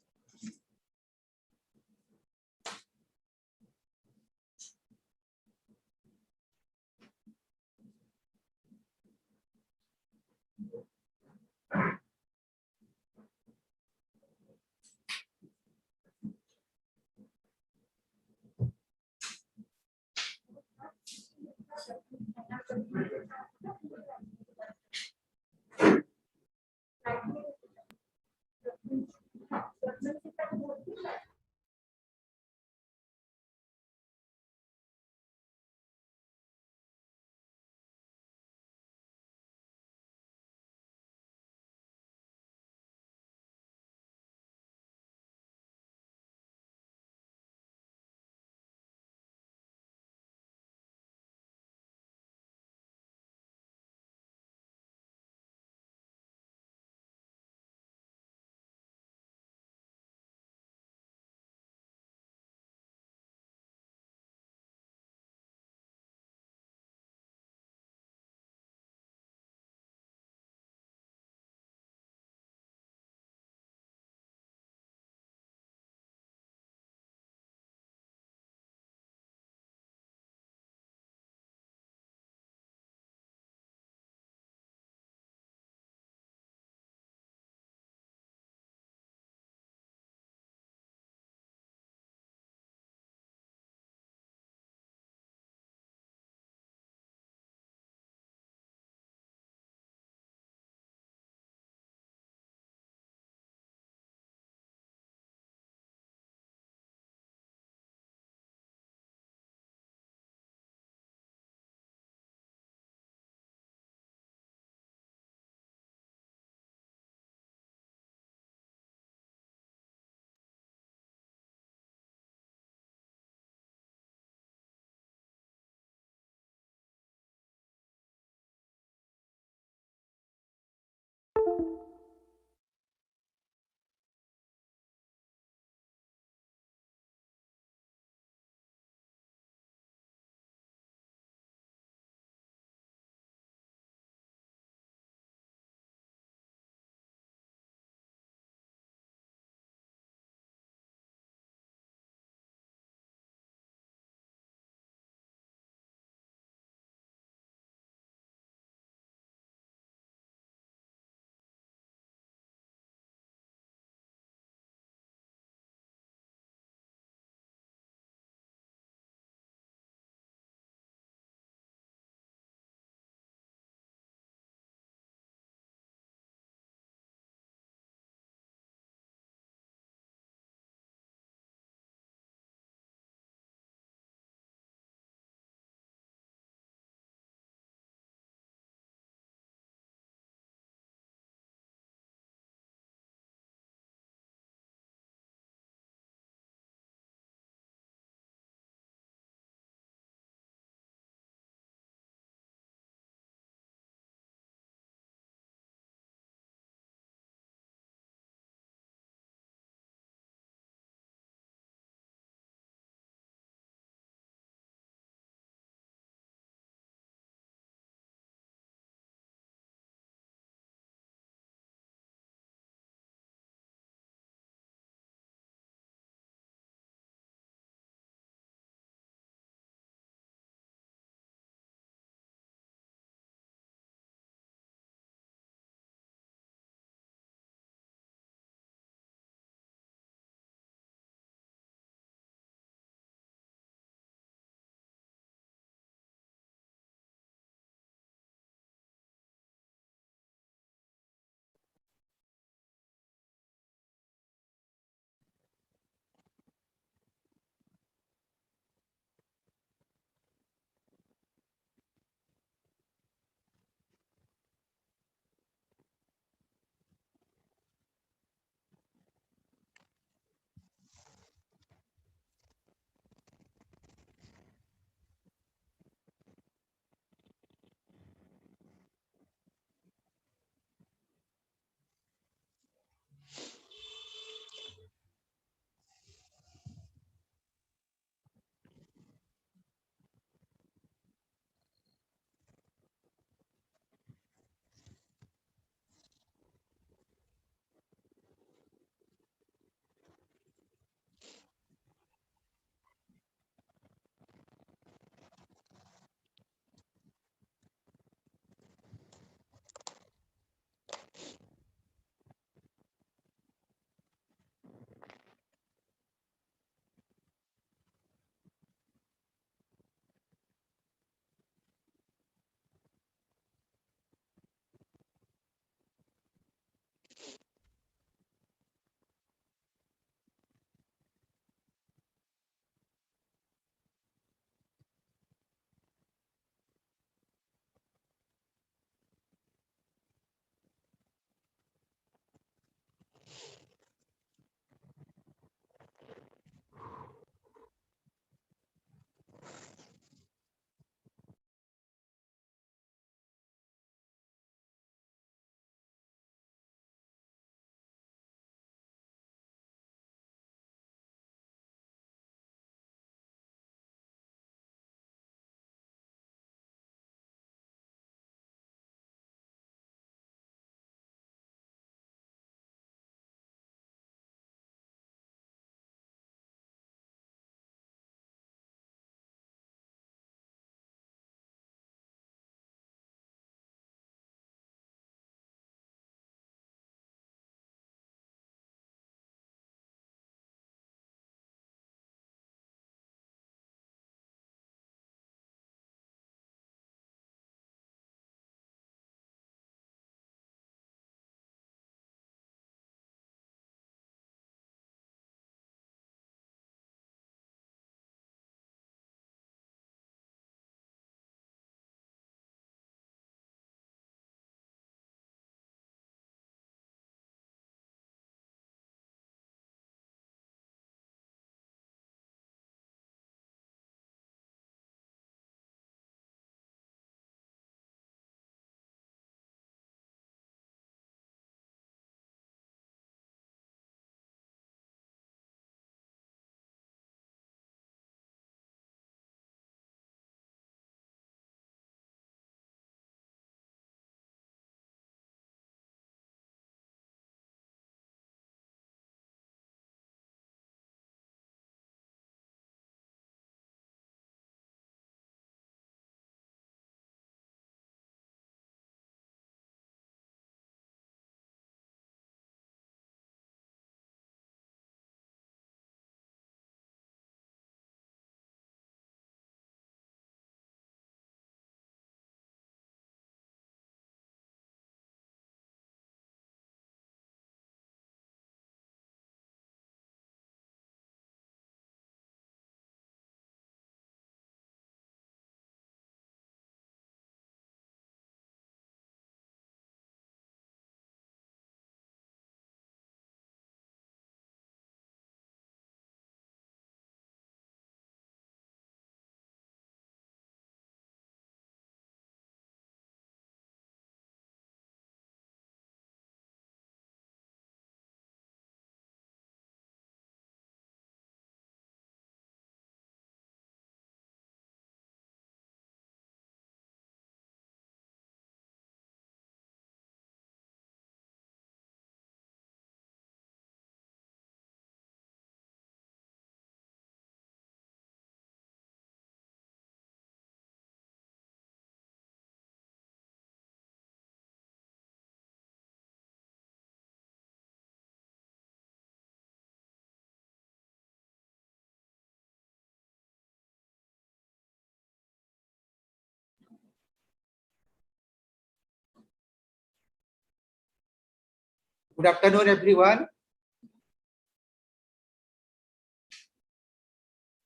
Good afternoon, everyone.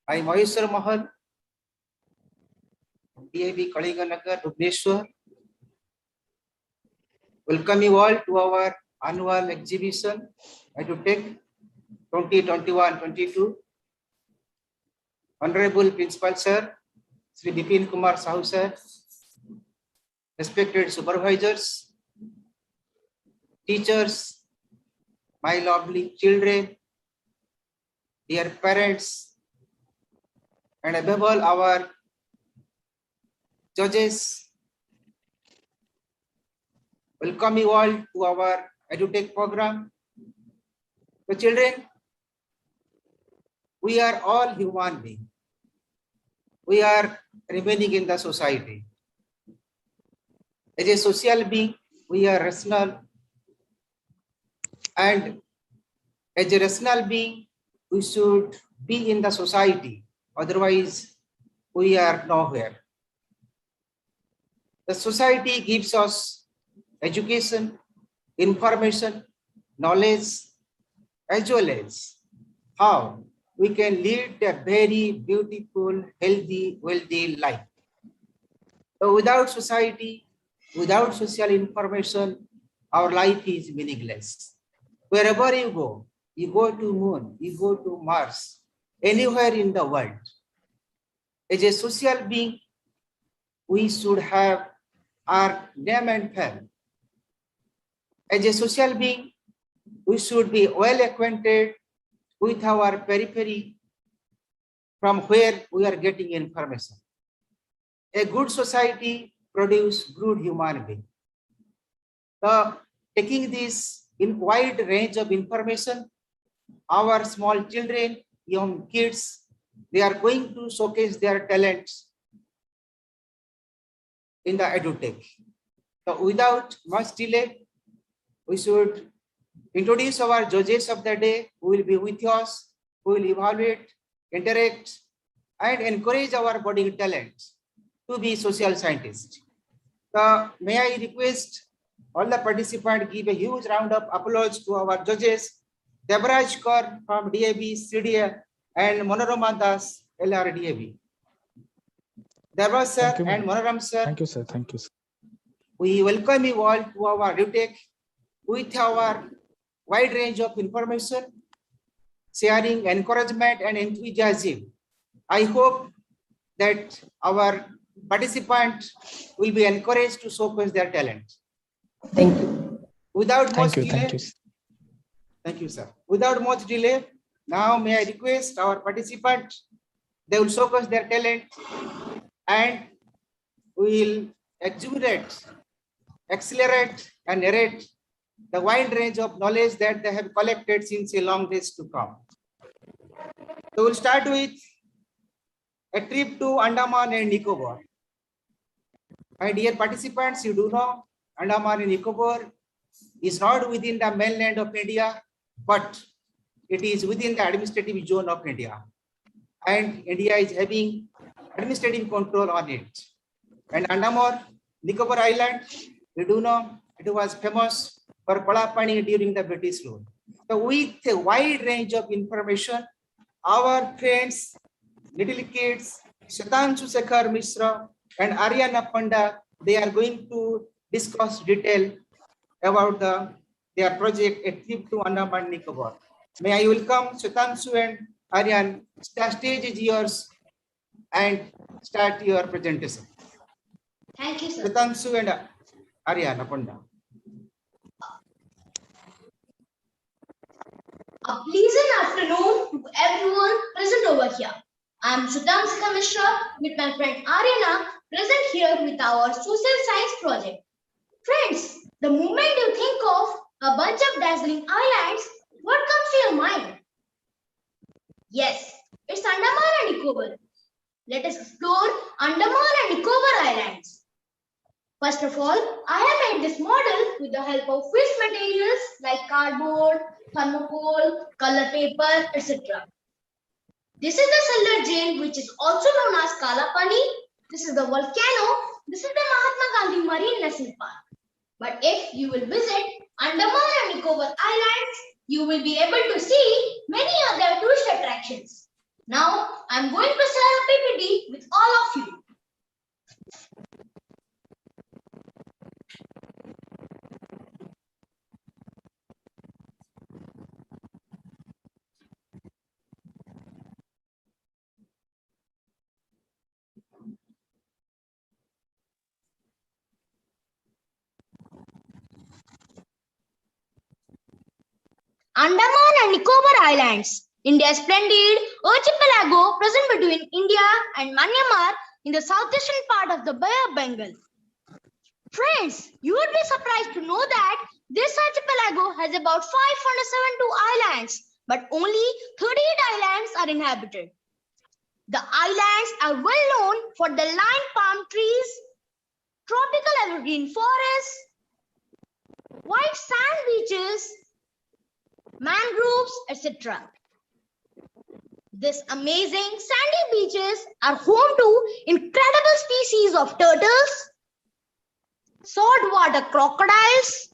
I am Maheshwar Mahal, DAB Kalinganagar, Bhubaneswar. Welcome you all to our annual exhibition, Edutech 2021-22. Honorable Principal Sir, Sri Bipin Kumar Sahu Sir, respected supervisors, teachers, my lovely children, dear parents, and above all our judges. Welcome you all to our EduTech program. So children, we are all human beings. We are remaining in the society. As a social being, we are rational, and as a rational being, we should be in the society. Otherwise, we are nowhere. The society gives us education, information, knowledge, as well as how we can lead a very beautiful, healthy, wealthy life. So without society, without social information, our life is meaningless. Wherever you go to moon, you go to Mars, anywhere in the world. As a social being, we should have our name and fame. As a social being, we should be well acquainted with our periphery from where we are getting information. A good society produces good human being. So taking this in wide range of information, our small children, young kids, they are going to showcase their talents in the EduTech. So without much delay, we should introduce our judges of the day who will be with us, who will evaluate, interact, and encourage our budding talents to be social scientists. So may I request all the participants give a huge round of applause to our judges, Devraj Kaur from DAB, CDA, and Manoram Das, LR DAB. Devraj sir and Manoram sir. Thank you, sir. Thank you, sir. We welcome you all to our EduTech with our wide range of information, sharing, encouragement, and enthusiasm. I hope that our participants will be encouraged to showcase their talent. Thank you. Without much delay, thank you, sir. Without much delay, now may I request our participants, they will showcase their talent and will exuberate, accelerate, and narrate the wide range of knowledge that they have collected since a long days to come. So we'll start with a trip to Andaman and Nicobar. My dear participants, you do know Andaman and Nicobar is not within the mainland of India, but it is within the administrative zone of India. And India is having administrative control on it. And Andaman, Nicobar Island, you do know it was famous for Palapani during the British rule. So with a wide range of information, our friends, little kids, Shatanshu Sekhar Mishra and Aryana Panda, they are going to discuss detail about their project, a trip to Andaman Nicobar. May I welcome Shatanshu and Aryan. The stage is yours and start your presentation. Thank you, sir. Shatanshu and Aryana Panda. A pleasant afternoon to everyone present over here. I am Shutansika Mishra with my friend Aryana present here with our social science project. Friends, the moment you think of a bunch of dazzling islands, what comes to your mind? Yes, it's Andaman and Nicobar. Let us explore Andaman and Nicobar Islands. First of all, I have made this model with the help of waste materials like cardboard, thermocol, color paper, etc. This is the cellular jail, which is also known as Kalapani. This is the volcano. This is the Mahatma Gandhi Marine National Park. But if you will visit Andaman and Nicobar Islands, you will be able to see many other tourist attractions. Now, I am going to share a PPT with all of you. Andaman and Nicobar Islands, India's splendid archipelago present between India and Myanmar in the southeastern part of the Bay of Bengal. Friends, you would be surprised to know that this archipelago has about 572 islands, but only 38 islands are inhabited. The islands are well known for the line palm trees, tropical evergreen forests, white sand beaches, mangroves, etc. These amazing sandy beaches are home to incredible species of turtles, saltwater crocodiles,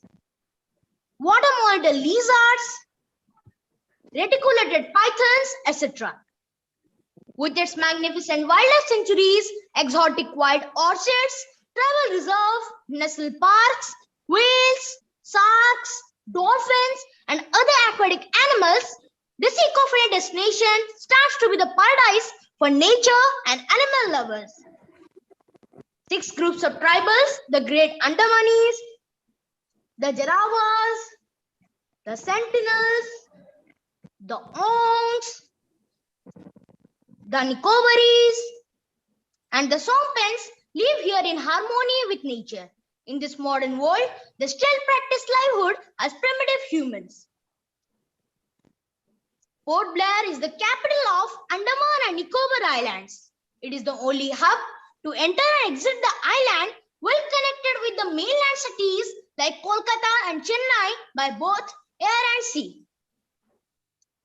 water monitor lizards, reticulated pythons, etc. With its magnificent wildlife sanctuaries, exotic wild orchids, travel reserve, national parks, whales, sharks, dolphins, and other aquatic animals, this eco-friendly destination starts to be the paradise for nature and animal lovers. 6 groups of tribals, the Great Andamanis, the Jaravas, the Sentinels, the Ongs, the Nicobaris, and the Sompens live here in harmony with nature. In this modern world, they still practice livelihood as primitive humans. Port Blair is the capital of Andaman and Nicobar Islands. It is the only hub to enter and exit the island, well connected with the mainland cities like Kolkata and Chennai by both air and sea.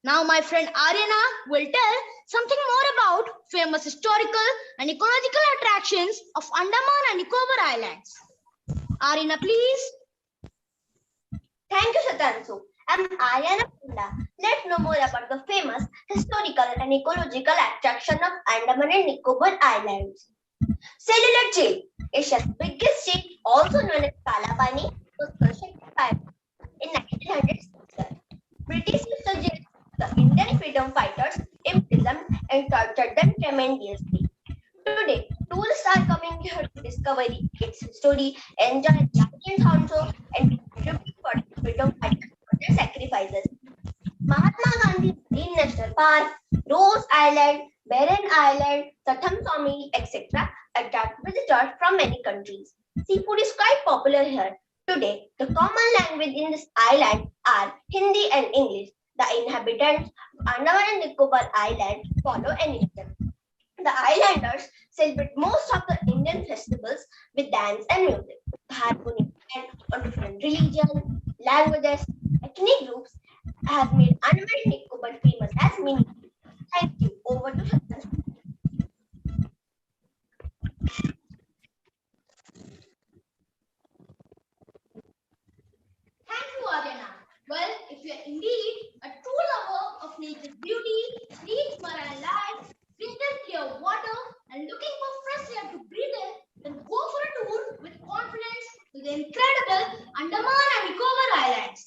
Now my friend Aryana will tell something more about famous historical and ecological attractions of Andaman and Nicobar Islands. Aryana, please. Thank you, Satansu. I'm Aryana Punda. Let's know more about the famous historical and ecological attraction of Andaman and Nicobar Islands. Cellular jail, Asia's biggest jail, also known as Kalabani, was constructed by in 1906. British used to jail the Indian freedom fighters, imprisoned and tortured them tremendously. Today, tourists are coming here to discover its story, enjoy the ancient sound show, and contribute for the freedom fighters for their sacrifices. Mahatma Gandhi Marine National Park, Rose Island, Barren Island, Satham Swami, etc. attract visitors from many countries. Seafood is quite popular here. Today, the common language in this island are Hindi and English. The inhabitants of Andaman and Nicobar Island follow an Indian. The islanders celebrate most of the Indian festivals with dance and music. The harmony on different religions, languages, ethnic groups have made Andaman and Nicobar famous as mini. Thank you. Over to Shatan. Thank you, Aryana. Well, if you are indeed a true lover of nature's beauty, rich marine life, crystal clear water, and looking for fresh air to breathe in, then go for a tour with confidence to the incredible Andaman and Nicobar Islands.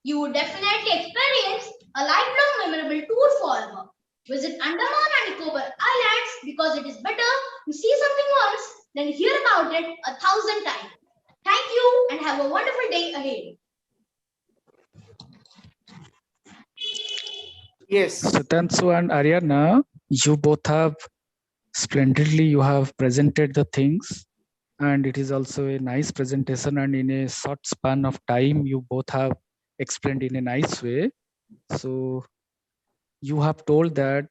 You would definitely experience a lifelong memorable tour forever. Visit Andaman and Nicobar Islands because it is better to see something once than hear about it 1,000 times. Thank you and have a wonderful day ahead. Yes. Sutansu and Aryana, you both have splendidly, you have presented the things, and it is also a nice presentation, and in a short span of time, you both have explained in a nice way. So you have told that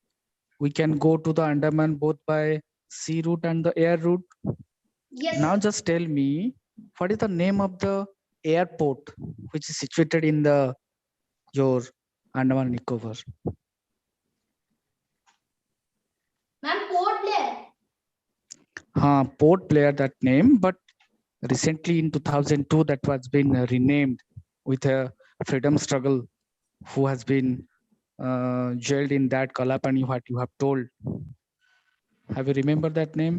we can go to the Andaman both by sea route and the air route. Yes. Now just tell me, what is the name of the airport which is situated in the your Andaman and Nicobar? Ma'am, Port Blair. Port Blair, that name, but recently in 2002 that was been renamed with a freedom struggle who has been jailed in that collapse, and you have told. Have you remember that name?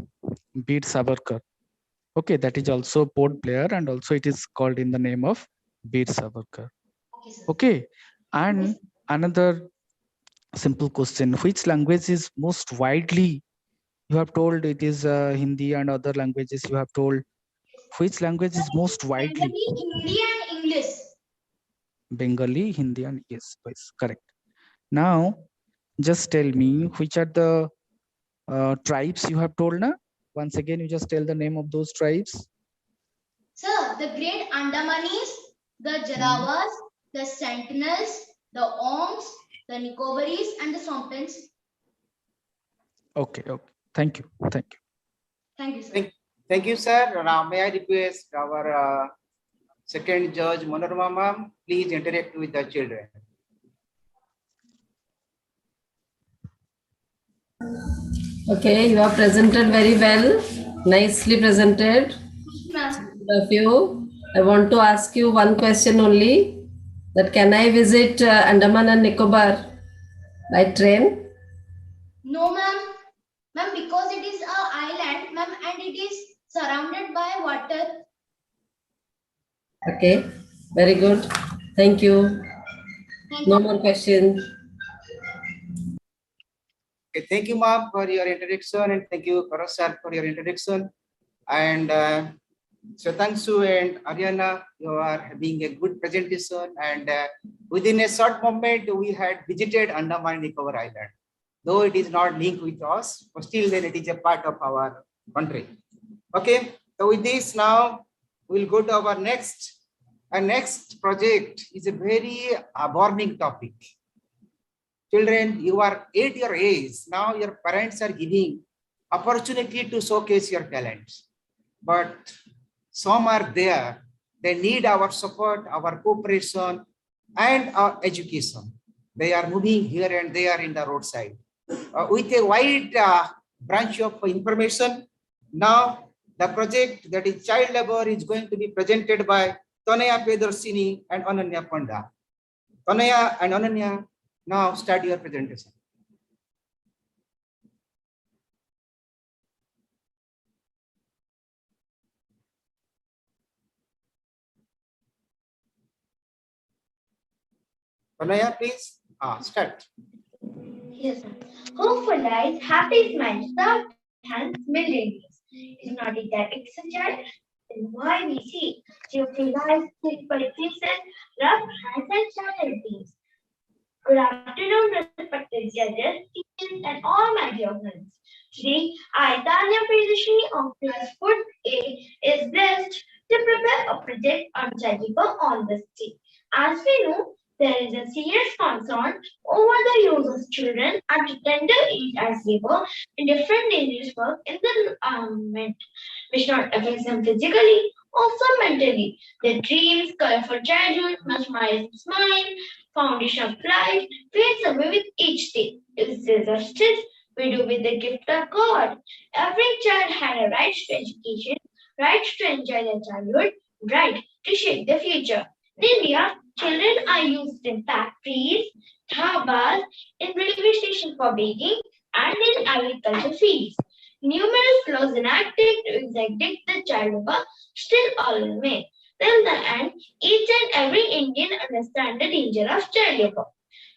Beer Savarkar. Okay, that is also a port player, and also it is called in the name of Beer Savarkar. Okay, and another simple question: which language is most widely? You have told it is Hindi and other languages. You have told which language is most widely? Hindi and English. Bengali, Hindi, and yes, correct. Now, just tell me which are the tribes you have told na? Once again, you just tell the name of those tribes. Sir, the Great Andamanis, the Jarawas, the Sentinels, the Ongs, the Nicobaris, and the Sompens. Okay, okay. Thank you. Thank you. Thank you, sir. Thank you, sir. Now, may I request our second judge, Manorama ma'am, please interact with the children. Okay, you are presented very well, nicely presented. Of you, I want to ask you one question only. That can I visit Andaman and Nicobar by train? No, ma'am. Ma'am, because it is an island, ma'am, and it is surrounded by water. Okay, very good. Thank you. No more questions. Okay, thank you, ma'am, for your introduction, and thank you, Karan sir, for your introduction. And Svetangsu and Ariana, you are having a good presentation, and within a short moment, we had visited Andaman and Nicobar Island. Though it is not linked with us, but still then it is a part of our country. Okay, so with this now, we'll go to our next. Our next project is a very burning topic. Children, you are 8 years age. Now your parents are giving opportunity to showcase your talents. But some are there. They need our support, our cooperation, and our education. They are moving here and there in the roadside. With a wide branch of information, now the project that is child labor is going to be presented by Tanaya Pedarsini and Ananya Panda. Tanaya and Ananya, now start your presentation. Tanaya, please start. Yes, sir. Hopeful eyes, happy smiles, soft hands, millions. Is not it that it's a child? Then why we see cheerful eyes, simple faces, rough hands, and child beings. Good afternoon, respected judges, teachers, and all my dear friends. Today, I, Tanya Priyadashini of class 4A, is blessed to prepare a project on child labor on the state. As we know, there is a serious concern over the use of children at a tender age as labor in different dangerous work in the environment, which not affects them physically, also mentally. Their dreams, colorful childhood, mesmerizing smile, foundation of life fades away with each day. Is this justice we do with the gift of God? Every child had a right to education, right to enjoy their childhood, right to shape the future. In India, children are used in factories, dhabas, in railway stations for baking, and in agriculture fields. Numerous laws enacted to interdict the child labor still all remain. Till the end, each and every Indian understands the danger of child labor.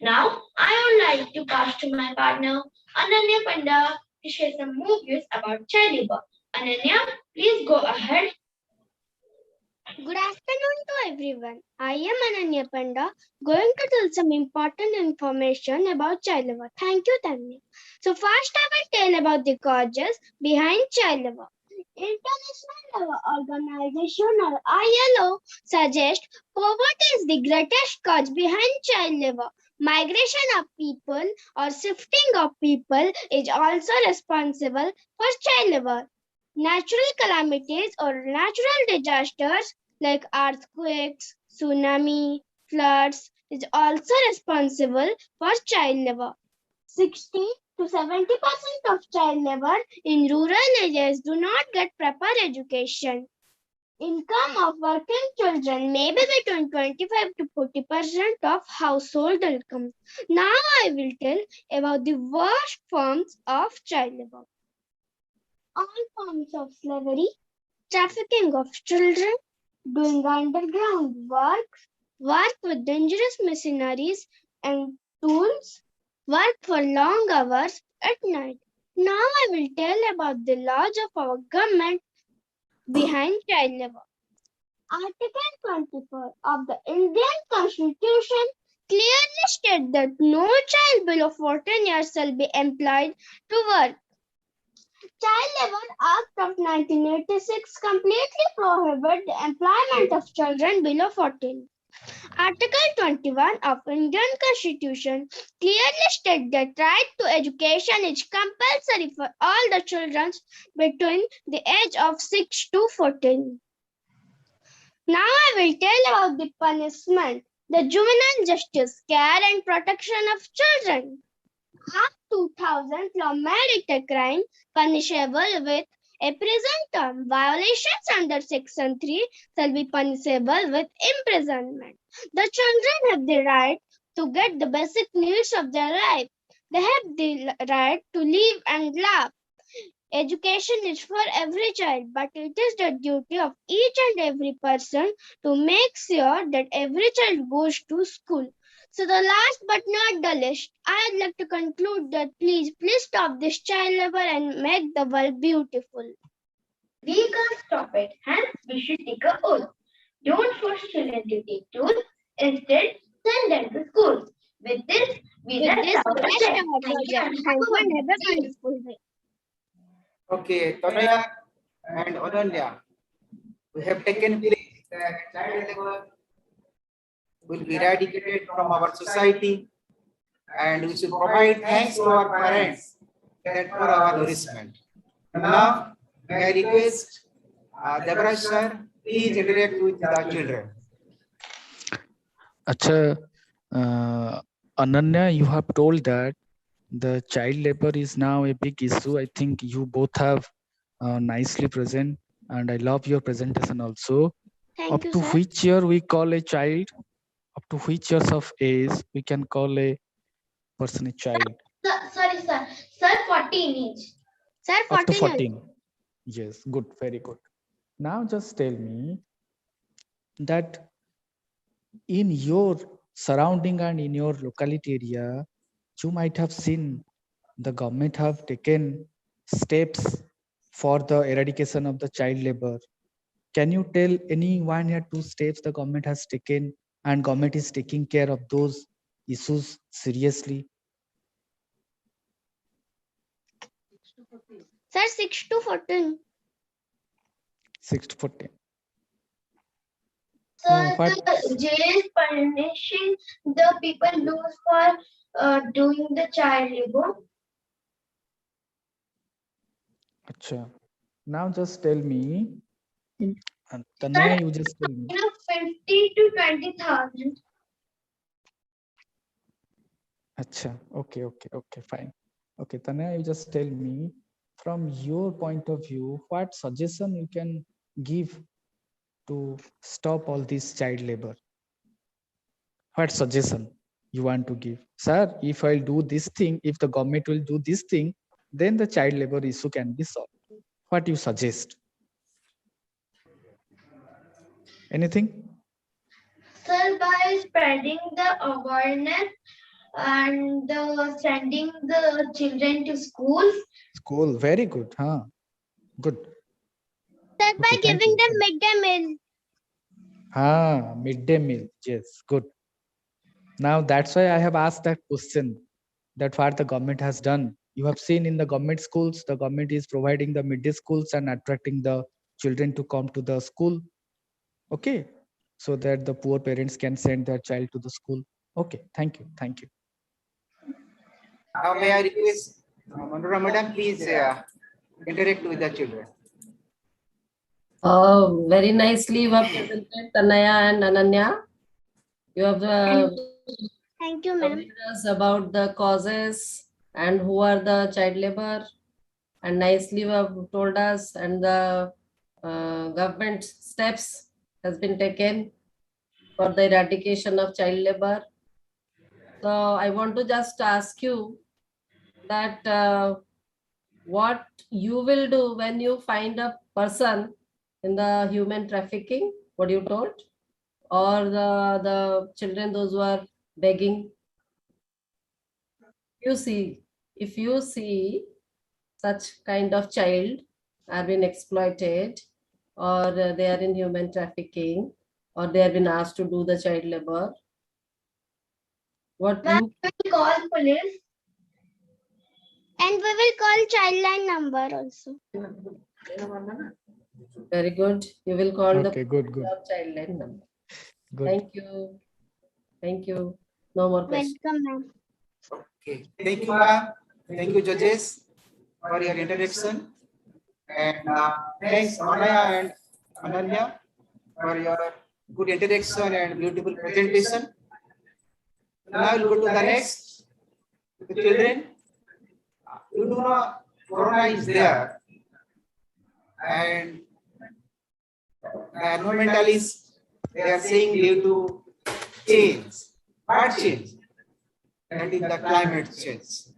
Now, I would like to pass to my partner, Ananya Panda, to share some more views about child labor. Ananya, please go ahead. Good afternoon to everyone. I am Ananya Panda, going to tell some important information about child labor. Thank you, Tanya. So first I will tell about the causes behind child labor. International Labour Organization or ILO suggests poverty is the greatest cause behind child labor. Migration of people or shifting of people is also responsible for child labor. Natural calamities or natural disasters like earthquakes, tsunami, floods is also responsible for child labor. 60 to 70% of child labor in rural areas do not get proper education. income of working children may be between 25 to 40% of household income. Now I will tell about the worst forms of child labor. All forms of slavery, trafficking of children, doing underground work with dangerous machineries and tools, work for long hours at night. Now I will tell about the laws of our government behind child labor. Article 24 of the Indian Constitution clearly states that no child below 14 years shall be employed to work. Child Labor Act of 1986 completely prohibits the employment of children below 14. Article 21 of Indian Constitution clearly states that right to education is compulsory for all the children between the age of 6 to 14. Now I will tell about the punishment, the Juvenile Justice, Care and Protection of Children. Act 2000 law made it a crime punishable with a prison term. Violations under Section 3 shall be punishable with imprisonment. The children have the right to get the basic needs of their life. They have the right to live and laugh. Education is for every child, but it is the duty of each and every person to make sure that every child goes to school. So the last but not the least, I'd like to conclude that please stop this child labor and make the world beautiful. We can't stop it, hence we should take a oath. Don't force children to take tools, instead send them to school. With this, we rest our project. Thank you and have a wonderful day. Okay, Tanaya and Ananya, we have taken place that child labor will be eradicated from our society, and we should provide thanks to our parents that for our nourishment. Now, may I request Deborah sir, please interact with the children. Acha, Ananya, you have told that the child labor is now a big issue. I think you both have nicely present, and I love your presentation also. Up to which year we call a child? Up to which years of age we can call a person a child? Sorry, sir. Sir, 14 each. Sir, Up to 14. Yes, good, very good. Now just tell me that in your surrounding and in your locality area, you might have seen the government have taken steps for the eradication of the child labor. Can you tell any one or two steps the government has taken and government is taking care of those issues seriously? Sir, 6 to 14. 6 to 14. Sir, the jail is punishing the people those for doing the child labor. Acha. Now just tell me, Tanaya, you just tell me. 50 to 20,000. Acha. Okay, fine. Okay, Tanaya, you just tell me from your point of view, what suggestion you can give to stop all this child labor? What suggestion you want to give? Sir, if I'll do this thing, if the government will do this thing, then the child labor issue can be solved. What you suggest? Anything? Sir, by spreading the awareness and sending the children to schools. School, very good, huh? Good. Sir, by giving them midday meal. Midday meal. Yes, good. Now that's why I have asked that question, that what the government has done. You have seen in the government schools, the government is providing the midday schools and attracting the children to come to the school. Okay, so that the poor parents can send their child to the school. Okay, thank you. Now may I request Manora madam, please interact with the children. Very nicely you have presented, Tanaya and Ananya. You have Thank you, ma'am. us about the causes and who are the child labor, and nicely you have told us, and the government steps has been taken for the eradication of child labor. So I want to just ask you that what you will do when you find a person in the human trafficking, what you told, or the children, those who are begging. If you see such kind of child are being exploited, or they are in human trafficking, or they have been asked to do the child labor, what Ma'am, you we will call police. And we will call childline number also. very good, you will call the Okay, good, good. child line number. Good. Thank you, no more questions. Welcome, ma'am. Okay. Thank you, ma'am. Thank you, judges, for your introduction. And thanks, Anaya and Ananya, for your good introduction and beautiful presentation. Now we'll go to the next. The children, you do know Corona is there, and the environmentalists, they are saying due to change, what change? That is the climate change.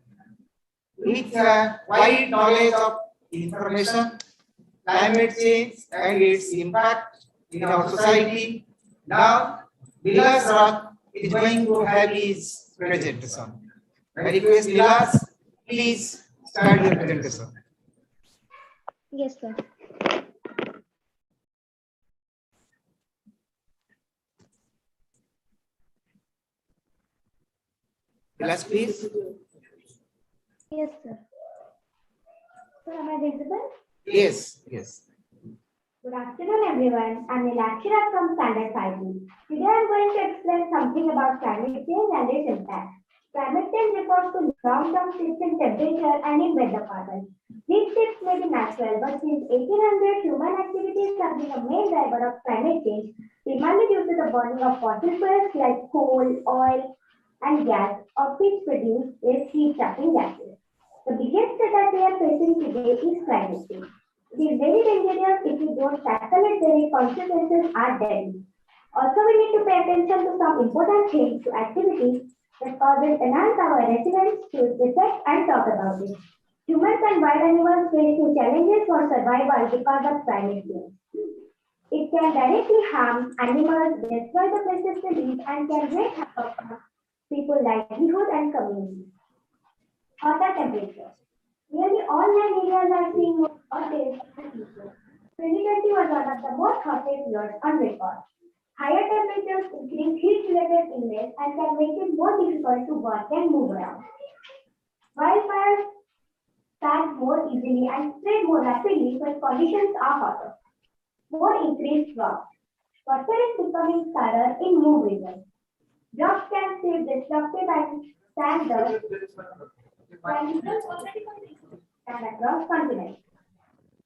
With wide knowledge of information, climate change and its impact in our society, now Vilas Rock is going to have his presentation. I request Vilas, please start your presentation. Yes, sir. Vilas, please. Yes, sir. So, am I visible? Yes, yes. Good afternoon, everyone. I'm a lecturer from Standard 5B. Today, I'm going to explain something about climate change and its impact. Climate change refers to long-term shifts in temperature and in weather patterns. These shifts may be natural, but since 1800, human activities have been a main driver of climate change, primarily due to the burning of fossil fuels like coal, oil, and gas, of which produce is heat-trapping gases. The biggest threat that we are facing today is climate change. It is very dangerous if we don't tackle it, the consequences are deadly. Also, we need to pay attention to some important things to activities that causes enhance our resilience to detect and talk about it. Humans and wild animals face new challenges for survival because of climate change. It can directly harm animals, destroy the places they live, and can wreak havoc on people's livelihood and communities. Hotter temperatures. Nearly all 9 areas are seeing more hot days than usual. 2020 was one of the most hottest years on record. Higher temperatures increase heat-related illness and can make it more difficult to work and move around. Wildfires start more easily and spread more rapidly when conditions are hotter. More increased drought. Water is becoming scarcer in more regions. Drought can stay disruptive and stand the and across continents.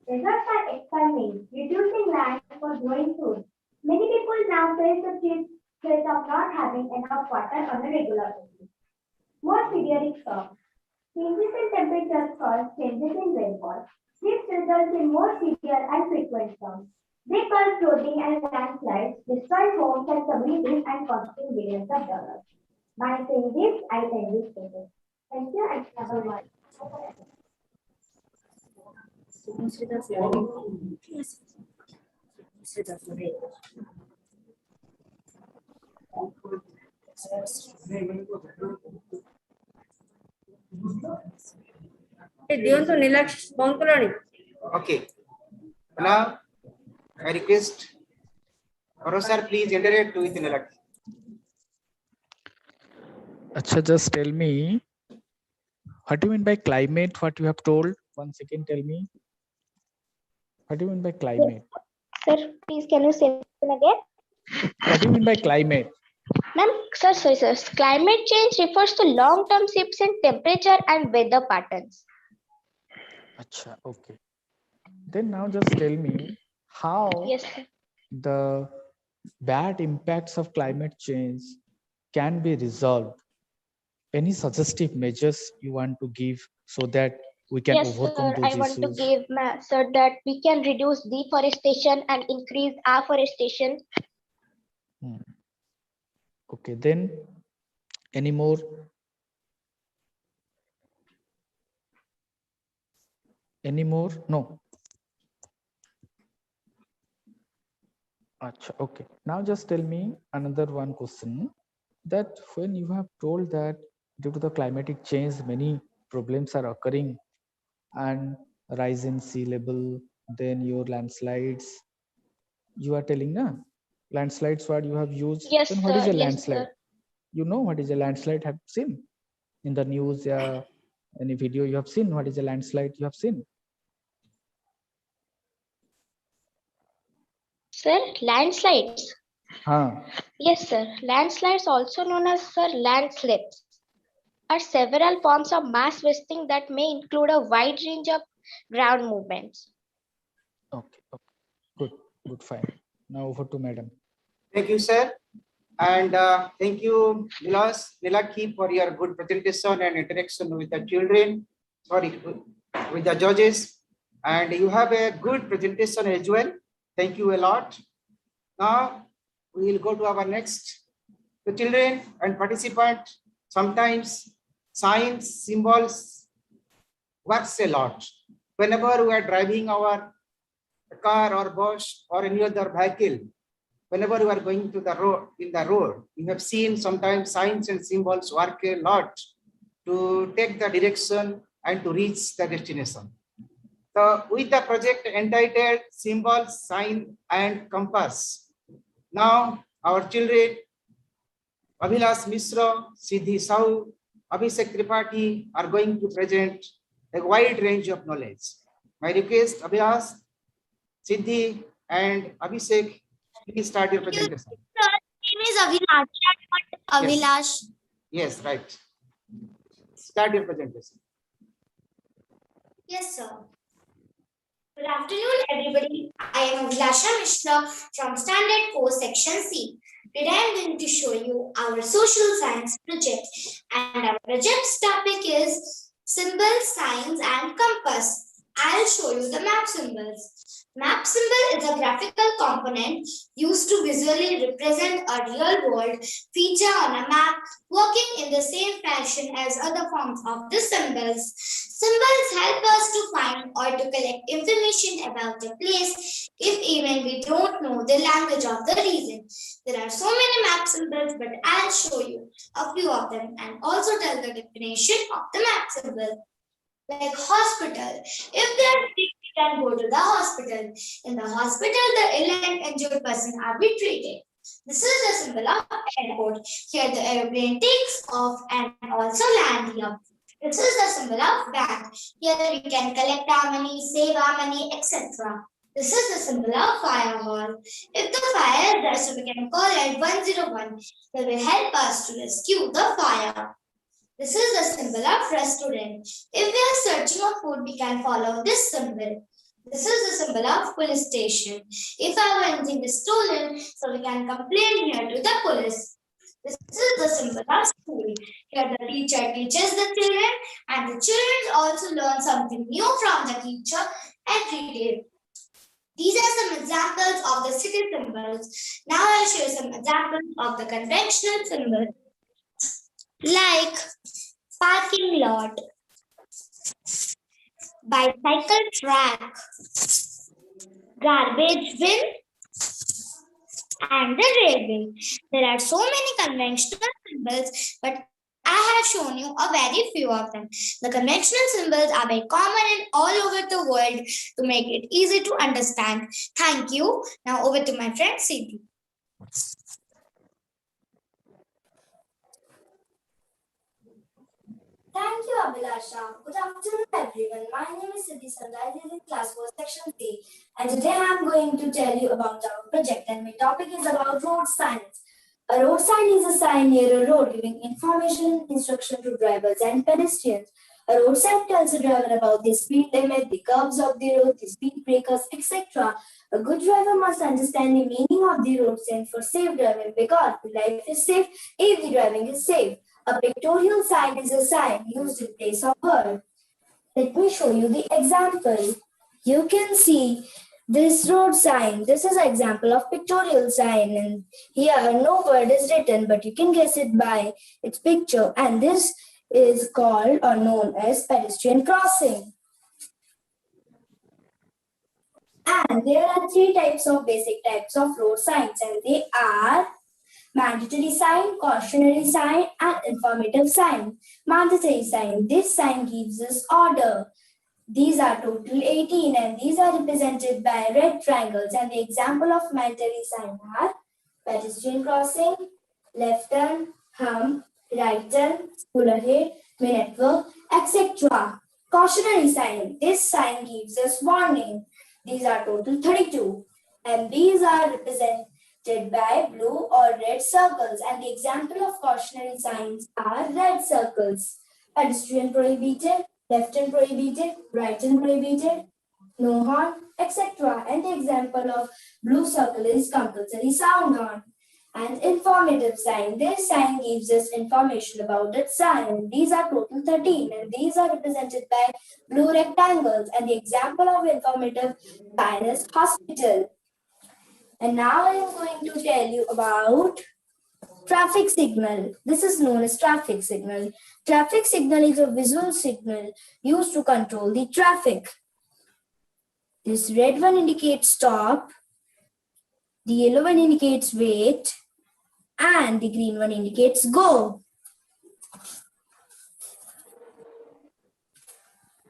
Deserts are expanding, reducing land for growing food. Many people now face the threat of not having enough water on a regular basis. More severe storms. Changes in temperature cause changes in rainfall. This results in more severe and frequent storms. They cause flooding and landslides, destroy homes and communities, and costing billions of dollars. By saying this, I end this session. Thank you and have a wonderful day. Okay. Now, I request Sir, please interact with Nilak. Acha, just tell me, what do you mean by climate? What you have told? Once again, tell me. What do you mean by climate? Sir, please can you say it again? What do you mean by climate? Ma'am, sir. Climate change refers to long-term shifts in temperature and weather patterns. Acha, okay. Then now just tell me how Yes, sir. the bad impacts of climate change can be resolved. Any suggestive measures you want to give so that we can Yes, overcome sir. I those want to issues. give sir that we can reduce deforestation and increase afforestation. Okay, then any more? Any more? No. Achha, okay. Now just tell me another one question, that when you have told that due to the climatic change, many problems are occurring and rise in sea level, then your landslides, you are telling, na? Landslides, what you have used, Yes, then what is sir. a Yes, landslide? sir. You know what is a landslide? Have seen in the news, any video you have seen? What is a landslide you have seen? Sir, landslides. Huh. Yes, sir. Landslides, also known as sir landslips, are several forms of mass wasting that may include a wide range of ground movements. Okay, good, fine. Now over to madam. Thank you, sir. And thank you, Nilaki, for your good presentation and interaction with the children, with the judges. And you have a good presentation as well. Thank you a lot. Now, we will go to our next. The children and participants, sometimes science symbols works a lot. Whenever we are driving our car or bus or any other vehicle, whenever you are going to the road, you have seen sometimes signs and symbols work a lot to take the direction and to reach the destination. So with the project entitled Symbols, Sign and Compass, now our children, Abhilash Mishra, Siddhi Sahu, Abhishek Tripathi are going to present a wide range of knowledge. My request, Abhilash, Siddhi and Abhishek, please start your presentation. My name is Avinash. Avilash. Yes, right. Start your presentation. Yes, sir. Good afternoon, everybody. I am Avilasha Mishra from Standard 4, Section C. Today I am going to show you our social science project. And our project's topic is symbols, signs, and compass. I'll show you the map symbols. Map symbol is a graphical component used to visually represent a real world feature on a map, working in the same fashion as other forms of the symbols. Symbols help us to find or to collect information about a place if even we don't know the language of the region. There are so many map symbols, but I'll show you a few of them and also tell the definition of the map symbol. Like hospital. If they are sick, we can go to the hospital. In the hospital, the ill and injured person are be treated. This is the symbol of airport. Here the airplane takes off and also land here. This is the symbol of bank. Here we can collect our money, save our money, etc. This is the symbol of fire hall. If the fire is there, so we can call it 101. They will help us to rescue the fire. This is the symbol of restaurant. If we are searching for food, we can follow this symbol. This is the symbol of police station. If our anything is stolen, so we can complain here to the police. This is the symbol of school. Here the teacher teaches the children and the children also learn something new from the teacher every day. These are some examples of the city symbols. Now I'll show you some examples of the conventional symbols. Like parking lot, bicycle track, garbage bin, and the railway. There are so many conventional symbols, but I have shown you a very few of them. The conventional symbols are very common in all over the world to make it easy to understand. Thank you. Now over to my friend Siddhi. Thank you, Abhilasha. Good afternoon, everyone. My name is Siddhi Sandha. I live in class 4, section C. And today I am going to tell you about our project. And my topic is about road signs. A road sign is a sign near a road giving information and instruction to drivers and pedestrians. A road sign tells the driver about the speed limit, the curves of the road, the speed breakers, etc. A good driver must understand the meaning of the road sign for safe driving because the life is safe if the driving is safe. A pictorial sign is a sign used in place of word. Let me show you the example. You can see this road sign. This is an example of pictorial sign, and here no word is written, but you can guess it by its picture. And this is called or known as pedestrian crossing. And there are three basic types of road signs, and they are mandatory sign, cautionary sign, and informative sign. Mandatory sign. This sign gives us order. These are total 18, and these are represented by red triangles. And the example of mandatory sign are pedestrian crossing, left turn, hump, right turn, school ahead, network, etc. Cautionary sign. This sign gives us warning. These are total 32, and these are represented by blue or red circles. And the example of cautionary signs are red circles. Pedestrian prohibited, left turn prohibited, right turn prohibited, no horn, etc. And the example of blue circle is compulsory sound horn. And informative sign. This sign gives us information about its sign. These are total 13, and these are represented by blue rectangles. And the example of informative sign is hospital. And now I am going to tell you about traffic signal. This is known as traffic signal. Traffic signal is a visual signal used to control the traffic. This red one indicates stop, the yellow one indicates wait, and the green one indicates go.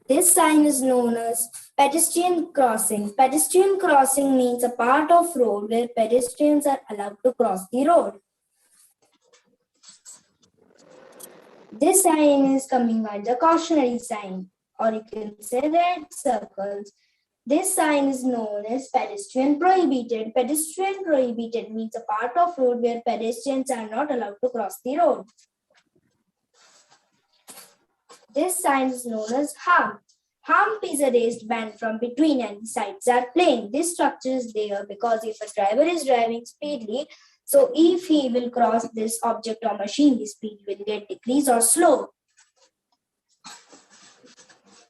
This sign is known as pedestrian crossing. Pedestrian crossing means a part of road where pedestrians are allowed to cross the road. This sign is coming under cautionary sign, or you can say red circles. This sign is known as pedestrian prohibited. Pedestrian prohibited means a part of road where pedestrians are not allowed to cross the road. This sign is known as hump. Hump is a raised band from between and the sides are plain. This structure is there because if a driver is driving speedily, so if he will cross this object or machine, the speed will get decreased or slow.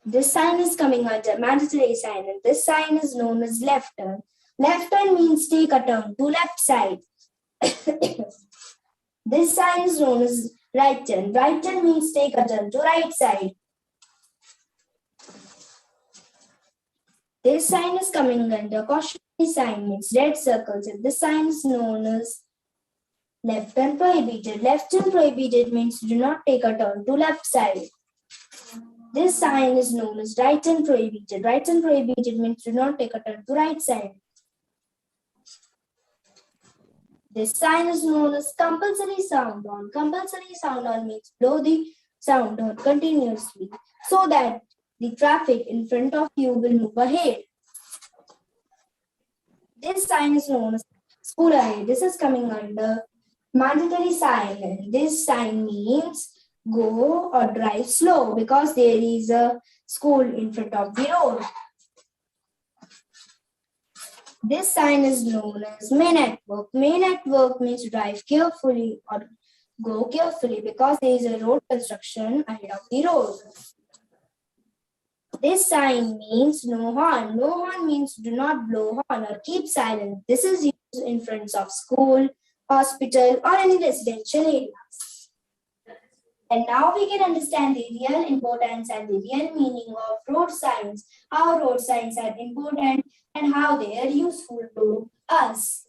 This sign is coming under mandatory sign, and this sign is known as left turn. Left turn means take a turn to left side. This sign is known as right turn. Right turn means take a turn to right side. This sign is coming under cautionary sign, means red circles, and this sign is known as left turn prohibited. Left turn prohibited means do not take a turn to left side. This sign is known as right turn prohibited. Right turn prohibited means do not take a turn to right side. This sign is known as compulsory sound horn. Compulsory sound horn means blow the sound horn continuously so that the traffic in front of you will move ahead. This sign is known as school ahead. This is coming under mandatory sign. And this sign means go or drive slow because there is a school in front of the road. This sign is known as main network. Main network means drive carefully or go carefully because there is a road construction ahead of the road. This sign means no horn. No horn means do not blow horn or keep silent. This is used in front of school, hospital, or any residential areas. And now we can understand the real importance and the real meaning of road signs, how road signs are important and how they are useful to us.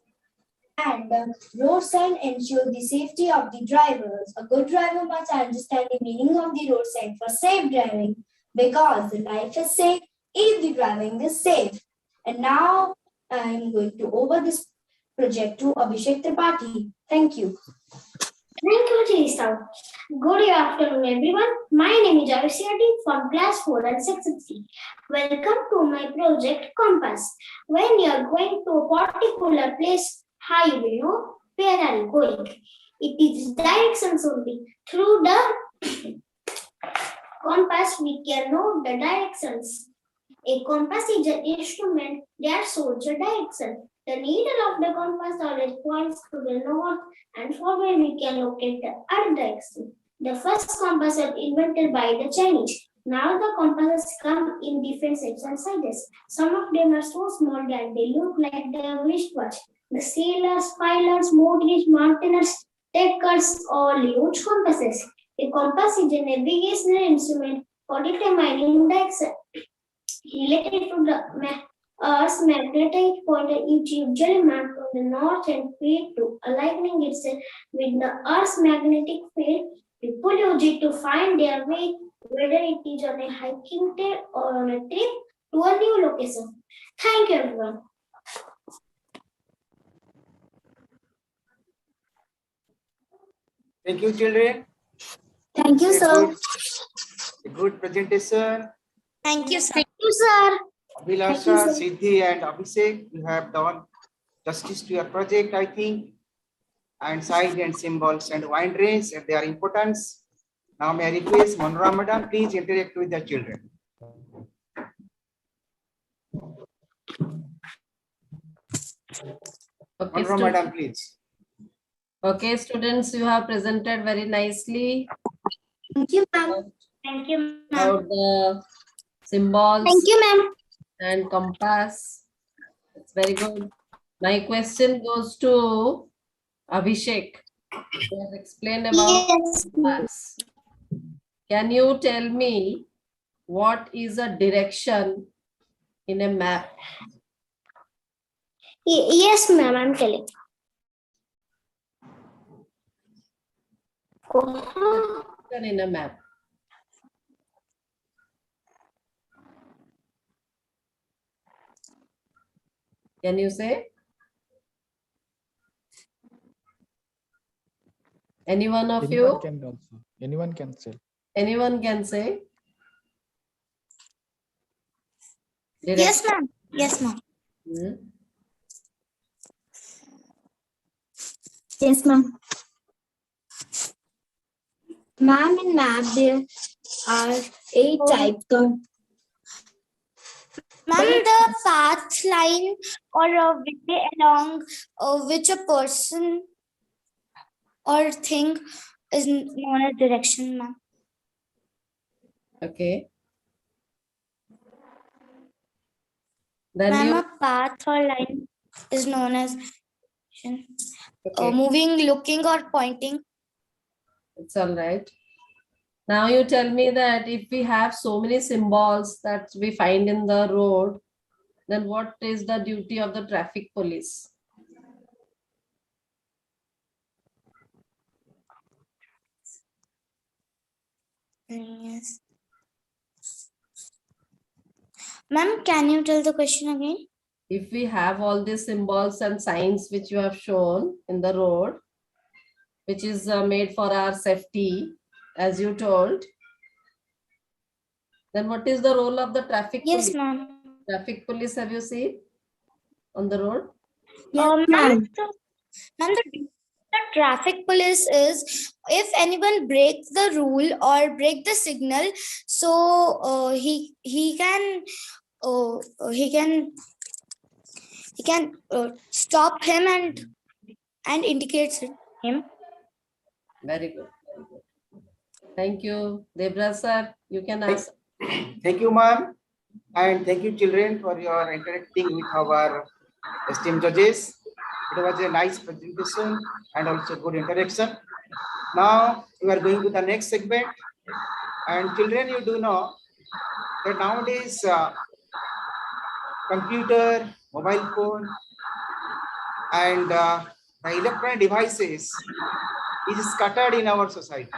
And road sign ensure the safety of the drivers. A good driver must understand the meaning of the road sign for safe driving because the life is safe if the driving is safe. And now I am going to over this project to Abhishek Tripathi. Thank you. Thank you, Teresa. Good afternoon, everyone. My name is Avishyati from class 4 and 660. Welcome to my project Compass. When you are going to a particular place, how you will know where are you going? It is directions only. Through the compass, we can know the directions. A compass is an instrument that shows the direction. The needle of the compass always points to the north, and from where we can locate the other direction. The first compass was invented by the Chinese. Now the compasses come in different shapes and sizes. Some of them are so small that they look like their wristwatch. The sailors, pilots, motorists, mountaineers, trekkers all use compasses. A compass is a navigational instrument for determining direction. Related to the Earth's magnetic pointer, it usually maps from the north and feed to aligning itself with the Earth's magnetic field. People use it to find their way, whether it is on a hiking trail or on a trip to a new location. Thank you, everyone. Thank you, children. Thank you, sir. A good presentation. Thank you, sir. Thank you, sir. Abhilasha, Siddhi, and Abhishek, you have done justice to your project, I think. And signs and symbols and wide range and their importance. Now, may I request Monra Madam, please interact with the children. Okay, Monra Madam, please. Okay, students, you have presented very nicely. Thank you, ma'am. Thank you, ma'am. About the symbols. Thank you, ma'am. And compass. It's very good. My question goes to Abhishek. You have explained about compass. Can you tell me what is a direction in a map? Yes, ma'am, I'm telling. Direction in a map. Can you say? Any one of Anyone you? can also. Anyone can say. Anyone can say? Yes, ma'am. Yes, ma'am. Yes, ma'am. Ma'am, in map there are 8 types of. Ma'am, the path line or a way along which a person or thing is known as direction, ma'am. Okay. Then Ma'am, you. a path or line is known as Okay. moving, looking, or pointing. It's all right. Now you tell me that if we have so many symbols that we find in the road, then what is the duty of the traffic police? Yes. Ma'am, can you tell the question again? If we have all these symbols and signs which you have shown in the road, which is made for our safety, as you told, then what is the role of the traffic police? Yes, ma'am. Traffic police, have you seen on the road? Yes, ma'am. The traffic police is if anyone breaks the rule or break the signal, so he can stop him and indicates him. Very good. Very good. Thank you. Debra sir, you can ask. Thank you, ma'am. And thank you, children, for your interacting with our esteemed judges. It was a nice presentation and also good interaction. Now we are going to the next segment. And children, you do know that nowadays computer, mobile phone, and the electronic devices is scattered in our society.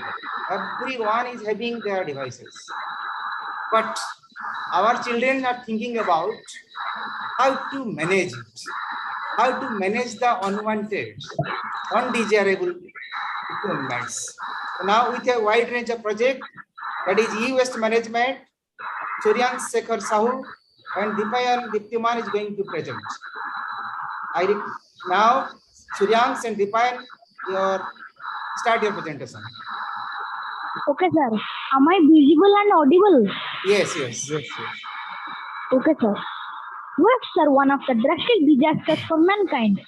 Everyone is having their devices. But our children are thinking about how to manage it, how to manage the unwanted, undesirable equipments. So now with a wide range of project, that is e-waste management, Suryan Sekhar Sahu and Dipayan Diptiman is going to present. Now Suryansh and Dipayan, start your presentation. Okay, sir. Am I visible and audible? Yes, yes. Okay, sir. Waves are one of the drastic disasters for mankind.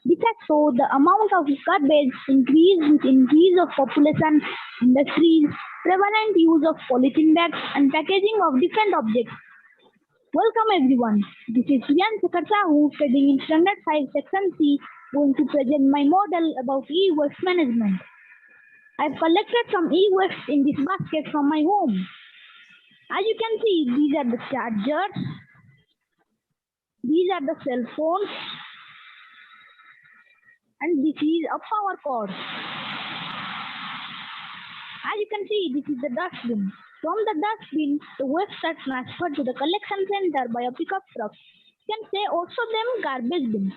De facto, the amount of garbage increased with increase of population, industries, prevalent use of polythene bags, and packaging of different objects. Welcome everyone. This is Priyan Sahu studying in Standard 5 Section C, going to present my model about e-waste management. I've collected some e-waste in this basket from my home. As you can see, these are the chargers, these are the cell phones, and this is a power cord. As you can see, this is the dustbin. From the dustbin, the waste are transferred to the collection center by a pickup truck. You can say also them garbage bins.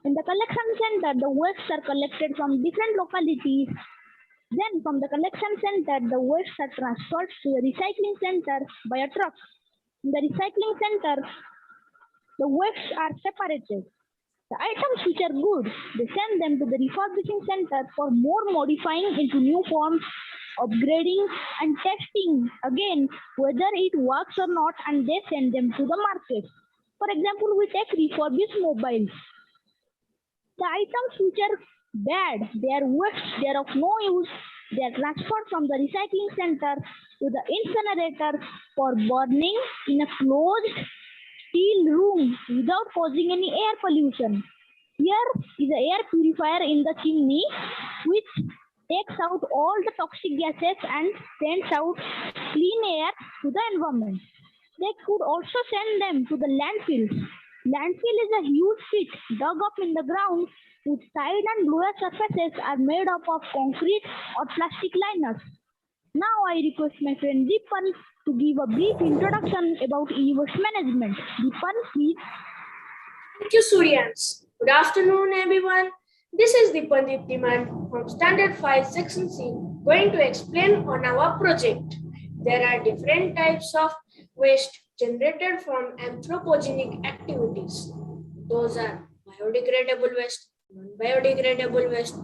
In the collection center, the waste are collected from different localities. Then from the collection center, the waste are transferred to the recycling center by a truck. In the recycling center, the waste are separated. The items which are good, they send them to the refurbishing center for more modifying into new forms, upgrading and testing again whether it works or not, and they send them to the market. For example, we take refurbished mobiles. The items which are bad, they are waste, they are of no use, they are transferred from the recycling center to the incinerator for burning in a closed steel room without causing any air pollution. Here is an air purifier in the chimney which takes out all the toxic gases and sends out clean air to the environment. They could also send them to the landfills. Landfill is a huge pit dug up in the ground whose side and lower surfaces are made up of concrete or plastic liners. Now I request my friend Deepan to give a brief introduction about e-waste management. Deepan, please. Thank you, Suryans. Good afternoon, everyone. This is Deepan Deeptiman from Standard 5 Section C, going to explain on our project. There are different types of waste generated from anthropogenic activities. Those are biodegradable waste, non-biodegradable waste,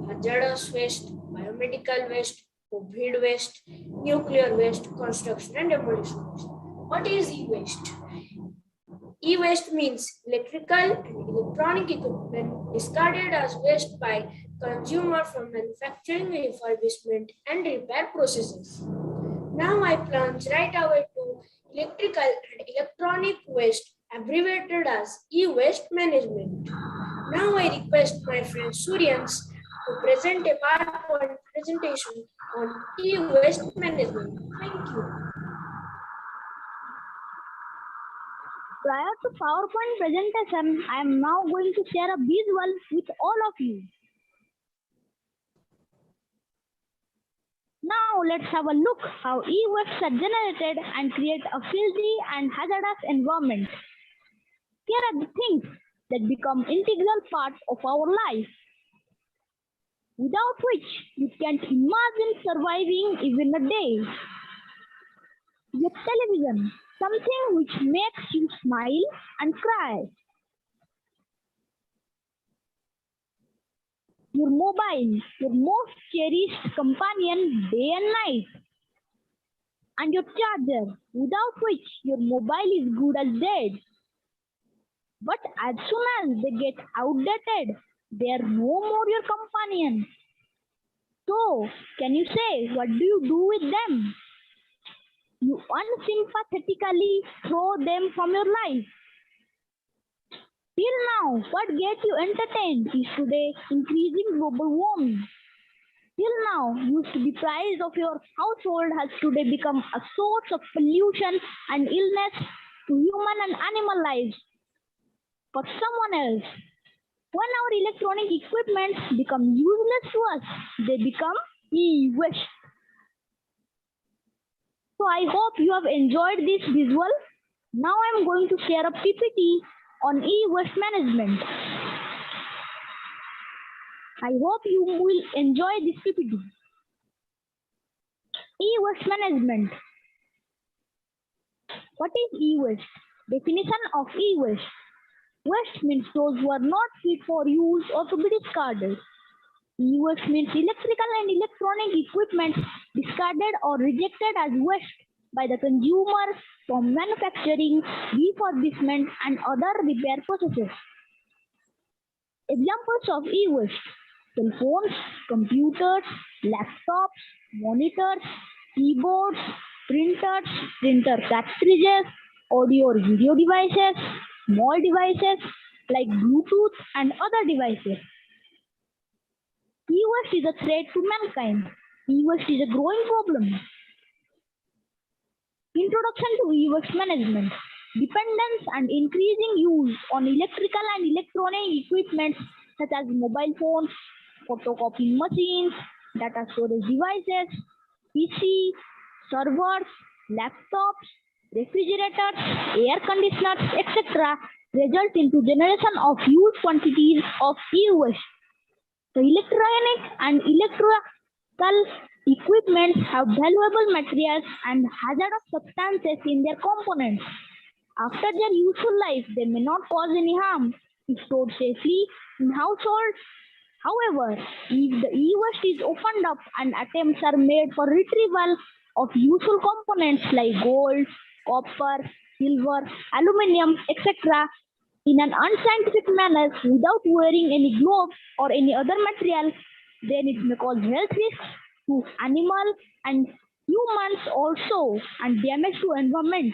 hazardous waste, biomedical waste, COVID waste, nuclear waste, construction and demolition waste. What is e-waste? E-waste means electrical and electronic equipment discarded as waste by consumer from manufacturing, refurbishment and repair processes. Now I plunge right away to electrical and electronic waste, abbreviated as e-waste management. Now I request my friend Suryans to present a PowerPoint presentation on e-waste management. Thank you. Prior to PowerPoint presentation, I am now going to share a visual with all of you. Now let's have a look how e-waste are generated and create a filthy and hazardous environment. Here are the things that become integral parts of our life, without which you can't imagine surviving even a day. Your television, something which makes you smile and cry. Your mobile, your most cherished companion day and night. And your charger, without which your mobile is good as dead. But as soon as they get outdated, they are no more your companion. So, can you say, what do you do with them? You unsympathetically throw them from your life. Till now, what gets you entertained is today increasing global warming. Till now, used to be price of your household has today become a source of pollution and illness to human and animal lives. For someone else, when our electronic equipment become useless to us, they become e-waste. So I hope you have enjoyed this visual. Now I'm going to share a PPT on e-waste management. I hope you will enjoy this PPT. E-waste management. What is e-waste? Definition of e-waste. Waste means those who are not fit for use or to be discarded. E-waste means electrical and electronic equipment discarded or rejected as waste by the consumer from manufacturing, refurbishment, and other repair processes. Examples of e-waste: cell phones, computers, laptops, monitors, keyboards, printers, printer cartridges, audio or video devices, small devices like Bluetooth and other devices. E-waste is a threat to mankind. E-waste is a growing problem. Introduction to e-waste management. Dependence and increasing use on electrical and electronic equipment such as mobile phones, photocopying machines, data storage devices, PC, servers, laptops, refrigerators, air conditioners, etc. result into generation of huge quantities of e-waste. The electronic and electrical equipment have valuable materials and hazardous substances in their components. After their useful life, they may not cause any harm if stored safely in households. However, if the e-waste is opened up and attempts are made for retrieval of useful components like gold, copper, silver, aluminium, etc., in an unscientific manner without wearing any gloves or any other material, then it may cause health risks to animals and humans also and damage to environment.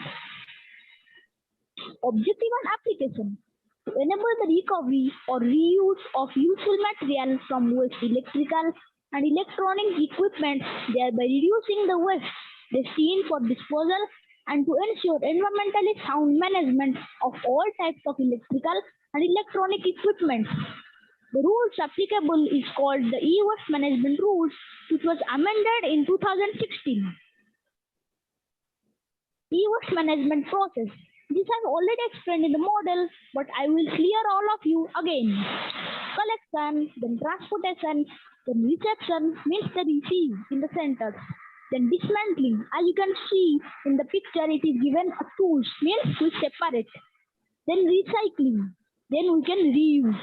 Objective and application. To enable the recovery or reuse of useful material from waste electrical and electronic equipment, thereby reducing the waste destined for disposal and to ensure environmentally sound management of all types of electrical and electronic equipment. The rules applicable is called the e-waste management rules, which was amended in 2016. E-waste management process. This I've already explained in the model, but I will clear all of you again. Collection, then transportation, then reception means the receive in the center. Then dismantling, as you can see in the picture, it is given a tools, means we separate. Then recycling, then we can reuse.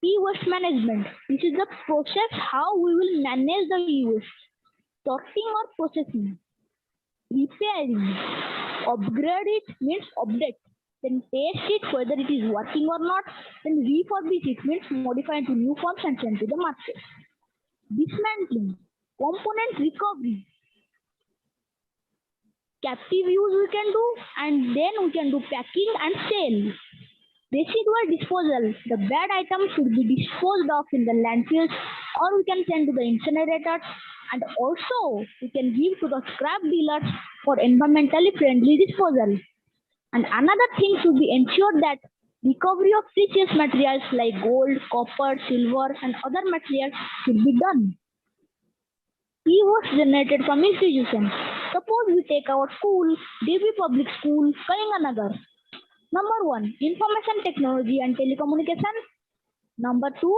E-waste management, this is the process how we will manage the e-waste. Sorting or processing. Repairing, upgrade it means update, then test it whether it is working or not, then refurbish it means modify into new forms and send to the market. Dismantling, component recovery, captive use we can do, and then we can do packing and sale. Residual disposal, the bad items should be disposed of in the landfills or we can send to the incinerators, and also we can give to the scrap dealers for environmentally friendly disposal. And another thing should be ensured that recovery of precious materials like gold, copper, silver and other materials should be done. E-waste generated from institutions. Suppose we take our school, DB Public School, Kalinganagar. Number 1, information technology and telecommunication. Number 2,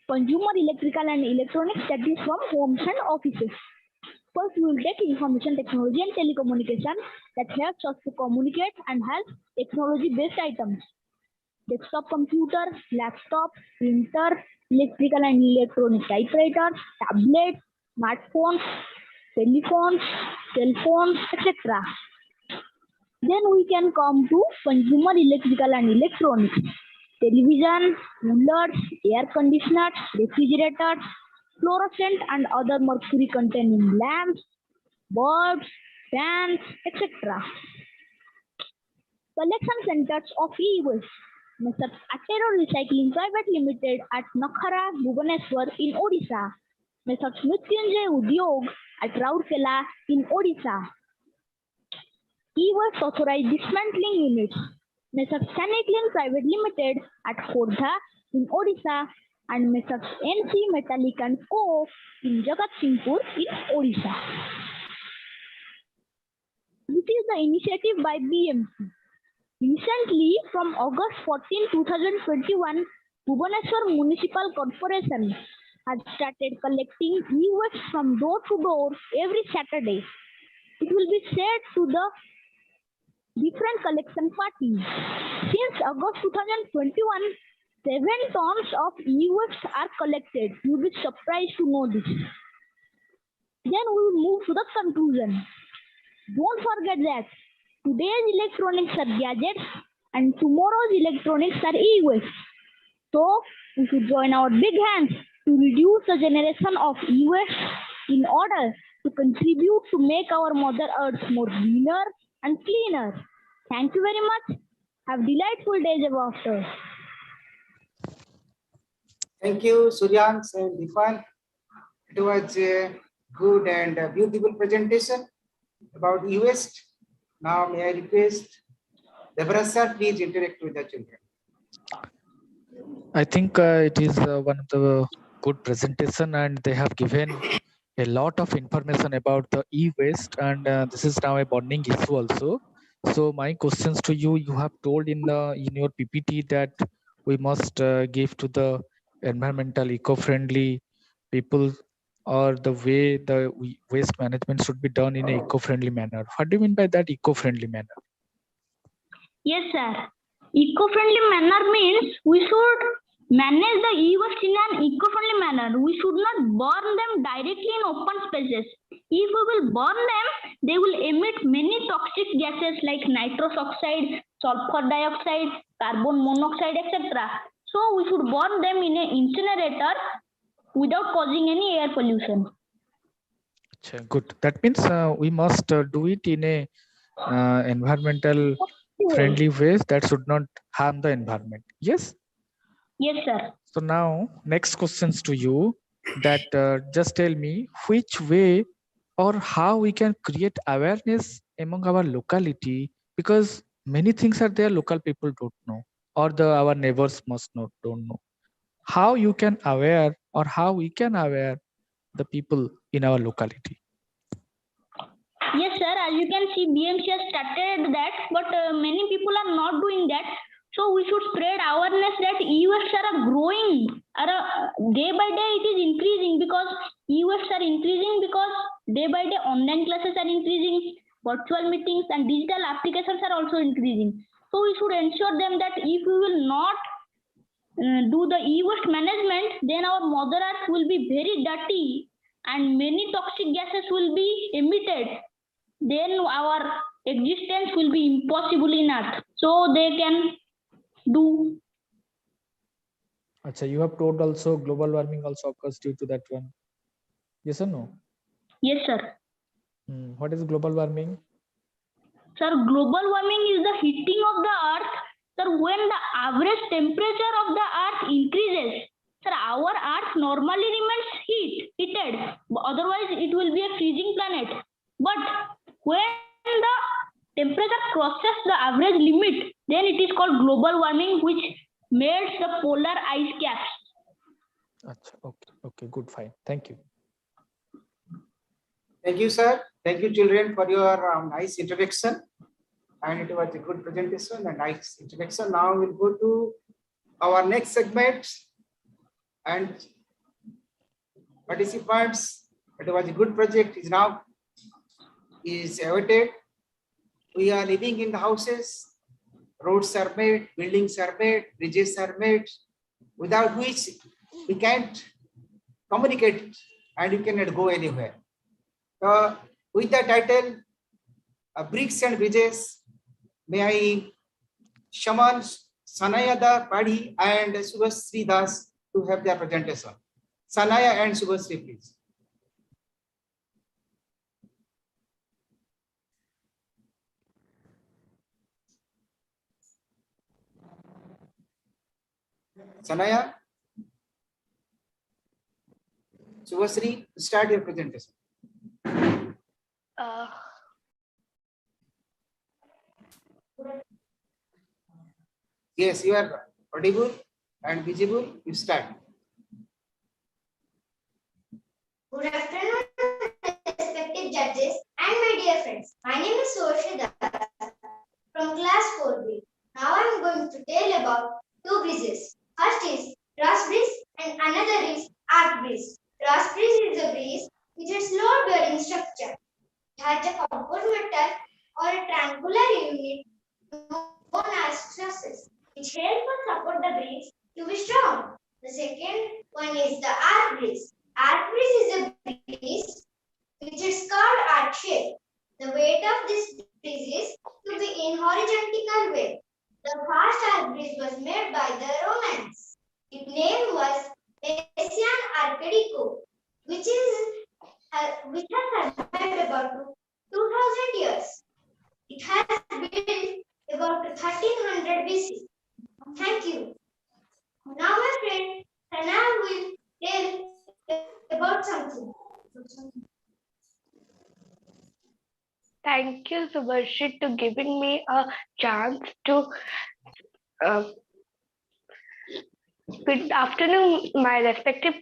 consumer electrical and electronics, that is from homes and offices. First, we will take information technology and telecommunication that helps us to communicate and has technology-based items. Desktop computer, laptop, printer, electrical and electronic typewriter, tablet, smartphones, telephones, cell phones, etc. Then we can come to consumer electrical and electronics. Television, coolers, air conditioners, refrigerators, fluorescent and other mercury containing lamps, bulbs, fans, etc. Collection centers of e-waste. Mr. Atero Recycling Private Limited at Nakhara, Bhubaneswar in Odisha. Mr. Mrityunjay Udyog at Rourkela in Odisha. E-waste authorized dismantling units. Mr. Saniclin Private Limited at Khordha in Odisha and Mr. NC Metallic and Co. in Jagatsinghpur in Odisha. This is the initiative by BMC. Recently, from August 14, 2021, Bhubaneswar Municipal Corporation has started collecting e-waste from door to door every Saturday. It will be shared to the different collection parties. Since August 2021, 7 tons of e-waste are collected. You'll be surprised to know this. Then we will move to the conclusion. Don't forget that today's electronics are gadgets and tomorrow's electronics are e-waste. So we should join our big hands to reduce the generation of e-waste in order to contribute to make our Mother Earth more greener and cleaner. Thank you very much. Have delightful days ever after. Thank you, Suryans and Deepan. It was a good and beautiful presentation about e-waste. Now, may I request Deborah sir, please interact with the children. I think it is one of the good presentation, and they have given a lot of information about the e-waste, and this is now a burning issue also. So my questions to you: you have told in your PPT that we must give to the environmental, eco-friendly people, or the way the waste management should be done in an eco-friendly manner. What do you mean by that eco-friendly manner? Yes, sir. Eco-friendly manner means we should manage the e-waste in an eco-friendly manner. We should not burn them directly in open spaces. If we will burn them, they will emit many toxic gases like nitrous oxide, sulfur dioxide, carbon monoxide, etc. So we should burn them in an incinerator without causing any air pollution. Good. That means we must do it in a environmental friendly ways that should not harm the environment. Yes? Yes, sir. So now next questions to you, that just tell me which way or how we can create awareness among our locality, because many things are there local people don't know, or our neighbors must not don't know. How you can aware, or how we can aware the people in our locality? Yes, sir. As you can see, BMC has started that, but many people are not doing that. So we should spread awareness that e-waste are growing. Day by day it is increasing, because e-waste are increasing because day by day online classes are increasing, virtual meetings and digital applications are also increasing. So we should ensure them that if we will not do the e-waste management, then our Mother Earth will be very dirty and many toxic gases will be emitted. Then our existence will be impossible in Earth. So they can do. Acha, you have told also global warming also occurs due to that one. Yes or no? Yes, sir. What is global warming? Sir, global warming is the heating of the Earth. Sir, when the average temperature of the Earth increases, sir, our Earth normally remains heated. Otherwise, it will be a freezing planet. But when the temperature crosses the average limit, then it is called global warming, which melts the polar ice caps. Achha, okay, good, fine. Thank you. Thank you, sir. Thank you, children, for your nice introduction. And it was a good presentation and nice introduction. Now we'll go to our next segment. And participants, it was a good project, is now awaited. We are living in the houses, roads are made, buildings are made, bridges are made, without which we can't communicate and you cannot go anywhere. With the title, Bricks and Bridges, may I summon Sanaya Padhi and Subhasri Das to have their presentation. Sanaya and Subhasri, please. Sanaya, Subhasri, start your presentation. Yes, you are audible and visible. You start. Good afternoon, respected judges and my dear friends. My name is Subhasri Das from class 4B. Now I am going to tell about two bridges. First is cross bridge and another is arc bridge. Cross bridge is a bridge which is load-bearing structure. It has a composite metal or a triangular unit known as trusses, which help to support the bridge to be strong. The second one is the arc bridge. Arc bridge is a bridge which is curved arc shape. The weight of this bridge is to be in horizontal way. The fast air bridge was made by the Romans. Its name was Asian Arcadico, which has survived about 2000 years. It has built about 1300 BC. Thank you. Now my friend Sana will tell about something. Thank you, Subhashri, to giving me a chance to. Good afternoon, my respective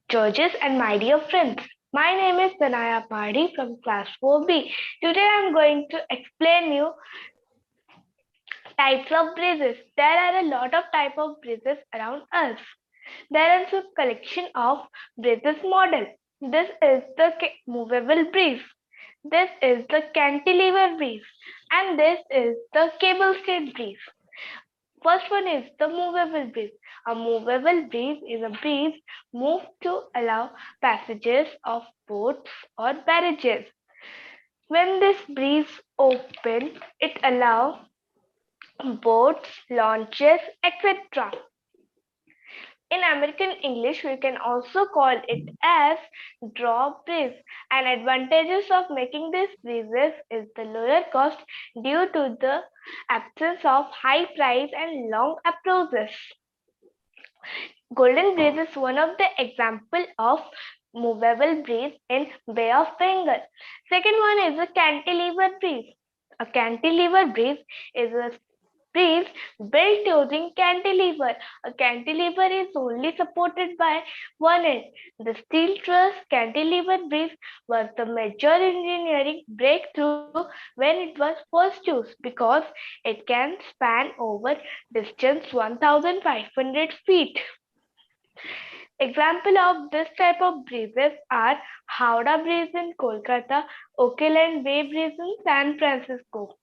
judges and my dear friends. My name is Sanaya Padi from class 4B. Today I am going to explain you types of breezes. There are a lot of type of breezes around us. There is a collection of breezes model. This is the movable breeze. This is the cantilever breeze. And this is the cable stayed breeze. First one is the movable breeze. A movable breeze is a breeze moved to allow passages of boats or barges. When this breeze opens, it allows boats, launches, etc. In American English, we can also call it as draw breeze. An advantages of making these breezes is the lower cost due to the absence of high price and long approaches. Golden breeze is one of the example of movable breeze in Bay of Bengal. Second one is a cantilever breeze. A cantilever breeze is a breeze built using cantilever. A cantilever is only supported by one end. The steel truss cantilever breeze was the major engineering breakthrough when it was first used because it can span over distance 1,500 feet. Example of this type of breezes are Howrah Breeze in Kolkata, Oakland Bay Breeze in San Francisco.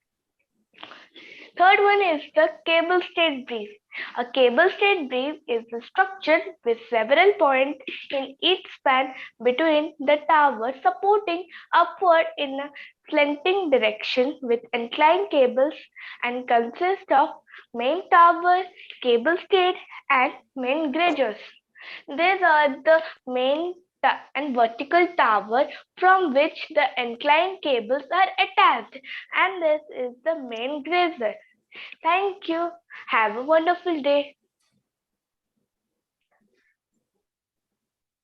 Third one is the cable stayed breeze. A cable stayed breeze is a structure with several points in each span between the tower supporting upward in a slanting direction with inclined cables and consists of main tower, cable stayed and main gauges. These are the main and vertical tower from which the inclined cables are attached, and this is the main gauge. Thank you. Have a wonderful day.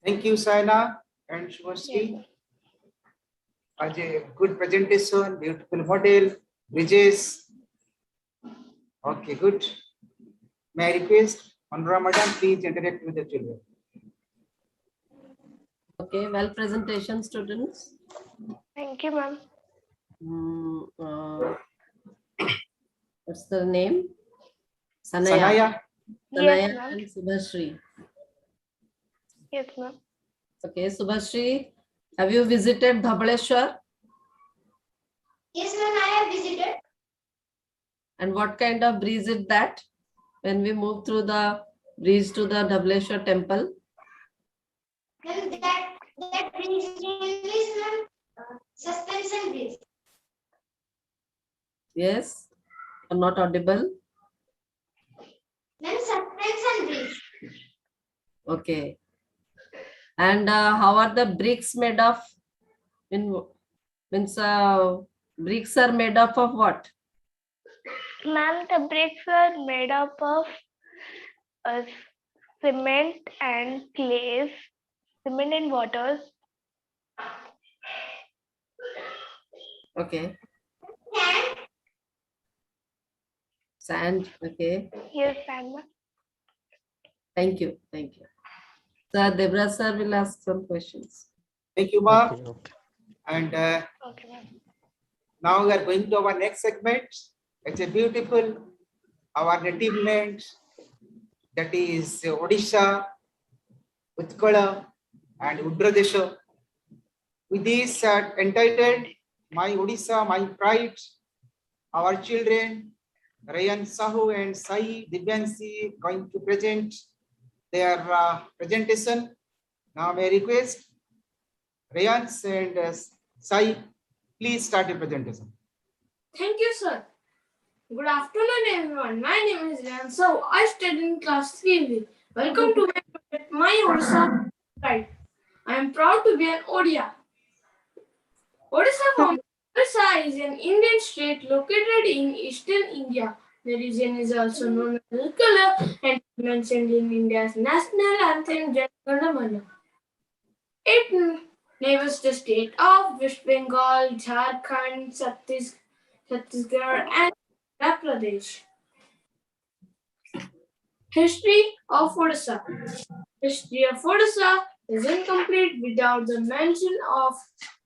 Thank you, Saina and Shubhashri. Ajay, good presentation, beautiful model, bridges. Okay, good. May I request Honorable Madam, please interact with the children. Okay, well presentation, students. Thank you, ma'am. What's the name? Sanaya. Yes, Sanaya ma'am. and Subhashri. Yes, ma'am. Okay, Subhashri, have you visited Dhabaleshwar? Yes, ma'am, I have visited. And what kind of breeze is that when we move through the breeze to the Dhabaleshwar temple? Ma'am, that breeze name is suspension breeze. Yes, or not audible? Ma'am, suspension breeze. Okay. And how are the bricks made of? Bricks are made up of what? Ma'am, the bricks are made up of cement and clays, cement and waters. Okay. Sand. Okay. Yes, ma'am. Thank you. Thank you. Sir, Debra sir will ask some questions. Thank you, ma'am. Okay. And Okay, ma'am. now we are going to our next segment. It's a beautiful, our native land, that is Odisha, Utkala, and Udradesha. With this entitled, My Odisha, My Pride, our children, Rayan Sahu and Sai Divyansi, going to present their presentation. Now may I request Rayan and Sai, please start your presentation. Thank you, sir. Good afternoon, everyone. My name is Ryan. So I study in class 3B. Welcome to my project, My Odisha Guide. I am proud to be an Odia. Odisha is an Indian state located in eastern India. The region is also known as Kolkata and mentioned in India's national anthem, Jai Gana Mana. It neighbors the state of West Bengal, Jharkhand, Chhattisgarh, and Andhra Pradesh. History of Odisha. History of Odisha is incomplete without the mention of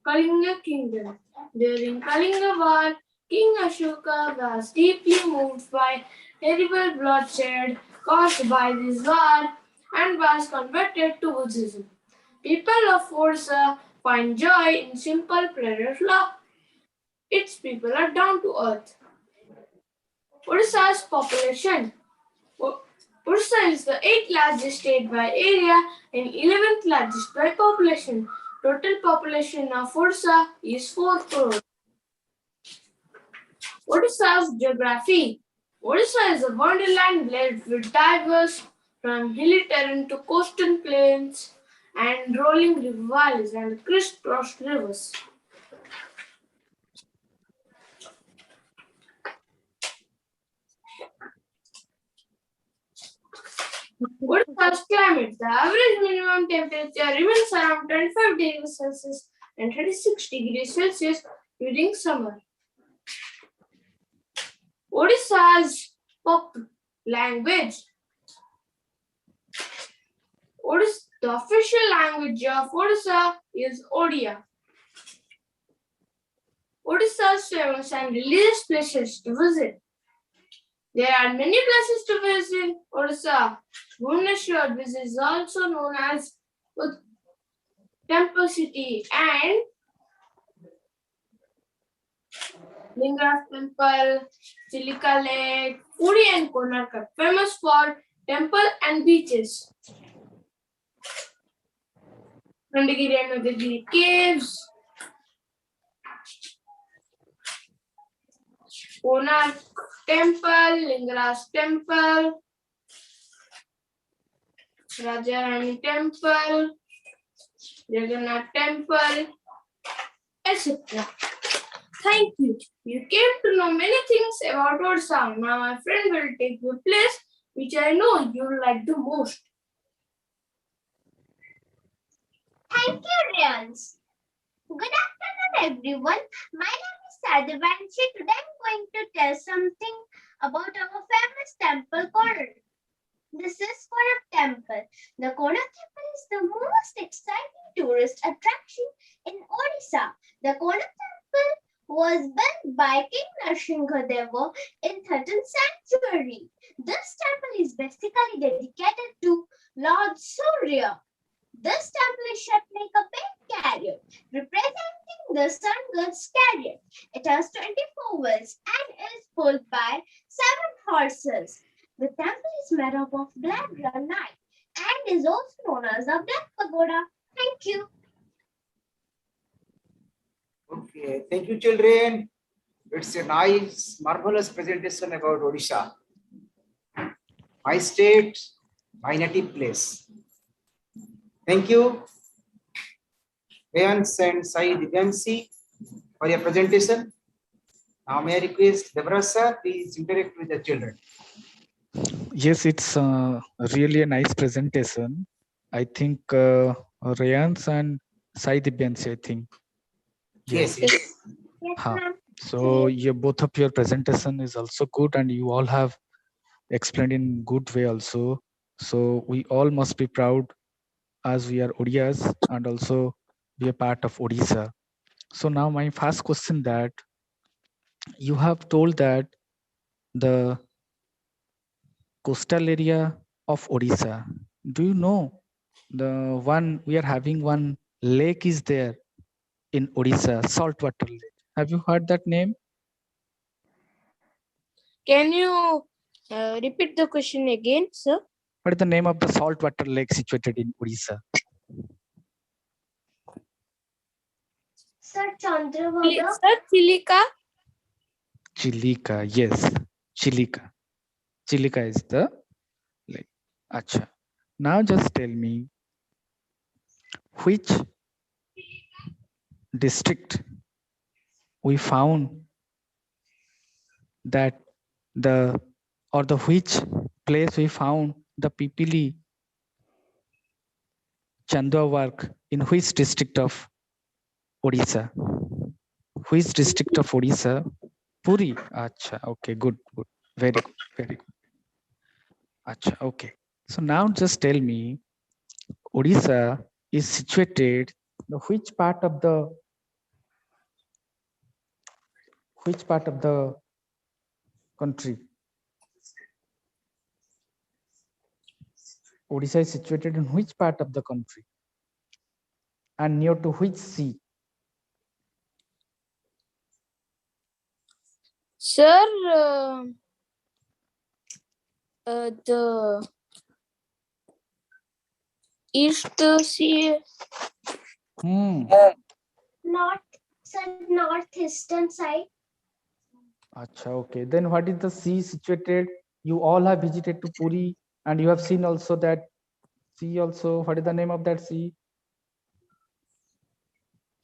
Kalinga kingdom. During Kalinga War, King Ashoka was deeply moved by terrible bloodshed caused by this war and was converted to Buddhism. People of Odisha find joy in simple pleasure love. Its people are down to earth. Odisha's population. Odisha is the 8th largest state by area and 11th largest by population. Total population of Odisha is 4 crore. Odisha's geography. Odisha is a wonderland blessed with diverse from hilly terrain to coastal plains and rolling river valleys and crisscross rivers. Odisha's climate. The average minimum temperature remains around 25 degrees Celsius and 36 degrees Celsius during summer. Odisha's pop language. The official language of Odisha is Odia. Odisha's famous and religious places to visit. There are many places to visit in Odisha. Bhubaneswar, which is also known as Temple City, and Linga's Temple, Chilika Lake, Puri and Konark are famous for temple and beaches. Nandagiri and Nandagiri caves, Konark Temple, Linga's Temple, Rajarani Temple, Jagannath Temple, etc. Thank you. You came to know many things about Odisha. Now my friend will take your place, which I know you like the most. Thank you, Riyans. Good afternoon, everyone. My name is Sadhvanshi. Today I'm going to tell something about our famous temple, Konark. This is Konark Temple. The Konark Temple is the most exciting tourist attraction in Odisha. The Konark Temple was built by King Nrsimhadeva in 13th century. This temple is basically dedicated to Lord Surya. This temple is shaped like a big chariot, representing the sun god's chariot. It has 24 wheels and is pulled by 7 horses. The temple is made up of black granite and is also known as a Black Pagoda. Thank you. Okay, thank you, children. It's a nice, marvelous presentation about Odisha. My state, my native place. Thank you, Rayans and Sai Divyansi, for your presentation. Now, may I request Deborah sir, please interact with the children. Yes, it's really a nice presentation. I think Rayans and Sai Dibyansi, I think. Yes. So both of your presentation is also good, and you all have explained in good way also. So we all must be proud as we are Odias and also be a part of Odisha. So now my first question, that you have told that the coastal area of Odisha, do you know the one we are having one lake is there in Odisha, saltwater lake? Have you heard that name? Can you repeat the question again, sir? What is the name of the saltwater lake situated in Odisha? Sir Chandrabhaga. Sir Chilika. Chilika, yes. Chilika. Chilika is the lake. Acha. Now just tell me which district we found that the which place we found the Pipili Chandua work in which district of Odisha? Which district of Odisha? Puri. Acha. Okay, good, good. Very good, very good. Acha, okay. So now just tell me, Odisha is situated in which part of the country? Odisha is situated in which part of the country? And near to which sea? Sir, the East Sea. Northeastern side. Acha, okay. Then what is the sea situated? You all have visited to Puri and you have seen also that sea also. What is the name of that sea?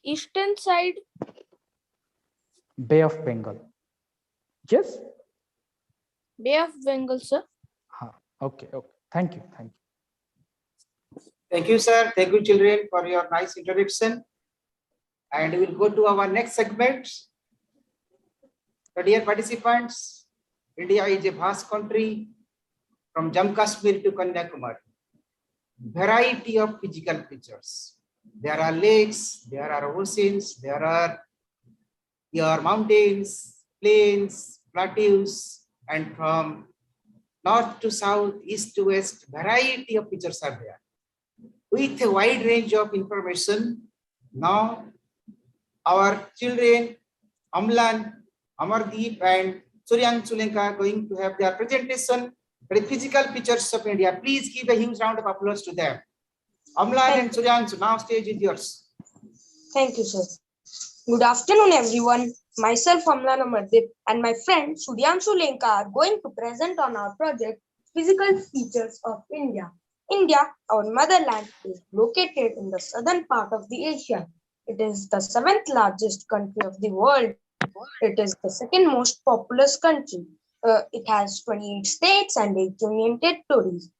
Eastern side. Bay of Bengal. Yes? Bay of Bengal, sir. Okay, okay. Thank you, thank you. Thank you, sir. Thank you, children, for your nice introduction. And we will go to our next segment. So, dear participants, India is a vast country from Jammu Kashmir to Kanyakumari. Variety of physical features. There are lakes, there are oceans, there are mountains, plains, plateaus, and from north to south, east to west, variety of features are there. With a wide range of information, now our children, Amlan, Amardeep, and Suryan Sulenka are going to have their presentation for the physical features of India. Please give a huge round of applause to them. Amlan and Suryan, now stage is yours. Thank you, sir. Good afternoon, everyone. Myself, Amlan Amardeep, and my friend Suryanshu Lenka are going to present on our project, Physical Features of India. India, our motherland, is located in the southern part of the Asia. It is the 7th largest country of the world. It is the second most populous country. It has 28 states and 8 union territories.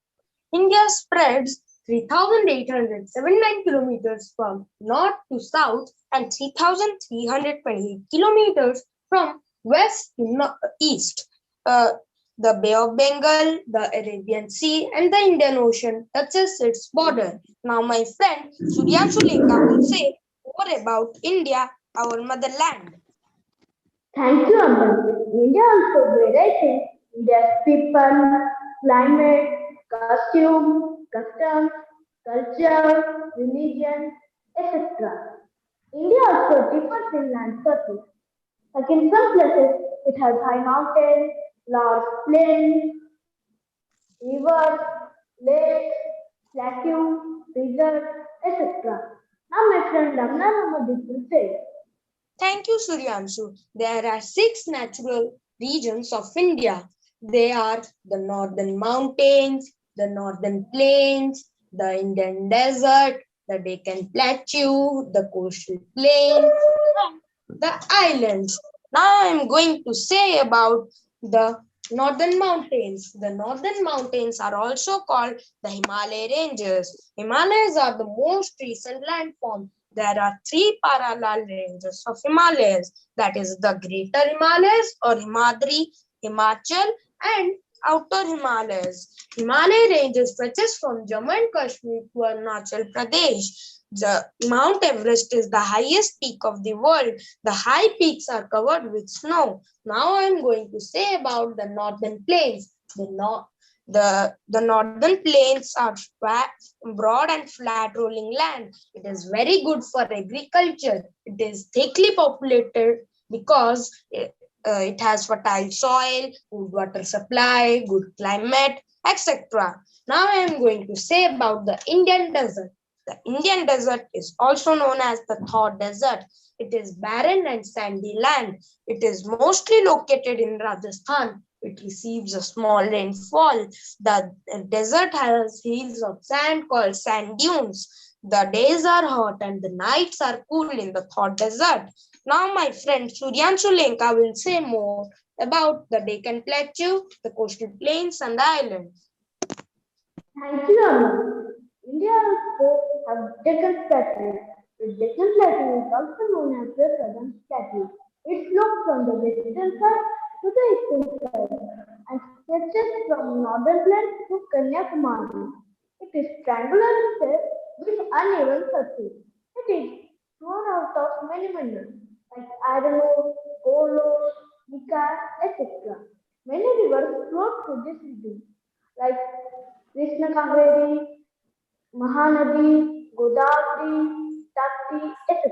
India spreads 3,879 kilometers from north to south and 3,328 kilometers from west to east. The Bay of Bengal, the Arabian Sea, and the Indian Ocean touches its border. Now, my friend Suryanshu Lenka will say more about India, our motherland. Thank you, Amber. India also varies in their people, climate, costume, customs, culture, religion, etc. India also differs in land surface. Like in some places, it has high mountains, large plains, rivers, lakes, plateaus, deserts, etc. Now my friend Ramna Ramadip will say. Thank you, Suryanshu. There are 6 natural regions of India. They are the northern mountains, the northern plains, the Indian desert, the Deccan Plateau, the coastal plain, and the islands. Now I'm going to say about the northern mountains. The northern mountains are also called the Himalaya ranges. Himalayas are the most recent landform. There are 3 parallel ranges of Himalayas, that is the Greater Himalayas or Himadri, Himachal, and Outer Himalayas. Himalaya range stretches from Jammu and Kashmir to Arunachal Pradesh. The Mount Everest is the highest peak of the world. The high peaks are covered with snow. Now I am going to say about the northern plains. The northern plains are broad and flat rolling land. It is very good for agriculture. It is thickly populated because it has fertile soil, good water supply, good climate, etc. Now I am going to say about the Indian desert. The Indian desert is also known as the Thar Desert. It is barren and sandy land. It is mostly located in Rajasthan. It receives a small rainfall. The desert has hills of sand called sand dunes. The days are hot and the nights are cool in the hot desert. Now my friend Suryanshu Lenka will say more about the Deccan Plateau, the coastal plains and the islands. Thank you, Amma. India also has Deccan Plateau. The Deccan Plateau is also known as the Southern Plateau. It slopes from the western side to the eastern side and stretches from northern plains to Kanyakumari. It is triangular in shape with uneven surface. It is grown out of many minerals like iron ore, coal ore, mica, etc. Many rivers flow through this region like Krishna Kaveri, Mahanadi, Godavari, Tapti, etc.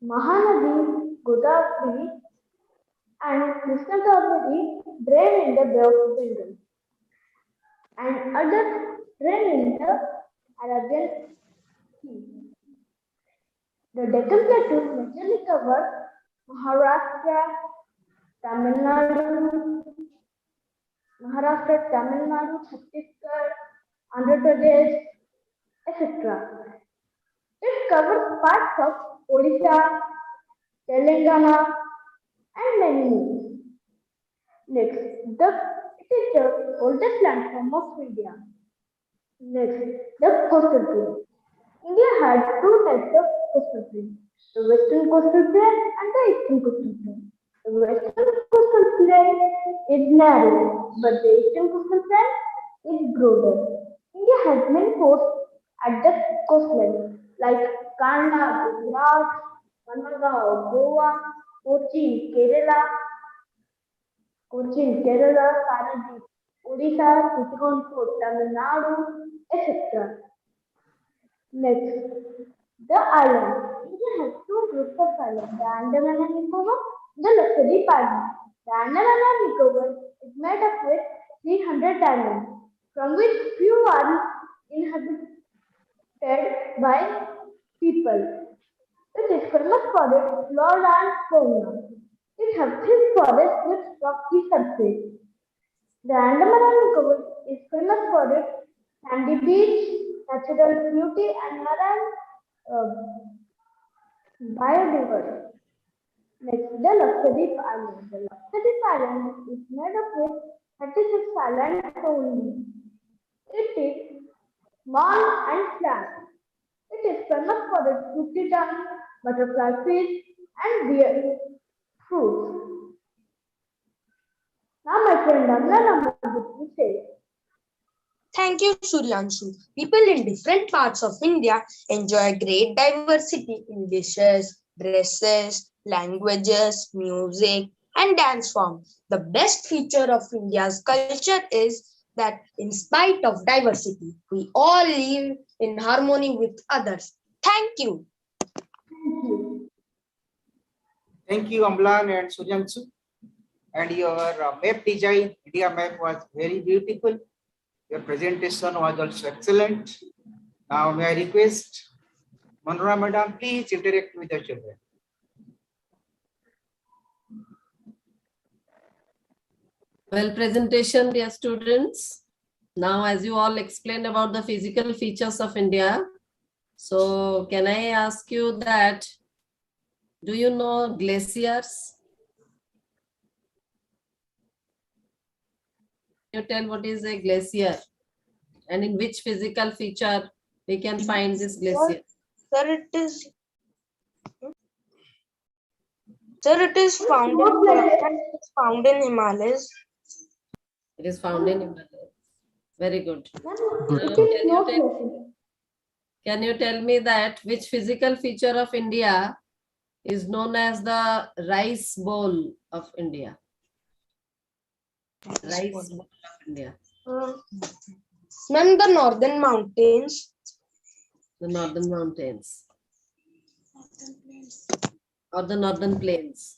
Mahanadi, Godavari, and Krishna Kaveri drain in the Bay of Bengal, and others drain in the Arabian Sea. The Deccan Plateau majorly covers Maharashtra, Tamil Nadu, Chhattisgarh, Andhra Pradesh, etc. It covers parts of Odisha, Telangana, and many more. Next, it is the oldest landform of India. Next, the coastal plain. India had two types of coastal plain, the western coastal plain and the eastern coastal plain. The western coastal plain is narrow, but the eastern coastal plain is broader. India has many ports at the coastline, like Kanha, Gujarat, Managaon, Goa, Kochi, Kerala, Paradip, Odisha, Chitrakoot, Tamil Nadu, etc. Next, the islands. India has two groups of islands, the Andaman and Nicobar, the Lakshadweep Islands. The Andaman and Nicobar is made up with 300 islands, from which few are inhabited by people. It is famous for its flora and fauna. It has thick forests with rocky surface. The Andaman and Nicobar is famous for its sandy beach, natural beauty, and marine uh, biodiversity. Next, the Lakshadweep Island. The Lakshadweep Island is made up with 36 islands only. It is small and flat. It is famous for its fruity tongue, butterfly fish, and beer fruits. Now, my friend Amna will say. Thank you, Suryanshu. People in different parts of India enjoy great diversity in dishes, dresses, languages, music, and dance forms. The best feature of India's culture is that in spite of diversity, we all live in harmony with others. Thank you. Thank you, Amlan and Suryanshu. And your map design, India map was very beautiful. Your presentation was also excellent. Now, may I request Manora Madam, please interact with the children. Well, presentation, dear students. Now, as you all explained about the physical features of India, so can I ask you that, do you know glaciers? Can you tell what is a glacier and in which physical feature we can find this glacier? Sir, it is found in Himalayas. It is found in Himalayas. Very good. Good. Can you tell me that which physical feature of India is known as the rice bowl of India? Rice bowl of India. Ma'am, the northern mountains. The northern mountains. Or the northern plains.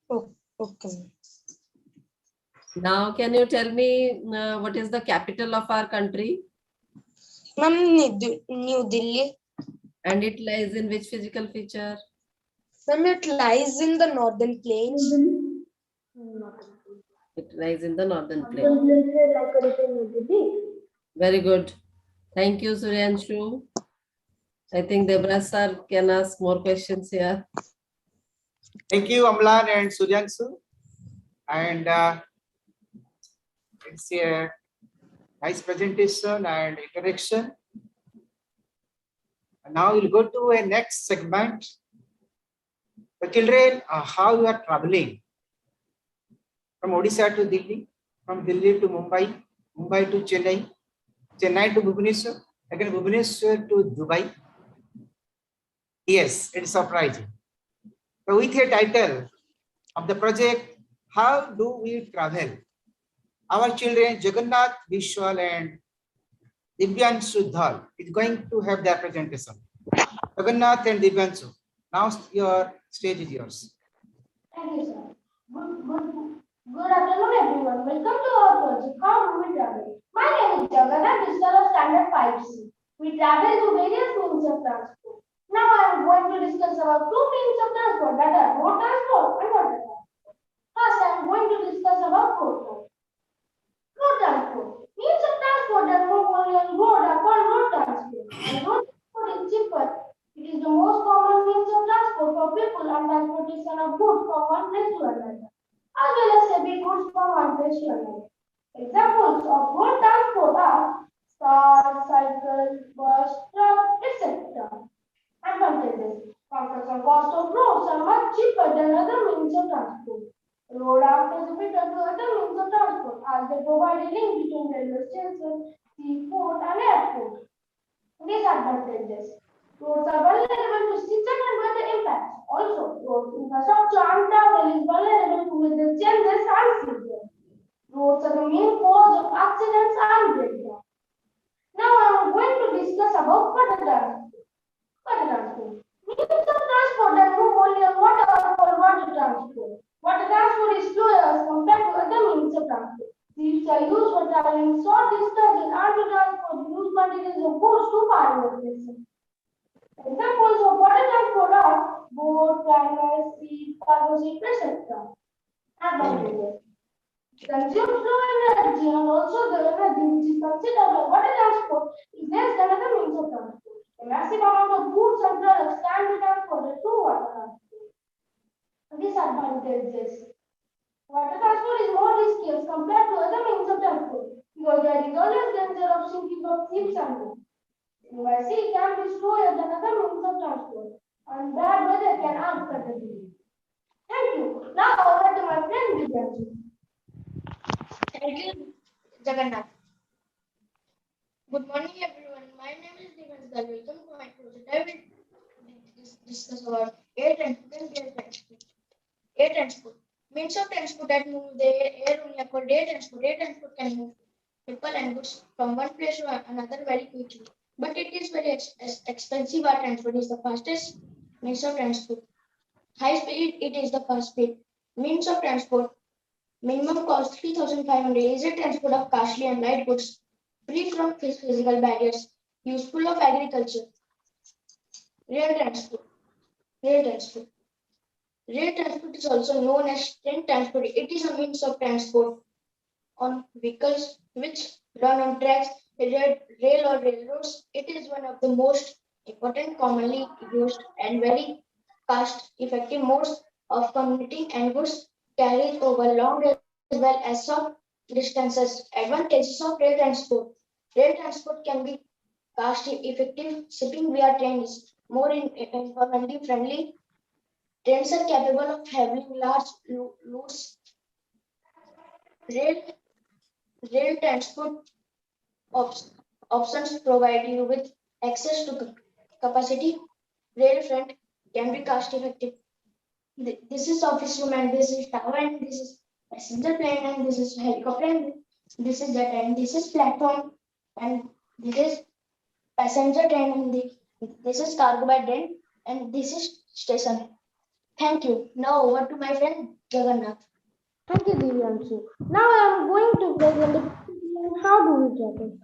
Oh, okay. Now, can you tell me what is the capital of our country? Ma'am, New Delhi. And it lies in which physical feature? Ma'am, it lies in the northern plains. It lies in the northern plain. Like a ripple with the deep. Very good. Thank you, Suryanshu. I think Debra sir can ask more questions here. Thank you, Amlan and Suryanshu. And it's a nice presentation and interaction. And now we'll go to a next segment. The children, how you are traveling from Odisha to Delhi, from Delhi to Mumbai, Mumbai to Chennai, Chennai to Bhubaneswar, again Bhubaneswar to Dubai. Yes, it's surprising. So with a title of the project, how do we travel? Our children, Jagannath, Vishwal and Divyanshu Dhal is going to have their presentation. Jagannath and Divyanshu, now your stage is yours. Thank you, sir. Good afternoon, everyone. Welcome to our project, How Do We Travel? My name is Jagannath, Digital of Standard 5C. We travel through various means of transport. Now I am going to discuss about two means of transport, that are road transport and water transport. First, I am going to discuss about road transport. Road transport. Means of transport that move only on road are called road transport. And road transport is cheaper. It is the most common means of transport for people and transportation of goods from one place to another, as well as heavy goods from one place to another. Examples of road transport are car, cycle, bus, truck, etc. Advantages. Comfort and cost of roads are much cheaper than other means of transport. Road acts as a filter to other means of transport as they provide a link between railway station, seaport, and airport. Disadvantages. Roads are vulnerable to season and weather impacts. Also, road infrastructure and travel is vulnerable to weather changes and seasons. Roads are the main cause of accidents and breakdowns. Now I am going to discuss about water transport. Water transport. Means of transport that move only on water are called water transport. Water transport is slower as compared to other means of transport. Ships are used for traveling short distances and to transport huge quantities of goods to faraway places. Examples of water transport are boat, liners, sea, cargo ship, etc. Advantages. Consumes no energy and also the energy which is considered by water transport is less than other means of transport. A massive amount of goods and products can be transported through water transport. Disadvantages. Water transport is more risky as compared to other means of transport because there is always danger of sinking of ships and boats. By sea can be slower than other means of transport and bad weather can affect the delay. Thank you. Now over to my friend Divyanshu. Thank you, Jagannath. Good morning, everyone. My name is Divyanshu. Welcome to my project. I will discuss about air transport and air transport. Air transport. Means of transport that move the air only are called air transport. Air transport can move people and goods from one place to another very quickly. But it is very expensive. Our transport is the fastest means of transport. High speed, it is the fast speed. Means of transport. Minimum cost 3,500. Easy transport of costly and light goods. Free from physical barriers. Useful of agriculture. Rail transport. Rail transport. Rail transport is also known as train transport. It is a means of transport on vehicles which run on tracks, rail or railroads. It is one of the most important, commonly used, and very cost-effective modes of commuting and goods carriage over long as well as short distances. Advantages of rail transport. Rail transport can be cost-effective. Shipping via train is more environmentally friendly. Trains are capable of handling large loads. Rail transport options provide you with access to capacity. Rail front can be cost effective. This is office room and this is tower and this is passenger plane and this is helicopter and this is jet and this is platform and this is passenger train and this is cargo by train and this is station. Thank you. Now over to my friend Jagannath. Thank you, Divyanshu. Now I am going to present the how do we travel.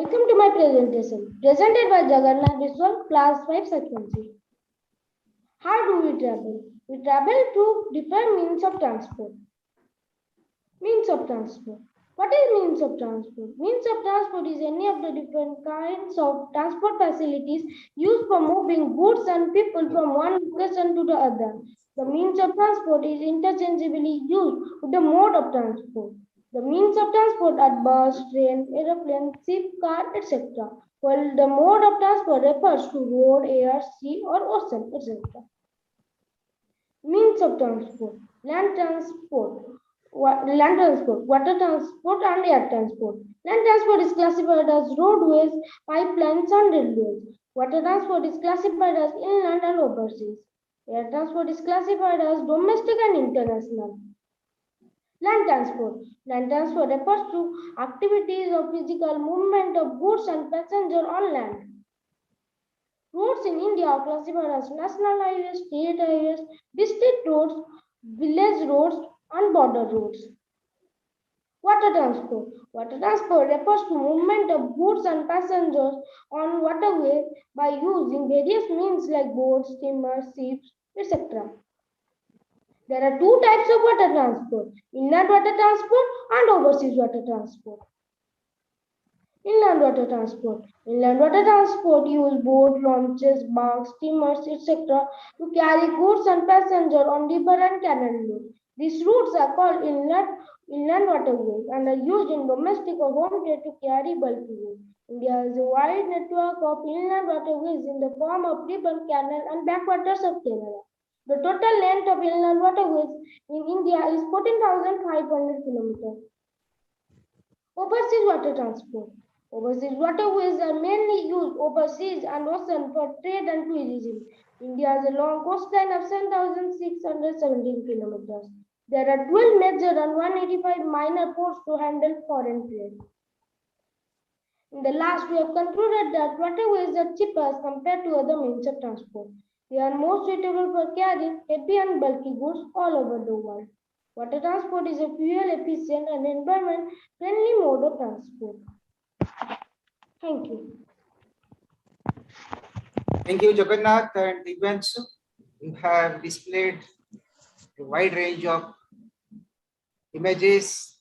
Welcome to my presentation, presented by Jagannath Biswal, class 5 sequency. How do we travel? We travel through different means of transport. Means of transport. What is means of transport? Means of transport is any of the different kinds of transport facilities used for moving goods and people from one location to the other. The means of transport is interchangeably used with the mode of transport. The means of transport are bus, train, aeroplane, ship, car, etc. While the mode of transport refers to road, air, sea, or ocean, etc. Means of transport: land transport, water transport, and air transport. Land transport is classified as roadways, pipelines, and railways. Water transport is classified as inland and overseas. Air transport is classified as domestic and international. Land transport. Land transport refers to activities of physical movement of goods and passengers on land. Roads in India are classified as national highways, state highways, district roads, village roads, and border roads. Water transport. Water transport refers to movement of goods and passengers on waterways by using various means like boats, steamers, ships, etc. There are two types of water transport: inland water transport and overseas water transport. Inland water transport. Inland water transport use boat, launches, barks, steamers, etc. to carry goods and passengers on river and canal routes. These routes are called inland waterways and are used in domestic or home trade to carry bulky goods. India has a wide network of inland waterways in the form of river, canal, and backwaters of Kerala. The total length of inland waterways in India is 14,500 kilometers. Overseas water transport. Overseas waterways are mainly used overseas and ocean for trade and tourism. India has a long coastline of 7,617 kilometers. There are 12 major and 185 minor ports to handle foreign trade. In the last, we have concluded that waterways are cheaper as compared to other means of transport. They are more suitable for carrying heavy and bulky goods all over the world. Water transport is a fuel-efficient and environment-friendly mode of transport. Thank you. Thank you, Jagannath and Divyanshu. You have displayed a wide range of images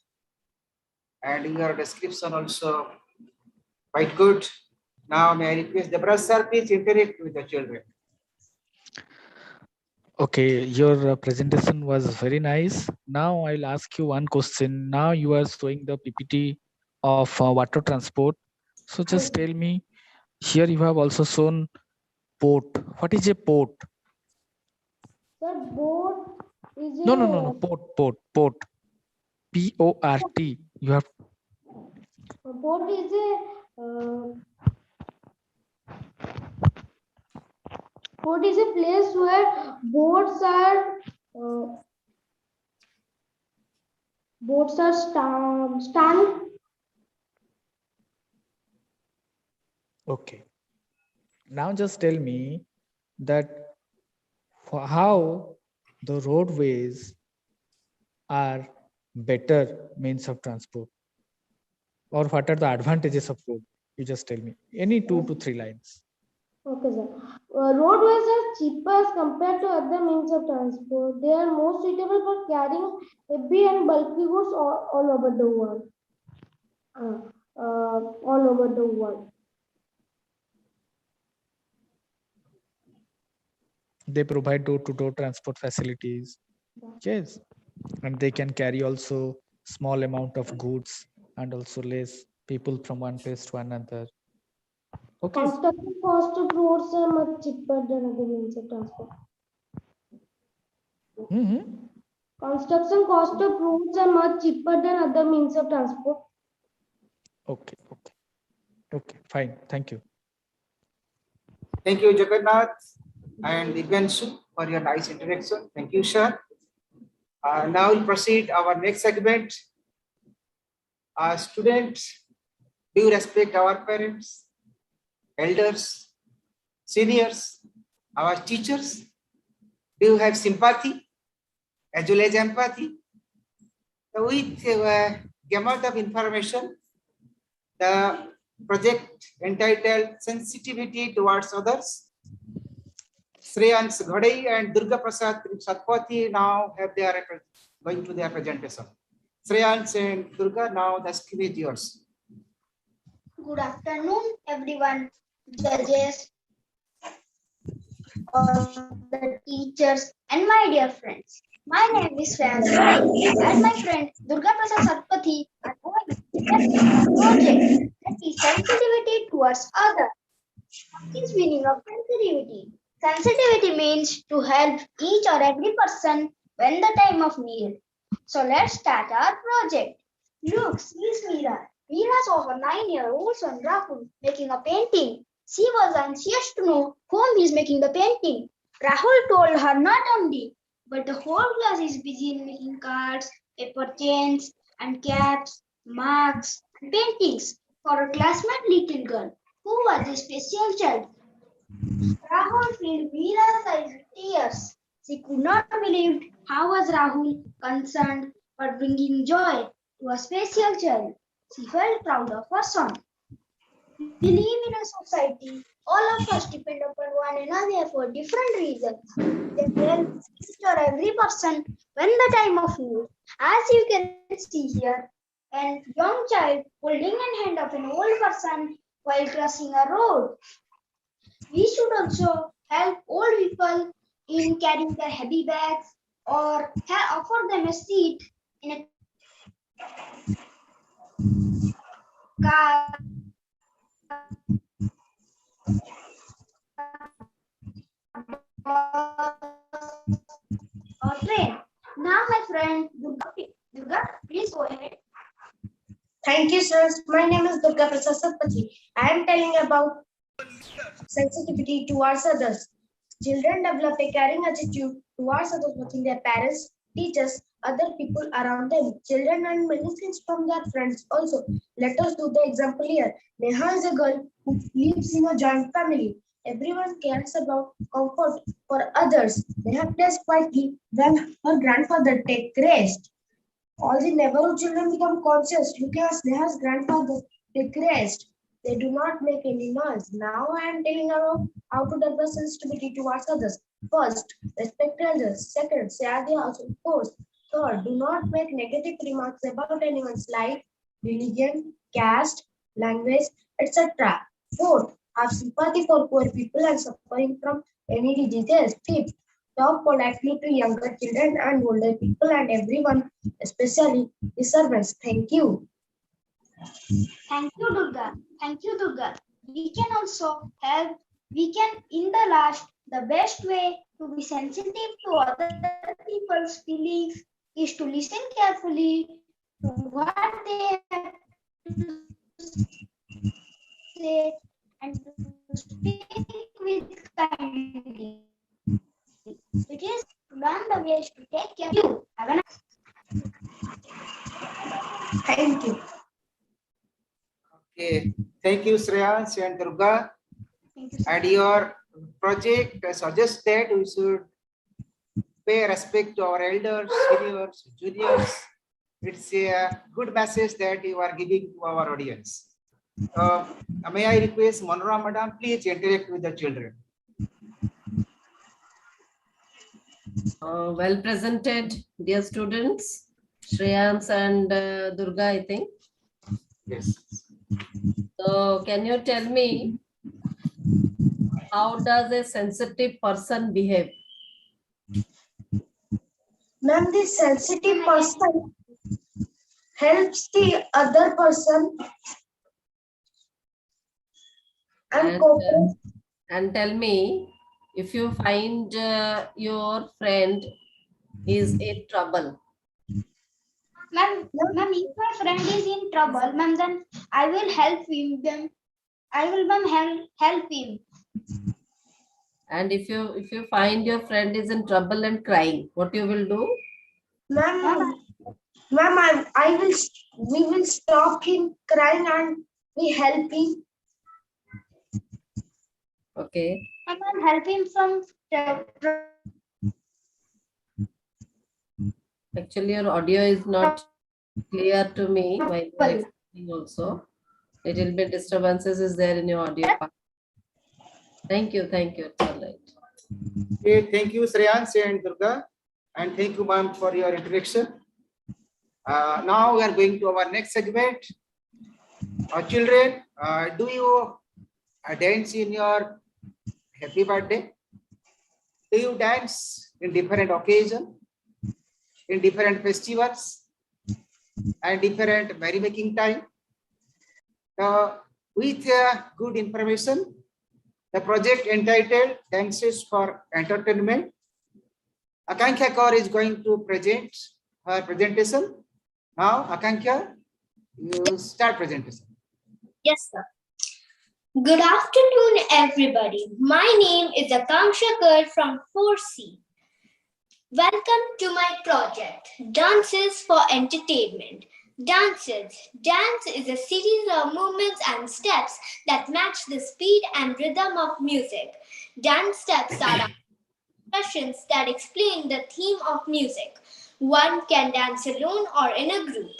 and your description also quite good. Now, may I request Deborah sir, please interact with the children. Okay, your presentation was very nice. Now I'll ask you one question. Now you are showing the PPT of water transport. So just tell me, here you have also shown port. What is a port? Sir, boat is No. Port. P-O-R-T. You have. Port is port is a place where boats are stand. Okay. Now just tell me that how the roadways are better means of transport, or what are the advantages of road? You just tell me any 2 to 3 lines. Okay, sir. Roadways are cheaper as compared to other means of transport. They are more suitable for carrying heavy and bulky goods all over the world. All over the world. They provide door-to-door transport facilities. Yes, and they can carry also small amount of goods and also less people from one place to another. Okay. Construction cost of roads are much cheaper than other means of transport. Construction cost of roads are much cheaper than other means of transport. Okay, fine. Thank you. Thank you, Jagannath and Divyanshu, for your nice introduction. Thank you, sir. Now we'll proceed our next segment. Students, do you respect our parents, elders, seniors, our teachers? Do you have sympathy as well as empathy? So with the gamut of information, the project entitled Sensitivity Towards Others. Shreyans Ghadai and Durga Prasad Satpathy now have going to their presentation. Shreyans and Durga, now the screen is yours. Good afternoon, everyone, judges, all the teachers, and my dear friends. My name is Shreyans and my friend Durga Prasad Satpathy are going to present a project that is sensitivity towards others. What is meaning of sensitivity? Sensitivity means to help each or every person when the time of need. So let's start our project. Look, see Meera. Meera saw her 9-year-old son Rahul making a painting. She was anxious to know whom is making the painting. Rahul told her not only, but the whole class is busy in making cards, paper chains, and caps, marks, and paintings for a classmate little girl who was a special child. Rahul filled Meera's eyes with tears. She could not believe how was Rahul concerned for bringing joy to a special child. She felt proud of her son. We live in a society. All of us depend upon one another for different reasons. They help each or every person when the time of need. As you can see here, a young child holding a hand of an old person while crossing a road. We should also help old people in carrying their heavy bags or offer them a seat in a car or train. Now, my friend Durga, please go ahead. Thank you, sir. My name is Durga Prasad Satpathy. I am telling about sensitivity towards others. Children develop a caring attitude towards others, watching their parents, teachers, other people around them. Children learn many things from their friends also. Let us do the example here. Neha is a girl who lives in a joint family. Everyone cares about comfort for others. Neha plays quietly when her grandfather takes rest. All the neighborhood children become conscious. Look at Sneha's grandfather take rest. They do not make any noise. Now I am telling about how to develop sensitivity towards others. First, respect elders. Second, share the household chores. Third, do not make negative remarks about anyone's life, religion, caste, language, etc. Fourth, have sympathy for poor people and suffering from any diseases. Fifth, talk politely to younger children and older people and everyone, especially the servants. Thank you. Thank you, Durga. Thank you, Durga. We can also help. We can, in the last, the best way to be sensitive to other people's feelings is to listen carefully to what they have to say and to speak with kindly. It is to learn the ways to take care of you. Have a nice. Thank you. Okay, thank you, Shreyans and Durga. And your project suggests that we should pay respect to our elders, seniors, juniors. It's a good message that you are giving to our audience. May I request Monora Madam, please interact with the children. Well presented, dear students. Shreyans and Durga, I think. Yes. So, can you tell me how does a sensitive person behave? Ma'am, the sensitive person helps the other person and tell me, if you find your friend is in trouble. Ma'am, if my friend is in trouble, ma'am, then I will help him. Then I will, ma'am, help him. And if you find your friend is in trouble and crying, what you will do? Ma'am, we will stop him crying and we help him. Okay. I will help him from. Actually, your audio is not clear to me while you are explaining also. Little bit disturbances is there in your audio part. Thank you. It's all right. Okay, thank you, Shreyans and Durga. And thank you, ma'am, for your introduction. Now we are going to our next segment. Children, do you dance in your happy birthday? Do you dance in different occasions, in different festivals, and different merrymaking time? With good information, the project entitled Dances for Entertainment, Akanksha Kaur is going to present her presentation. Now, Akanksha, you start presentation. Yes, sir. Good afternoon, everybody. My name is Akanksha Kaur from 4C. Welcome to my project, Dances for Entertainment. Dances. Dance is a series of movements and steps that match the speed and rhythm of music. Dance steps are expressions that explain the theme of music. One can dance alone or in a group.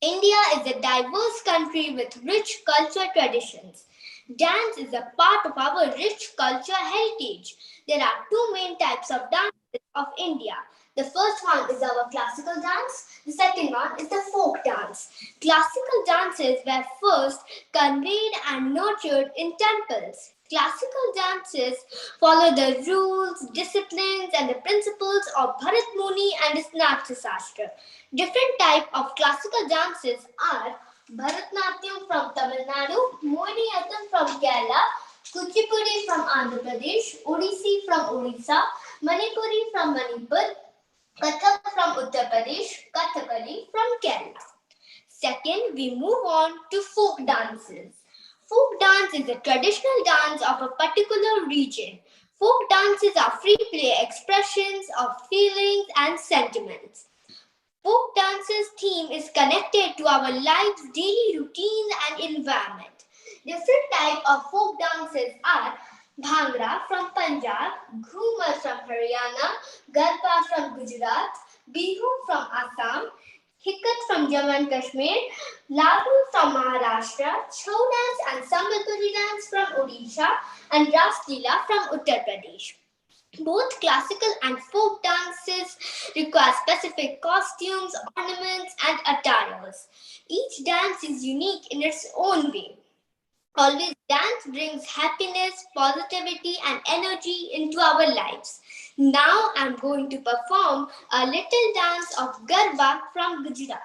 India is a diverse country with rich cultural traditions. Dance is a part of our rich cultural heritage. There are two main types of dances of India. The first one is our classical dance. The second one is the folk dance. Classical dances were first conveyed and nurtured in temples. Classical dances follow the rules, disciplines, and the principles of Bharat Muni and his Natya Shastra. Different types of classical dances are Bharatnatyam from Tamil Nadu, Mohiniyattam from Kerala, Kuchipudi from Andhra Pradesh, Odissi from Odisha, Manipuri from Manipur, Kathak from Uttar Pradesh, Kathakali from Kerala. Second, we move on to folk dances. Folk dance is a traditional dance of a particular region. Folk dances are free play expressions of feelings and sentiments. Folk dance's theme is connected to our lives, daily routines and environment. Different types of folk dances are Bhangra from Punjab, Ghumar from Haryana, Garba from Gujarat, Bihu from Assam, Hikkat from Jammu and Kashmir, Lagu from Maharashtra, Chhau dance and Sambalpuri dance from Odisha, and Ras Leela from Uttar Pradesh. Both classical and folk dances require specific costumes, ornaments, and attires. Each dance is unique in its own way. Always dance brings happiness, positivity, and energy into our lives. Now I'm going to perform a little dance of Garba from Gujarat.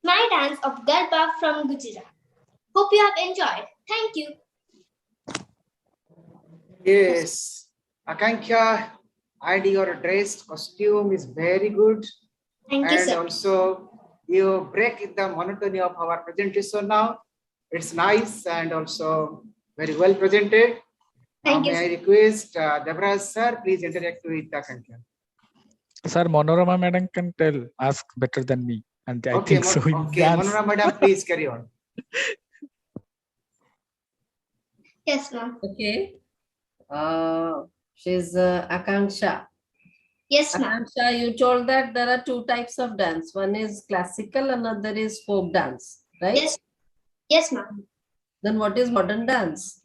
My dance of Garba from Gujarat. Hope you have enjoyed. Thank you. Yes, Akanksha, your dress costume is very good. Thank you, and sir. also you break the monotony of our presentation now. It's nice and also very well presented. Thank you, May I sir. request Devraj sir, please interact with Akanksha. Sir, Monorama madam can ask better than me. And I Okay, think so in okay, dance. Monorama madam, please carry on. Yes, ma'am. Okay. She's Akanksha. Yes, ma'am. Akanksha, you told that there are two types of dance. One is classical, another is folk dance, right? Yes. Yes, ma'am. Then what is modern dance?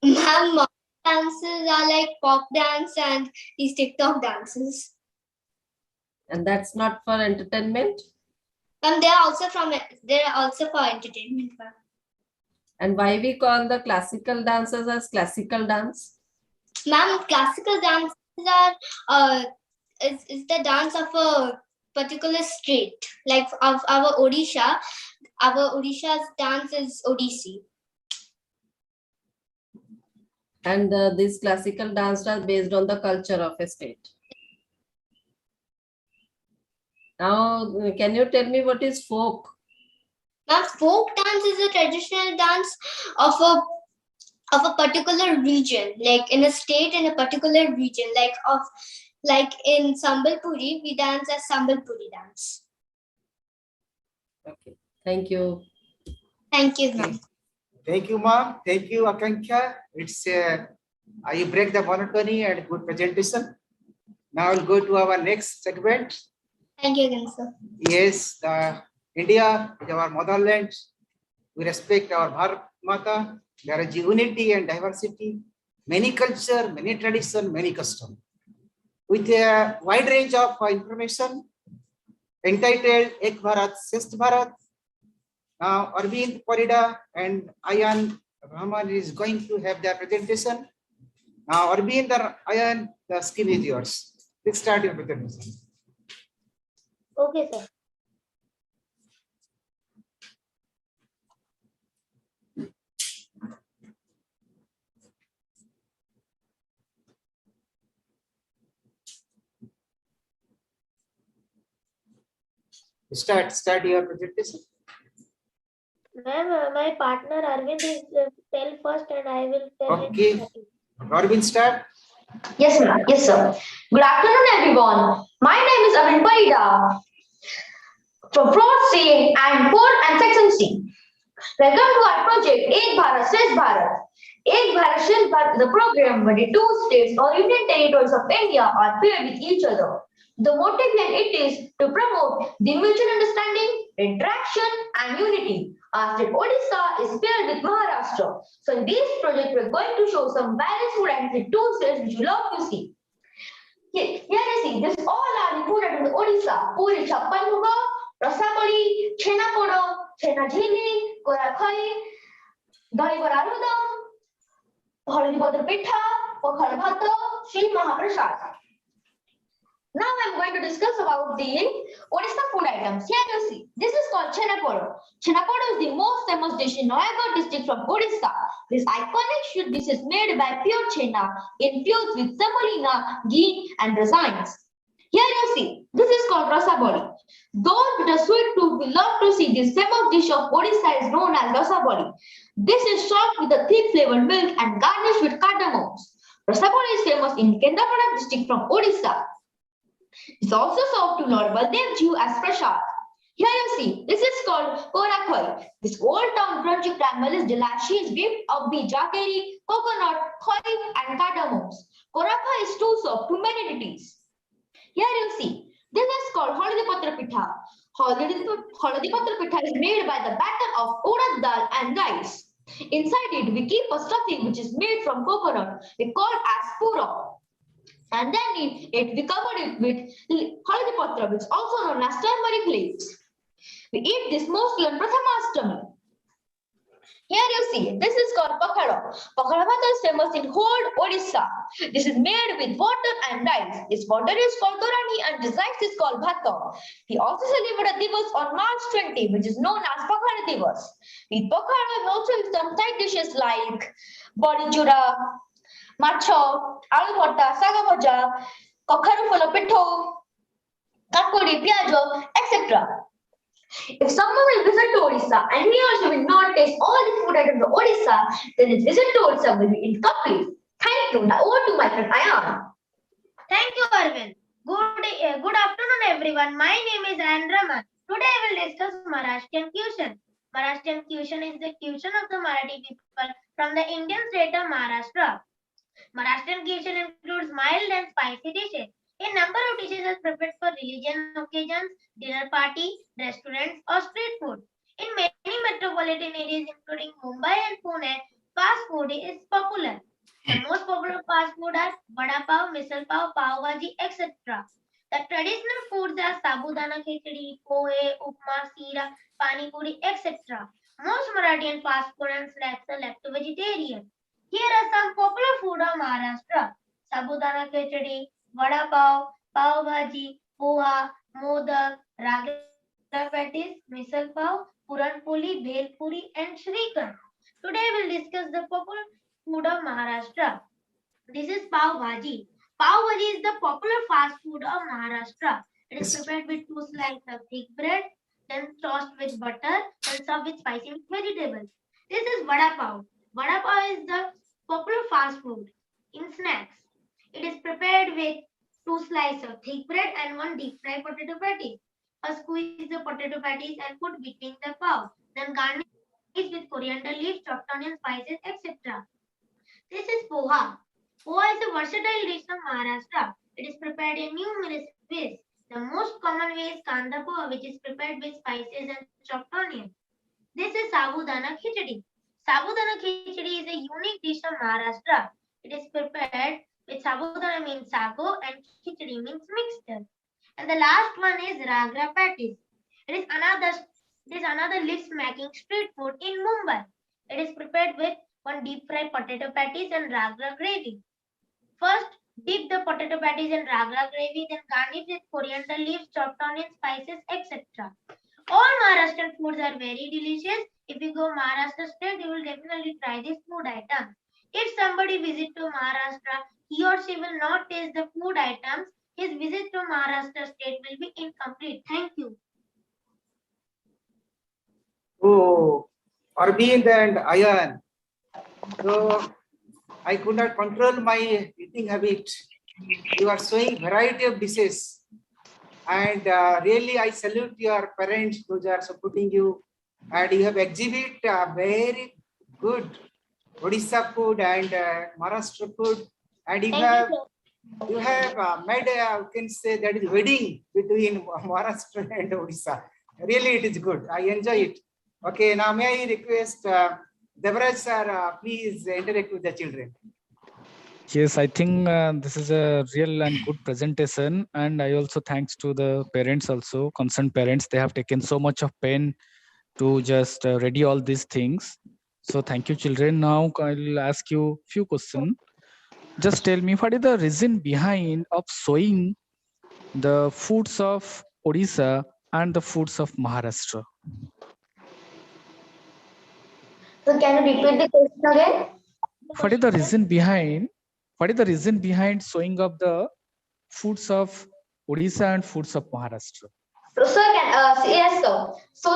Ma'am, modern dances are like pop dance and these TikTok dances. And that's not for entertainment? Ma'am, they are also for entertainment, ma'am. And why we call the classical dances as classical dance? Ma'am, classical dances are is the dance of a particular state, like of our Odisha. Our Odisha's dance is Odissi. And these classical dance are based on the culture of a state. Now, can you tell me what is folk? Now, folk dance is a traditional dance of a particular region, like in a state in a particular region, like in Sambalpuri, we dance as Sambalpuri dance. Okay, thank you. Thank you, ma'am. Thank you, ma'am. Thank you, Akanksha. It's you break the monotony and good presentation. Now we'll go to our next segment. Thank you again, sir. Yes, India is our motherland. We respect our Bharat Mata. There is unity and diversity, many culture, many tradition, many custom. With a wide range of information entitled Ek Bharat, Shresth Bharat. Now Arvind Parida and Ayan Rahman is going to have their presentation. Now Arvind or Ayan, the screen is yours. Please start your presentation. Okay, sir. Start your presentation. Ma'am, my partner Arvind is tell first and I will tell Okay. Arvind, start. Yes, ma'am. Yes, sir. Good afternoon, everyone. My name is Arvind Parida from 4th C and 4th and Section C. Welcome to our project Ek Bharat, Shresth Bharat. Ek Bharat, Shresth Bharat is a program where the two states or union territories of India are paired with each other. The motive behind it is to promote the mutual understanding, interaction, and unity. Our state Odisha is paired with Maharashtra. So in this project, we're going to show some balanced food items in two states which you love to see. Here you see, this all are the food items in Odisha. Puri chappan bhoga, rasabali, chhena podo, chhena jhili, korakhai, dahi bada aludam, haldi padra pitha, pokhal bhato, Sri Mahaprasad. Now I'm going to discuss about the Odisha food items. Here you see, this is called chhena podo. Chhena podo is the most famous dish in Noyagad district from Odisha. This iconic sweet dish is made by pure chhena infused with semolina, ghee and rasaiyans. Here you see, this is called rasaboli. Those with a sweet tooth will love to see this famous dish of Odisha is known as rasaboli. This is served with a thick flavored milk and garnished with cardamoms. Rasaboli is famous in Kendrapada district from Odisha. It's also served to Lord Baldev Ji as prasad. Here you see, this is called korakhoi. This old town crunchy caramel is delicious whipped of the jaggery, coconut, khoi and cardamoms. Korakhoi is too soft to many deities. Here you see, this is called haldi patra pitha. Haldi patra pitha is made by the batter of urad dal and rice. Inside it, we keep a stuffing which is made from coconut. We call as pura. And then we cover it with haldi patra, which is also known as turmeric leaves. We eat this mostly on Prathamashtami. Here you see, this is called pakhada. Pakhada is famous in whole Odisha. This is made with water and rice. This water is called Torani and this rice is called bhatta. We also celebrate a divas on March 20, which is known as Pakhada Divas. With pakhada, we also have some side dishes like body chura, macho, alu bhatta, saga bhaja, kokharu full of pitho, kakuri, piajo, etc. If someone will visit to Odisha and he also will not taste all the food items of Odisha, then his visit to Odisha will be incomplete. Thank you. Now over to my friend Ayan. Thank you, Arvind. Good afternoon, everyone. My name is Ayan Raman. Today I will discuss Maharashtrian cuisine. Maharashtrian cuisine is the cuisine of the Marathi people from the Indian state of Maharashtra. Maharashtrian cuisine includes mild and spicy dishes. A number of dishes are prepared for religion occasions, dinner party, restaurants, or street food. In many metropolitan areas, including Mumbai and Pune, fast food is popular. The most popular fast food are vada pav, misal pav, pav bhaji, etc. The traditional foods are sabudana khichdi, pohe, upma, sira, pani puri, etc. Most Marathi fast food and snacks are left to vegetarian. Here are some popular food of Maharashtra: sabudana khichdi, vada pav, pav bhaji, poha, modak, ragla patties, misal pav, puran puli, bhel puri, and shrikhand. Today we'll discuss the popular food of Maharashtra. This is pav bhaji. Pav bhaji is the popular fast food of Maharashtra. It is prepared with 2 slices of thick bread, then tossed with butter, then served with spicy vegetables. This is vada pav. Vada pav is the popular fast food in snacks. It is prepared with 2 slices of thick bread and 1 deep fried potato patty. First squeeze the potato patties and put between the pav. Then garnish with coriander leaves, chopped onions, spices, etc. This is poha. Poha is a versatile dish of Maharashtra. It is prepared in numerous ways. The most common way is kanda poha, which is prepared with spices and chopped onions. This is sabudana khichdi. Sabudana khichdi is a unique dish of Maharashtra. It is prepared with sabudana means sago and khichdi means mixture. And the last one is ragra patties. It is another lip-smacking street food in Mumbai. It is prepared with 1 deep fried potato patties and ragra gravy. First, dip the potato patties in ragra gravy, then garnish with coriander leaves, chopped onions, spices, etc. All Maharashtrian foods are very delicious. If you go Maharashtra state, you will definitely try this food item. If somebody visits to Maharashtra, he or she will not taste the food items. His visit to Maharashtra state will be incomplete. Thank you. Oh, Arvind and Ayan. So I could not control my eating habit. You are showing variety of dishes. And really, I salute your parents, those are supporting you. And you have exhibit very good Odisha food and Maharashtra food. And you have made, you can say that is wedding between Maharashtra and Odisha. Really, it is good. I enjoy it. Okay, now may I request Devraj sir, please interact with the children. Yes, I think this is a real and good presentation, and I also thanks to the parents also, concerned parents. They have taken so much of pain to just ready all these things. So thank you, children. Now I'll ask you few questions. Just tell me, what is the reason behind of showing the foods of Odisha and the foods of Maharashtra? So can you repeat the question again? What is the reason behind? What is the reason behind showing up the foods of Odisha and foods of Maharashtra? So yes, sir. So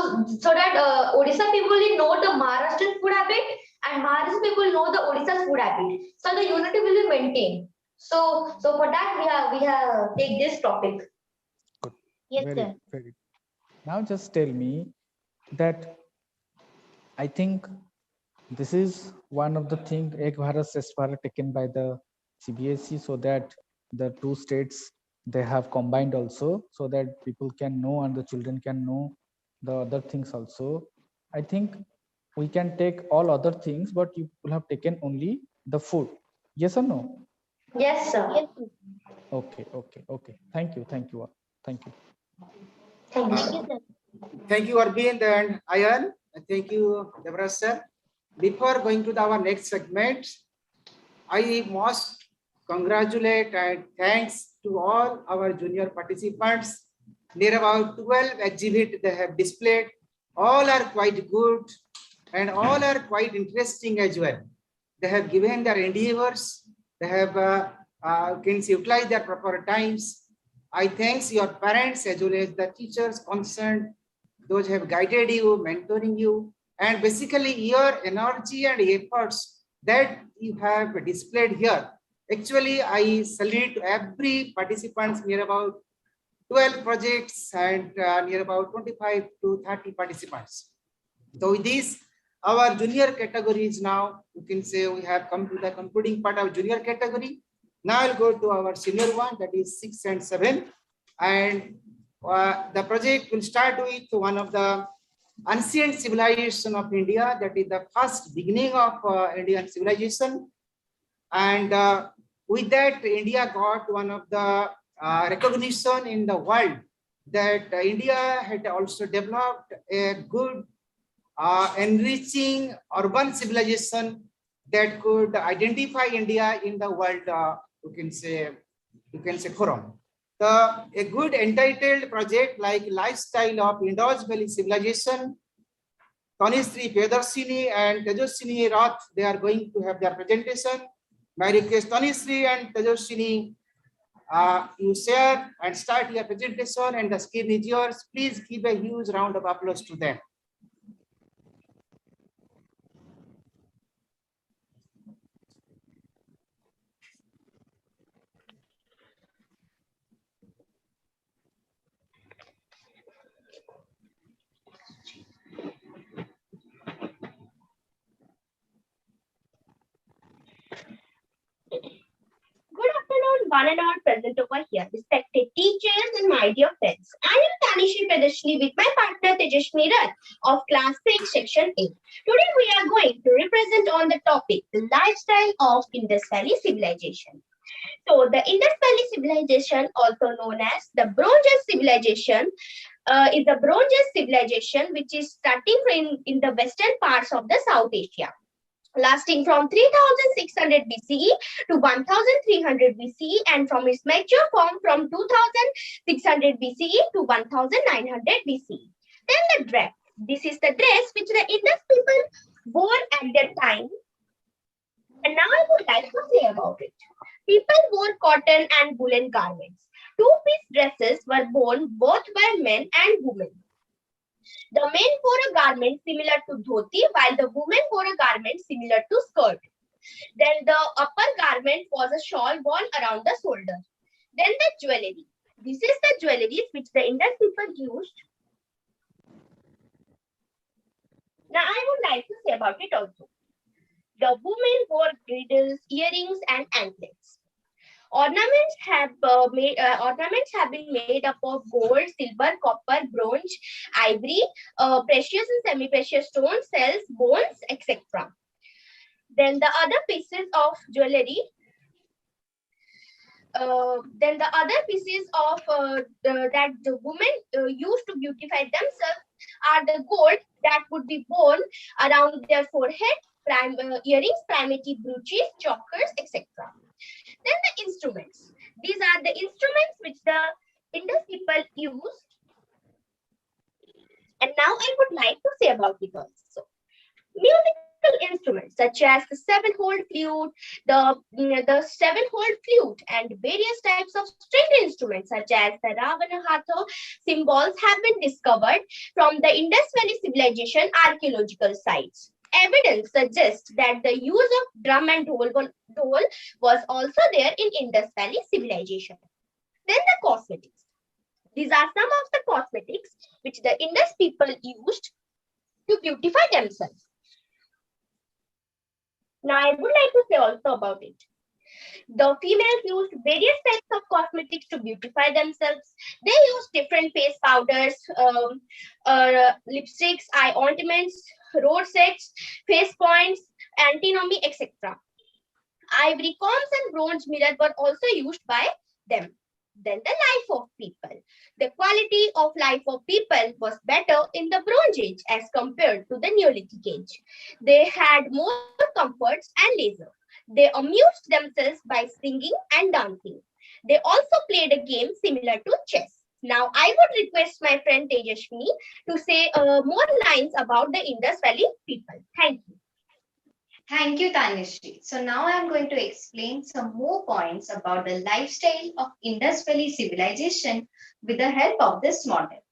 that Odisha people will know the Maharashtrian food habit and Maharashtra people know the Odisha's food habit. So the unity will be maintained. So for that we have take this topic. Good. Yes, Very, sir. very. Now just tell me that I think this is one of the things Ek Bharat Shresth Bharat taken by the CBSE, so that the two states they have combined also, so that people can know and the children can know the other things also. I think we can take all other things, but you will have taken only the food. Yes or no? Yes, sir. Yes. Okay. Thank you. Thank you, sir. Thank you, Arvind and Ayan. Thank you, Devraj sir. Before going to our next segment, I must congratulate and thanks to all our junior participants. Near about 12 exhibits they have displayed. All are quite good and all are quite interesting as well. They have given their endeavors. They have can utilize their proper times. I thanks your parents as well as the teachers concerned. Those have guided you, mentoring you, and basically your energy and efforts that you have displayed here. Actually, I salute every participants, near about 12 projects and near about 25 to 30 participants. So with this, our junior categories now, you can say we have come to the concluding part of junior category. Now I'll go to our senior one, that is 6 and 7. And the project will start with one of the ancient civilization of India, that is the first beginning of Indian civilization. And with that, India got one of the recognition in the world that India had also developed a good enriching urban civilization that could identify India in the world, you can say forum. A good entitled project like Lifestyle of Indus Valley Civilization Tanishri Pedarsini and Tejaswini Rath, they are going to have their presentation. My request, Tanishri and Tejaswini, you share and start your presentation, and the screen is yours. Please give a huge round of applause to them. Good afternoon, one and all present over here, respected teachers and my dear friends. I am Tanishri Pradashni with my partner Tejashni Rath of Class 6, Section 8. Today we are going to represent on the topic, the lifestyle of Indus Valley Civilization. So the Indus Valley Civilization, also known as the Bronze Age Civilization, is the Bronze Age Civilization which is starting in the western parts of the South Asia, lasting from 3600 BCE to 1300 BCE, and from its mature form from 2600 BCE to 1900 BCE. Then the dress. This is the dress which the Indus people wore at that time. And now I would like to say about it. People wore cotton and woolen garments. Two-piece dresses were worn both by men and women. The men wore a garment similar to dhoti, while the women wore a garment similar to skirt. Then the upper garment was a shawl worn around the shoulder. Then the jewelry. This is the jewelry which the Indus people used. Now I would like to say about it also. The women wore girdles, earrings, and anklets. Ornaments have been made up of gold, silver, copper, bronze, ivory, precious and semi-precious stones, shells, bones, etc. Then the other pieces of jewelry. That the women used to beautify themselves are the gold that would be worn around their forehead, earrings, primitive brooches, chokers, etc. Then the instruments. These are the instruments which the Indus people used. And now I would like to say about it also. Musical instruments such as the seven-hole flute, the seven-hole flute, and various types of stringed instruments such as the Ravana Hatha symbols have been discovered from the Indus Valley Civilization archaeological sites. Evidence suggests that the use of drum and dhol was also there in Indus Valley Civilization. Then the cosmetics. These are some of the cosmetics which the Indus people used to beautify themselves. Now I would like to say also about it. The females used various types of cosmetics to beautify themselves. They used different face powders, lipsticks, eye ointments, rosettes, face points, antinomy, etc. Ivory combs and bronze mirror were also used by them. Then the life of people. The quality of life of people was better in the Bronze Age as compared to the Neolithic Age. They had more comforts and leisure. They amused themselves by singing and dancing. They also played a game similar to chess. Now, I would request my friend Tejashmi to say more lines about the Indus Valley people. Thank you. Thank you, Tanishri. So now I am going to explain some more points about the lifestyle of Indus Valley civilization with the help of this model.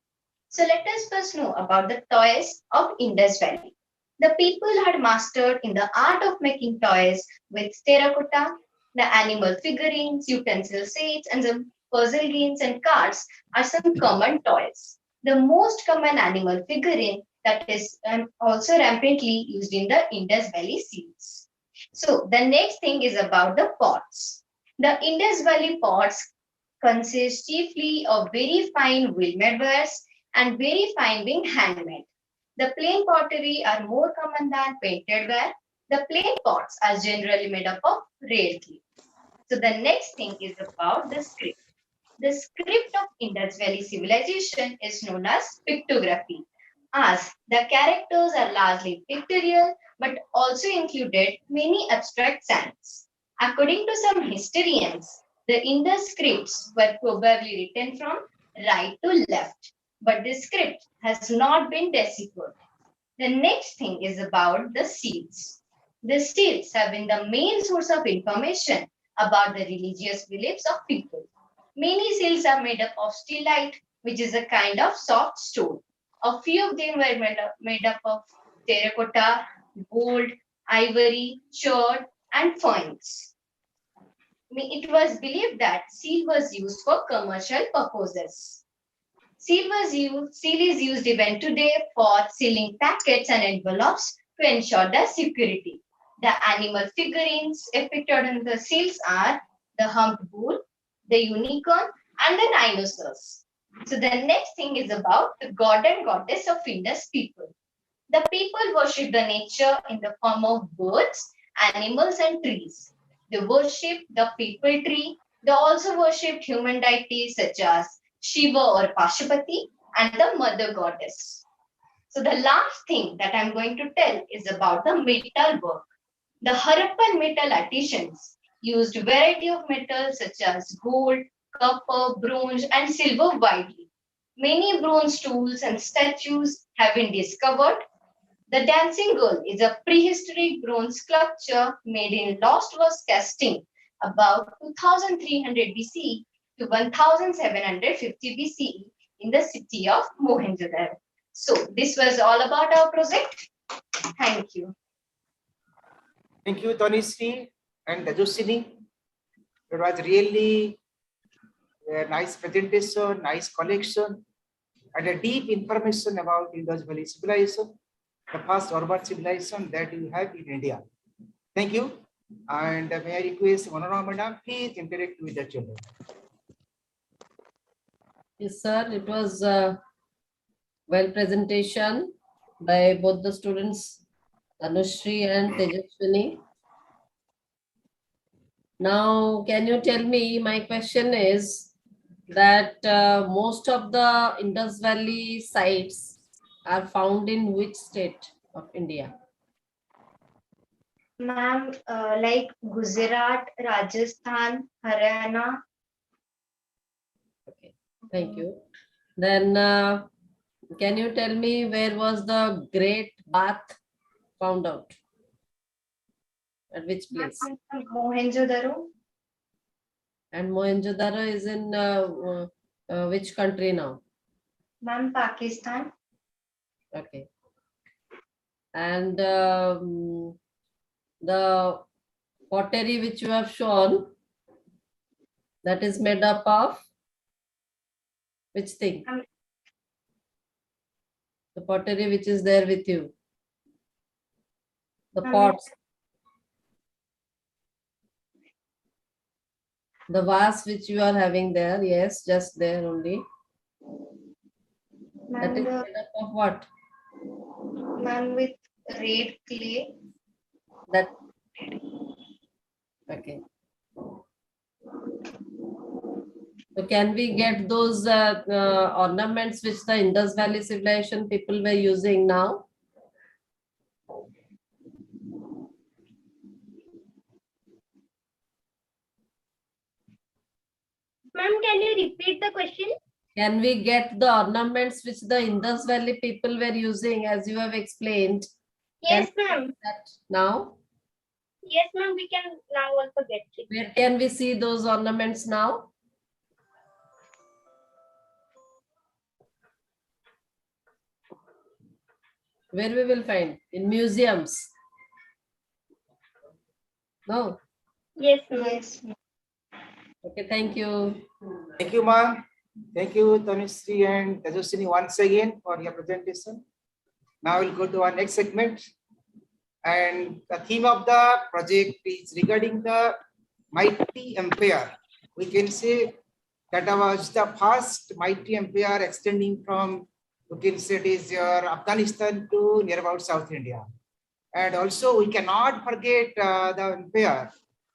So let us first know about the toys of Indus Valley. The people had mastered in the art of making toys with terracotta, the animal figurines, utensil sets, and some puzzle games and cards are some common toys. The most common animal figurine that is also rampantly used in the Indus Valley series. So the next thing is about the pots. The Indus Valley pots consist chiefly of very fine wheel-made wares and very fine being handmade. The plain pottery are more common than painted ware. The plain pots are generally made up of rare clay. So the next thing is about the script. The script of Indus Valley civilization is known as pictography, as the characters are largely pictorial but also included many abstract signs. According to some historians, the Indus scripts were probably written from right to left, but this script has not been deciphered. The next thing is about the seals. The seals have been the main source of information about the religious beliefs of people. Many seals are made up of steelite, which is a kind of soft stone. A few of them were made up of terracotta, gold, ivory, chert, and fines. It was believed that seal was used for commercial purposes. Seal is used even today for sealing packets and envelopes to ensure their security. The animal figurines depicted on the seals are the humped bull, the unicorn, and the rhinoceros. So the next thing is about the god and goddess of Indus people. The people worship the nature in the form of birds, animals, and trees. They worship the people tree. They also worship human deities such as Shiva or Pashupati and the mother goddess. So the last thing that I'm going to tell is about the metal work. The Harappan metal artisans used variety of metals such as gold, copper, bronze, and silver widely. Many bronze tools and statues have been discovered. The Dancing Girl is a prehistoric bronze sculpture made in lost was casting about 2300 BCE to 1750 BCE in the city of Mohenjo-daro. So this was all about our project. Thank you. Thank you, Tanushree and Tejaswini. It was really a nice presentation, nice collection, and a deep information about Indus Valley civilization, the first urban civilization that you have in India. Thank you. And may I request Manora Madam, please interact with the children. Yes, sir. It was a well presentation by both the students, Tanushree and Tejaswini. Now, can you tell me, my question is that most of the Indus Valley sites are found in which state of India? Ma'am, like Gujarat, Rajasthan, Haryana. Okay, thank you. Then can you tell me where was the Great Bath found out? At which place? Mohenjo-daro. And Mohenjo-daro is in which country now? Ma'am, Pakistan. Okay. And the pottery which you have shown, that is made up of which thing? The pottery which is there with you. The pots. The vase which you are having there, yes, just there only. That is made up of what? Ma'am, with red clay. That. Okay. So can we get those ornaments which the Indus Valley civilization people were using now? Ma'am, can you repeat the question? Can we get the ornaments which the Indus Valley people were using, as you have explained? Yes, ma'am. That now? Yes, ma'am, we can now also get it. Where can we see those ornaments now? Where we will find? In museums? No? Yes, ma'am. Yes. Okay, thank you. Thank you, ma'am. Thank you, Tanushree and Tejaswini, once again for your presentation. Now we'll go to our next segment. And the theme of the project is regarding the mighty empire. We can say that was the first mighty empire extending from, we can say it is Afghanistan to near about South India. And also we cannot forget the empire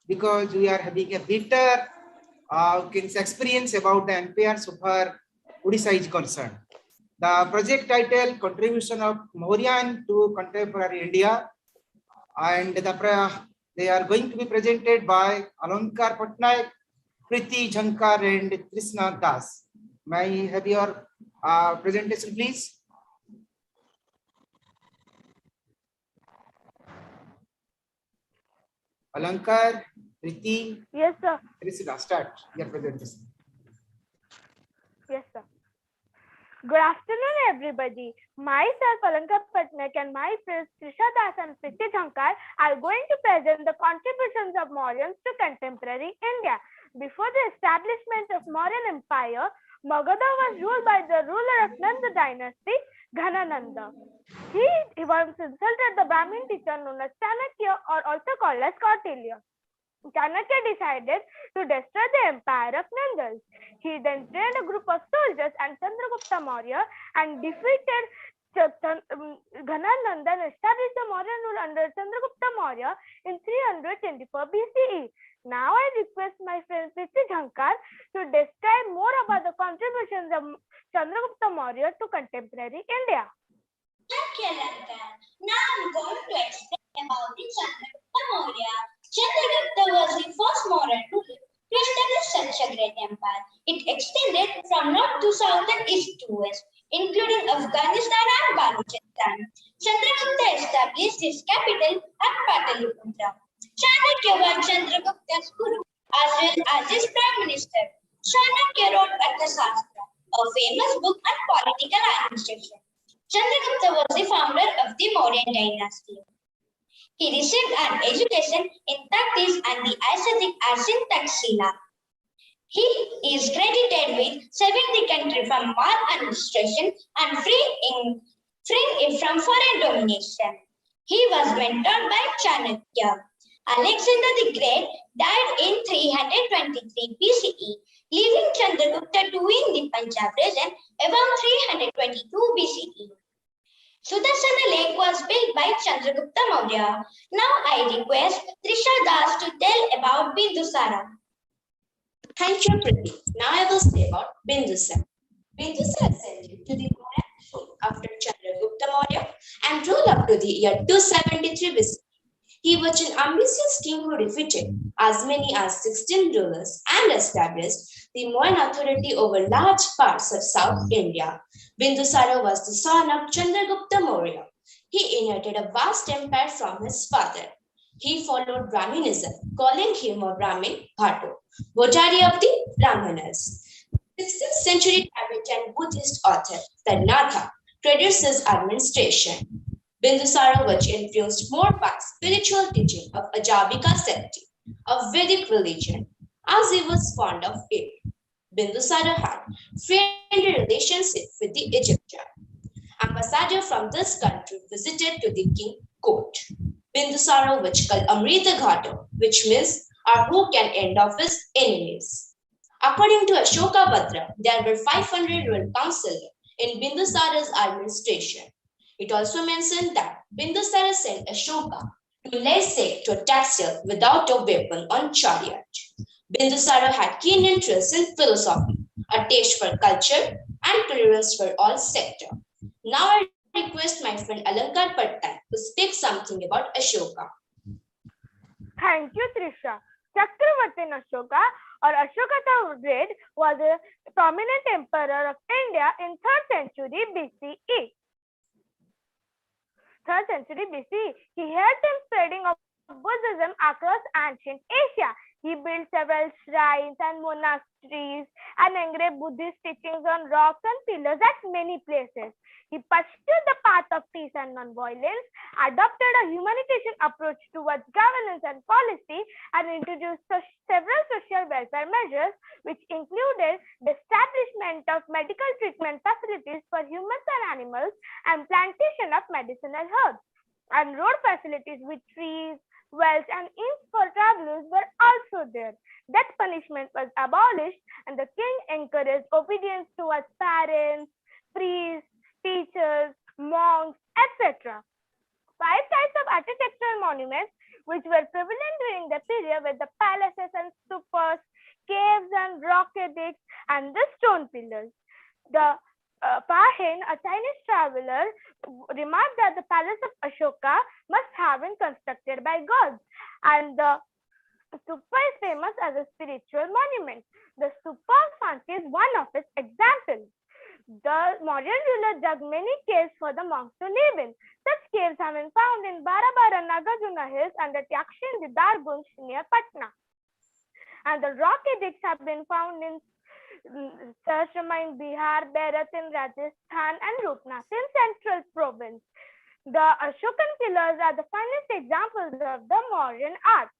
because we are having a bitter experience about the empire so far Odisha is concerned. The project title, Contribution of Mauryan to Contemporary India, and they are going to be presented by Alankar Patnaik, Priti Jhankar and Krishna Das. May I have your presentation, please? Alankar, Priti. Yes, sir. Priscilla, start your presentation. Yes, sir. Good afternoon, everybody. Myself, Alankar Patnaik, and my friends Trisha Das and Priti Dhankar are going to present the contributions of Mauryans to contemporary India. Before the establishment of Mauryan Empire, Magadha was ruled by the ruler of Nanda dynasty, Ghanananda. He once insulted the Brahmin teacher known as Chanakya, or also called as Kautilya. Chanakya decided to destroy the empire of Nandals. He then trained a group of soldiers and Chandragupta Maurya and defeated Ghanananda and established the Mauryan rule under Chandragupta Maurya in 324 BCE. Now I request my friend Priti Dhankar to describe more about the contributions of Chandragupta Maurya to contemporary India. Thank you, Alankar. Now I'm going to explain about the Chandragupta Maurya. Chandragupta was the first Mauryan ruler to establish such a great empire. It extended from north to south and east to west, including Afghanistan and Balochistan. Chandragupta established his capital at Pataliputra. Chanakya was Chandragupta's guru as well as his prime minister. Chanakya wrote Arthashastra, a famous book on political administration. Chandragupta was the founder of the Mauryan dynasty. He received an education in Taktis and the ascetic arts in Taxila. He is credited with saving the country from maladministration and freeing it from foreign domination. He was mentored by Chanakya. Alexander the Great died in 323 BCE, leaving Chandragupta to win the Punjab region around 322 BCE. Sudarsana Lake was built by Chandragupta Maurya. Now I request Trisha Das to tell about Bindusara. Thank you, Priti. Now I will say about Bindusara. Bindusara ascended to the throne after Chandragupta Maurya and ruled up to the year 273 BC. He was an ambitious king who defeated as many as 16 rulers and established the Mauryan authority over large parts of South India. Bindusara was the son of Chandragupta Maurya. He inherited a vast empire from his father. He followed Brahminism, calling him a Brahmin Bhatto, votary of the Brahmanas. The 6th century Tibetan Buddhist author Tarnatha credits his administration. Bindusara was influenced more by spiritual teaching of Ajabika sect, a Vedic religion, as he was fond of it. Bindusara had friendly relationship with the Egyptian. Ambassador from this country visited to the king court. Bindusara which called Amrita Ghato, which means who can end off his enemies. According to Ashoka Bhadra, there were 500 royal councillors in Bindusara's administration. It also mentioned that Bindusara sent Ashoka to lay siege to Taxil without a weapon on chariot. Bindusara had keen interest in philosophy, a taste for culture, and tolerance for all sectors. Now I request my friend Alankar Patnaik to speak something about Ashoka. Thank you, Trisha. Chakravartin Ashoka or Ashoka the Great was a prominent emperor of India in 3rd century BCE. 3rd century BCE. He helped in spreading of Buddhism across ancient Asia. He built several shrines and monasteries and engraved Buddhist teachings on rocks and pillars at many places. He pursued the path of peace and non-violence, adopted a humanitarian approach towards governance and policy, and introduced several social welfare measures, which included the establishment of medical treatment facilities for humans and animals and plantation of medicinal herbs. And road facilities with trees, wells, and inns for travelers were also there. Death punishment was abolished, and the king encouraged obedience towards parents, priests, teachers, monks, etc. 5 types of architectural monuments which were prevalent during the period were the palaces and stupas, caves and rock edicts, and the stone pillars. The Pahin, a Chinese traveler, remarked that the palace of Ashoka must have been constructed by gods, and the stupa is famous as a spiritual monument. The stupa of Sanchi is one of its examples. The Mauryan rulers dug many caves for the monks to live in. Such caves have been found in Barabara Nagarjuna Hills and the Tyakshin Dargunj near Patna. And the rocky digs have been found in Sasrama in Bihar, Berat in Rajasthan, and Rupnas in Central Province. The Ashokan pillars are the finest examples of the Mauryan art.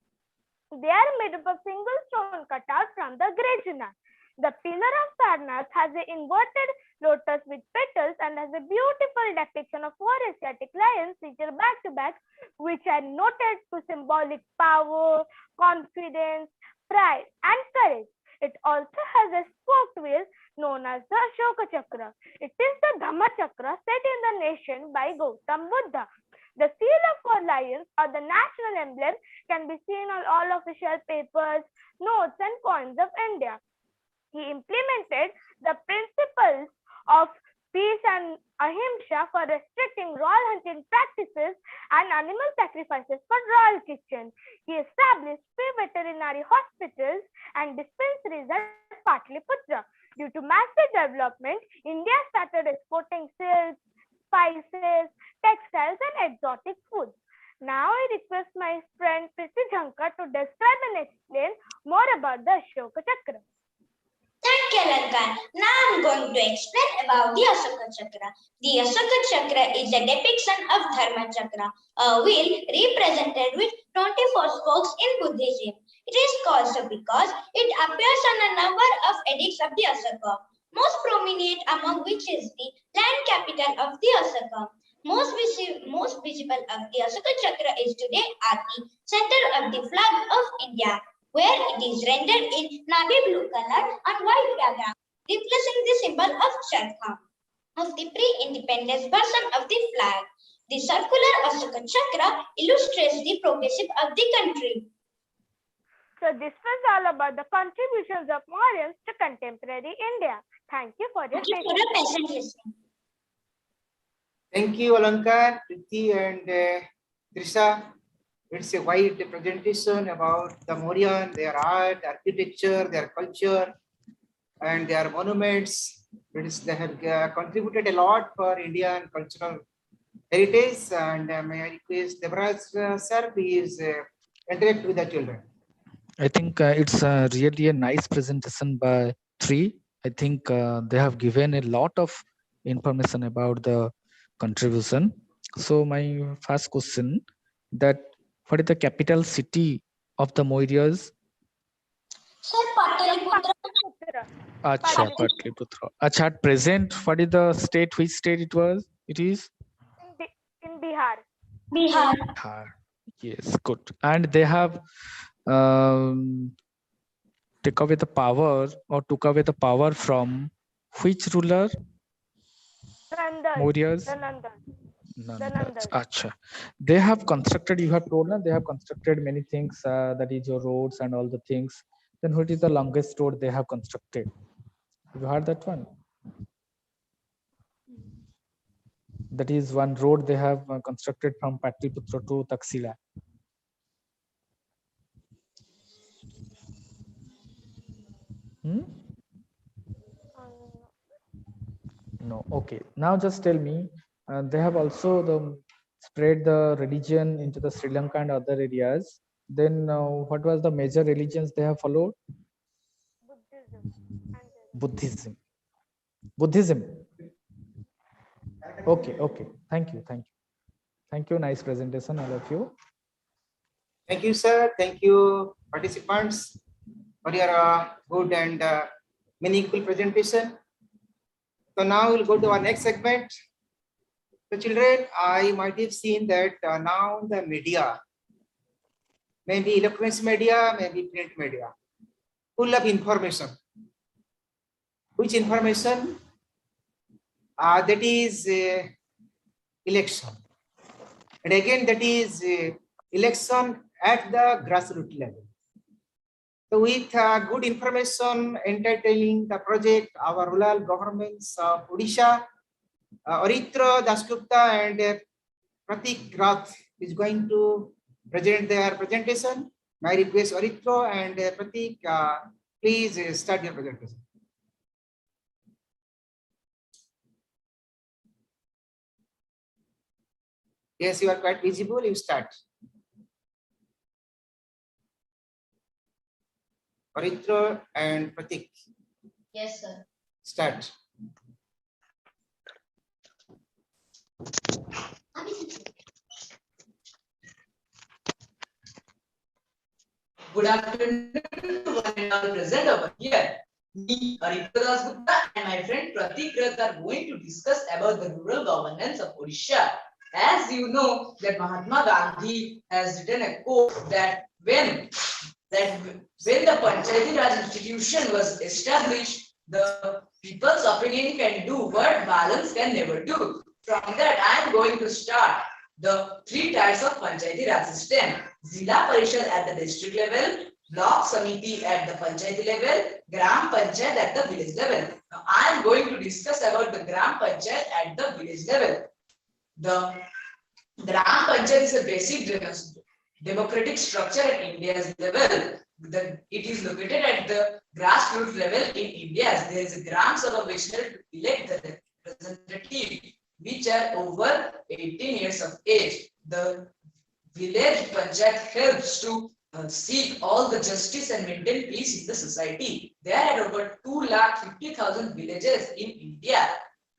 They are made up of single stone cut out from the Grejana. The pillar of Sarnath has an inverted lotus with petals and has a beautiful depiction of four Asiatic lions featured back to back, which are noted to symbolic power, confidence, pride, and courage. It also has a spoked wheel known as the Ashoka Chakra. It is the Dhamma Chakra set in the nation by Gautam Buddha. The seal of four lions, or the national emblem, can be seen on all official papers, notes, and coins of India. He implemented the principles of peace and ahimsa for restricting royal hunting practices and animal sacrifices for royal kitchen. He established 3 veterinary hospitals and dispensaries at Patliputra. Due to massive development, India started exporting silks, spices, textiles, and exotic foods. Now I request my friend Priti Jhankar to describe and explain more about the Ashoka Chakra. Thank you, Lankan. Now I'm going to explain about the Ashoka Chakra. The Ashoka Chakra is a depiction of Dharma Chakra, a wheel represented with 24 spokes in Buddhism. It is called so because it appears on a number of edicts of the Ashoka, most prominent among which is the land capital of the Ashoka. Most visible of the Ashoka Chakra is today at the center of the flag of India, where it is rendered in navy blue color on white background, replacing the symbol of Charkha of the pre-independence version of the flag. The circular Ashoka Chakra illustrates the progressive of the country. So this was all about the contributions of Mauryans to contemporary India. Thank you for your patient listening. Thank you, Alankar, Priti, and Trisha. It's a wide presentation about the Mauryan, their art, architecture, their culture, and their monuments. They have contributed a lot for Indian cultural heritage. And may I request Devraj sir, please interact with the children. I think it's really a nice presentation by three. I think they have given a lot of information about the contribution. So my first question, that what is the capital city of the Mauryas? Sir, Pataliputra. Acha, Patliputra. Acha, at present, what is the state? Which state it was? It is? In Bihar. Bihar. Yes, good. And they have take away the power or took away the power from which ruler? Mauryas? Nandas. Acha. They have constructed, you have told, they have constructed many things, that is your roads and all the things. Then what is the longest road they have constructed? Have you heard that one? That is one road they have constructed from Patliputra to Taxila. No. Okay. Now just tell me, they have also spread the religion into the Sri Lanka and other areas. Then what was the major religions they have followed? Buddhism. Buddhism. Okay. Okay. Thank you. Thank you. Thank you. Nice presentation, all of you. Thank you, sir. Thank you, participants, for your good and meaningful presentation. So now we'll go to our next segment. So children, I might have seen that now the media, maybe electronics media, maybe print media, full of information. Which information? That is election. And again, that is election at the grassroots level. So with good information entitling the project, our rural governments of Odisha, Aritra Dasgupta and Pratik Rath is going to present their presentation. My request, Aritra and Pratik, please start your presentation. Yes, you are quite visible. You start. Aritra and Pratik. Yes, sir. Start. Good afternoon to one and all present over here. Me, Aritra Das Gupta, and my friend Pratik Rath are going to discuss about the rural governance of Odisha. As you know, that Mahatma Gandhi has written a quote that when the Panchayati Raj institution was established, the people's opinion can do what balance can never do. From that, I am going to start the three types of Panchayati Raj system: Zila Parishad at the district level, Block Samiti at the Panchayati level, Gram Panchayat at the village level. Now, I am going to discuss about the Gram Panchayat at the village level. The Gram Panchayat is a basic democratic structure at India's level. It is located at the grassroots level in India. There is a Gram Sabha which help to elect the representative which are over 18 years of age. The village panchayat helps to seek all the justice and maintain peace in the society. There are over 250,000 villages in India.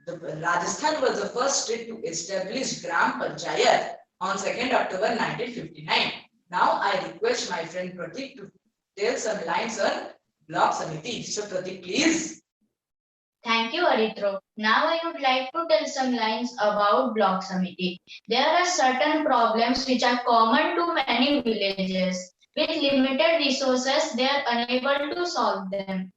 Rajasthan was the first state to establish Gram Panchayat on 2nd October 1959. Now I request my friend Pratik to tell some lines on Block Samiti. So Pratik, please. Thank you, Aritra. Now I would like to tell some lines about Block Samiti. There are certain problems which are common to many villages. With limited resources, they are unable to solve them.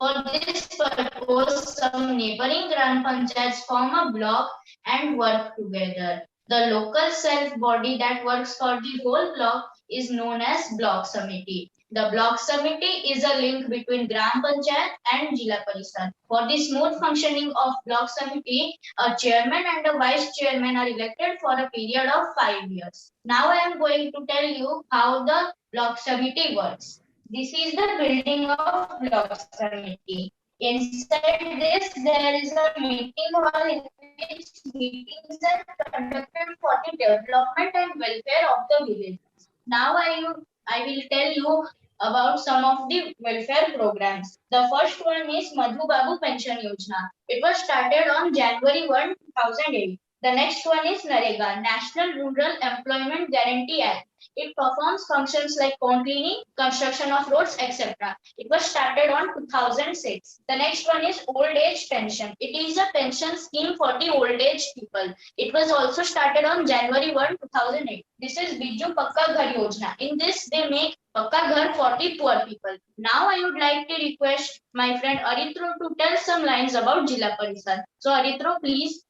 For this purpose, some neighboring Gram Panchayats form a block and work together. The local self-body that works for the whole block is known as Block Samiti. The Block Samiti is a link between Gram Panchayat and Jila Parishad. For the smooth functioning of Block Samiti, a chairman and a vice chairman are elected for a period of 5 years. Now I am going to tell you how the Block Samiti works. This is the building of Block Samiti. Inside this, there is a meeting hall in which meetings are conducted for the development and welfare of the village. Now I will tell you about some of the welfare programs. The first one is Madhu Babu Pension Yojana. It was started on January 1, 2008. The next one is NREGA, National Rural Employment Guarantee Act. It performs functions like pond cleaning, construction of roads, etc. It was started on 2006. The next one is Old Age Pension. It is a pension scheme for the old age people. It was also started on January 1, 2008. This is Biju Pakka Ghar Yojana. In this, they make Pakka Ghar for the poor people. Now I would like to request my friend Aritra to tell some lines about Jila Parishad. So Aritra, please.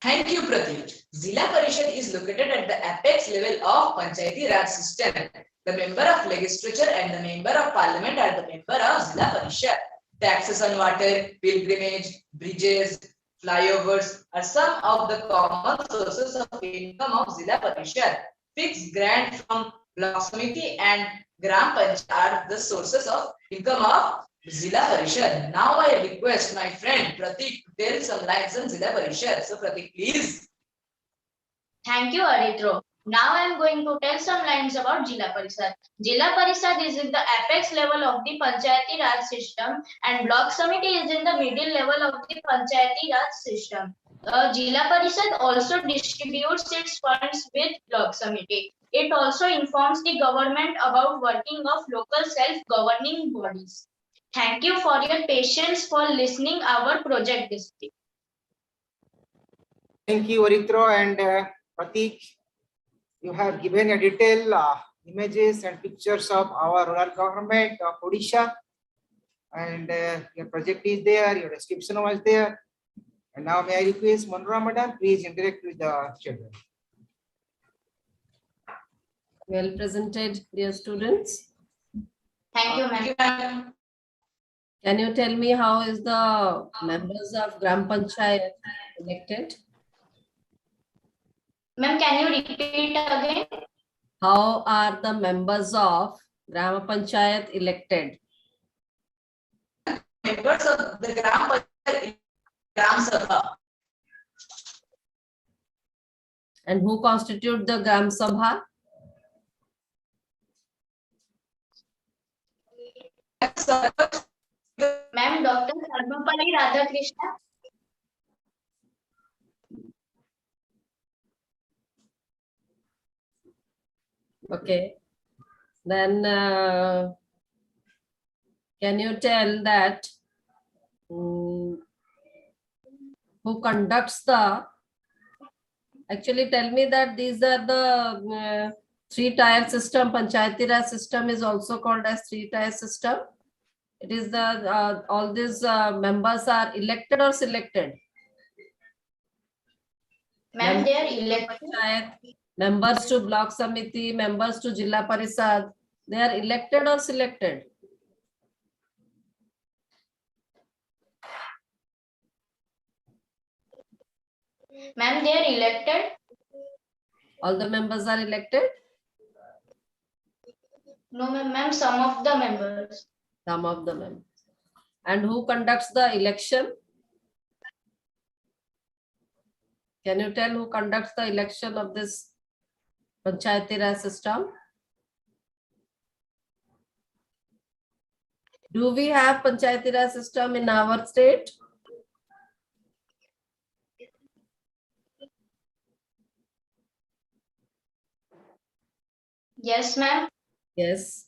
Thank you, Pratik. Zila Parishad is located at the apex level of Panchayati Raj system. The member of legislature and the member of parliament are the member of Zila Parishad. Taxes on water, pilgrimage, bridges, flyovers are some of the common sources of income of Zila Parishad. Fixed grant from Block Samiti and Gram Panchayat are the sources of income of Zila Parishad. Now I request my friend Pratik to tell some lines on Zila Parishad. So Pratik, please. Thank you, Aritra. Now I am going to tell some lines about Jila Parishad. Jila Parishad is in the apex level of the Panchayati Raj system and Block Samiti is in the middle level of the Panchayati Raj system. Jila Parishad also distributes its funds with Block Samiti. It also informs the government about working of local self-governing bodies. Thank you for your patience for listening our project district. Thank you, Aritra and Pratik. You have given a detailed images and pictures of our rural government of Odisha, and your project is there, your description was there. And now may I request Monroe Madam, please interact with the children. Well presented, dear students. Thank you, ma'am. Can you tell me how is the members of Gram Panchayat elected? Ma'am, can you repeat again? How are the members of Gram Panchayat elected? Members of the Gram Panchayat Gram Sabha. And who constitute the Gram Sabha? Ma'am, Dr. Sarvapalli Radhakrishna. Okay. Then can you tell that who conducts the, actually tell me that these are the three-tier system. Panchayati Raj system is also called as three-tier system. It is the all these members are elected or selected? Ma'am, they are elected. Members to block samiti, members to Jilla Parishad, they are elected or selected? Ma'am, they are elected. All the members are elected? No, ma'am, some of the members. Some of the members. And who conducts the election? Can you tell who conducts the election of this Panchayati Raj system? Do we have Panchayati Raj system in our state? Yes, ma'am. Yes,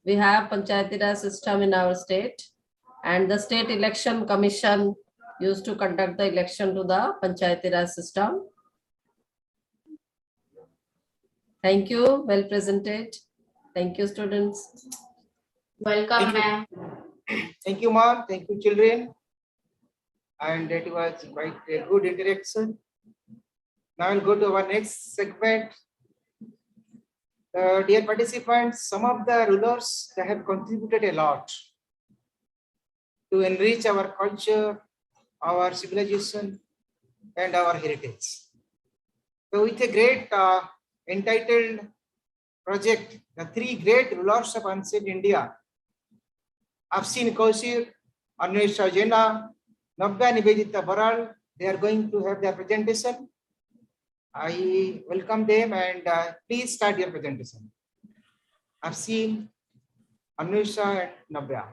we have Panchayati Raj system in our state, and the state election commission used to conduct the election to the Panchayati Raj system. Thank you. Well presented. Thank you, students. Welcome, ma'am. Thank you, ma'am. Thank you, children. And that was quite a good interaction. Now I'll go to our next segment. Dear participants, some of the rulers, they have contributed a lot to enrich our culture, our civilization, and our heritage. So with a great entitled project, the three great rulers of ancient India, Afsin Kausir, Anwesha Jena, Nabya Nivedita Baral, they are going to have their presentation. I welcome them and please start your presentation. Afsin, Anwesha, and Nabya.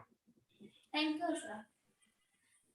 Thank you, sir.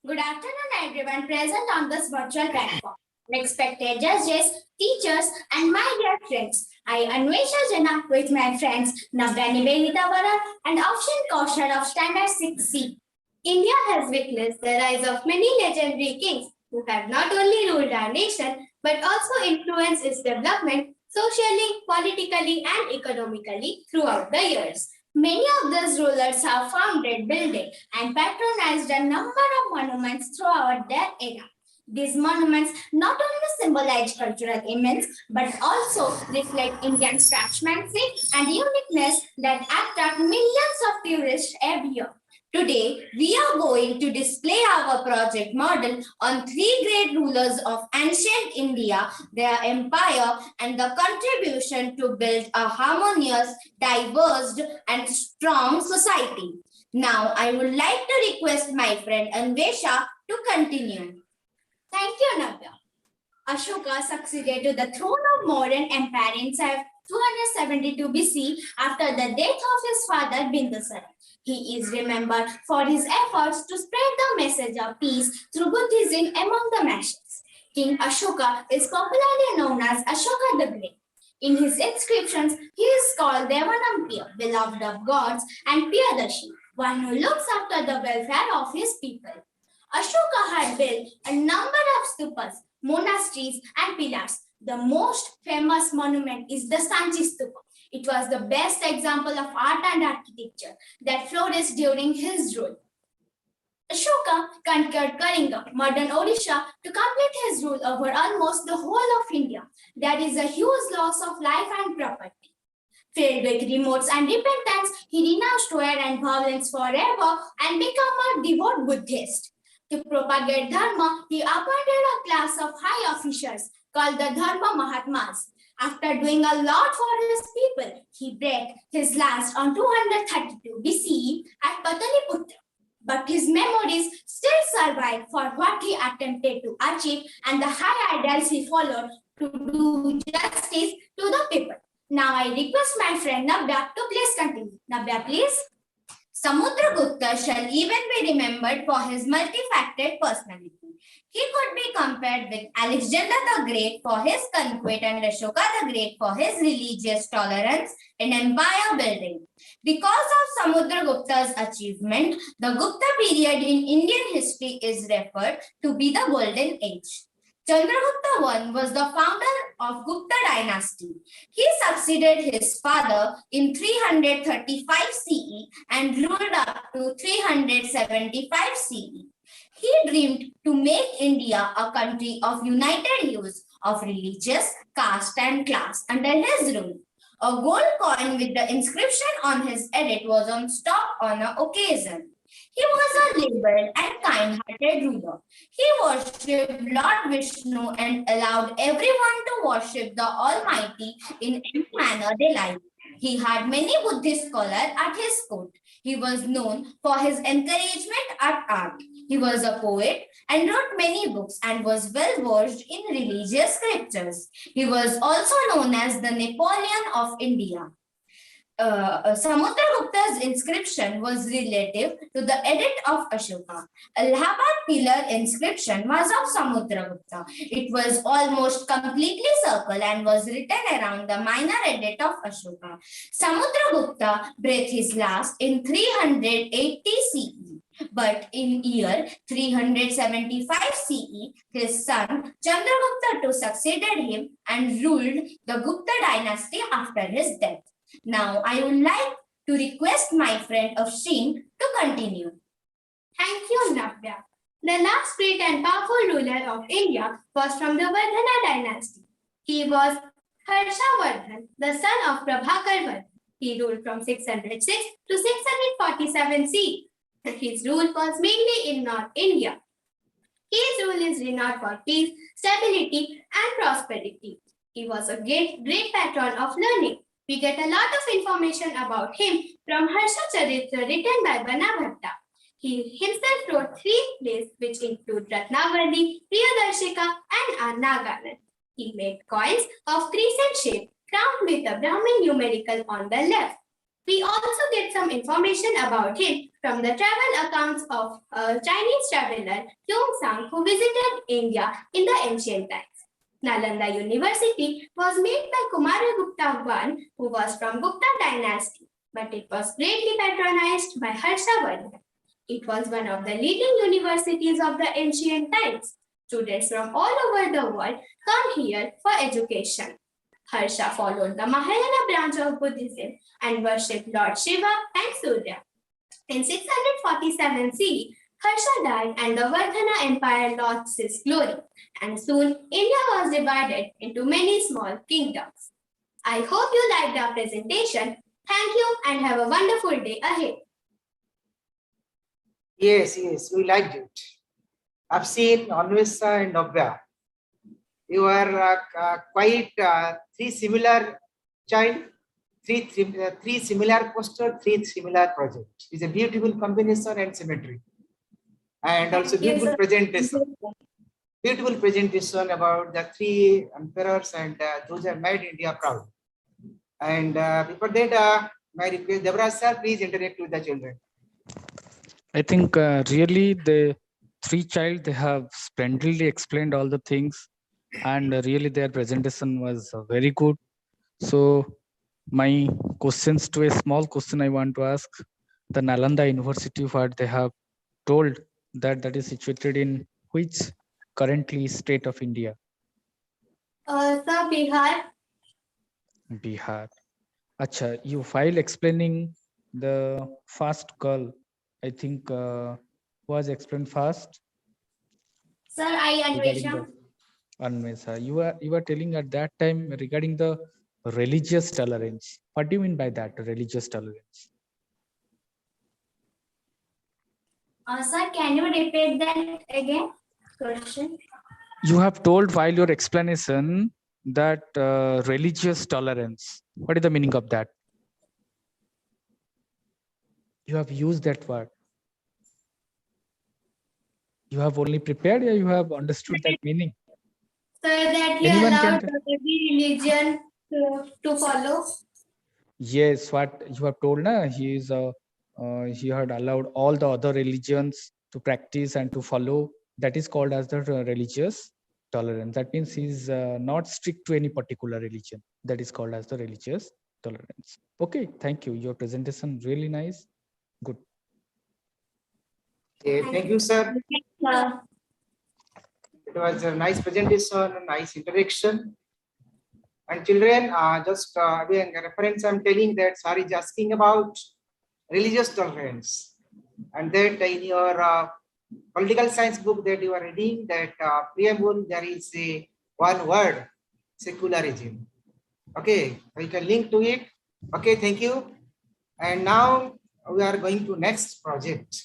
Good afternoon, everyone present on this virtual platform. Respected judges, teachers, and my dear friends. I, Anwesha Jana, with my friends Nabya Nivedita Baral and Afshin Kaushal of Standard 6C. India has witnessed the rise of many legendary kings who have not only ruled our nation but also influenced its development socially, politically, and economically throughout the years. Many of these rulers have founded, building, and patronized a number of monuments throughout their era. These monuments not only symbolize cultural events but also reflect Indian craftsmanship and uniqueness that attract millions of tourists every year. Today, we are going to display our project model on three great rulers of ancient India, their empire, and the contribution to build a harmonious, diverse, and strong society. Now, I would like to request my friend Anvesha to continue. Thank you, Nabya. Ashoka succeeded to the throne of modern empire in 272 BC after the death of his father Bindusara. He is remembered for his efforts to spread the message of peace through Buddhism among the masses. King Ashoka is popularly known as Ashoka the Great. In his inscriptions, he is called Devanampiya, beloved of gods, and Piyadashi, one who looks after the welfare of his people. Ashoka had built a number of stupas, monasteries, and pillars. The most famous monument is the Sanchi Stupa. It was the best example of art and architecture that flourished during his rule. Ashoka conquered Kalinga, modern Odisha, to complete his rule over almost the whole of India. There is a huge loss of life and property. Filled with remorse and repentance, he renounced war and violence forever and became a devout Buddhist. To propagate Dharma, he appointed a class of high officials called the Dharma Mahatmas. After doing a lot for his people, he break his last on 232 BCE at Pataliputra. But his memories still survive for what he attempted to achieve and the high ideals he followed to do justice to the people. Now I request my friend Nabya to please continue. Nabya, please. Samudragupta shall even be remembered for his multifaceted personality. He could be compared with Alexander the Great for his conquest and Ashoka the Great for his religious tolerance in empire building. Because of Samudragupta's achievement, the Gupta period in Indian history is referred to be the Golden Age. Chandragupta I was the founder of Gupta dynasty. He succeeded his father in 335 CE and ruled up to 375 CE. He dreamed to make India a country of united use of religious, caste and class under his rule. A gold coin with the inscription on his head was on stock on an occasion. He was a liberal and kind-hearted ruler. He worshipped Lord Vishnu and allowed everyone to worship the Almighty in any manner they liked. He had many Buddhist scholars at his court. He was known for his encouragement at art. He was a poet and wrote many books and was well versed in religious scriptures. He was also known as the Napoleon of India. Samudragupta's inscription was relative to the edict of Ashoka. Allahabad pillar inscription was of Samudragupta. It was almost completely circle and was written around the minor edict of Ashoka. Samudragupta breathed his last in 380 CE. But in year 375 CE, his son Chandragupta II succeeded him and ruled the Gupta dynasty after his death. Now, I would like to request my friend Afshin to continue. Thank you, Navya. The last great and powerful ruler of India was from the Vardhana dynasty. He was Harshavardhan, the son of Prabhakar Vardhan. He ruled from 606 to 647 CE. His rule was mainly in North India. His rule is renowned for peace, stability, and prosperity. He was a great patron of learning. We get a lot of information about him from Harsha Charitra written by Banabhatta. He himself wrote 3 plays which include Ratnavali, Priyadarshika and Naganan. He made coins of crescent shape crowned with a Brahmin numerical on the left. We also get some information about him from the travel accounts of a Chinese traveler, Yongzhang, who visited India in the ancient times. Nalanda University was made by Kumaragupta I, who was from Gupta dynasty, but it was greatly patronized by Harshavardhan. It was one of the leading universities of the ancient times. Students from all over the world come here for education. Harsha followed the Mahayana branch of Buddhism and worshipped Lord Shiva and Surya. In 647 CE, Harsha died and the Vardhana Empire lost its glory, and soon India was divided into many small kingdoms. I hope you liked our presentation. Thank you and have a wonderful day ahead. Yes, we liked it. I've seen Anvesa and Navya. You are quite 3 similar child, three similar poster, 3 similar project. It's a beautiful combination and symmetry. And also beautiful presentation. Beautiful presentation about the 3 emperors and those have made India proud. And before that, my request, Devraj sir, please interact with the children. I think really the 3 child, they have splendidly explained all the things, and really their presentation was very good. So my questions to a small question I want to ask, the Nalanda University, what they have told that is situated in which currently state of India? Sir, Bihar. Bihar. Acha, you file explaining the fast call. I think was explained fast. Sir, I Anvesha. Anvesha, you are telling at that time regarding the religious tolerance. What do you mean by that, religious tolerance? Sir, can you repeat that again? Question. You have told while your explanation that religious tolerance. What is the meaning of that? You have used that word. You have only prepared, or you have understood that meaning? So that he Anyone allowed can. every religion to follow. Yes, what you have told, na, he had allowed all the other religions to practice and to follow. That is called as the religious tolerance. That means he's not strict to any particular religion. That is called as the religious tolerance. Okay, thank you. Your presentation really nice. Good. Okay, thank you, sir. It was a nice presentation, a nice interaction. And children, just again, a reference I'm telling that sir is asking about religious tolerance. And that in your political science book that you are reading, that preamble, there is a one word, secularism. Okay, we can link to it. Okay, thank you. And now we are going to next project.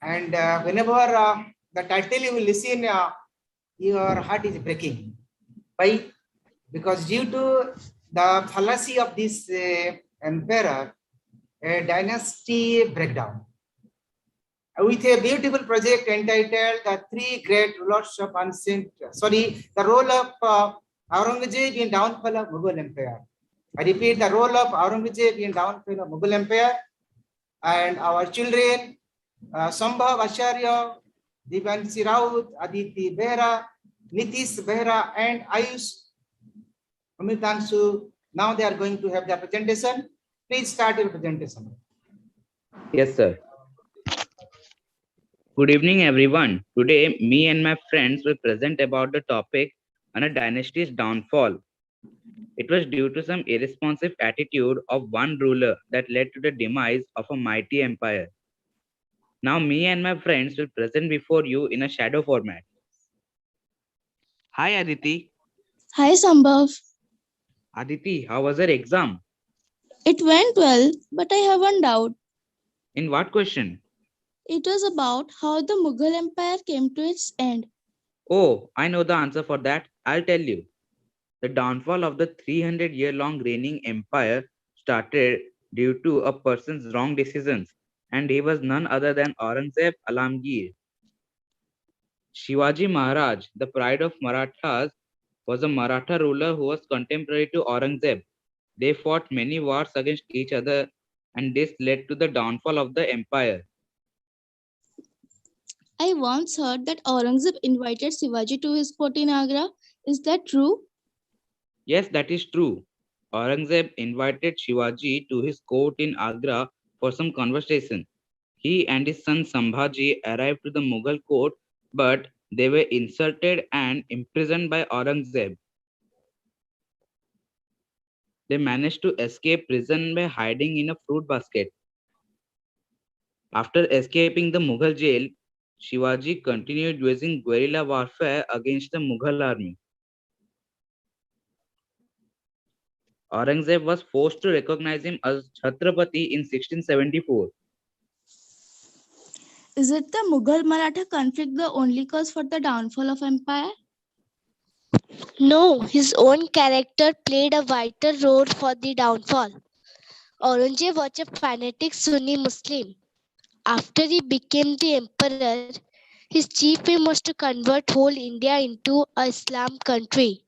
And whenever the title you will listen, your heart is breaking. Why? Because due to the fallacy of this emperor, a dynasty breakdown. With a beautiful project entitled The Three Great Rulers of the role of Aurangzeb in downfall of Mughal Empire. I repeat, the role of Aurangzeb in downfall of Mughal Empire. And our children, Sambhav Acharya, Divanshi Raut, Aditi Behra, Nitish Behra, and Ayush Amitanshu. Now they are going to have their presentation. Please start your presentation. Yes, sir. Good evening, everyone. Today, me and my friends will present about the topic on a dynasty's downfall. It was due to some irresponsive attitude of one ruler that led to the demise of a mighty empire. Now, me and my friends will present before you in a shadow format. Hi, Aditi. Hi, Sambhav. Aditi, how was your exam? It went well, but I have one doubt. In what question? It was about how the Mughal Empire came to its end. Oh, I know the answer for that. I'll tell you. The downfall of the 300-year-long reigning empire started due to a person's wrong decisions, and he was none other than Aurangzeb Alamgir. Shivaji Maharaj, the pride of Marathas, was a Maratha ruler who was contemporary to Aurangzeb. They fought many wars against each other, and this led to the downfall of the empire. I once heard that Aurangzeb invited Shivaji to his court in Agra. Is that true? Yes, that is true. Aurangzeb invited Shivaji to his court in Agra for some conversation. He and his son Sambhaji arrived to the Mughal court, but they were insulted and imprisoned by Aurangzeb. They managed to escape prison by hiding in a fruit basket. After escaping the Mughal jail, Shivaji continued waging guerrilla warfare against the Mughal army. Aurangzeb was forced to recognize him as Chhatrapati in 1674. Is it the Mughal-Maratha conflict the only cause for the downfall of empire? No, his own character played a vital role for the downfall. Aurangzeb was a fanatic Sunni Muslim. After he became the emperor, his chief aim was to convert whole India into a Islam country.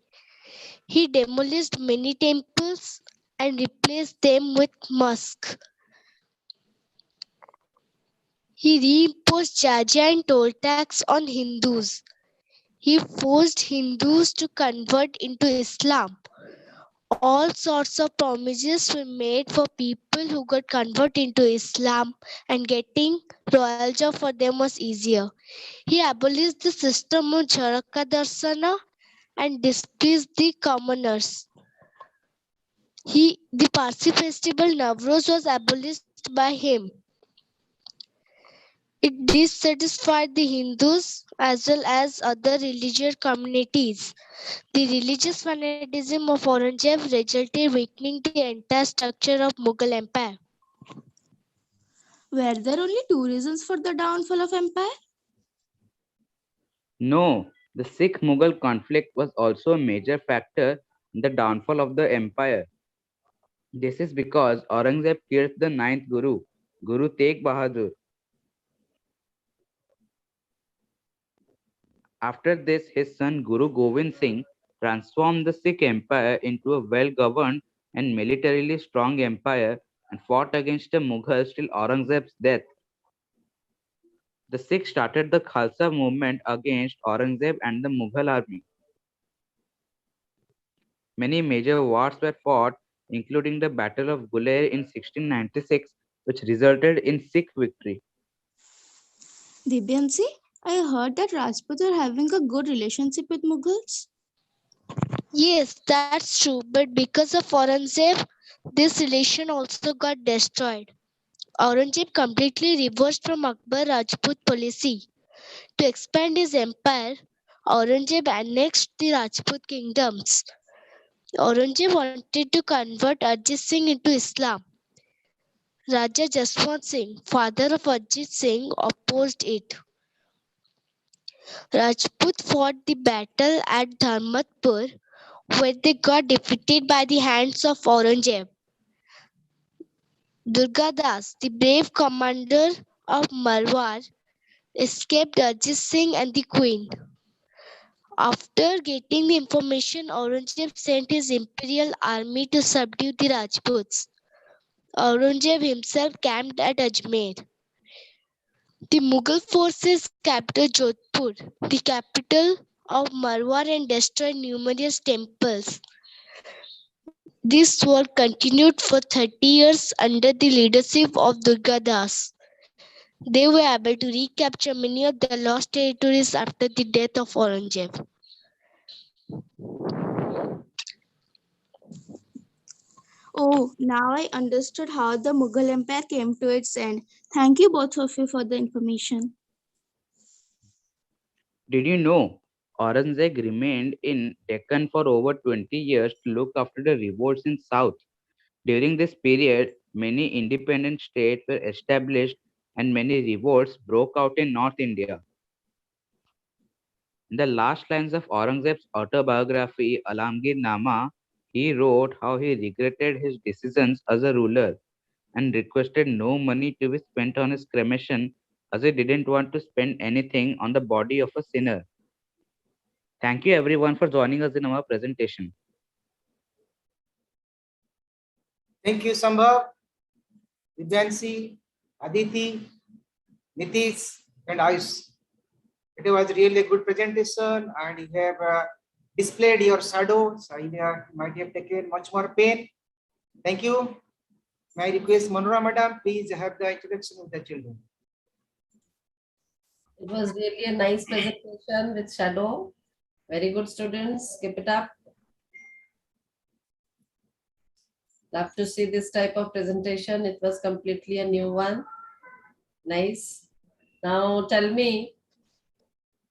He demolished many temples and replaced them with mosques. He reimposed jizya and toll tax on Hindus. He forced Hindus to convert into Islam. All sorts of promises were made for people who got converted into Islam, and getting royal job for them was easier. He abolished the system of Jaraka Darsana and displeased the commoners. The Parsi festival Navroz was abolished by him. It dissatisfied the Hindus as well as other religious communities. The religious fanatism of Aurangzeb resulted weakening the entire structure of Mughal Empire. Were there only two reasons for the downfall of empire? No, the Sikh-Mughal conflict was also a major factor in the downfall of the empire. This is because Aurangzeb killed the ninth Guru, Guru Tegh Bahadur. After this, his son Guru Gobind Singh transformed the Sikh Empire into a well-governed and militarily strong empire and fought against the Mughals till Aurangzeb's death. The Sikhs started the Khalsa movement against Aurangzeb and the Mughal army. Many major wars were fought, including the Battle of Gulair in 1696, which resulted in Sikh victory. Divyansi, I heard that Rajputs are having a good relationship with Mughals. Yes, that's true. But because of Aurangzeb, this relation also got destroyed. Aurangzeb completely reversed from Akbar Rajput policy. To expand his empire, Aurangzeb annexed the Rajput kingdoms. Aurangzeb wanted to convert Ajit Singh into Islam. Raja Jaswant Singh, father of Ajit Singh, opposed it. Rajput fought the battle at Dharmatpur, where they got defeated by the hands of Aurangzeb. Durgadas, the brave commander of Marwar, escaped Ajit Singh and the queen. After getting the information, Aurangzeb sent his imperial army to subdue the Rajputs. Aurangzeb himself camped at Ajmer. The Mughal forces captured Jodhpur, the capital of Marwar, and destroyed numerous temples. This war continued for 30 years under the leadership of Durgadas. They were able to recapture many of the lost territories after the death of Aurangzeb. Oh, now I understood how the Mughal Empire came to its end. Thank you both of you for the information. Did you know Aurangzeb remained in Deccan for over 20 years to look after the revolts in south? During this period, many independent states were established and many revolts broke out in North India. In the last lines of Aurangzeb's autobiography, Alamgir Nama, he wrote how he regretted his decisions as a ruler and requested no money to be spent on his cremation as he didn't want to spend anything on the body of a sinner. Thank you everyone for joining us in our presentation. Thank you, Sambhav, Vidyansi, Aditi, Nitish, and Ayush. It was really a good presentation, and you have displayed your shadows. I might have taken much more pain. Thank you. May I request Manora Madam, please have the introduction of the children. It was really a nice presentation with shadow. Very good, students. Keep it up. Love to see this type of presentation. It was completely a new one. Nice. Now tell me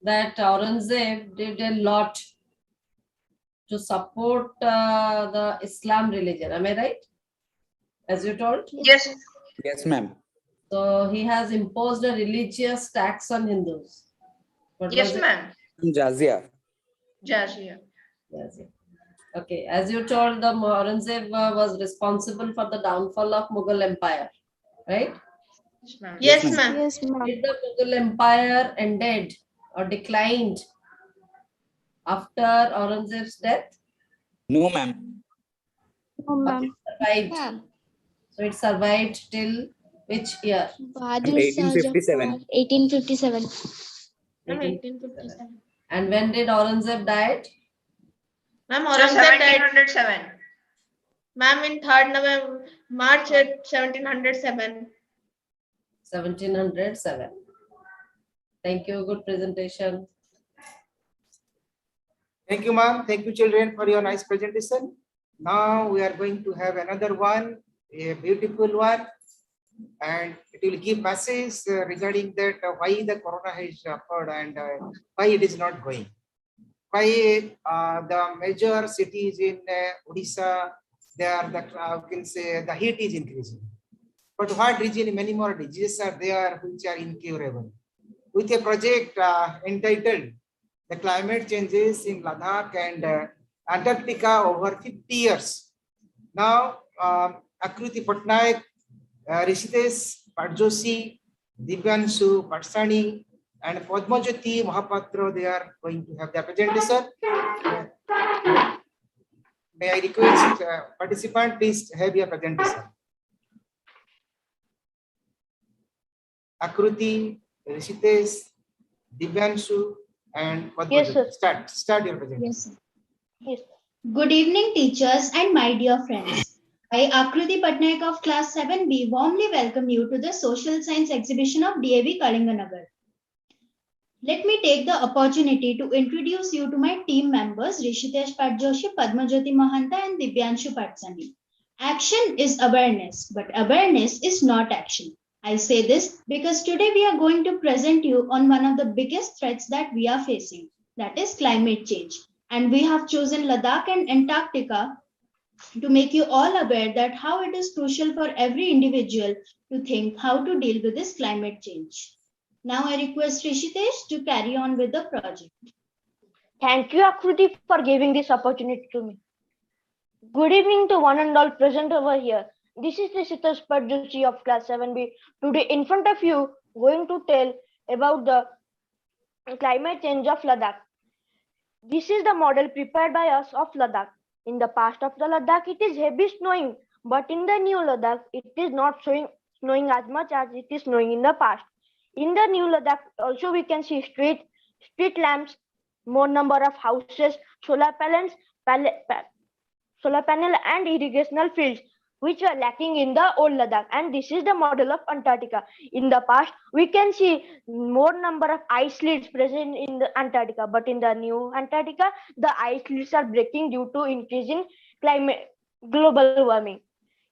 that Aurangzeb did a lot to support the Islam religion. Am I right? As you told? Yes. Yes, ma'am. So he has imposed a religious tax on Hindus. What Yes, was it? ma'am. Jazia. Jazia. Jazia. Okay, as you told, the Aurangzeb was responsible for the downfall of Mughal Empire, right? Yes, ma'am. Yes, ma'am. Did the Mughal Empire ended or declined after Aurangzeb's death? No, ma'am. No, But it ma'am. survived. So it survived till which year? Bahadur Shah Zafar, 1857. 1857. And when did Aurangzeb died? Ma'am, Aurangzeb died 1707. Ma'am, in 3rd November, March 1707. 1707. Thank you. Good presentation. Thank you, ma'am. Thank you, children, for your nice presentation. Now we are going to have another one, a beautiful one, and it will give message regarding that why the corona has occurred and why it is not going. Why the major cities in Odisha, there the you can say the heat is increasing. But what region, many more diseases are there which are incurable. With a project entitled The Climate Changes in Ladakh and Antarctica over 50 years. Now, Akruti Patnaik, Rishitesh Padjoshi, Divyanshu Patsani, and Padmajyoti Mahapatra, they are going to have their presentation. May I request participant, please have your presentation. Akruti, Rishitesh, Divyanshu, and Padmajyoti. Yes, Start your presentation. Yes, sir. Yes. Good evening, teachers and my dear friends. I, Akruti Patnaik of class 7B, warmly welcome you to the Social Science exhibition of DAV Kalinganagar. Let me take the opportunity to introduce you to my team members, Rishitesh Patjoshi, Padmajyoti Mahanta, and Divyanshu Patsani. Action is awareness, but awareness is not action. I say this because today we are going to present you on one of the biggest threats that we are facing, that is climate change. And we have chosen Ladakh and Antarctica to make you all aware that how it is crucial for every individual to think how to deal with this climate change. Now I request Rishitesh to carry on with the project. Thank you, Akruti, for giving this opportunity to me. Good evening to one and all present over here. This is Rishitesh Parjuchi of class 7B. Today in front of you, going to tell about the climate change of Ladakh. This is the model prepared by us of Ladakh. In the past of the Ladakh, it is heavy snowing, but in the new Ladakh, it is not snowing as much as it is snowing in the past. In the new Ladakh, also we can see street lamps, more number of houses, solar panel and irrigational fields, which were lacking in the old Ladakh. And this is the model of Antarctica. In the past, we can see more number of ice sheets present in the Antarctica, but in the new Antarctica, the ice sheets are breaking due to increasing climate, global warming.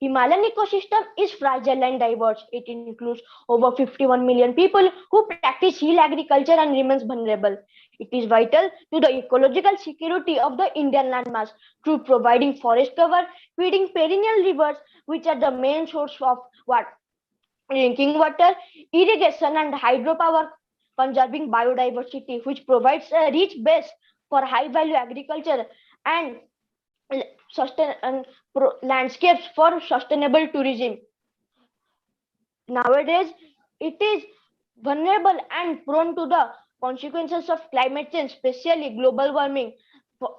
Himalayan ecosystem is fragile and diverse. It includes over 51 million people who practice hill agriculture and remains vulnerable. It is vital to the ecological security of the Indian landmass through providing forest cover, feeding perennial rivers, which are the main source of drinking water, irrigation and hydropower, conserving biodiversity, which provides a rich base for high-value agriculture and landscapes for sustainable tourism. Nowadays, it is vulnerable and prone to the consequences of climate change, especially global warming,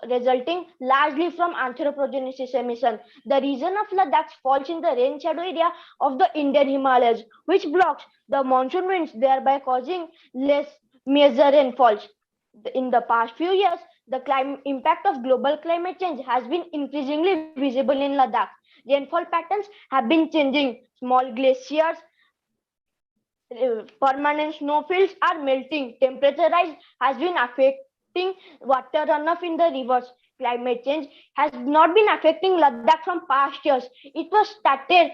resulting largely from anthropogenesis emission. The region of Ladakh falls in the rain shadow area of the Indian Himalayas, which blocks the monsoon winds, thereby causing less major rainfalls. In the past few years, the impact of global climate change has been increasingly visible in Ladakh. Rainfall patterns have been changing. Small glaciers, permanent snowfields are melting. Temperature rise has been affecting water runoff in the rivers. Climate change has not been affecting Ladakh from past years. It was started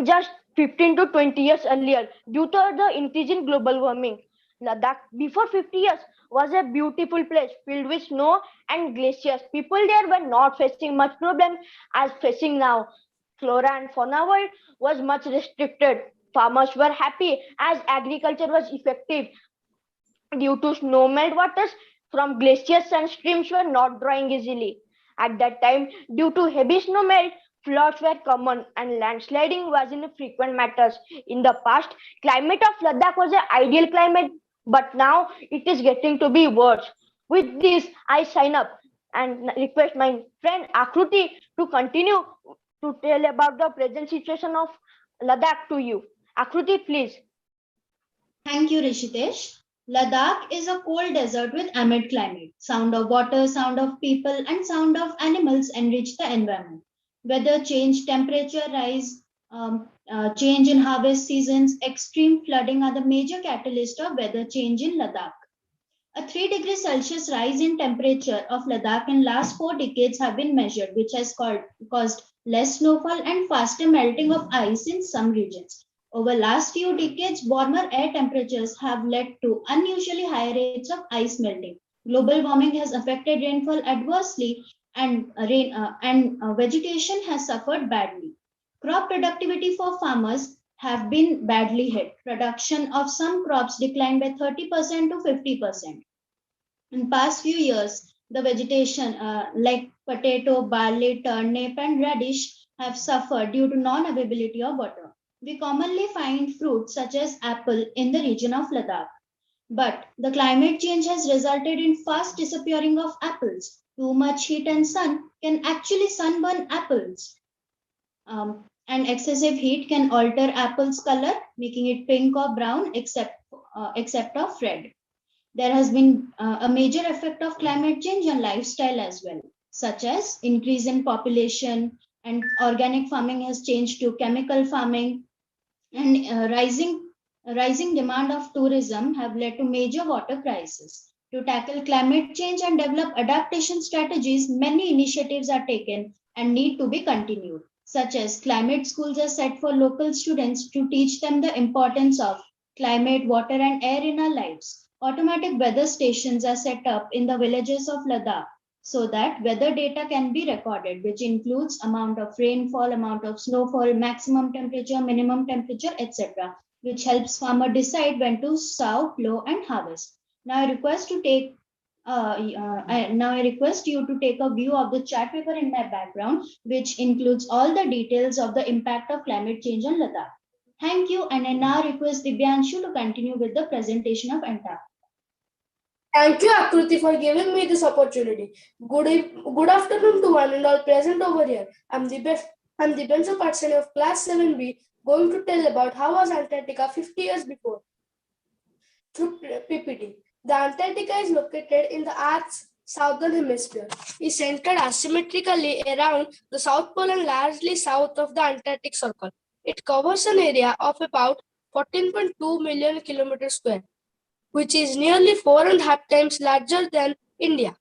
just 15 to 20 years earlier due to the increase in global warming. Ladakh before 50 years was a beautiful place filled with snow and glaciers. People there were not facing much problem as facing now. Flora and fauna world was much restricted. Farmers were happy as agriculture was effective due to snow melt waters from glaciers and streams were not drying easily. At that time, due to heavy snow melt, floods were common and landsliding was in frequent matters. In the past, climate of Ladakh was an ideal climate, but now it is getting to be worse. With this, I sign up and request my friend Akruti to continue to tell about the present situation of Ladakh to you. Akruti, please. Thank you, Rishitesh. Ladakh is a cold desert with amid climate. Sound of water, sound of people, and sound of animals enrich the environment. Weather change, temperature rise, change in harvest seasons, extreme flooding are the major catalyst of weather change in Ladakh. A 3 degrees Celsius rise in temperature of Ladakh in last 4 decades have been measured, which has caused less snowfall and faster melting of ice in some regions. Over last few decades, warmer air temperatures have led to unusually high rates of ice melting. Global warming has affected rainfall adversely, and vegetation has suffered badly. Crop productivity for farmers have been badly hit. Production of some crops declined by 30% to 50%. In past few years, the vegetation like potato, barley, turnip, and radish have suffered due to non-availability of water. We commonly find fruits such as apple in the region of Ladakh. But the climate change has resulted in fast disappearing of apples. Too much heat and sun can actually sunburn apples. And excessive heat can alter apple's color, making it pink or brown except of red. There has been a major effect of climate change on lifestyle as well, such as increase in population, and organic farming has changed to chemical farming, and rising demand of tourism have led to major water crisis. To tackle climate change and develop adaptation strategies, many initiatives are taken and need to be continued, such as climate schools are set for local students to teach them the importance of climate, water, and air in our lives. Automatic weather stations are set up in the villages of Ladakh so that weather data can be recorded, which includes amount of rainfall, amount of snowfall, maximum temperature, minimum temperature, etc., which helps farmer decide when to sow, plow, and harvest. Now I request you to take a view of the chart paper in my background, which includes all the details of the impact of climate change on Ladakh. Thank you, and I now request Divyanshu to continue with the presentation of Antarctica. Thank you, Akruti, for giving me this opportunity. Good afternoon to one and all present over here. I'm Dibenshu Patsani of Class 7B, going to tell about how was Antarctica 50 years before. Through PPT. The Antarctica is located in the Earth's southern hemisphere. It's centered asymmetrically around the South Pole and largely south of the Antarctic Circle. It covers an area of about 14.2 million kilometers square, which is nearly 4.5 times larger than India.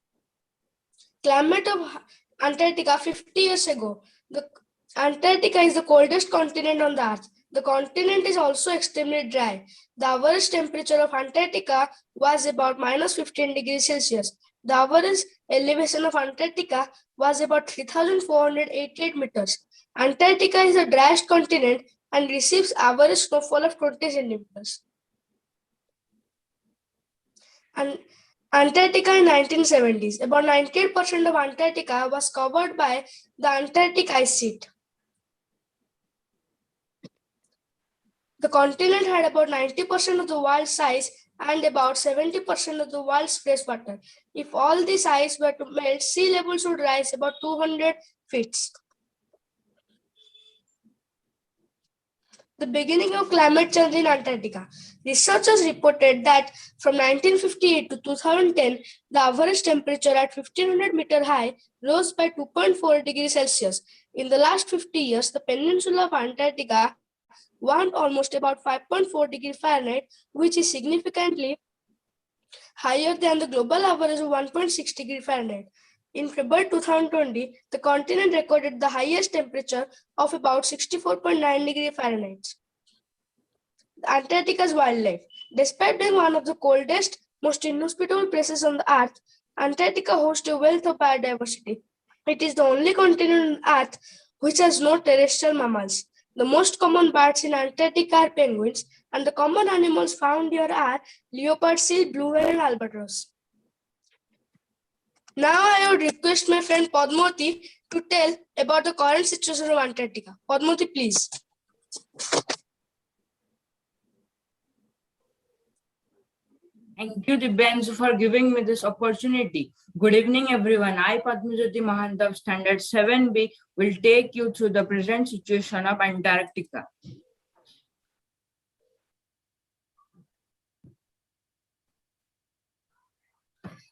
Climate of Antarctica 50 years ago. The Antarctica is the coldest continent on the Earth. The continent is also extremely dry. The average temperature of Antarctica was about minus 15 degrees Celsius. The average elevation of Antarctica was about 3,488 meters. Antarctica is the driest continent and receives average snowfall of 20 centimeters. And Antarctica in 1970s. About 98% of Antarctica was covered by the Antarctic ice sheet. The continent had about 90% of the world's size and about 70% of the world's freshwater. If all this ice were to melt, sea levels would rise about 200 feet. The beginning of climate change in Antarctica. Researchers reported that from 1958 to 2010, the average temperature at 1500 meter high rose by 2.4 degrees Celsius. In the last 50 years, the peninsula of Antarctica warmed almost about 5.4 degrees Fahrenheit, which is significantly higher than the global average of 1.6 degrees Fahrenheit. In February 2020, the continent recorded the highest temperature of about 64.9 degrees Fahrenheit. Antarctica's wildlife. Despite being one of the coldest, most inhospitable places on the Earth, Antarctica hosts a wealth of biodiversity. It is the only continent on Earth which has no terrestrial mammals. The most common birds in Antarctica are penguins, and the common animals found here are leopard, seal, blue whale, and albatross. Now I would request my friend Padmoti to tell about the current situation of Antarctica. Padmoti, please. Thank you, Dibyansu, for giving me this opportunity. Good evening, everyone. I, Padmajyoti Mahant of Standard 7B, will take you through the present situation of Antarctica.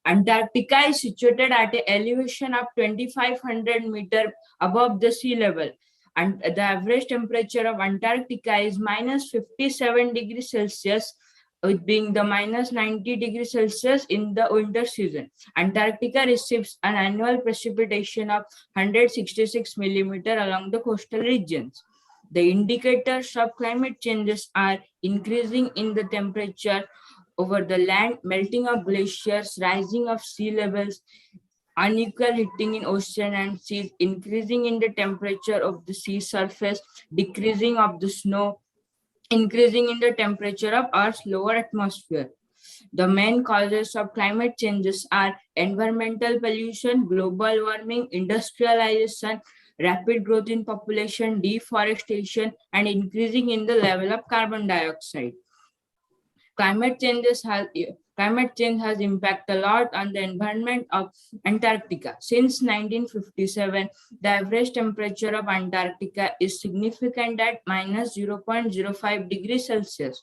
Antarctica is situated at an elevation of 2,500 meters above the sea level, and the average temperature of Antarctica is minus 57 degrees Celsius, with being the minus 90 degrees Celsius in the winter season. Antarctica receives an annual precipitation of 166 millimeters along the coastal regions. The indicators of climate changes are increasing in the temperature over the land, melting of glaciers, rising of sea levels, unequal heating in ocean and seas, increasing in the temperature of the sea surface, decreasing of the snow, increasing in the temperature of Earth's lower atmosphere. The main causes of climate changes are environmental pollution, global warming, industrialization, rapid growth in population, deforestation, and increasing in the level of carbon dioxide. Climate change has impacted a lot on the environment of Antarctica. Since 1957, the average temperature of Antarctica is significant at minus 0.05 degrees Celsius.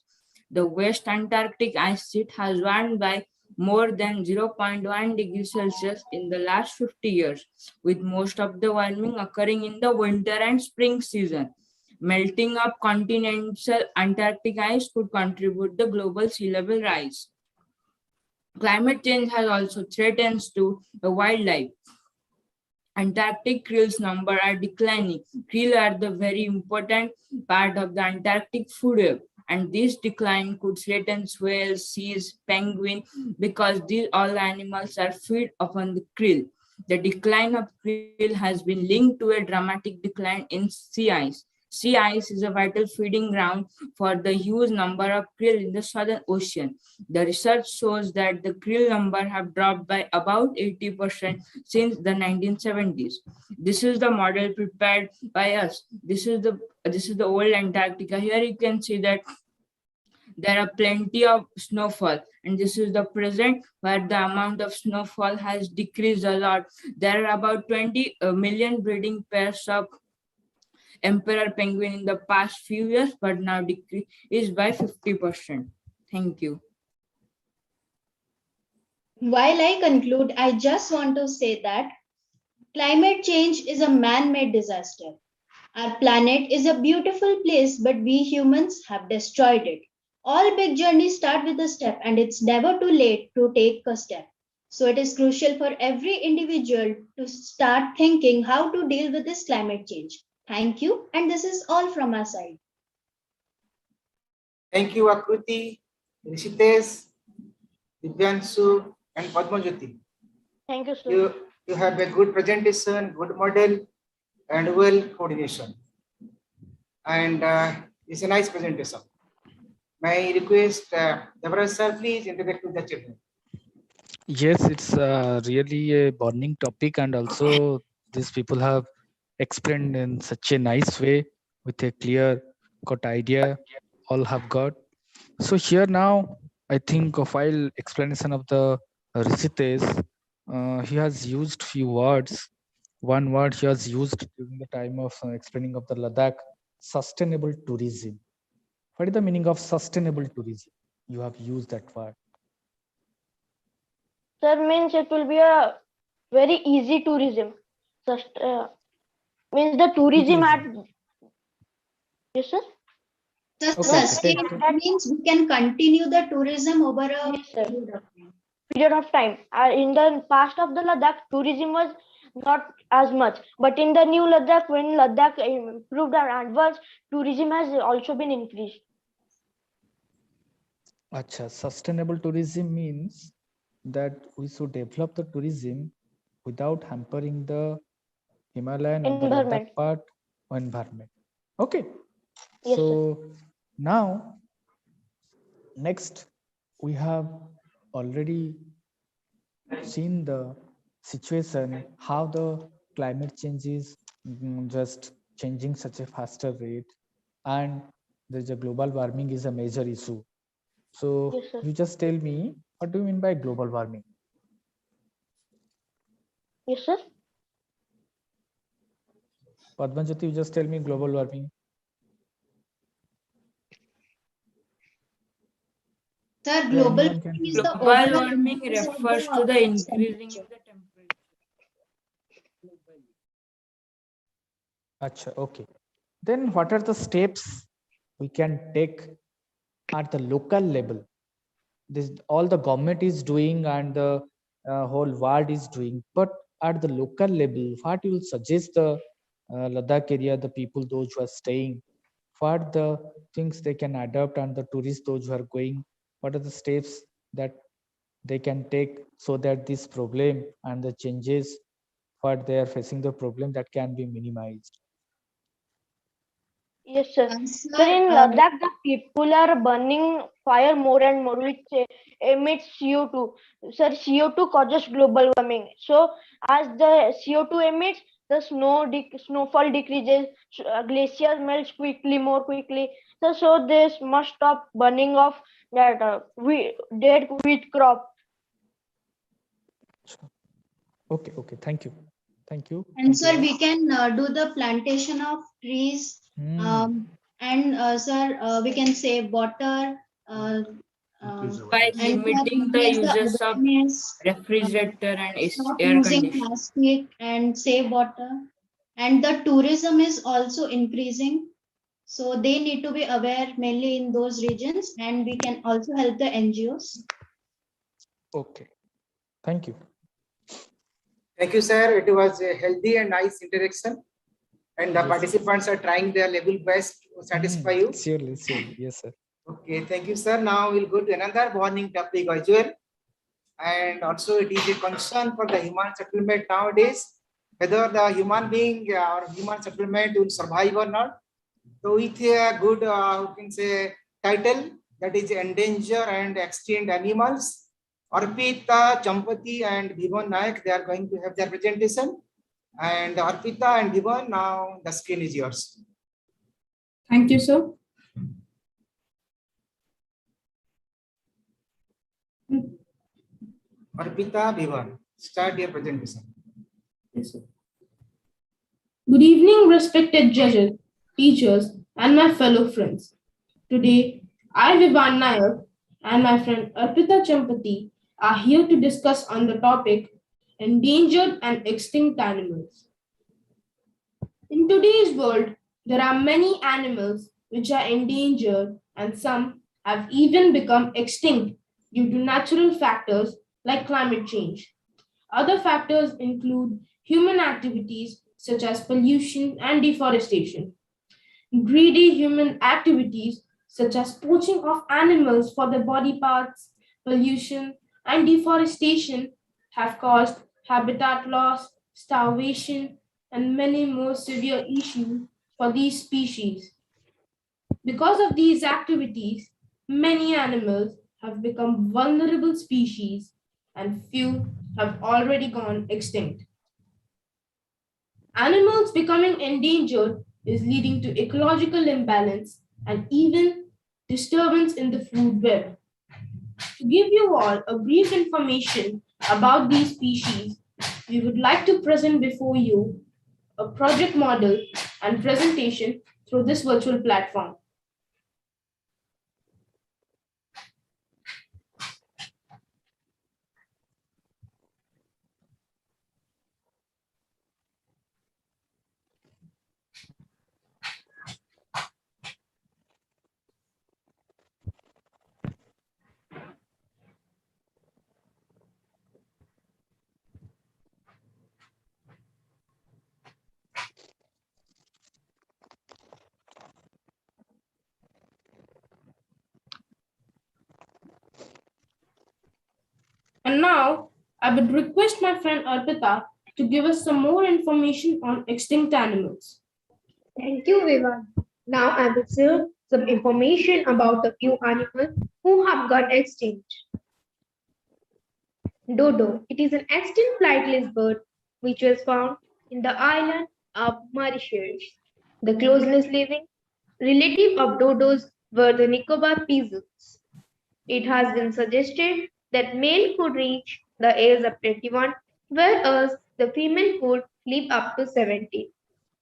The West Antarctic ice sheet has warmed by more than 0.1 degrees Celsius in the last 50 years, with most of the warming occurring in the winter and spring season. Melting of continental Antarctic ice could contribute the global sea level rise. Climate change has also threatens to the wildlife. Antarctic krill's number are declining. Krill are the very important part of the Antarctic food web, and this decline could threaten whales, seals, penguin, because these all animals are feed upon the krill. The decline of krill has been linked to a dramatic decline in sea ice. Sea ice is a vital feeding ground for the huge number of krill in the Southern Ocean. The research shows that the krill number have dropped by about 80% since the 1970s. This is the model prepared by us. This is the old Antarctica. Here you can see that there are plenty of snowfall, and this is the present where the amount of snowfall has decreased a lot. There are about 20 million breeding pairs of emperor penguin in the past few years, but now decreased by 50%. Thank you. While I conclude, I just want to say that climate change is a man made disaster. Our planet is a beautiful place, but we humans have destroyed it. All big journeys start with a step, and it's never too late to take a step. So it is crucial for every individual to start thinking how to deal with this climate change. Thank you, and this is all from our side. Thank you, Akruti, Rishitesh, Divyanshu, and Padmajyoti. Thank you, sir. You have a good presentation, good model, and well coordination. And it's a nice presentation. May I request Devaraj sir, please interact with the children. Yes, it's really a burning topic, and also these people have explained in such a nice way with a clear cut idea. All have got. So here now, I think a while explanation of the Rishitesh, he has used few words. One word he has used during the time of explaining of the Ladakh, sustainable tourism. What is the meaning of sustainable tourism? You have used that word. Sir, means it will be a very easy tourism. Means the tourism at. Yes, sir. The Okay, sustainable means we can continue the tourism over a period of time. In the past of the Ladakh, tourism was not as much, but in the new Ladakh, when Ladakh improved and advanced, tourism has also been increased. Acha, sustainable tourism means that we should develop the tourism without hampering the Himalayan and the Ladakh part or environment. Okay. Yes, so now, next, we have already seen the situation, how the climate change is just changing such a faster rate, and there's a global warming is a major issue. So Yes, sir. you just tell me, what do you mean by global warming? Yes, sir. Padmanjyoti, you just tell me global warming. Sir, global anyone can warming is do the Global overall warming increase of refers to the Earth's increasing temperature. of the temperature globally. Acha, okay. Then what are the steps we can take at the local level? This all the government is doing and the whole world is doing, but at the local level, what you will suggest the Ladakh area, the people those who are staying, what the things they can adopt, and the tourists those who are going, what are the steps that they can take so that this problem and the changes what they are facing, the problem that can be minimized? Yes, sir. Sir, Sir, in Ladakh, the people are burning fire more and more, which emits CO2. Sir, CO2 causes global warming. So, as the CO2 emits, the snowfall decreases, glaciers melt quickly, more quickly. So this must stop burning of that dead wheat crop. Okay, okay. Thank you. Thank you. And Thank you sir, all. we can do the plantation of trees. And sir, we can save water. By And sir, limiting the increase the uses of awareness. refrigerator and Stop air using conditioner. plastic and save water. And the tourism is also increasing. So they need to be aware mainly in those regions, and we can also help the NGOs. Okay. Thank you. Thank you, sir. It was a healthy and nice interaction. And the participants are trying their level best to satisfy you. Surely, surely. Yes, sir. Okay, thank you, sir. Now we'll go to another warning topic as well. And also it is a concern for the human settlement nowadays, whether the human being or human settlement will survive or not. So with a good, you can say, title, that is Endangered and Extinct Animals, Arpita, Champati and Bhivan Naik, they are going to have their presentation. And Arpita and Bhivan, now the screen is yours. Thank you, sir. Arpita, Bhivan, start your presentation. Yes, sir. Good evening, respected judges, teachers, and my fellow friends. Today, I, Vivan Nayak, and my friend Arpita Champati are here to discuss on the topic endangered and extinct animals. In today's world, there are many animals which are endangered and some have even become extinct due to natural factors like climate change. Other factors include human activities such as pollution and deforestation. Greedy human activities such as poaching of animals for their body parts, pollution, and deforestation have caused habitat loss, starvation, and many more severe issues for these species. Because of these activities, many animals have become vulnerable species and few have already gone extinct. Animals becoming endangered is leading to ecological imbalance and even disturbance in the food web. To give you all a brief information about these species, we would like to present before you a project model and presentation through this virtual platform. And now, I would request my friend Arpita to give us some more information on extinct animals. Thank you, Vivan. Now I will share some information about a few animals who have got extinct. Dodo. It is an extinct flightless bird which was found in the island of Mauritius. The closest living relative of dodos were the Nicobar pigeons. It has been suggested that male could reach the age of 21, whereas the female could live up to 70.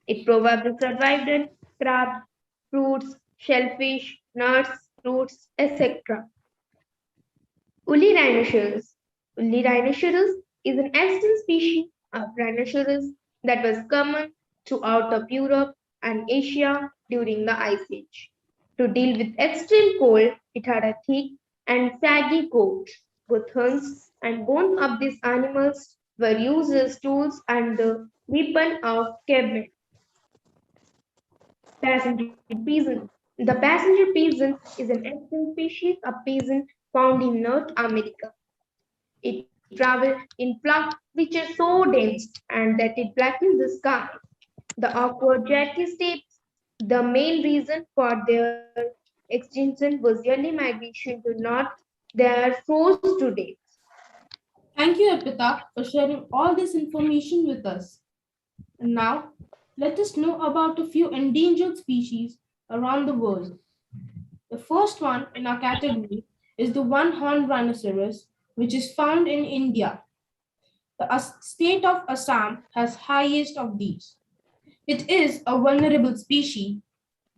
It probably survived on crabs, fruits, shellfish, nuts, roots, etc. Woolly rhinoceros. Woolly rhinoceros is an extinct species of rhinoceros that was common throughout of Europe and Asia during the Ice Age. To deal with extreme cold, it had a thick and saggy coat. Both horns and bones of these animals were used as tools and the weapon of cavemen. Passenger pigeon. The passenger pigeon is an extinct species of pigeon found in North America. It travels in flocks which are so dense and that it blackens the sky. The awkward jetty steps, the main reason for their extinction was early migration to north. They are froze to death. Thank you, Arpita, for sharing all this information with us. And now, let us know about a few endangered species around the world. The first one in our category is the one-horned rhinoceros, which is found in India. The state of Assam has highest of these. It is a vulnerable species.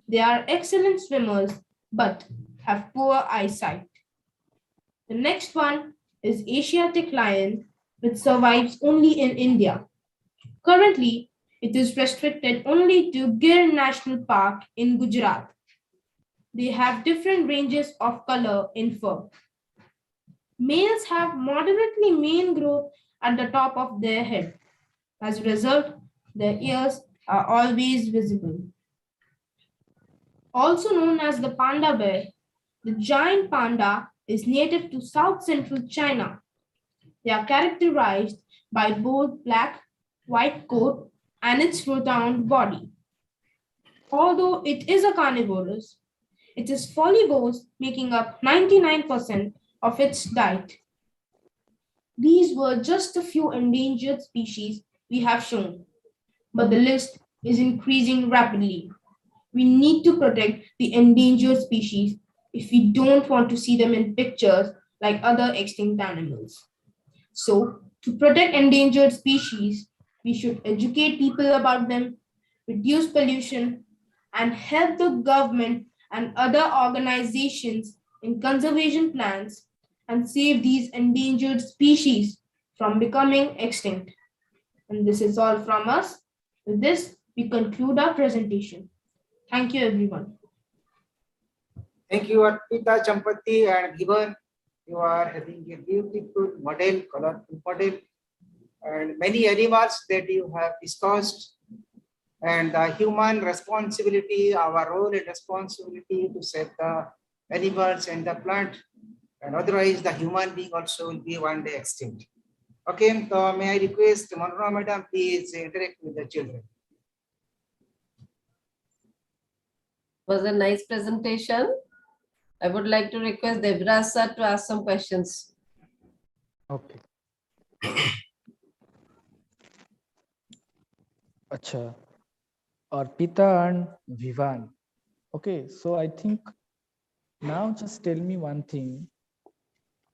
They are excellent swimmers but have poor eyesight. The next one is Asiatic lion, which survives only in India. Currently, it is restricted only to Gir National Park in Gujarat. They have different ranges of color in fur. Males have moderately mane growth at the top of their head. As a result, their ears are always visible. Also known as the panda bear, the giant panda is native to south central China. They are characterized by both black, white coat and its round body. Although it is a carnivorous, it is folivores, making up 99% of its diet. These were just a few endangered species we have shown, but the list is increasing rapidly. We need to protect the endangered species if we don't want to see them in pictures like other extinct animals. So, to protect endangered species, we should educate people about them, reduce pollution, and help the government and other organizations in conservation plans and save these endangered species from becoming extinct. And this is all from us. With this, we conclude our presentation. Thank you, everyone. Thank you, Arpita, Champati, and Given. You are having a beautiful model, colorful model, and many animals that you have discussed, and the human responsibility, our role and responsibility to save the animals and the plant, and otherwise the human being also will be one day extinct. Okay, so may I request Manora Madam, please interact with the children. Was a nice presentation. I would like to request Devraj sir to ask some questions. Okay. Acha. Arpita and Vivan. Okay, so I think now just tell me one thing.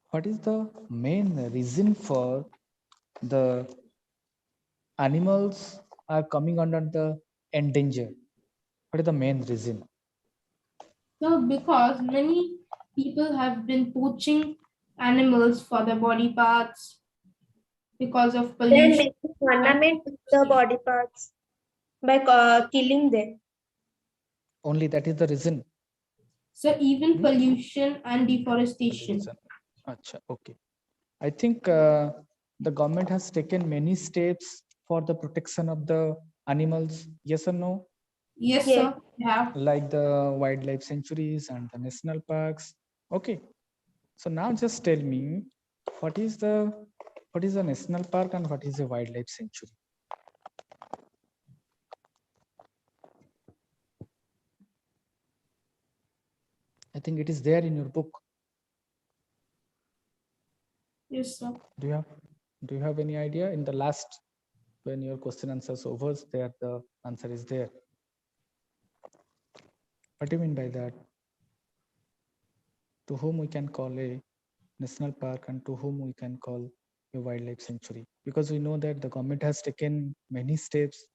What is the main reason for the animals are coming under the endanger? What is the main reason? So, because many people have been poaching animals for their body parts because of Then pollution. making ornament with the body parts by killing them. Only that is the reason. So even pollution and deforestation. Acha, okay. I think the government has taken many steps for the protection of the animals. Yes or no? Yes, sir. Yeah. Like the wildlife sanctuaries and the national parks. Okay. So now just tell me, what is a national park and what is a wildlife sanctuary? I think it is there in your book. Yes, sir. Do you have any idea? In the last, when your question answers over, there the answer is there. What do you mean by that? To whom we can call a national park and to whom we can call a wildlife sanctuary? Because we know that the government has taken many steps.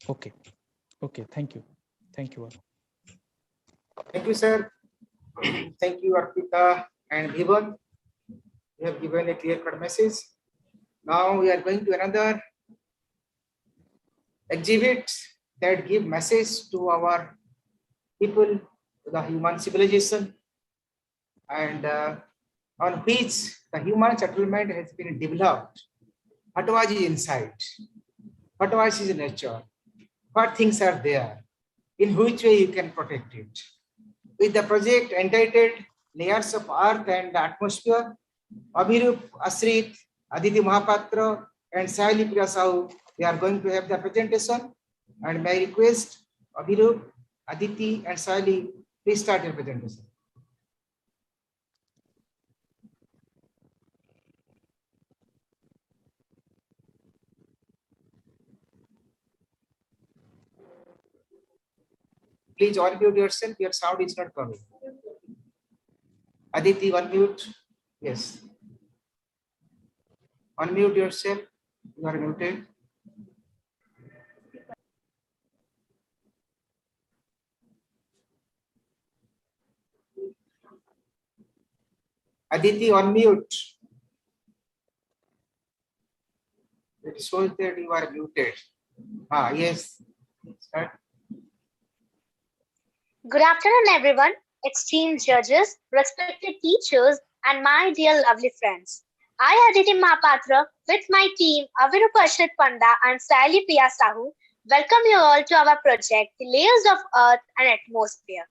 Okay. Okay. Thank you. Thank you all. Thank you, sir. Thank you, Arpita and Given. You have given a clear-cut message. Now we are going to another exhibit that give message to our people, to the human civilization, and on which the human settlement has been developed. What was inside? What was his nature? What things are there? In which way you can protect it? With the project entitled Layers of Earth and Atmosphere, Abhirup Asrit, Aditi Mahapatra, and Sahili Priya Sahu, they are going to have the presentation. And may I request Abhirup, Aditi, and Sahili, please start your presentation. Please unmute yourself. Your sound is not coming. Aditi, unmute. Yes. Unmute yourself. You are muted. Aditi, unmute. It shows that you are muted. Yes. Start. Good afternoon, everyone, esteemed judges, respected teachers, and my dear lovely friends. I, Aditi Mahapatra, with my team Aviru Parshit Panda and Sally Priya Sahu, welcome you all to our project, The Layers of Earth and Atmosphere.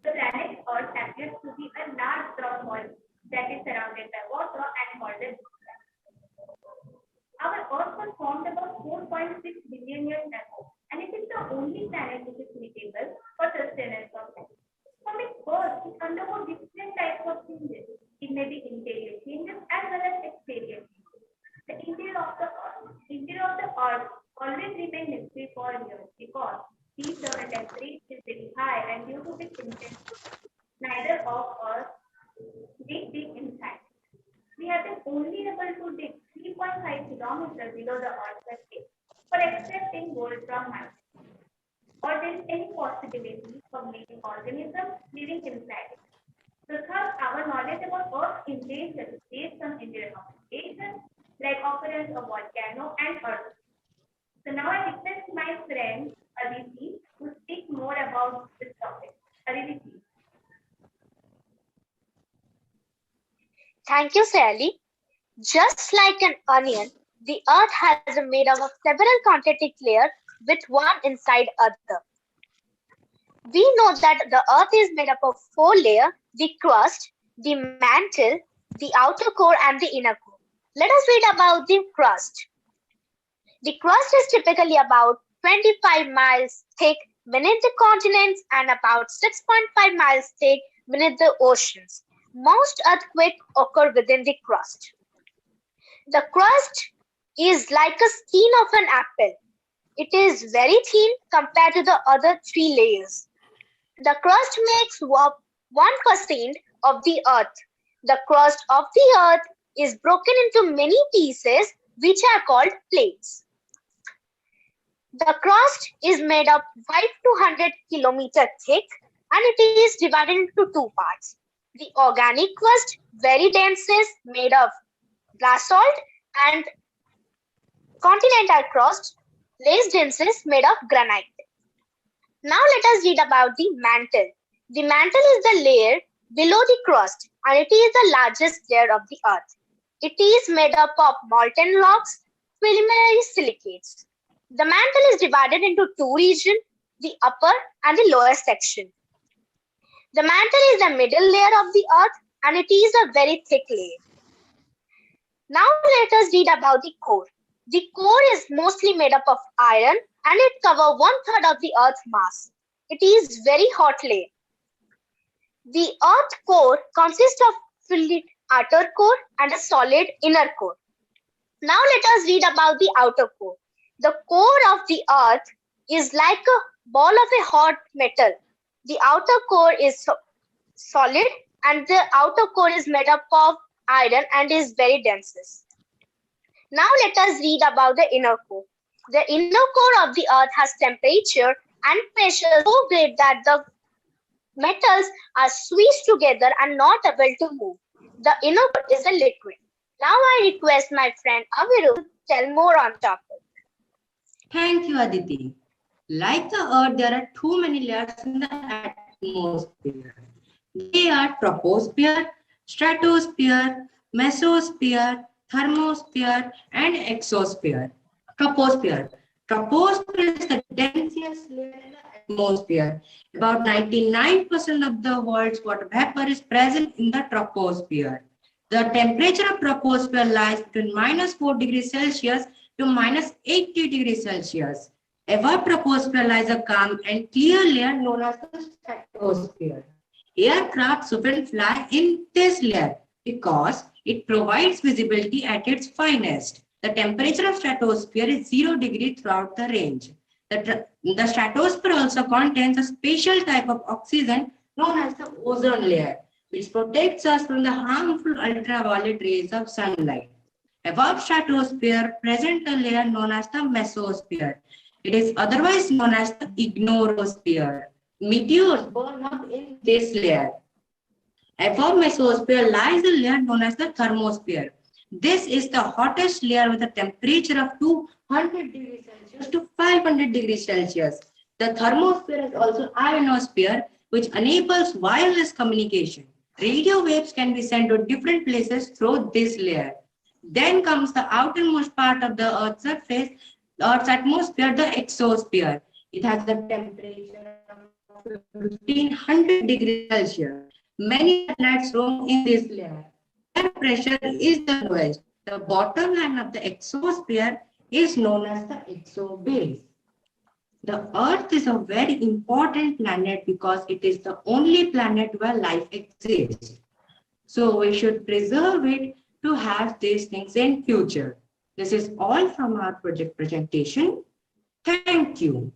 The planet Earth appears to be a large rock ball that is surrounded by water and called as our Earth was formed about 4.6 billion years ago, and it is the only planet which is suitable for sustenance of life. From its birth, it undergoes different types of changes. It may be interior changes as well as exterior changes. The interior of the Earth always remains mystery for years because the internal temperature is very high, and due to this intensity, neither of us dig deep inside. We have been only able to dig 3.5 kilometers below the Earth's surface for extracting gold from mines. Or there is any possibility of living organisms living inside it. So thus, our knowledge about Earth's interior is based on interior observations like occurrence of volcano and earth. So now I request my friend Aditi to speak more about this topic. Aditi. Thank you, Sally. Just like an onion, the Earth has a made up of several concentric layers with one inside other. We know that the Earth is made up of 4 layers: the crust, the mantle, the outer core, and the inner core. Let us read about the crust. The crust is typically about 25 miles thick beneath the continents and about 6.5 miles thick beneath the oceans. Most earthquakes occur within the crust. The crust is like a skin of an apple. It is very thin compared to the other 3 layers. The crust makes up 1% of the Earth. The crust of the Earth is broken into many pieces which are called plates. The crust is made up 5 to 100 kilometers thick, and it is divided into 2 parts. The organic crust, very dense, is made of basalt, and continental crust, less dense, is made of granite. Now let us read about the mantle. The mantle is the layer below the crust, and it is the largest layer of the Earth. It is made up of molten rocks, preliminary silicates. The mantle is divided into 2 regions, the upper and the lower section. The mantle is the middle layer of the Earth, and it is a very thick layer. Now let us read about the core. The core is mostly made up of iron, and it covers 1/3 of the Earth's mass. It is very hot layer. The Earth core consists of fluid outer core and a solid inner core. Now let us read about the outer core. The core of the Earth is like a ball of a hot metal. The outer core is solid, and the outer core is made up of iron and is very dense. Now let us read about the inner core. The inner core of the Earth has temperature and pressure so great that the metals are squeezed together and not able to move. The inner core is a liquid. Now I request my friend Aviru to tell more on topic. Thank you, Aditi. Like the Earth, there are too many layers in the atmosphere. They are troposphere, stratosphere, mesosphere, thermosphere, and exosphere. Troposphere. Troposphere is the densest layer in the atmosphere. About 99% of the world's water vapor is present in the troposphere. The temperature of troposphere lies between -4 degrees Celsius to -80 degrees Celsius. Above troposphere lies a calm and clear layer known as the stratosphere. Aircraft shouldn't fly in this layer because it provides visibility at its finest. The temperature of stratosphere is 0 degree throughout the range. The stratosphere also contains a special type of oxygen known as the ozone layer, which protects us from the harmful ultraviolet rays of sunlight. Above stratosphere present a layer known as the mesosphere. It is otherwise known as the ignorosphere. Meteors burn up in this layer. Above mesosphere lies a layer known as the thermosphere. This is the hottest layer with a temperature of 200 degrees Celsius to 500 degrees Celsius. The thermosphere is also ionosphere, which enables wireless communication. Radio waves can be sent to different places through this layer. Then comes the outermost part of the Earth's surface, the Earth's atmosphere, the exosphere. It has a temperature of 1500 degrees Celsius. Many planets roam in this layer. Their pressure is the lowest. The bottom line of the exosphere is known as the exobase. The Earth is a very important planet because it is the only planet where life exists. So we should preserve it to have these things in future. This is all from our project presentation. Thank you.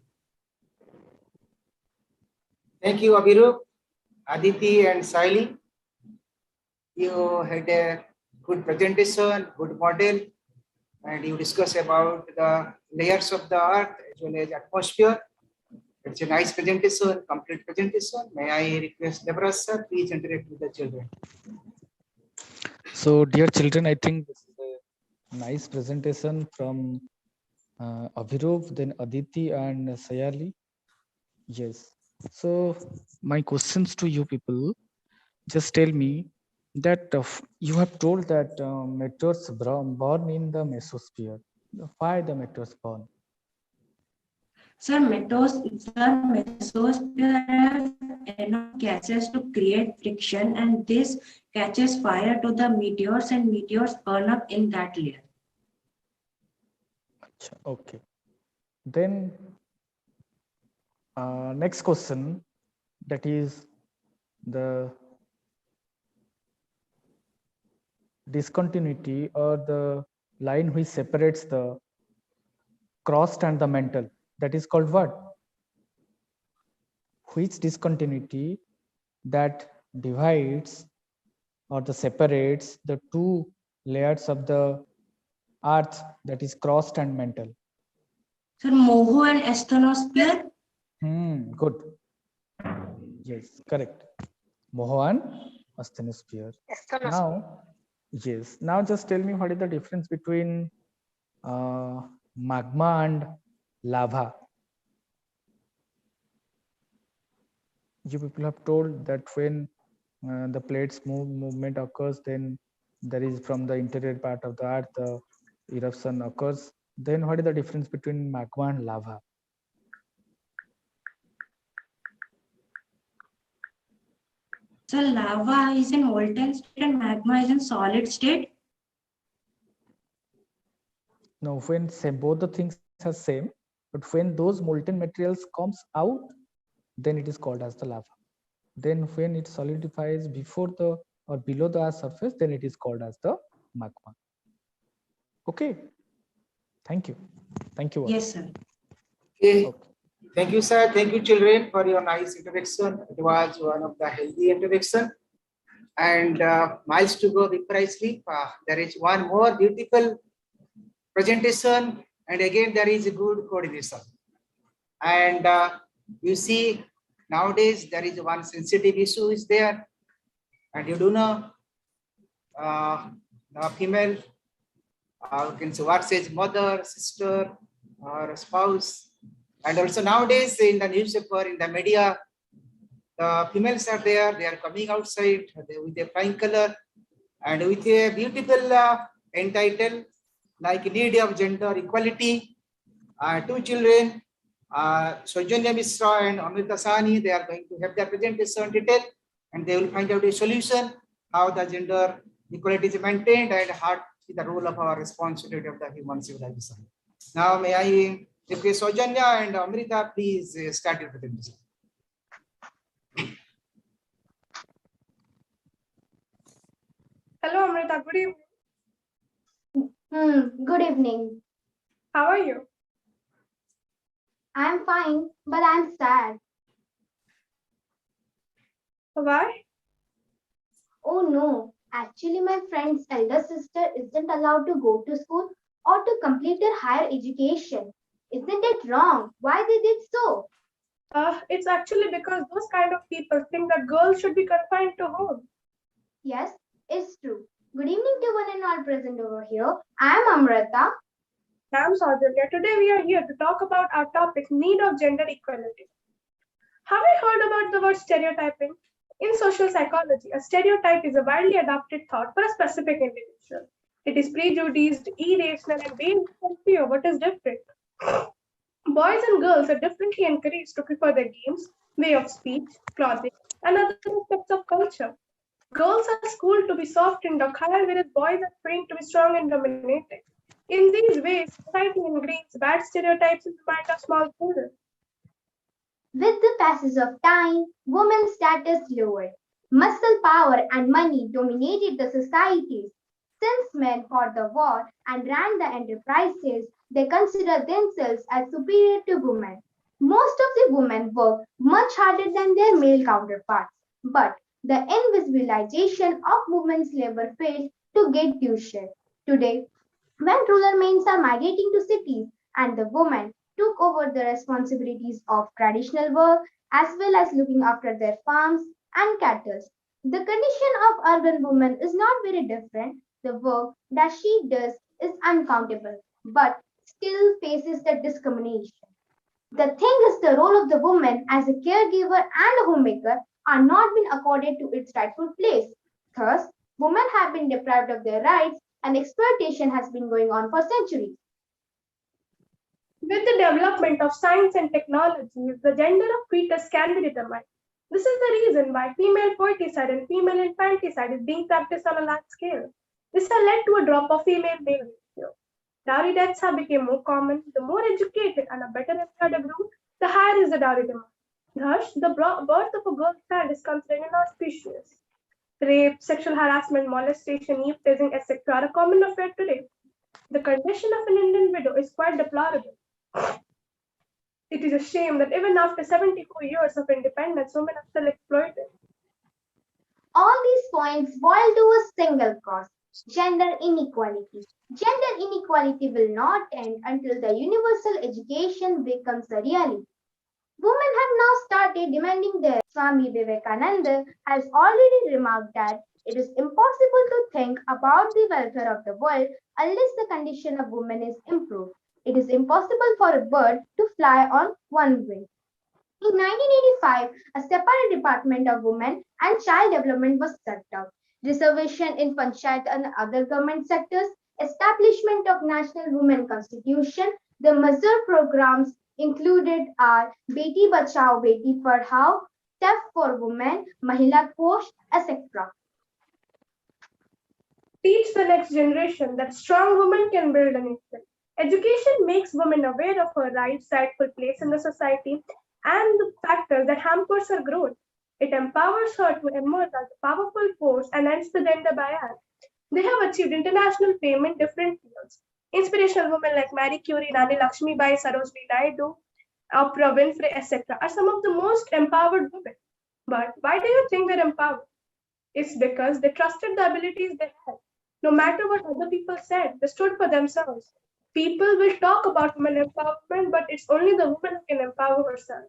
Thank you, Abhirup, Aditi, and Saili. You had a good presentation, good model, and you discussed about the layers of the earth as well as atmosphere. It's a nice presentation, complete presentation. May I request Deborah sir, please interact with the children. So, dear children, I think this is a nice presentation from Abhirup, then Aditi and Sayali. Yes. So, my questions to you people, just tell me that you have told that meteors born in the mesosphere. Why the meteors born? Sir, mesosphere has enough gases to create friction, and this catches fire to the meteors, and meteors burn up in that layer. Okay. Then next question, that is the discontinuity or the line which separates the crust and the mantle, that is called what? Which discontinuity that divides or the separates the two layers of the earth, that is crust and mantle? Sir, moho and asthenosphere. Good. Yes, correct. Moho and asthenosphere. Now, yes. Now just tell me what is the difference between magma and lava? You people have told that when the plates movement occurs, then there is from the interior part of the earth, the eruption occurs. Then what is the difference between magma and lava? So lava is in molten state and magma is in solid state. No, when both the things are same, but when those molten materials comes out, then it is called as the lava. Then when it solidifies before the or below the earth surface, then it is called as the magma. Okay. Thank you. Thank you all. Yes, sir. Okay. Thank you, sir. Thank you, children, for your nice interaction. It was one of the healthy interaction. And miles to go precisely. There is one more beautiful presentation, and again there is a good coordination. And you see, nowadays there is one sensitive issue is there, and you do know the female can say what says mother, sister, or spouse. And also nowadays in the newspaper, in the media, the females are there, they are coming outside with a flying color and with a beautiful entitled like need of gender equality. Two children, Sojanya Misra and Amrita Sani, they are going to have their presentation detail and they will find out a solution how the gender equality is maintained and how the role of our responsibility of the human civilization. Now, may I request Sojanya and Amrita, please start your presentation. Hello, Amrita. Good evening. Good evening. How are you? I'm fine, but I'm sad. Why? Oh no, actually, my friend's elder sister isn't allowed to go to school or to complete her higher education. Isn't it wrong? Why they did so? It's actually because those kind of people think that girls should be confined to home. Yes, it's true. Good evening to one and all present over here. I'm Amrita. I'm Saudanya. Today we are here to talk about our topic, need of gender equality. Have you heard about the word stereotyping? In social psychology, a stereotype is a widely adopted thought for a specific individual. It is prejudiced, irrational, and based on fear what is different. Boys and girls are differently encouraged to prefer their games, way of speech, clothing, and other aspects of culture. Girls are schooled to be soft and docile, whereas boys are trained to be strong and dominating. In these ways, society ingrains bad stereotypes in the mind of small children. With the passage of time, women's status lowered. Muscle power and money dominated the societies. Since men fought the war and ran the enterprises, they considered themselves as superior to women. Most of the women worked much harder than their male counterparts, but the invisibilization of women's labor failed to get due share. Today, when rural men are migrating to cities and the women took over the responsibilities of traditional work as well as looking after their farms and cattle. The condition of urban women is not very different. The work that she does is uncountable, but still faces the discrimination. The thing is, the role of the woman as a caregiver and a homemaker are not being accorded to its rightful place. Thus, women have been deprived of their rights and exploitation has been going on for centuries. With the development of science and technology, the gender of fetus can be determined. This is the reason why female poeticide and female infanticide is being practiced on a large scale. This has led to a drop of female-male ratio. Dowry deaths have become more common. The more educated and a better employed a group, the higher is the dowry demand. Thus, the birth of a girl child is considered inauspicious. Rape, sexual harassment, molestation, eve teasing, etc. are a common affair today. The condition of an Indian widow is quite deplorable. It is a shame that even after 74 years of independence, women are still exploited. All these points boil to a single cause, gender inequality. Gender inequality will not end until the universal education becomes a reality. Women have now started demanding their. Swami Vivekananda has already remarked that it is impossible to think about the welfare of the world unless the condition of women is improved. It is impossible for a bird to fly on one wing. In 1985, a separate Department of Women and Child Development was set up. Reservation in Panchayat and other government sectors, establishment of National Women Constitution, the measure programs included are Beti Bachao, Beti Padhao, TEF for Women, Mahila Kosh, etc. Teach the next generation that strong women can build a nation. Education makes women aware of her rights, rightful place in the society, and the factors that hampers her growth. It empowers her to emerge as a powerful force and ends the gender bias. They have achieved international fame in different fields. Inspirational women like Marie Curie, Rani Lakshmibai, Sarojini Naidu, Oprah Winfrey, etc. are some of the most empowered women. But why do you think they're empowered? It's because they trusted the abilities they had. No matter what other people said, they stood for themselves. People will talk about women empowerment, but it's only the woman who can empower herself.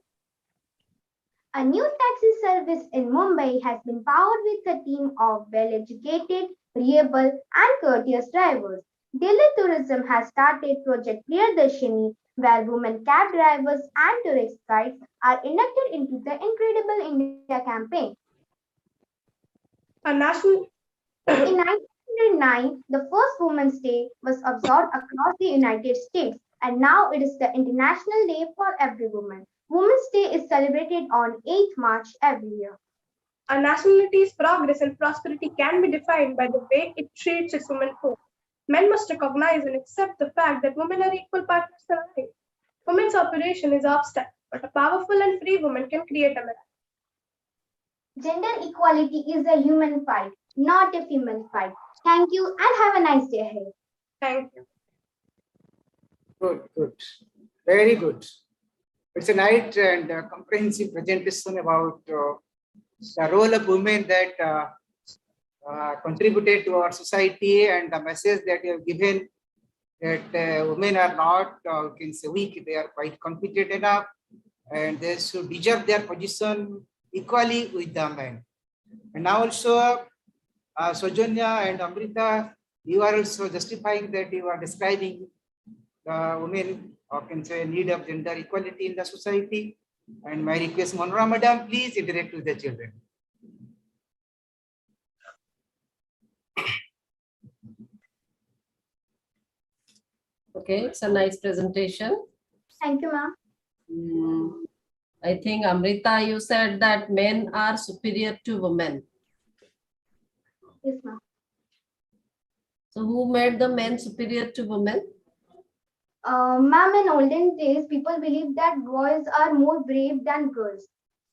A new taxi service in Mumbai has been powered with a team of well-educated, reliable, and courteous drivers. Delhi Tourism has started Project Priyadashini, where women cab drivers and tourist guides are inducted into the Incredible India campaign. A national In 1909, the first Women's Day was observed across the United States, and now it is the International Day for every woman. Women's Day is celebrated on 8th March every year. A nationality's progress and prosperity can be defined by the way it treats its women folk. Men must recognize and accept the fact that women are equal partners in life. Women's operation is obstacle, but a powerful and free woman can create a miracle. Gender equality is a human fight, not a female fight. Thank you and have a nice day ahead. Thank you. Good, good. Very good. It's a nice and comprehensive presentation about the role of women that contributed to our society, and the message that you have given that women are not, you can say, weak. They are quite competent enough, and they should deserve their position equally with the men. And now also, Sojonya and Amrita, you are also justifying that you are describing the women, or can say, need of gender equality in the society. And my request, Monora Madam, please interact with the children. Okay, it's a nice presentation. Thank you, ma'am. I think Amrita, you said that men are superior to women. Yes, ma'am. So who made the men superior to women? Ma'am, in olden days, people believed that boys are more brave than girls.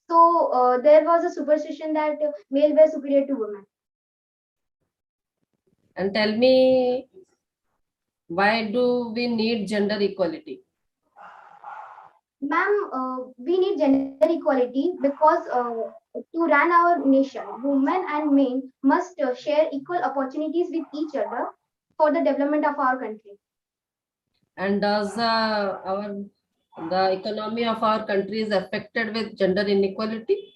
So there was a superstition that male were superior to women. And tell me, why do we need gender equality? Ma'am, we need gender equality because to run our nation, women and men must share equal opportunities with each other for the development of our country. And does the economy of our country is affected with gender inequality?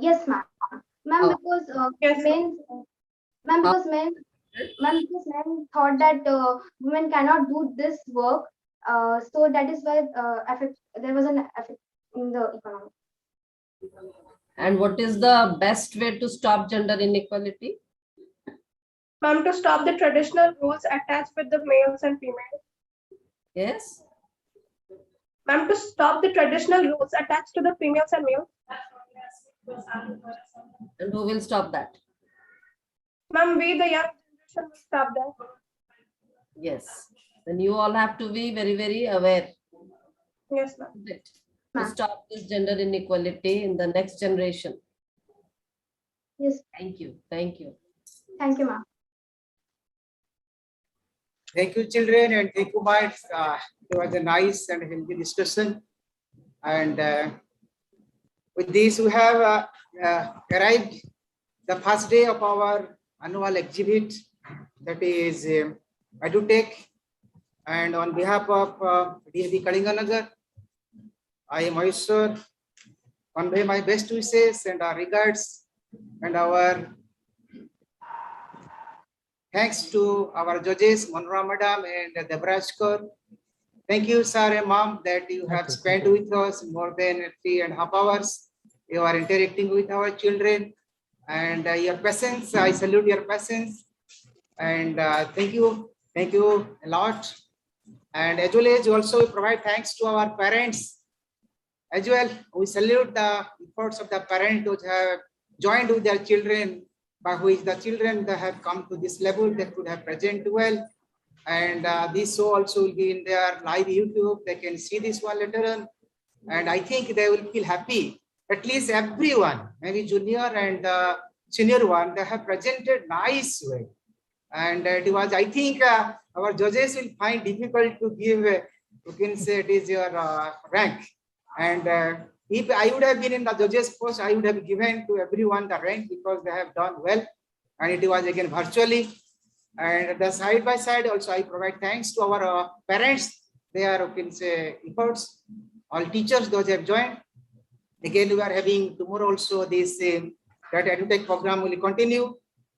Yes, ma'am. Ma'am, because men thought that women cannot do this work, so that is why there was an effect in the economy. And what is the best way to stop gender inequality? Ma'am, to stop the traditional rules attached with the males and females. Yes. Ma'am, to stop the traditional rules attached to the females and males. And who will stop that? Ma'am, we, the young generation, will stop that. Yes. Then you all have to be very, very aware. Yes, ma'am. To stop this gender inequality in the next generation. Yes. Thank you. Thank you. Thank you, ma'am. Thank you, children, and thank you, Mike. It was a nice and healthy discussion. And with this, we have arrived the first day of our annual exhibit, that is Edutech. And on behalf of DAV Kalinganagar, I also convey my best wishes and our regards and our thanks to our judges, Monora Madam and Debrajkar. Thank you, sir and mom, that you have spent with us more than 3.5 hours. You are interacting with our children, and your patience, I salute your patience. And thank you a lot. And as well as also we provide thanks to our parents as well. We salute the efforts of the parents who have joined with their children, by which the children that have come to this level, they could have present well. And this show also will be in their live YouTube. They can see this one later on. And I think they will feel happy. At least everyone, maybe junior and senior one, they have presented nice way. And it was, I think our judges will find difficult to give, you can say it is your rank. And if I would have been in the judges post, I would have given to everyone the rank because they have done well. And it was again virtually. And the side by side also, I provide thanks to our parents. They are, you can say, efforts. All teachers, those have joined. Again, we are having tomorrow also this that Edutech program will continue.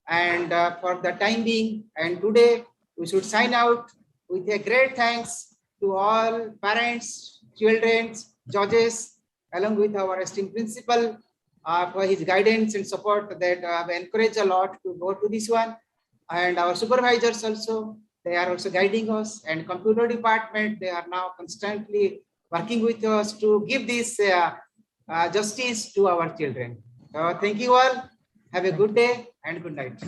And for the time being, and today, we should sign out with a great thanks to all parents, children, judges, along with our esteemed principal for his guidance and support that have encouraged a lot to go to this one. And our supervisors also, they are also guiding us, and computer department, they are now constantly working with us to give this justice to our children. Thank you all. Have a good day and good night.